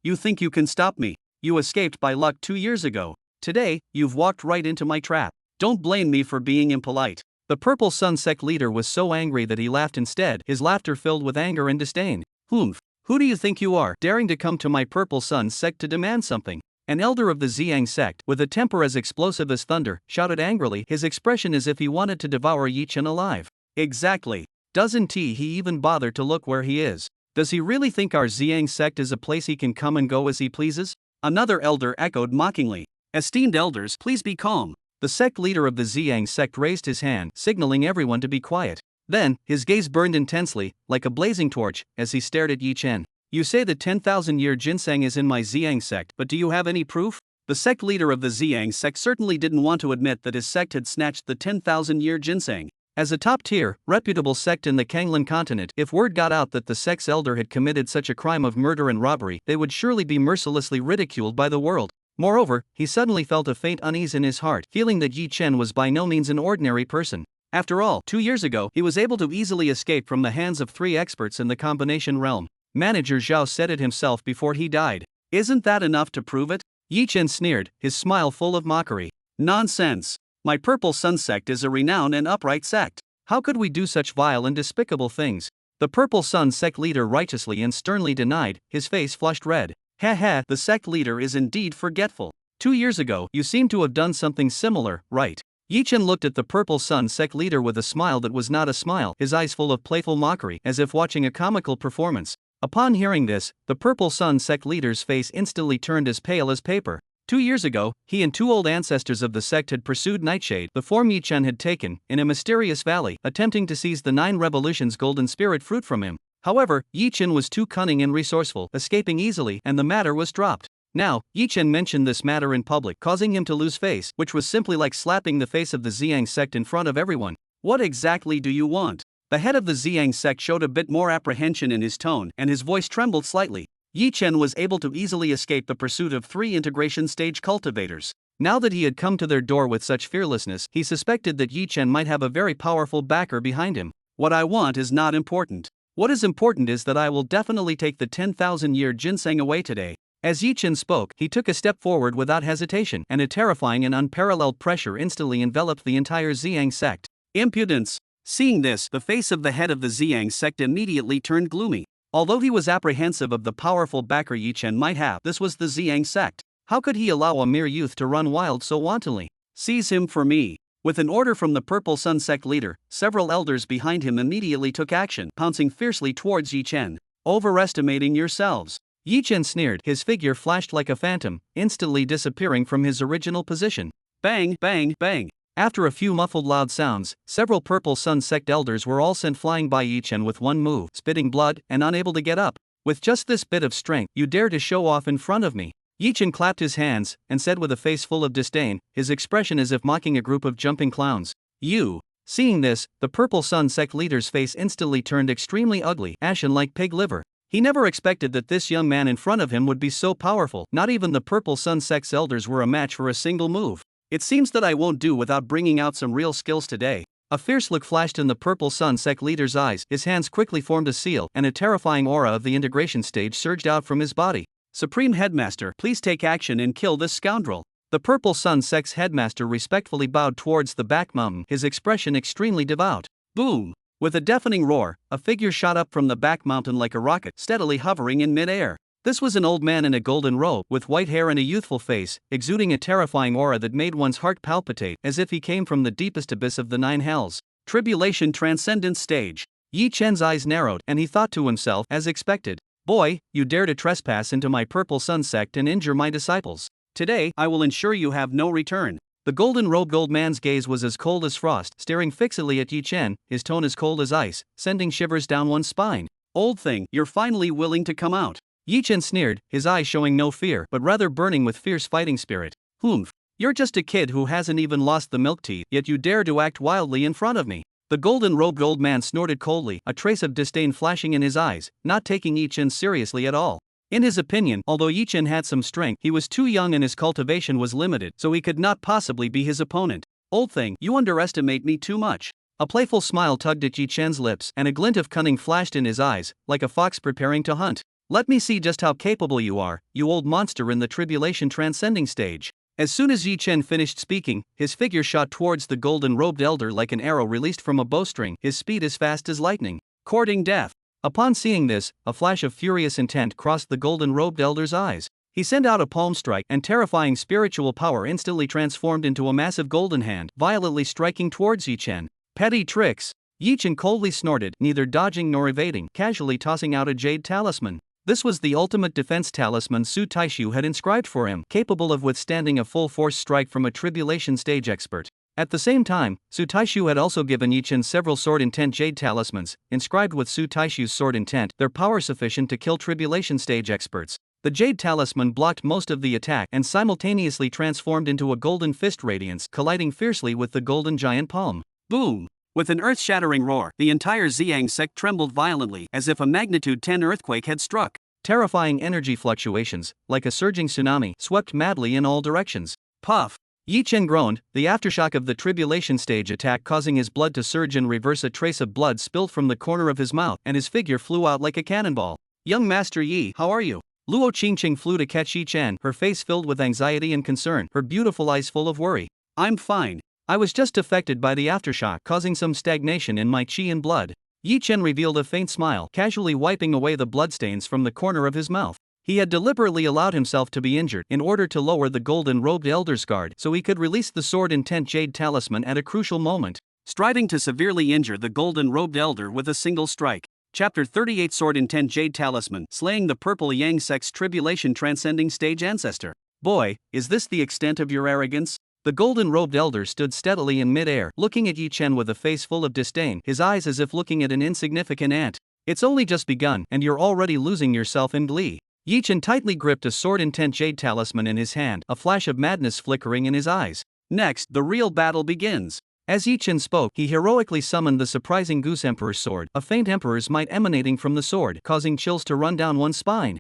You think you can stop me?" You escaped by luck 2 years ago. Today, you've walked right into my trap. Don't blame me for being impolite. The Purple Sun sect leader was so angry that he laughed instead, his laughter filled with anger and disdain. Humph. Who do you think you are, daring to come to my Purple Sun sect to demand something? An elder of the Ziyang sect, with a temper as explosive as thunder, shouted angrily, his expression as if he wanted to devour Yi Chen alive. Exactly. Doesn't he even bother to look where he is? Does he really think our Ziyang sect is a place he can come and go as he pleases? Another elder echoed mockingly. Esteemed elders, please be calm. The sect leader of the Ziyang sect raised his hand, signaling everyone to be quiet. Then, his gaze burned intensely, like a blazing torch, as he stared at Yi Chen. You say the 10,000-year ginseng is in my Ziyang sect, but do you have any proof? The sect leader of the Ziyang sect certainly didn't want to admit that his sect had snatched the 10,000-year ginseng. As a top-tier, reputable sect in the Kanglan continent, if word got out that the sect's elder had committed such a crime of murder and robbery, they would surely be mercilessly ridiculed by the world. Moreover, he suddenly felt a faint unease in his heart, feeling that Yi Chen was by no means an ordinary person. After all, 2 years ago, he was able to easily escape from the hands of 3 experts in the combination realm. Manager Zhao said it himself before he died. Isn't that enough to prove it? Yi Chen sneered, his smile full of mockery. Nonsense. My Purple Sun sect is a renowned and upright sect. How could we do such vile and despicable things? The Purple Sun sect leader righteously and sternly denied, his face flushed red. Ha, the sect leader is indeed forgetful. 2 years ago, you seem to have done something similar, right? Yi Chen looked at the Purple Sun sect leader with a smile that was not a smile, his eyes full of playful mockery, as if watching a comical performance. Upon hearing this, the Purple Sun sect leader's face instantly turned as pale as paper. 2 years ago, he and 2 old ancestors of the sect had pursued Nightshade, the form Yi Chen had taken, in a mysterious valley, attempting to seize the 9 revolutions golden spirit fruit from him. However, Yi Chen was too cunning and resourceful, escaping easily, and the matter was dropped. Now, Yi Chen mentioned this matter in public, causing him to lose face, which was simply like slapping the face of the Ziyang sect in front of everyone. What exactly do you want? The head of the Ziyang sect showed a bit more apprehension in his tone, and his voice trembled slightly. Yi Chen was able to easily escape the pursuit of 3 integration stage cultivators. Now that he had come to their door with such fearlessness, he suspected that Yi Chen might have a very powerful backer behind him. What I want is not important. What is important is that I will definitely take the 10,000-year ginseng away today. As Yi Chen spoke, he took a step forward without hesitation, and a terrifying and unparalleled pressure instantly enveloped the entire Ziyang sect. Impudence! Seeing this, the face of the head of the Ziyang sect immediately turned gloomy. Although he was apprehensive of the powerful backer Yi Chen might have, this was the Ziyang sect. How could he allow a mere youth to run wild so wantonly? Seize him for me. With an order from the Purple Sun sect leader, several elders behind him immediately took action, pouncing fiercely towards Yi Chen. Overestimating yourselves. Yi Chen sneered, his figure flashed like a phantom, instantly disappearing from his original position. Bang, bang, bang. After a few muffled loud sounds, several Purple Sun sect elders were all sent flying by Yi Chen with one move, spitting blood, and unable to get up. With just this bit of strength, you dare to show off in front of me. Yi Chen clapped his hands, and said with a face full of disdain, his expression as if mocking a group of jumping clowns. You. Seeing this, the Purple Sun sect leader's face instantly turned extremely ugly, ashen like pig liver. He never expected that this young man in front of him would be so powerful. Not even the Purple Sun sect's elders were a match for a single move. It seems that I won't do without bringing out some real skills today. A fierce look flashed in the Purple Sun sect leader's eyes, his hands quickly formed a seal, and a terrifying aura of the integration stage surged out from his body. Supreme Headmaster, please take action and kill this scoundrel. The Purple Sun sect's headmaster respectfully bowed towards the back mountain, his expression extremely devout. Boom! With a deafening roar, a figure shot up from the back mountain like a rocket, steadily hovering in mid-air. This was an old man in a golden robe, with white hair and a youthful face, exuding a terrifying aura that made one's heart palpitate, as if he came from the deepest abyss of the 9 hells. Tribulation Transcendence Stage. Yi Chen's eyes narrowed, and he thought to himself, as expected. Boy, you dare to trespass into my Purple Sun sect and injure my disciples. Today, I will ensure you have no return. The golden-robed old man's gaze was as cold as frost, staring fixedly at Yi Chen, his tone as cold as ice, sending shivers down one's spine. Old thing, you're finally willing to come out. Yi Chen sneered, his eyes showing no fear, but rather burning with fierce fighting spirit. Humph. You're just a kid who hasn't even lost the milk teeth, yet you dare to act wildly in front of me. The golden-robed old man snorted coldly, a trace of disdain flashing in his eyes, not taking Yi Chen seriously at all. In his opinion, although Yi Chen had some strength, he was too young and his cultivation was limited, so he could not possibly be his opponent. Old thing, you underestimate me too much. A playful smile tugged at Yi Chen's lips, and a glint of cunning flashed in his eyes, like a fox preparing to hunt. Let me see just how capable you are, you old monster in the tribulation transcending stage. As soon as Yi Chen finished speaking, his figure shot towards the golden-robed elder like an arrow released from a bowstring, his speed as fast as lightning, courting death. Upon seeing this, a flash of furious intent crossed the golden-robed elder's eyes. He sent out a palm strike, and terrifying spiritual power instantly transformed into a massive golden hand, violently striking towards Yi Chen. Petty tricks! Yi Chen coldly snorted, neither dodging nor evading, casually tossing out a jade talisman. This was the ultimate defense talisman Su Taishu had inscribed for him, capable of withstanding a full-force strike from a tribulation stage expert. At the same time, Su Taishu had also given Yi Chen several sword intent jade talismans, inscribed with Su Taishu's sword intent, their power sufficient to kill tribulation stage experts. The jade talisman blocked most of the attack and simultaneously transformed into a golden fist radiance, colliding fiercely with the golden giant palm. Boom! With an earth-shattering roar, the entire Xiang sect trembled violently, as if a magnitude 10 earthquake had struck. Terrifying energy fluctuations, like a surging tsunami, swept madly in all directions. Puff! Yi Chen groaned, the aftershock of the tribulation stage attack causing his blood to surge and reverse. A trace of blood spilled from the corner of his mouth, and his figure flew out like a cannonball. Young Master Yi, how are you? Luo Qingqing flew to catch Yi Chen, her face filled with anxiety and concern, her beautiful eyes full of worry. I'm fine. I was just affected by the aftershock, causing some stagnation in my qi and blood. Yi Chen revealed a faint smile, casually wiping away the bloodstains from the corner of his mouth. He had deliberately allowed himself to be injured in order to lower the golden-robed elder's guard so he could release the sword intent jade talisman at a crucial moment, striving to severely injure the golden-robed elder with a single strike. Chapter 38 Sword Intent Jade Talisman, slaying the purple Yang sect's tribulation transcending stage ancestor. Boy, is this the extent of your arrogance? The golden-robed elder stood steadily in mid-air, looking at Yi Chen with a face full of disdain, his eyes as if looking at an insignificant ant. It's only just begun, and you're already losing yourself in glee. Yi Chen tightly gripped a sword intent jade talisman in his hand, a flash of madness flickering in his eyes. Next, the real battle begins. As Yi Chen spoke, he heroically summoned the surprising Goose Emperor's sword, a faint emperor's might emanating from the sword, causing chills to run down one's spine.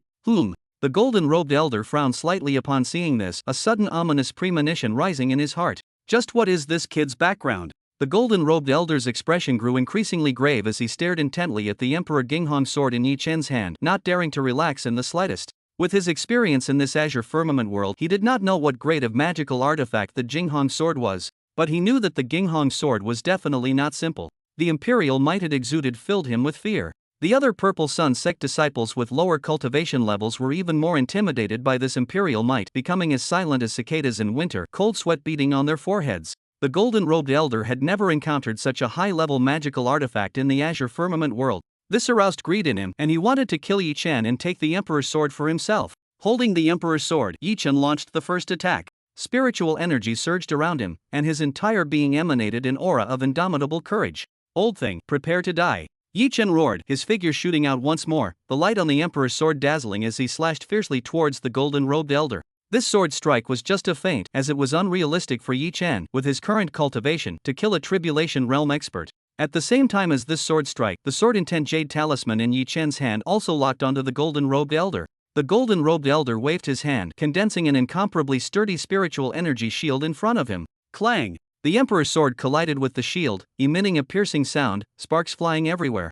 The golden-robed elder frowned slightly upon seeing this, a sudden ominous premonition rising in his heart. Just what is this kid's background? The golden-robed elder's expression grew increasingly grave as he stared intently at the Emperor Ginghong's sword in Yi Chen's hand, not daring to relax in the slightest. With his experience in this azure firmament world, he did not know what grade of magical artifact the Ginghong sword was, but he knew that the Ginghong sword was definitely not simple. The imperial might it exuded filled him with fear. The other Purple Sun sect disciples with lower cultivation levels were even more intimidated by this imperial might, becoming as silent as cicadas in winter, cold sweat beating on their foreheads. The golden-robed elder had never encountered such a high-level magical artifact in the azure firmament world. This aroused greed in him, and he wanted to kill Yi Chen and take the Emperor's sword for himself. Holding the Emperor's sword, Yi Chen launched the first attack. Spiritual energy surged around him, and his entire being emanated an aura of indomitable courage. Old thing, prepare to die. Yi Chen roared, his figure shooting out once more, the light on the Emperor's sword dazzling as he slashed fiercely towards the golden-robed elder. This sword strike was just a feint, as it was unrealistic for Yi Chen, with his current cultivation, to kill a tribulation realm expert. At the same time as this sword strike, the sword intent jade talisman in Yi Chen's hand also locked onto the golden-robed elder. The golden-robed elder waved his hand, condensing an incomparably sturdy spiritual energy shield in front of him. Clang! The Emperor's sword collided with the shield, emitting a piercing sound, sparks flying everywhere.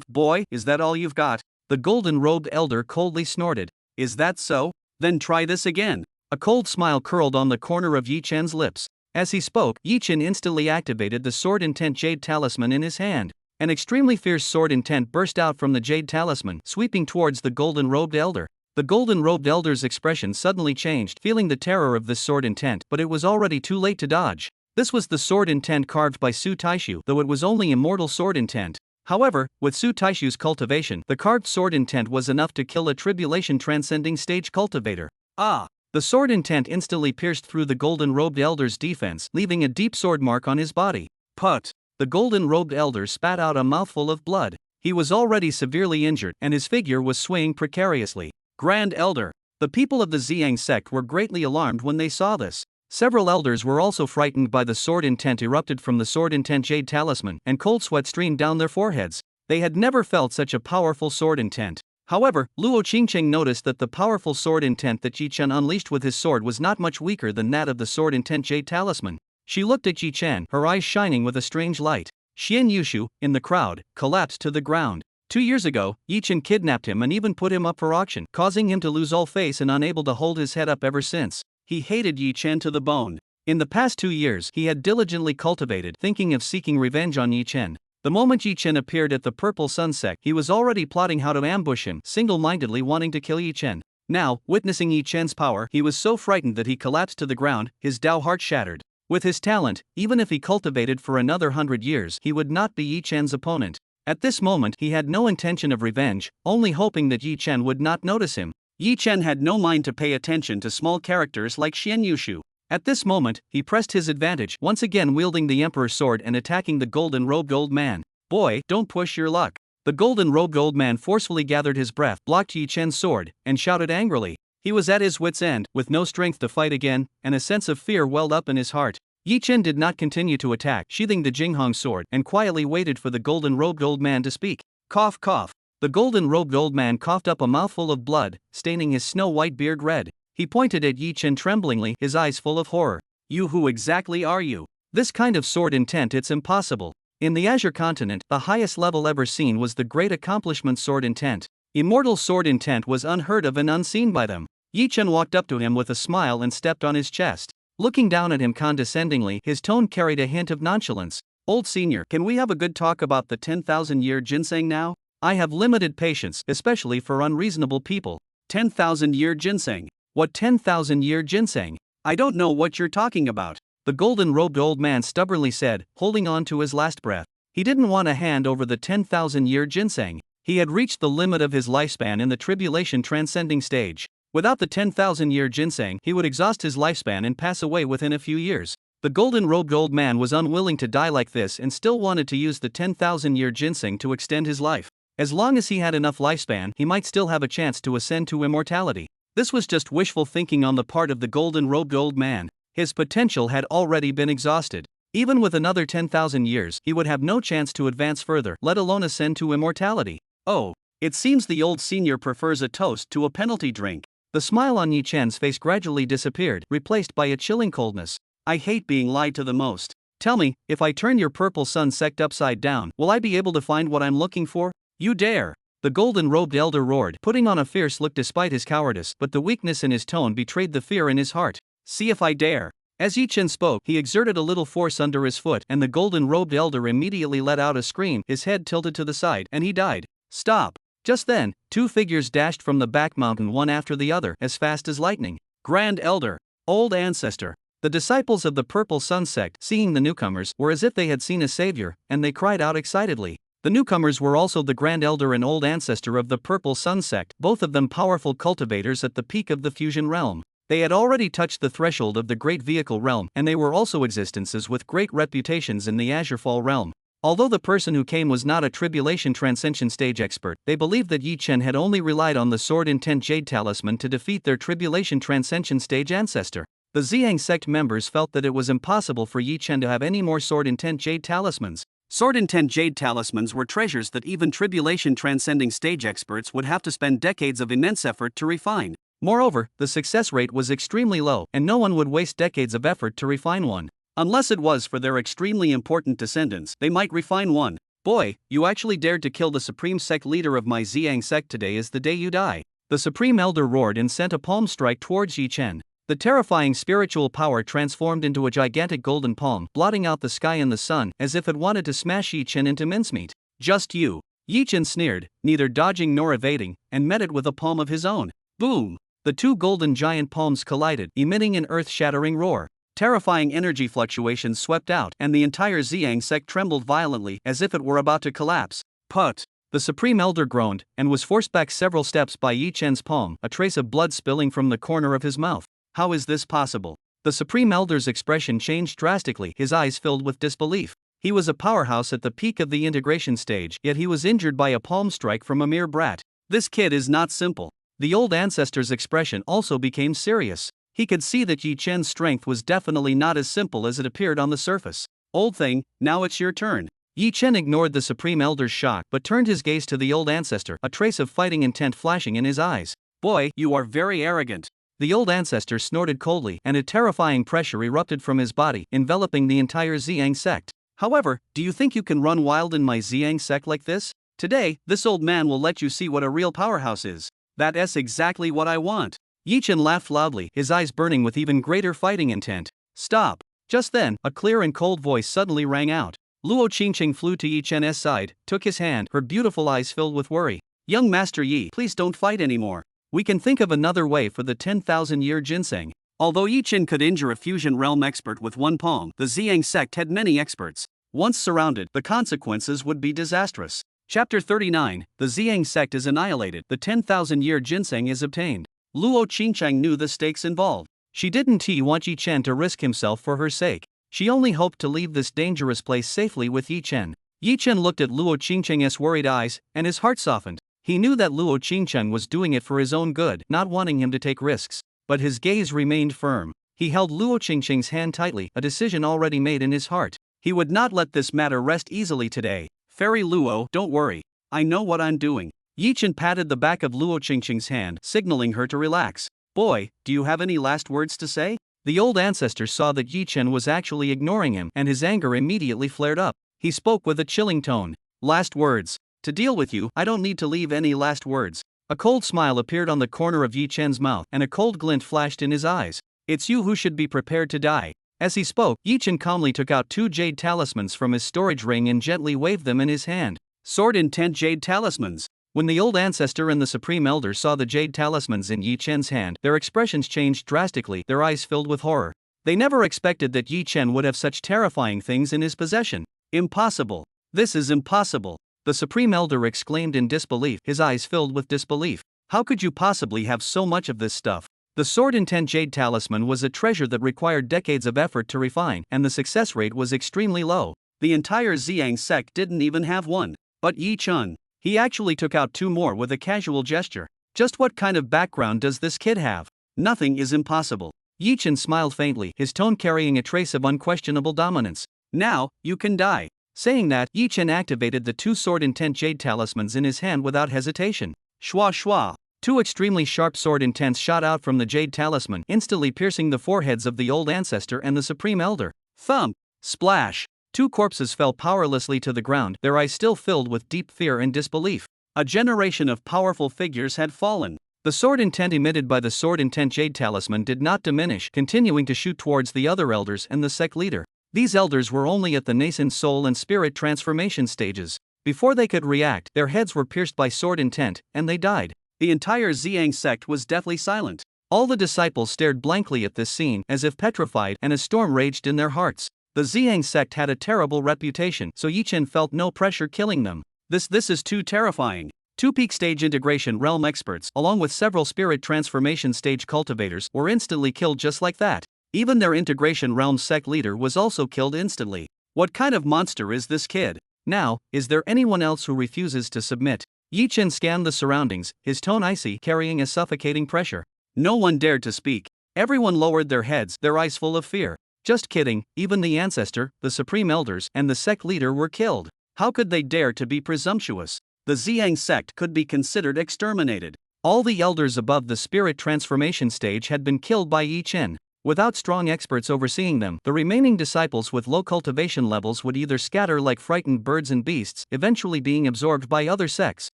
Boy, is that all you've got? The golden-robed elder coldly snorted. Is that so? Then try this again. A cold smile curled on the corner of Yi Chen's lips. As he spoke, Yi Chen instantly activated the sword intent jade talisman in his hand. An extremely fierce sword intent burst out from the jade talisman, sweeping towards the golden-robed elder. The golden-robed elder's expression suddenly changed, feeling the terror of this sword intent, but it was already too late to dodge. This was the sword intent carved by Su Taishu, though it was only immortal sword intent. However, with Su Taishu's cultivation, the carved sword intent was enough to kill a tribulation transcending stage cultivator. The sword intent instantly pierced through the golden-robed elder's defense, leaving a deep sword mark on his body. Put! The golden-robed elder spat out a mouthful of blood. He was already severely injured, and his figure was swaying precariously. Grand Elder! The people of the Xiang sect were greatly alarmed when they saw this. Several elders were also frightened by the sword intent erupted from the sword intent jade talisman, and cold sweat streamed down their foreheads. They had never felt such a powerful sword intent. However, Luo Qingqing noticed that the powerful sword intent that Yi Chen unleashed with his sword was not much weaker than that of the sword intent jade talisman. She looked at Yi Chen, her eyes shining with a strange light. Xian Yushu, in the crowd, collapsed to the ground. 2 years ago, Yi Chen kidnapped him and even put him up for auction, causing him to lose all face and unable to hold his head up ever since. He hated Yi Chen to the bone. In the past 2 years, he had diligently cultivated, thinking of seeking revenge on Yi Chen. The moment Yi Chen appeared at the Purple Sun sect, he was already plotting how to ambush him, single-mindedly wanting to kill Yi Chen. Now, witnessing Yi Chen's power, he was so frightened that he collapsed to the ground, his Dao heart shattered. With his talent, even if he cultivated for another 100 years, he would not be Yi Chen's opponent. At this moment, he had no intention of revenge, only hoping that Yi Chen would not notice him. Yi Chen had no mind to pay attention to small characters like Xian Yushu. At this moment, he pressed his advantage, once again wielding the Emperor's sword and attacking the golden-robed old man. Boy, don't push your luck. The golden-robed old man forcefully gathered his breath, blocked Yi Chen's sword, and shouted angrily. He was at his wit's end, with no strength to fight again, and a sense of fear welled up in his heart. Yi Chen did not continue to attack, sheathing the Jinghong sword, and quietly waited for the golden-robed old man to speak. Cough, cough. The golden-robed old man coughed up a mouthful of blood, staining his snow-white beard red. He pointed at Yi Chen tremblingly, his eyes full of horror. You, who exactly are you? This kind of sword intent, it's impossible. In the Azure continent, the highest level ever seen was the great accomplishment sword intent. Immortal sword intent was unheard of and unseen by them. Yi Chen walked up to him with a smile and stepped on his chest. Looking down at him condescendingly, his tone carried a hint of nonchalance. Old senior, can we have a good talk about the 10,000-year ginseng now? I have limited patience, especially for unreasonable people. 10,000-year ginseng? What 10,000-year ginseng? I don't know what you're talking about. The golden-robed old man stubbornly said, holding on to his last breath. He didn't want to hand over the 10,000-year ginseng. He had reached the limit of his lifespan in the tribulation transcending stage. Without the 10,000-year ginseng, he would exhaust his lifespan and pass away within a few years. The golden-robed old man was unwilling to die like this and still wanted to use the 10,000-year ginseng to extend his life. As long as he had enough lifespan, he might still have a chance to ascend to immortality. This was just wishful thinking on the part of the golden-robed old man. His potential had already been exhausted. Even with another 10,000 years, he would have no chance to advance further, let alone ascend to immortality. Oh, it seems the old senior prefers a toast to a penalty drink. The smile on Yi Chen's face gradually disappeared, replaced by a chilling coldness. I hate being lied to the most. Tell me, if I turn your Purple Sun sect upside down, will I be able to find what I'm looking for? You dare! The golden-robed elder roared, putting on a fierce look despite his cowardice, but the weakness in his tone betrayed the fear in his heart. See if I dare. As Yi Chen spoke, he exerted a little force under his foot, and the golden-robed elder immediately let out a scream, his head tilted to the side, and he died. Stop! Just then, two figures dashed from the back mountain one after the other, as fast as lightning. Grand Elder, Old Ancestor. The disciples of the Purple Sun sect, seeing the newcomers, were as if they had seen a savior, and they cried out excitedly. The newcomers were also the Grand Elder and Old Ancestor of the Purple Sun sect, both of them powerful cultivators at the peak of the fusion realm. They had already touched the threshold of the Great Vehicle realm, and they were also existences with great reputations in the Azurefall realm. Although the person who came was not a Tribulation Transcension stage expert, they believed that Yi Chen had only relied on the Sword Intent Jade Talisman to defeat their Tribulation Transcension stage ancestor. The Ziyang sect members felt that it was impossible for Yi Chen to have any more Sword Intent Jade Talismans. Sword Intent Jade Talismans were treasures that even Tribulation Transcending stage experts would have to spend decades of immense effort to refine. Moreover, the success rate was extremely low, and no one would waste decades of effort to refine one. Unless it was for their extremely important descendants, they might refine one. Boy, you actually dared to kill the Supreme Sect leader of my Ziyang sect. Today is the day you die. The Supreme Elder roared and sent a palm strike towards Yi Chen. The terrifying spiritual power transformed into a gigantic golden palm, blotting out the sky and the sun, as if it wanted to smash Yi Chen into mincemeat. Just you. Yi Chen sneered, neither dodging nor evading, and met it with a palm of his own. Boom! The two golden giant palms collided, emitting an earth-shattering roar. Terrifying energy fluctuations swept out, and the entire Ziyang sect trembled violently, as if it were about to collapse. Put! The Supreme Elder groaned, and was forced back several steps by Yi Chen's palm, a trace of blood spilling from the corner of his mouth. How is this possible? The Supreme Elder's expression changed drastically, his eyes filled with disbelief. He was a powerhouse at the peak of the integration stage, yet he was injured by a palm strike from a mere brat. This kid is not simple. The old ancestor's expression also became serious. He could see that Yi Chen's strength was definitely not as simple as it appeared on the surface. Old thing, now it's your turn. Yi Chen ignored the Supreme Elder's shock but turned his gaze to the old ancestor, a trace of fighting intent flashing in his eyes. Boy, you are very arrogant. The old ancestor snorted coldly, and a terrifying pressure erupted from his body, enveloping the entire Ziyang sect. However, do you think you can run wild in my Ziyang sect like this? Today, this old man will let you see what a real powerhouse is. That's exactly what I want. Yi Chen laughed loudly, his eyes burning with even greater fighting intent. Stop. Just then, a clear and cold voice suddenly rang out. Luo Qingqing flew to Yi Chen's side, took his hand, her beautiful eyes filled with worry. Young Master Yi, please don't fight anymore. We can think of another way for the 10,000-year ginseng. Although Yi Chen could injure a fusion realm expert with one palm, the Ziyang sect had many experts. Once surrounded, the consequences would be disastrous. Chapter 39, the Ziyang sect is annihilated, the 10,000-year ginseng is obtained. Luo Qingqing knew the stakes involved. She didn't want Yi Chen to risk himself for her sake. She only hoped to leave this dangerous place safely with Yi Chen. Yi Chen looked at Luo Qingqing's worried eyes, and his heart softened. He knew that Luo Qingqing was doing it for his own good, not wanting him to take risks. But his gaze remained firm. He held Luo Qingqing's hand tightly, a decision already made in his heart. He would not let this matter rest easily today. Fairy Luo, don't worry. I know what I'm doing. Yi Chen patted the back of Luo Qingqing's hand, signaling her to relax. Boy, do you have any last words to say? The old ancestor saw that Yi Chen was actually ignoring him, and his anger immediately flared up. He spoke with a chilling tone. Last words. To deal with you, I don't need to leave any last words. A cold smile appeared on the corner of Yi Chen's mouth, and a cold glint flashed in his eyes. It's you who should be prepared to die. As he spoke, Yi Chen calmly took out 2 jade talismans from his storage ring and gently waved them in his hand. Sword intent jade talismans. When the old ancestor and the supreme elder saw the jade talismans in Yi Chen's hand, their expressions changed drastically, their eyes filled with horror. They never expected that Yi Chen would have such terrifying things in his possession. Impossible. This is impossible. The supreme elder exclaimed in disbelief, his eyes filled with disbelief. How could you possibly have so much of this stuff? The sword intent jade talisman was a treasure that required decades of effort to refine, and the success rate was extremely low. The entire Ziyang sect didn't even have one. But Yi Chen, he actually took out 2 more with a casual gesture. Just what kind of background does this kid have? Nothing is impossible. Yi Chen smiled faintly, his tone carrying a trace of unquestionable dominance. Now, you can die. Saying that, Yi Chen activated the 2 sword intent jade talismans in his hand without hesitation. Shwa shwa. 2 extremely sharp sword intents shot out from the jade talisman, instantly piercing the foreheads of the old ancestor and the supreme elder. Thump! Splash! 2 corpses fell powerlessly to the ground, their eyes still filled with deep fear and disbelief. A generation of powerful figures had fallen. The sword intent emitted by the sword intent jade talisman did not diminish, continuing to shoot towards the other elders and the sect leader. These elders were only at the nascent soul and spirit transformation stages. Before they could react, their heads were pierced by sword intent, and they died. The entire Ziyang sect was deathly silent. All the disciples stared blankly at this scene, as if petrified, and a storm raged in their hearts. The Ziyang sect had a terrible reputation, so Yi Chen felt no pressure killing them. This is too terrifying. 2 peak stage integration realm experts, along with several spirit transformation stage cultivators, were instantly killed just like that. Even their integration realm sect leader was also killed instantly. What kind of monster is this kid? Now, is there anyone else who refuses to submit? Yi Chen scanned the surroundings, his tone icy, carrying a suffocating pressure. No one dared to speak. Everyone lowered their heads, their eyes full of fear. Just kidding, even the ancestor, the supreme elders, and the sect leader were killed. How could they dare to be presumptuous? The Ziyang sect could be considered exterminated. All the elders above the spirit transformation stage had been killed by Yi Chen. Without strong experts overseeing them, the remaining disciples with low cultivation levels would either scatter like frightened birds and beasts, eventually being absorbed by other sects,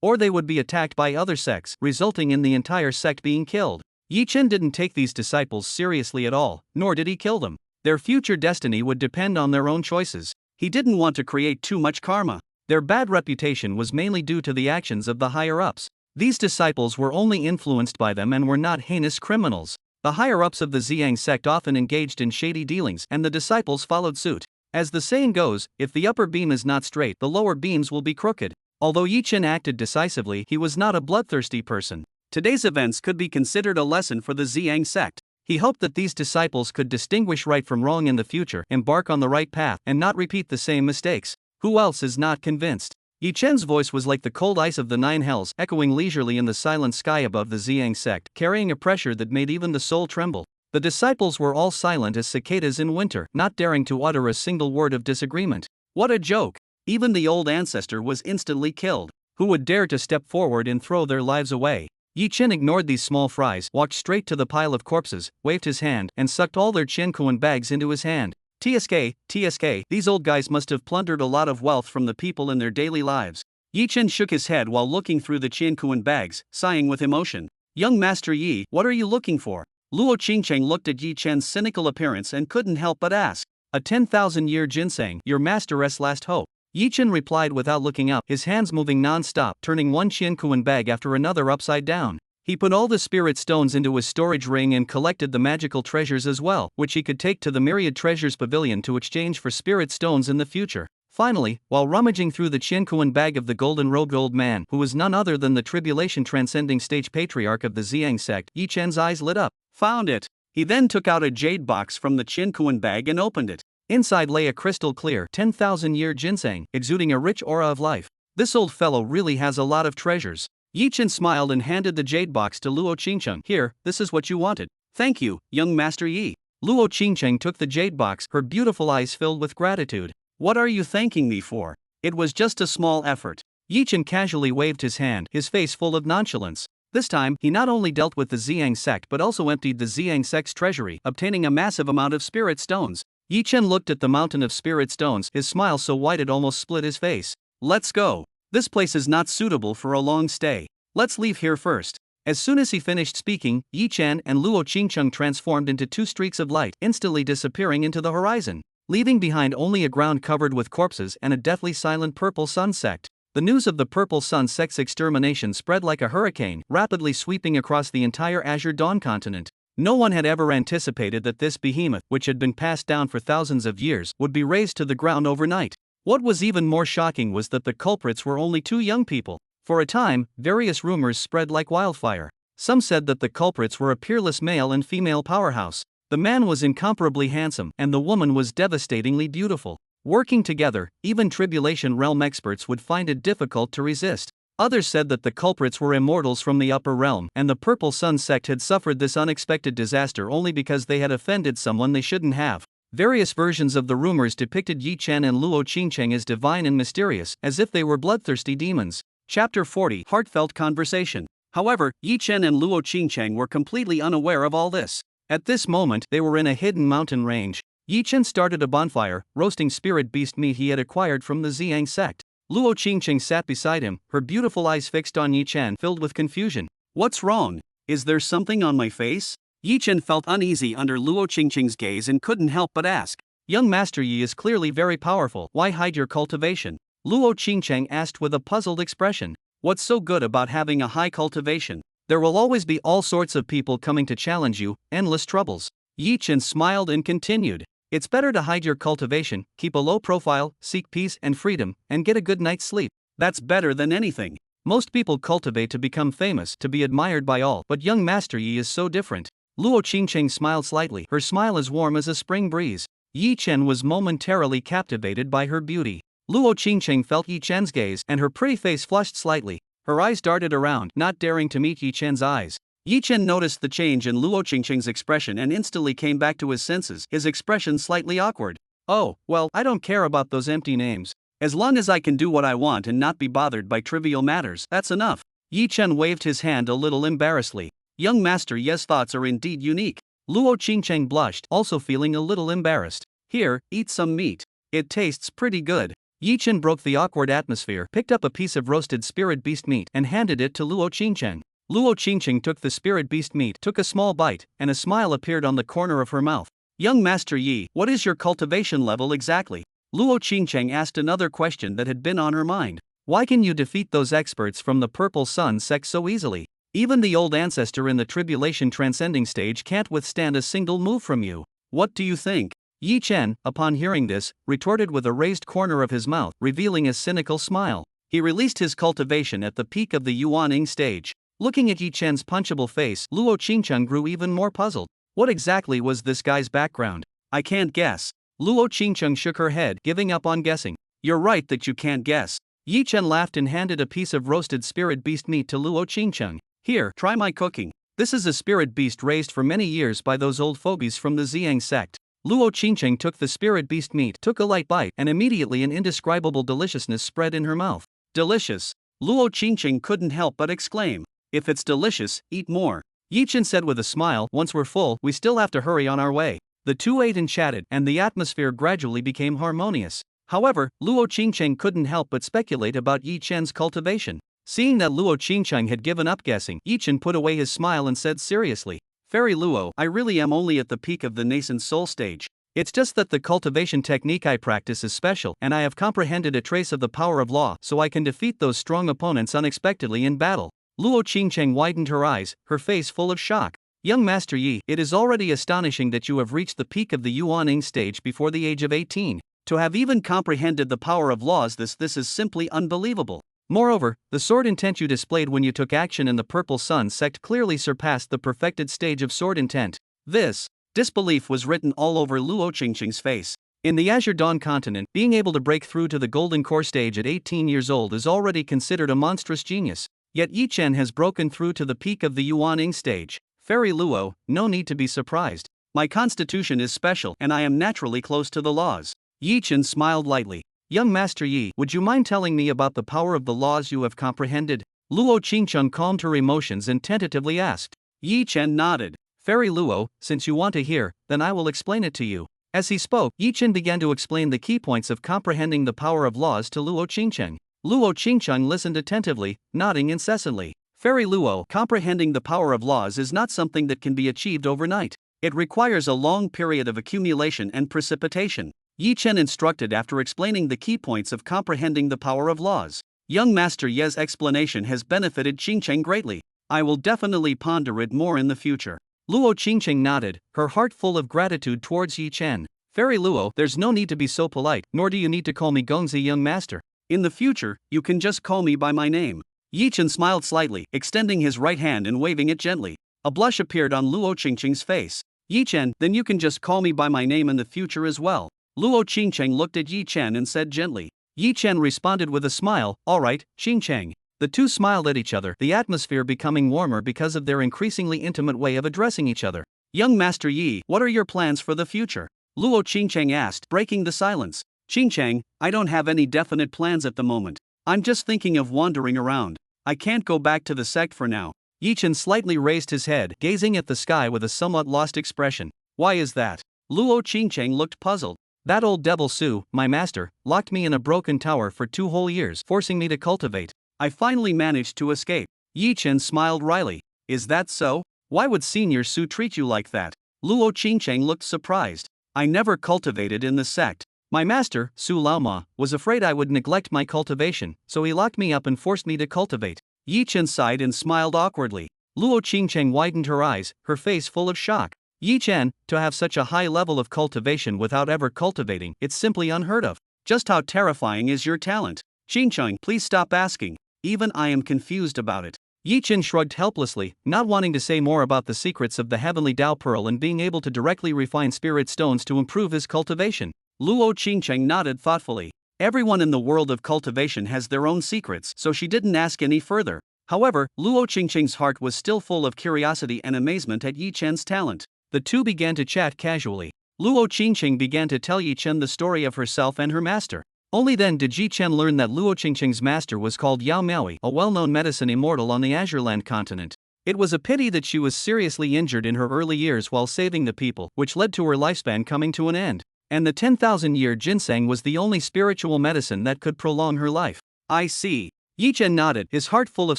or they would be attacked by other sects, resulting in the entire sect being killed. Yi Chen didn't take these disciples seriously at all, nor did he kill them. Their future destiny would depend on their own choices. He didn't want to create too much karma. Their bad reputation was mainly due to the actions of the higher-ups. These disciples were only influenced by them and were not heinous criminals. The higher-ups of the Ziyang sect often engaged in shady dealings, and the disciples followed suit. As the saying goes, if the upper beam is not straight, the lower beams will be crooked. Although Yi Chen acted decisively, he was not a bloodthirsty person. Today's events could be considered a lesson for the Ziyang sect. He hoped that these disciples could distinguish right from wrong in the future, embark on the right path, and not repeat the same mistakes. Who else is not convinced? Yi Chen's voice was like the cold ice of the 9 hells, echoing leisurely in the silent sky above the Ziyang sect, carrying a pressure that made even the soul tremble. The disciples were all silent as cicadas in winter, not daring to utter a single word of disagreement. What a joke! Even the old ancestor was instantly killed. Who would dare to step forward and throw their lives away? Yi Chen ignored these small fries, walked straight to the pile of corpses, waved his hand, and sucked all their Qiankuan bags into his hand. TSK, these old guys must have plundered a lot of wealth from the people in their daily lives. Yi Chen shook his head while looking through the Qiankuan bags, sighing with emotion. Young Master Yi, what are you looking for? Luo Qingcheng looked at Yi Chen's cynical appearance and couldn't help but ask. A 10,000-year ginseng, your master's last hope. Yi Chen replied without looking up, his hands moving non-stop, turning one Qiankuan bag after another upside down. He put all the spirit stones into his storage ring and collected the magical treasures as well, which he could take to the Myriad Treasures Pavilion to exchange for spirit stones in the future. Finally, while rummaging through the Qiankuan bag of the golden-robed old man, who was none other than the tribulation-transcending stage patriarch of the Ziyang sect, Yi Chen's eyes lit up. Found it. He then took out a jade box from the Qiankuan bag and opened it. Inside lay a crystal-clear 10,000-year ginseng, exuding a rich aura of life. This old fellow really has a lot of treasures. Yi Chen smiled and handed the jade box to Luo Qingcheng. Here, this is what you wanted. Thank you, young Master Yi. Luo Qingcheng took the jade box, her beautiful eyes filled with gratitude. What are you thanking me for? It was just a small effort. Yi Chen casually waved his hand, his face full of nonchalance. This time, he not only dealt with the Ziyang sect but also emptied the Ziyang sect's treasury, obtaining a massive amount of spirit stones. Yi Chen looked at the mountain of spirit stones, his smile so wide it almost split his face. Let's go. This place is not suitable for a long stay. Let's leave here first. As soon as he finished speaking, Yi Chen and Luo Qingcheng transformed into two streaks of light, instantly disappearing into the horizon, leaving behind only a ground covered with corpses and a deathly silent Purple Sun sect. The news of the Purple Sun sect's extermination spread like a hurricane, rapidly sweeping across the entire Azure Dawn continent. No one had ever anticipated that this behemoth, which had been passed down for thousands of years, would be razed to the ground overnight. What was even more shocking was that the culprits were only two young people. For a time, various rumors spread like wildfire. Some said that the culprits were a peerless male and female powerhouse. The man was incomparably handsome, and the woman was devastatingly beautiful. Working together, even Tribulation Realm experts would find it difficult to resist. Others said that the culprits were immortals from the upper realm, and the Purple Sun sect had suffered this unexpected disaster only because they had offended someone they shouldn't have. Various versions of the rumors depicted Yi Chen and Luo Qingcheng as divine and mysterious, as if they were bloodthirsty demons. Chapter 40 Heartfelt Conversation. However, Yi Chen and Luo Qingcheng were completely unaware of all this. At this moment, they were in a hidden mountain range. Yi Chen started a bonfire, roasting spirit beast meat he had acquired from the Ziyang sect. Luo Qingcheng sat beside him, her beautiful eyes fixed on Yi Chen, filled with confusion. What's wrong? Is there something on my face? Yi Chen felt uneasy under Luo Qingcheng's gaze and couldn't help but ask. Young Master Yi is clearly very powerful. Why hide your cultivation? Luo Qingcheng asked with a puzzled expression. What's so good about having a high cultivation? There will always be all sorts of people coming to challenge you, endless troubles. Yi Chen smiled and continued. It's better to hide your cultivation, keep a low profile, seek peace and freedom, and get a good night's sleep. That's better than anything. Most people cultivate to become famous, to be admired by all, but young Master Yi is so different. Luo Qingcheng smiled slightly, her smile as warm as a spring breeze. Yi Chen was momentarily captivated by her beauty. Luo Qingcheng felt Yi Chen's gaze, and her pretty face flushed slightly. Her eyes darted around, not daring to meet Yi Chen's eyes. Yi Chen noticed the change in Luo Qingcheng's expression and instantly came back to his senses, his expression slightly awkward. Oh, well, I don't care about those empty names. As long as I can do what I want and not be bothered by trivial matters, that's enough. Yi Chen waved his hand a little embarrassedly. Young Master Yi's thoughts are indeed unique. Luo Qingcheng blushed, also feeling a little embarrassed. Here, eat some meat. It tastes pretty good. Yi Chen broke the awkward atmosphere, picked up a piece of roasted spirit beast meat, and handed it to Luo Qingcheng. Luo Qingcheng took the spirit beast meat, took a small bite, and a smile appeared on the corner of her mouth. Young Master Yi, what is your cultivation level exactly? Luo Qingcheng asked another question that had been on her mind. Why can you defeat those experts from the Purple Sun sect so easily? Even the old ancestor in the tribulation transcending stage can't withstand a single move from you. What do you think? Yi Chen, upon hearing this, retorted with a raised corner of his mouth, revealing a cynical smile. He released his cultivation at the peak of the Yuaning stage. Looking at Yi Chen's punchable face, Luo Qingcheng grew even more puzzled. What exactly was this guy's background? I can't guess. Luo Qingcheng shook her head, giving up on guessing. You're right that you can't guess. Yi Chen laughed and handed a piece of roasted spirit beast meat to Luo Qingcheng. Here, try my cooking. This is a spirit beast raised for many years by those old fogies from the Ziyang sect. Luo Qingcheng took the spirit beast meat, took a light bite, and immediately an indescribable deliciousness spread in her mouth. Delicious. Luo Qingcheng couldn't help but exclaim. If it's delicious, eat more. Yi Chen said with a smile, once we're full, we still have to hurry on our way. The two ate and chatted, and the atmosphere gradually became harmonious. However, Luo Qingcheng couldn't help but speculate about Yi Chen's cultivation. Seeing that Luo Qingcheng had given up guessing, Yi Chen put away his smile and said seriously, "Fairy Luo, I really am only at the peak of the nascent soul stage. It's just that the cultivation technique I practice is special, and I have comprehended a trace of the power of law so I can defeat those strong opponents unexpectedly in battle." Luo Qingcheng widened her eyes, her face full of shock. "Young Master Yi, it is already astonishing that you have reached the peak of the Yuaning stage before the age of 18. To have even comprehended the power of laws, this is simply unbelievable. Moreover, the sword intent you displayed when you took action in the Purple Sun sect clearly surpassed the perfected stage of sword intent." This disbelief was written all over Luo Qingcheng's face. In the Azure Dawn continent, being able to break through to the Golden Core stage at 18 years old is already considered a monstrous genius. Yet Yi Chen has broken through to the peak of the Yuaning stage. Fairy Luo, no need to be surprised. My constitution is special and I am naturally close to the laws. Yi Chen smiled lightly. "Young Master Yi, would you mind telling me about the power of the laws you have comprehended?" Luo Qingcheng calmed her emotions and tentatively asked. Yi Chen nodded. "Fairy Luo, since you want to hear, then I will explain it to you." As he spoke, Yi Chen began to explain the key points of comprehending the power of laws to Luo Qingcheng. Luo Qingcheng listened attentively, nodding incessantly. "Fairy Luo, comprehending the power of laws is not something that can be achieved overnight. It requires a long period of accumulation and precipitation," Yi Chen instructed after explaining the key points of comprehending the power of laws. Young Master Ye's explanation has benefited Qingcheng greatly. I will definitely ponder it more in the future. Luo Qingcheng nodded, her heart full of gratitude towards Yi Chen. "Fairy Luo, there's no need to be so polite, nor do you need to call me Gongzi Young Master. In the future, you can just call me by my name." Yi Chen smiled slightly, extending his right hand and waving it gently. A blush appeared on Luo Qingcheng's face. "Yi Chen, then you can just call me by my name in the future as well." Luo Qingcheng looked at Yi Chen and said gently. Yi Chen responded with a smile, "All right, Qingcheng." The two smiled at each other, the atmosphere becoming warmer because of their increasingly intimate way of addressing each other. "Young Master Yi, what are your plans for the future?" Luo Qingcheng asked, breaking the silence. "Qingcheng, I don't have any definite plans at the moment. I'm just thinking of wandering around. I can't go back to the sect for now." Yi Chen slightly raised his head, gazing at the sky with a somewhat lost expression. "Why is that?" Luo Qingcheng looked puzzled. "That old devil Su, my master, locked me in a broken tower for 2 whole years, forcing me to cultivate. I finally managed to escape." Yi Chen smiled wryly. "Is that so? Why would Senior Su treat you like that?" Luo Qingcheng looked surprised. "I never cultivated in the sect. My master, Su Laoma, was afraid I would neglect my cultivation, so he locked me up and forced me to cultivate." Yi Chen sighed and smiled awkwardly. Luo Qingcheng widened her eyes, her face full of shock. "Yi Chen, to have such a high level of cultivation without ever cultivating, it's simply unheard of. Just how terrifying is your talent?" "Qingcheng, please stop asking. Even I am confused about it." Yi Chen shrugged helplessly, not wanting to say more about the secrets of the heavenly Dao Pearl and being able to directly refine spirit stones to improve his cultivation. Luo Qingcheng nodded thoughtfully. Everyone in the world of cultivation has their own secrets, so she didn't ask any further. However, Luo Qingcheng's heart was still full of curiosity and amazement at Yi Chen's talent. The two began to chat casually. Luo Qingcheng began to tell Yi Chen the story of herself and her master. Only then did Yi Chen learn that Luo Qingcheng's master was called Yao Miaoi, a well-known medicine immortal on the Azure Land continent. It was a pity that she was seriously injured in her early years while saving the people, which led to her lifespan coming to an end. And the 10,000-year ginseng was the only spiritual medicine that could prolong her life. "I see." Yi Chen nodded, his heart full of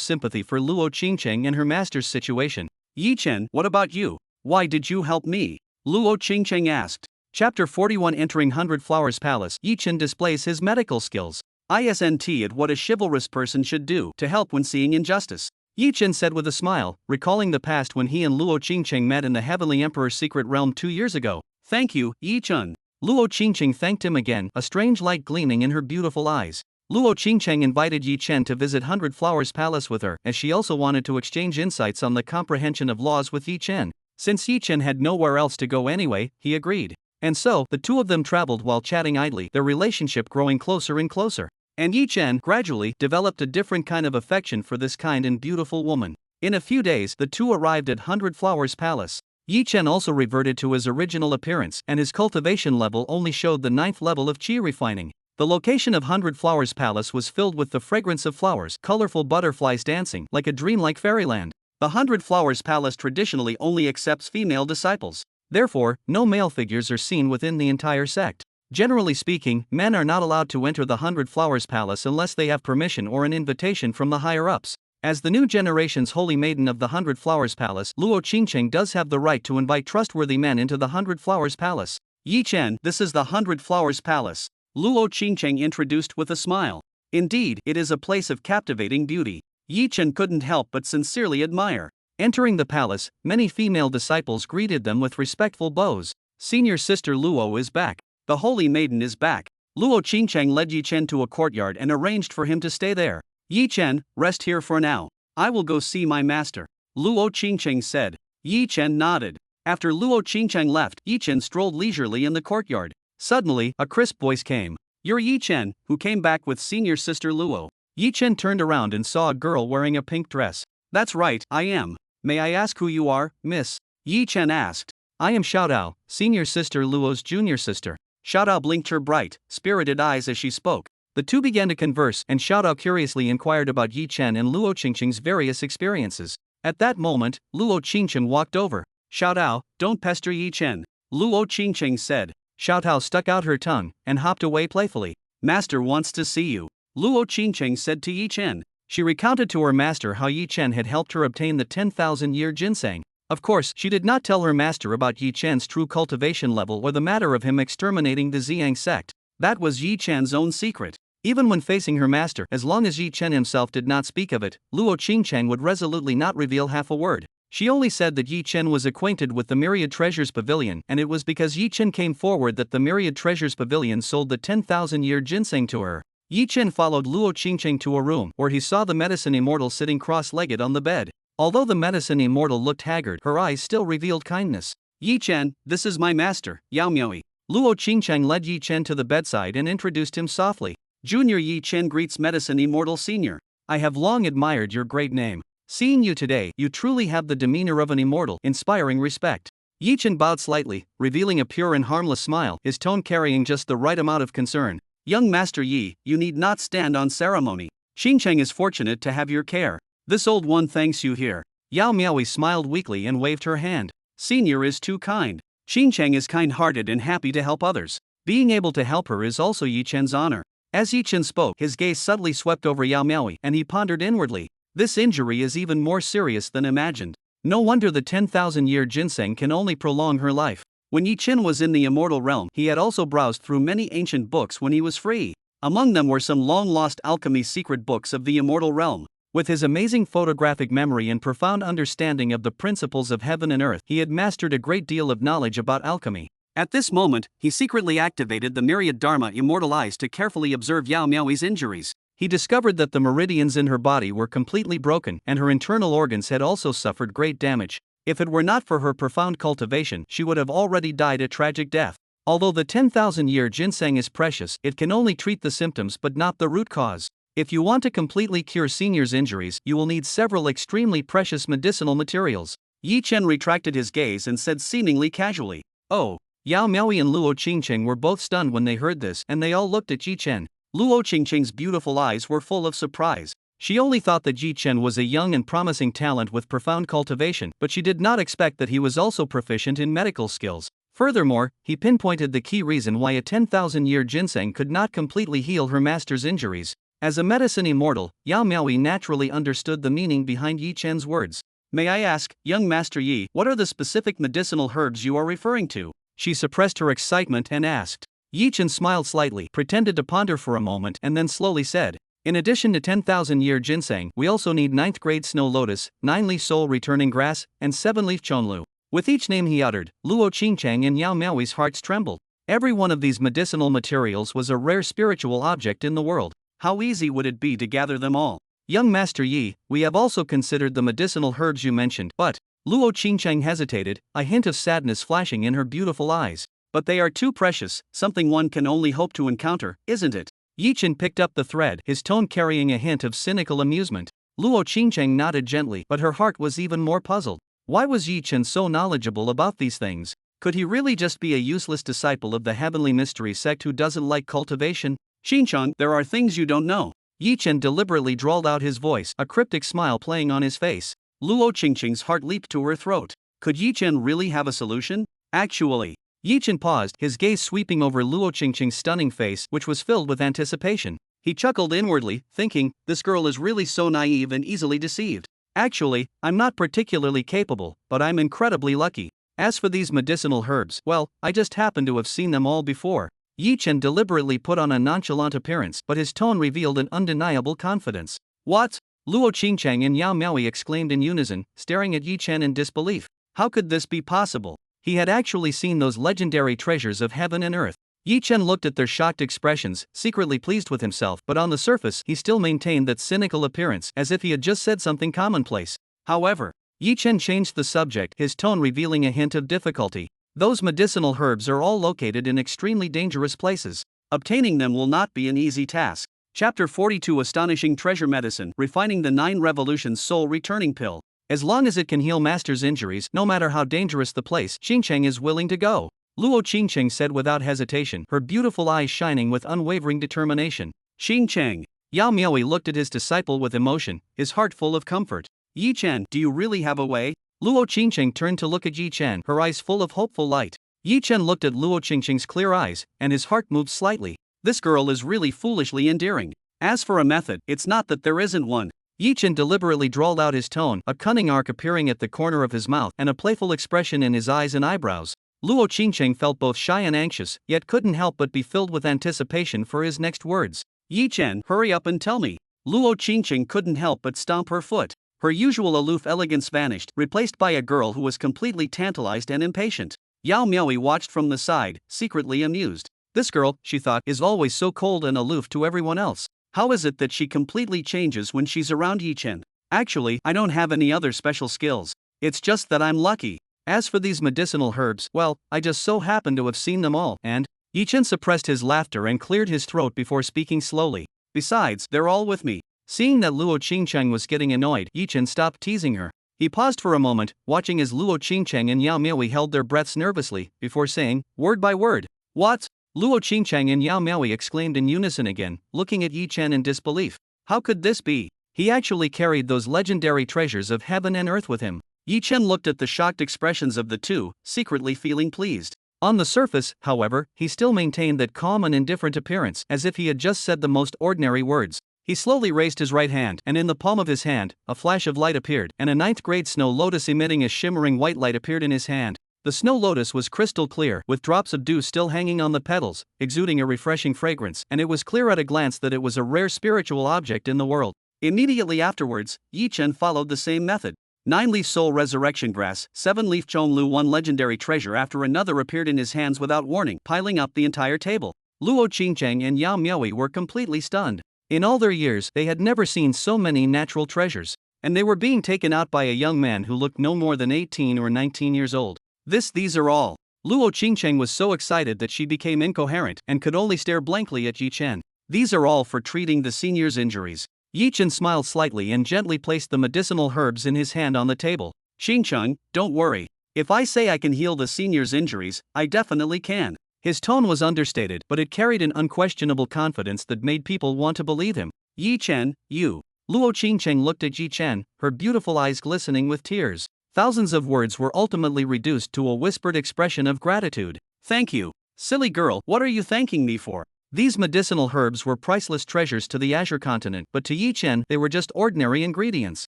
sympathy for Luo Qingcheng and her master's situation. "Yi Chen, what about you? Why did you help me?" Luo Qingcheng asked. Chapter 41. Entering 100 Flowers Palace. Yi Chen displays his medical skills. ISNT at what a chivalrous person should do to help when seeing injustice. Yi Chen said with a smile, recalling the past when he and Luo Qingcheng met in the Heavenly Emperor's secret realm 2 years ago. "Thank you, Yi Chen." Luo Qingcheng thanked him again, a strange light gleaming in her beautiful eyes. Luo Qingcheng invited Yi Chen to visit 100 Flowers Palace with her, as she also wanted to exchange insights on the comprehension of laws with Yi Chen. Since Yi Chen had nowhere else to go anyway, he agreed. And so, the two of them traveled while chatting idly, their relationship growing closer and closer. And Yi Chen, gradually, developed a different kind of affection for this kind and beautiful woman. In a few days, the two arrived at 100 Flowers Palace. Yi Chen also reverted to his original appearance, and his cultivation level only showed the 9th level of qi refining. The location of 100 Flowers Palace was filled with the fragrance of flowers, colorful butterflies dancing, like a dreamlike fairyland. The 100 Flowers Palace traditionally only accepts female disciples. Therefore, no male figures are seen within the entire sect. Generally speaking, men are not allowed to enter the 100 Flowers Palace unless they have permission or an invitation from the higher-ups. As the new generation's holy maiden of the 100 Flowers Palace, Luo Qingcheng does have the right to invite trustworthy men into the 100 Flowers Palace. Yi Chen, this is the 100 Flowers Palace, Luo Qingcheng introduced with a smile. Indeed, it is a place of captivating beauty. Yi Chen couldn't help but sincerely admire. Entering the palace, many female disciples greeted them with respectful bows. Senior sister Luo is back. The holy maiden is back. Luo Qingcheng led Yi Chen to a courtyard and arranged for him to stay there. Yi Chen, rest here for now. I will go see my master, Luo Qingcheng said. Yi Chen nodded. After Luo Qingcheng left, Yi Chen strolled leisurely in the courtyard. Suddenly, a crisp voice came. You're Yi Chen, who came back with senior sister Luo. Yi Chen turned around and saw a girl wearing a pink dress. That's right, I am. May I ask who you are, miss? Yi Chen asked. I am Xiaodao, senior sister Luo's junior sister. Xiaodao blinked her bright, spirited eyes as she spoke. The two began to converse, and Xiaodao curiously inquired about Yi Chen and Luo Qingcheng's various experiences. At that moment, Luo Qingcheng walked over. Xiaodao, don't pester Yi Chen, Luo Qingcheng said. Xiaodao stuck out her tongue and hopped away playfully. Master wants to see you, Luo Qingcheng said to Yi Chen. She recounted to her master how Yi Chen had helped her obtain the 10,000-year ginseng. Of course, she did not tell her master about Yi Chen's true cultivation level or the matter of him exterminating the Ziyang sect. That was Yi Chen's own secret. Even when facing her master, as long as Yi Chen himself did not speak of it, Luo Qingcheng would resolutely not reveal half a word. She only said that Yi Chen was acquainted with the Myriad Treasures Pavilion, and it was because Yi Chen came forward that the Myriad Treasures Pavilion sold the 10,000-year ginseng to her. Yi Chen followed Luo Qingcheng to a room where he saw the medicine immortal sitting cross-legged on the bed. Although the medicine immortal looked haggard, her eyes still revealed kindness. Yi Chen, this is my master, Yao Miaoi. Luo Qingcheng led Yi Chen to the bedside and introduced him softly. Junior Yi Chen greets medicine immortal senior. I have long admired your great name. Seeing you today, you truly have the demeanor of an immortal, inspiring respect. Yi Chen bowed slightly, revealing a pure and harmless smile, his tone carrying just the right amount of concern. Young Master Yi, you need not stand on ceremony. Qingcheng is fortunate to have your care. This old one thanks you here. Yao Miaoi smiled weakly and waved her hand. Senior is too kind. Qingcheng is kind-hearted and happy to help others. Being able to help her is also Yi Chen's honor. As Yi Chen spoke, his gaze subtly swept over Yao Miaoi, and he pondered inwardly. This injury is even more serious than imagined. No wonder the 10,000-year ginseng can only prolong her life. When Yi Chen was in the immortal realm, he had also browsed through many ancient books when he was free. Among them were some long-lost alchemy secret books of the immortal realm. With his amazing photographic memory and profound understanding of the principles of heaven and earth, he had mastered a great deal of knowledge about alchemy. At this moment, he secretly activated the Myriad Dharma immortal eyes to carefully observe Yao Miaoi's injuries. He discovered that the meridians in her body were completely broken, and her internal organs had also suffered great damage. If it were not for her profound cultivation, she would have already died a tragic death. Although the 10,000-year ginseng is precious, it can only treat the symptoms but not the root cause. If you want to completely cure senior's injuries, you will need several extremely precious medicinal materials. Yi Chen retracted his gaze and said seemingly casually, "Oh." Yao Miaoi and Luo Qingcheng were both stunned when they heard this, and they all looked at Yi Chen. Luo Qingcheng's beautiful eyes were full of surprise. She only thought that Yi Chen was a young and promising talent with profound cultivation, but she did not expect that he was also proficient in medical skills. Furthermore, he pinpointed the key reason why a 10,000-year ginseng could not completely heal her master's injuries. As a medicine immortal, Yao Miaoi naturally understood the meaning behind Yi Chen's words. May I ask, young Master Yi, what are the specific medicinal herbs you are referring to? She suppressed her excitement and asked. Yi Chen smiled slightly, pretended to ponder for a moment, and then slowly said, in addition to 10,000-year ginseng, we also need 9th-grade snow lotus, 9-leaf soul returning grass, and 7-leaf chonlu. With each name he uttered, Luo Qingcheng and Yao Miaoi's hearts trembled. Every one of these medicinal materials was a rare spiritual object in the world. How easy would it be to gather them all? Young Master Yi, we have also considered the medicinal herbs you mentioned, but Luo Qingcheng hesitated, a hint of sadness flashing in her beautiful eyes. But they are too precious, something one can only hope to encounter, isn't it? Yi Chen picked up the thread, his tone carrying a hint of cynical amusement. Luo Qingcheng nodded gently, but her heart was even more puzzled. Why was Yi Chen so knowledgeable about these things? Could he really just be a useless disciple of the heavenly mystery sect who doesn't like cultivation? Xinchang, there are things you don't know. Yi Chen deliberately drawled out his voice, a cryptic smile playing on his face. Luo Qingcheng's heart leaped to her throat. Could Yi Chen really have a solution? Actually, Yi Chen paused, his gaze sweeping over Luo Qingqing's stunning face, which was filled with anticipation. He chuckled inwardly, thinking, this girl is really so naive and easily deceived. Actually, I'm not particularly capable, but I'm incredibly lucky. As for these medicinal herbs, well, I just happen to have seen them all before. Yi Chen deliberately put on a nonchalant appearance, but his tone revealed an undeniable confidence. What? Luo Qingqiang and Yao Miaoyi exclaimed in unison, staring at Yi Chen in disbelief. How could this be possible? He had actually seen those legendary treasures of heaven and earth. Yi Chen looked at their shocked expressions, secretly pleased with himself, but on the surface he still maintained that cynical appearance, as if he had just said something commonplace. However, Yi Chen changed the subject, his tone revealing a hint of difficulty. Those medicinal herbs are all located in extremely dangerous places. Obtaining them will not be an easy task. Chapter 42 Astonishing Treasure Medicine, Refining the 9 Revolutions Soul Returning Pill. As long as it can heal master's injuries, no matter how dangerous the place, Qingqiang is willing to go. Luo Qingqiang said without hesitation, her beautiful eyes shining with unwavering determination. Qingqiang. Yao Miaoyi looked at his disciple with emotion, his heart full of comfort. Yi Chen, do you really have a way? Luo Qingqiang turned to look at Yi Chen, her eyes full of hopeful light. Yi Chen looked at Luo Qingqiang's clear eyes, and his heart moved slightly. This girl is really foolishly endearing. As for a method, it's not that there isn't one. Yi Chen deliberately drawled out his tone, a cunning arc appearing at the corner of his mouth and a playful expression in his eyes and eyebrows. Luo Qingqiang felt both shy and anxious, yet couldn't help but be filled with anticipation for his next words. Yi Chen, hurry up and tell me. Luo Qingqiang couldn't help but stomp her foot. Her usual aloof elegance vanished, replaced by a girl who was completely tantalized and impatient. Yao Miaoyi watched from the side, secretly amused. This girl, she thought, is always so cold and aloof to everyone else. How is it that she completely changes when she's around Yi Chen? Actually, I don't have any other special skills. It's just that I'm lucky. As for these medicinal herbs, well, I just so happen to have seen them all, and… Yi Chen suppressed his laughter and cleared his throat before speaking slowly. Besides, they're all with me. Seeing that Luo Qingqiang was getting annoyed, Yi Chen stopped teasing her. He paused for a moment, watching as Luo Qingqiang and Yao Miaoyi held their breaths nervously, before saying, word by word. What? Luo Qingqiang and Yao Miaoyi exclaimed in unison again, looking at Yi Chen in disbelief. How could this be? He actually carried those legendary treasures of heaven and earth with him. Yi Chen looked at the shocked expressions of the two, secretly feeling pleased. On the surface, however, he still maintained that calm and indifferent appearance, as if he had just said the most ordinary words. He slowly raised his right hand, and in the palm of his hand, a flash of light appeared, and a 9th-grade snow lotus emitting a shimmering white light appeared in his hand. The snow lotus was crystal clear, with drops of dew still hanging on the petals, exuding a refreshing fragrance, and it was clear at a glance that it was a rare spiritual object in the world. Immediately afterwards, Yi Chen followed the same method. 9-leaf soul resurrection grass, 7-leaf Chonglu, one legendary treasure after another appeared in his hands without warning, piling up the entire table. Luo Qingqiang and Yao Miaoyi were completely stunned. In all their years, they had never seen so many natural treasures, and they were being taken out by a young man who looked no more than 18 or 19 years old. These are all. Luo Qingqiang was so excited that she became incoherent and could only stare blankly at Yi Chen. These are all for treating the senior's injuries. Yi Chen smiled slightly and gently placed the medicinal herbs in his hand on the table. Qingqiang, don't worry. If I say I can heal the senior's injuries, I definitely can. His tone was understated, but it carried an unquestionable confidence that made people want to believe him. Yi Chen, you. Luo Qingqiang looked at Yi Chen, her beautiful eyes glistening with tears. Thousands of words were ultimately reduced to a whispered expression of gratitude. Thank you. Silly girl, what are you thanking me for? These medicinal herbs were priceless treasures to the Azure continent, but to Yi Chen, they were just ordinary ingredients.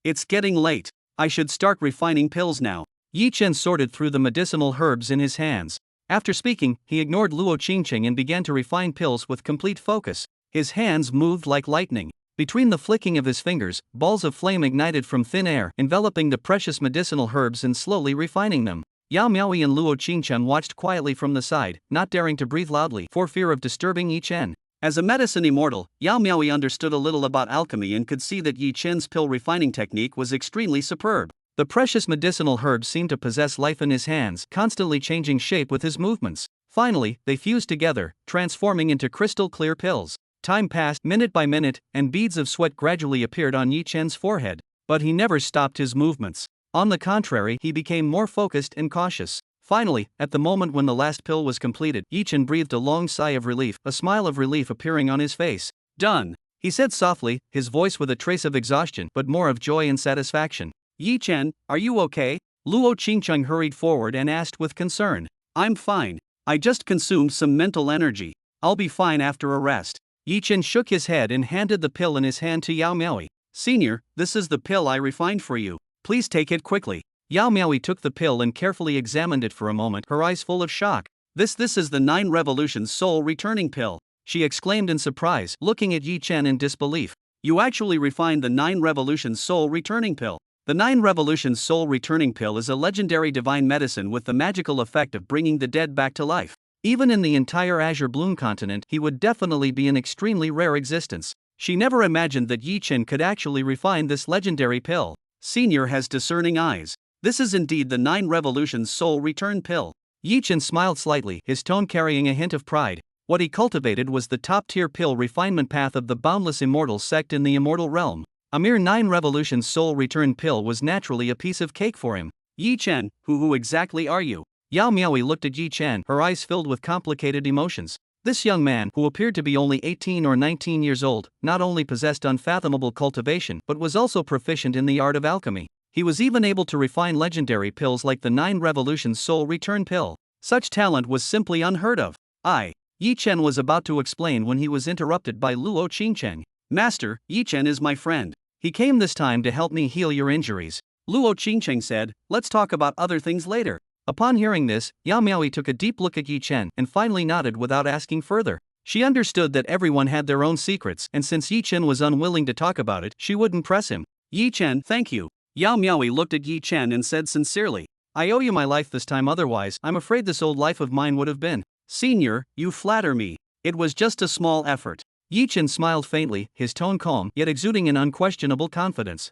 It's getting late. I should start refining pills now. Yi Chen sorted through the medicinal herbs in his hands. After speaking, he ignored Luo Qingqiang and began to refine pills with complete focus. His hands moved like lightning. Between the flicking of his fingers, balls of flame ignited from thin air, enveloping the precious medicinal herbs and slowly refining them. Yao Miaoyi and Luo Qingqiang watched quietly from the side, not daring to breathe loudly for fear of disturbing Yi Chen. As a medicine immortal, Yao Miaoyi understood a little about alchemy and could see that Yi Chen's pill refining technique was extremely superb. The precious medicinal herbs seemed to possess life in his hands, constantly changing shape with his movements. Finally, they fused together, transforming into crystal clear pills. Time passed, minute by minute, and beads of sweat gradually appeared on Yi Chen's forehead. But he never stopped his movements. On the contrary, he became more focused and cautious. Finally, at the moment when the last pill was completed, Yi Chen breathed a long sigh of relief, a smile of relief appearing on his face. Done, he said softly, his voice with a trace of exhaustion but more of joy and satisfaction. Yi Chen, are you okay? Luo Qingqiang hurried forward and asked with concern. I'm fine. I just consumed some mental energy. I'll be fine after a rest. Yi Chen shook his head and handed the pill in his hand to Yao Miaoyi. Senior, this is the pill I refined for you. Please take it quickly. Yao Miaoyi took the pill and carefully examined it for a moment, her eyes full of shock. This is the 9 Revolutions Soul Returning Pill, she exclaimed in surprise, looking at Yi Chen in disbelief. You actually refined the 9 Revolutions Soul Returning Pill. The 9 Revolutions Soul Returning Pill is a legendary divine medicine with the magical effect of bringing the dead back to life. Even in the entire Azure Bloom continent, he would definitely be an extremely rare existence. She never imagined that Yi Chen could actually refine this legendary pill. Senior has discerning eyes. This is indeed the 9 Revolutions Soul Return Pill. Yi Chen smiled slightly, his tone carrying a hint of pride. What he cultivated was the top-tier pill refinement path of the Boundless Immortal sect in the Immortal Realm. A mere 9 Revolutions Soul Return pill was naturally a piece of cake for him. Yi Chen, who exactly are you? Yao Miaoyi looked at Yi Chen, her eyes filled with complicated emotions. This young man, who appeared to be only 18 or 19 years old, not only possessed unfathomable cultivation but was also proficient in the art of alchemy. He was even able to refine legendary pills like the 9 Revolutions Soul Return Pill. Such talent was simply unheard of. Yi Chen was about to explain when he was interrupted by Luo Qingcheng. Master, Yi Chen is my friend. He came this time to help me heal your injuries. Luo Qingcheng said, let's talk about other things later. Upon hearing this, Yao Miaoyi took a deep look at Yi Chen and finally nodded without asking further. She understood that everyone had their own secrets, and since Yi Chen was unwilling to talk about it, she wouldn't press him. Yi Chen, thank you. Yao Miaoyi looked at Yi Chen and said sincerely, I owe you my life this time, otherwise I'm afraid this old life of mine would have been. Senior, you flatter me. It was just a small effort. Yi Chen smiled faintly, his tone calm, yet exuding an unquestionable confidence.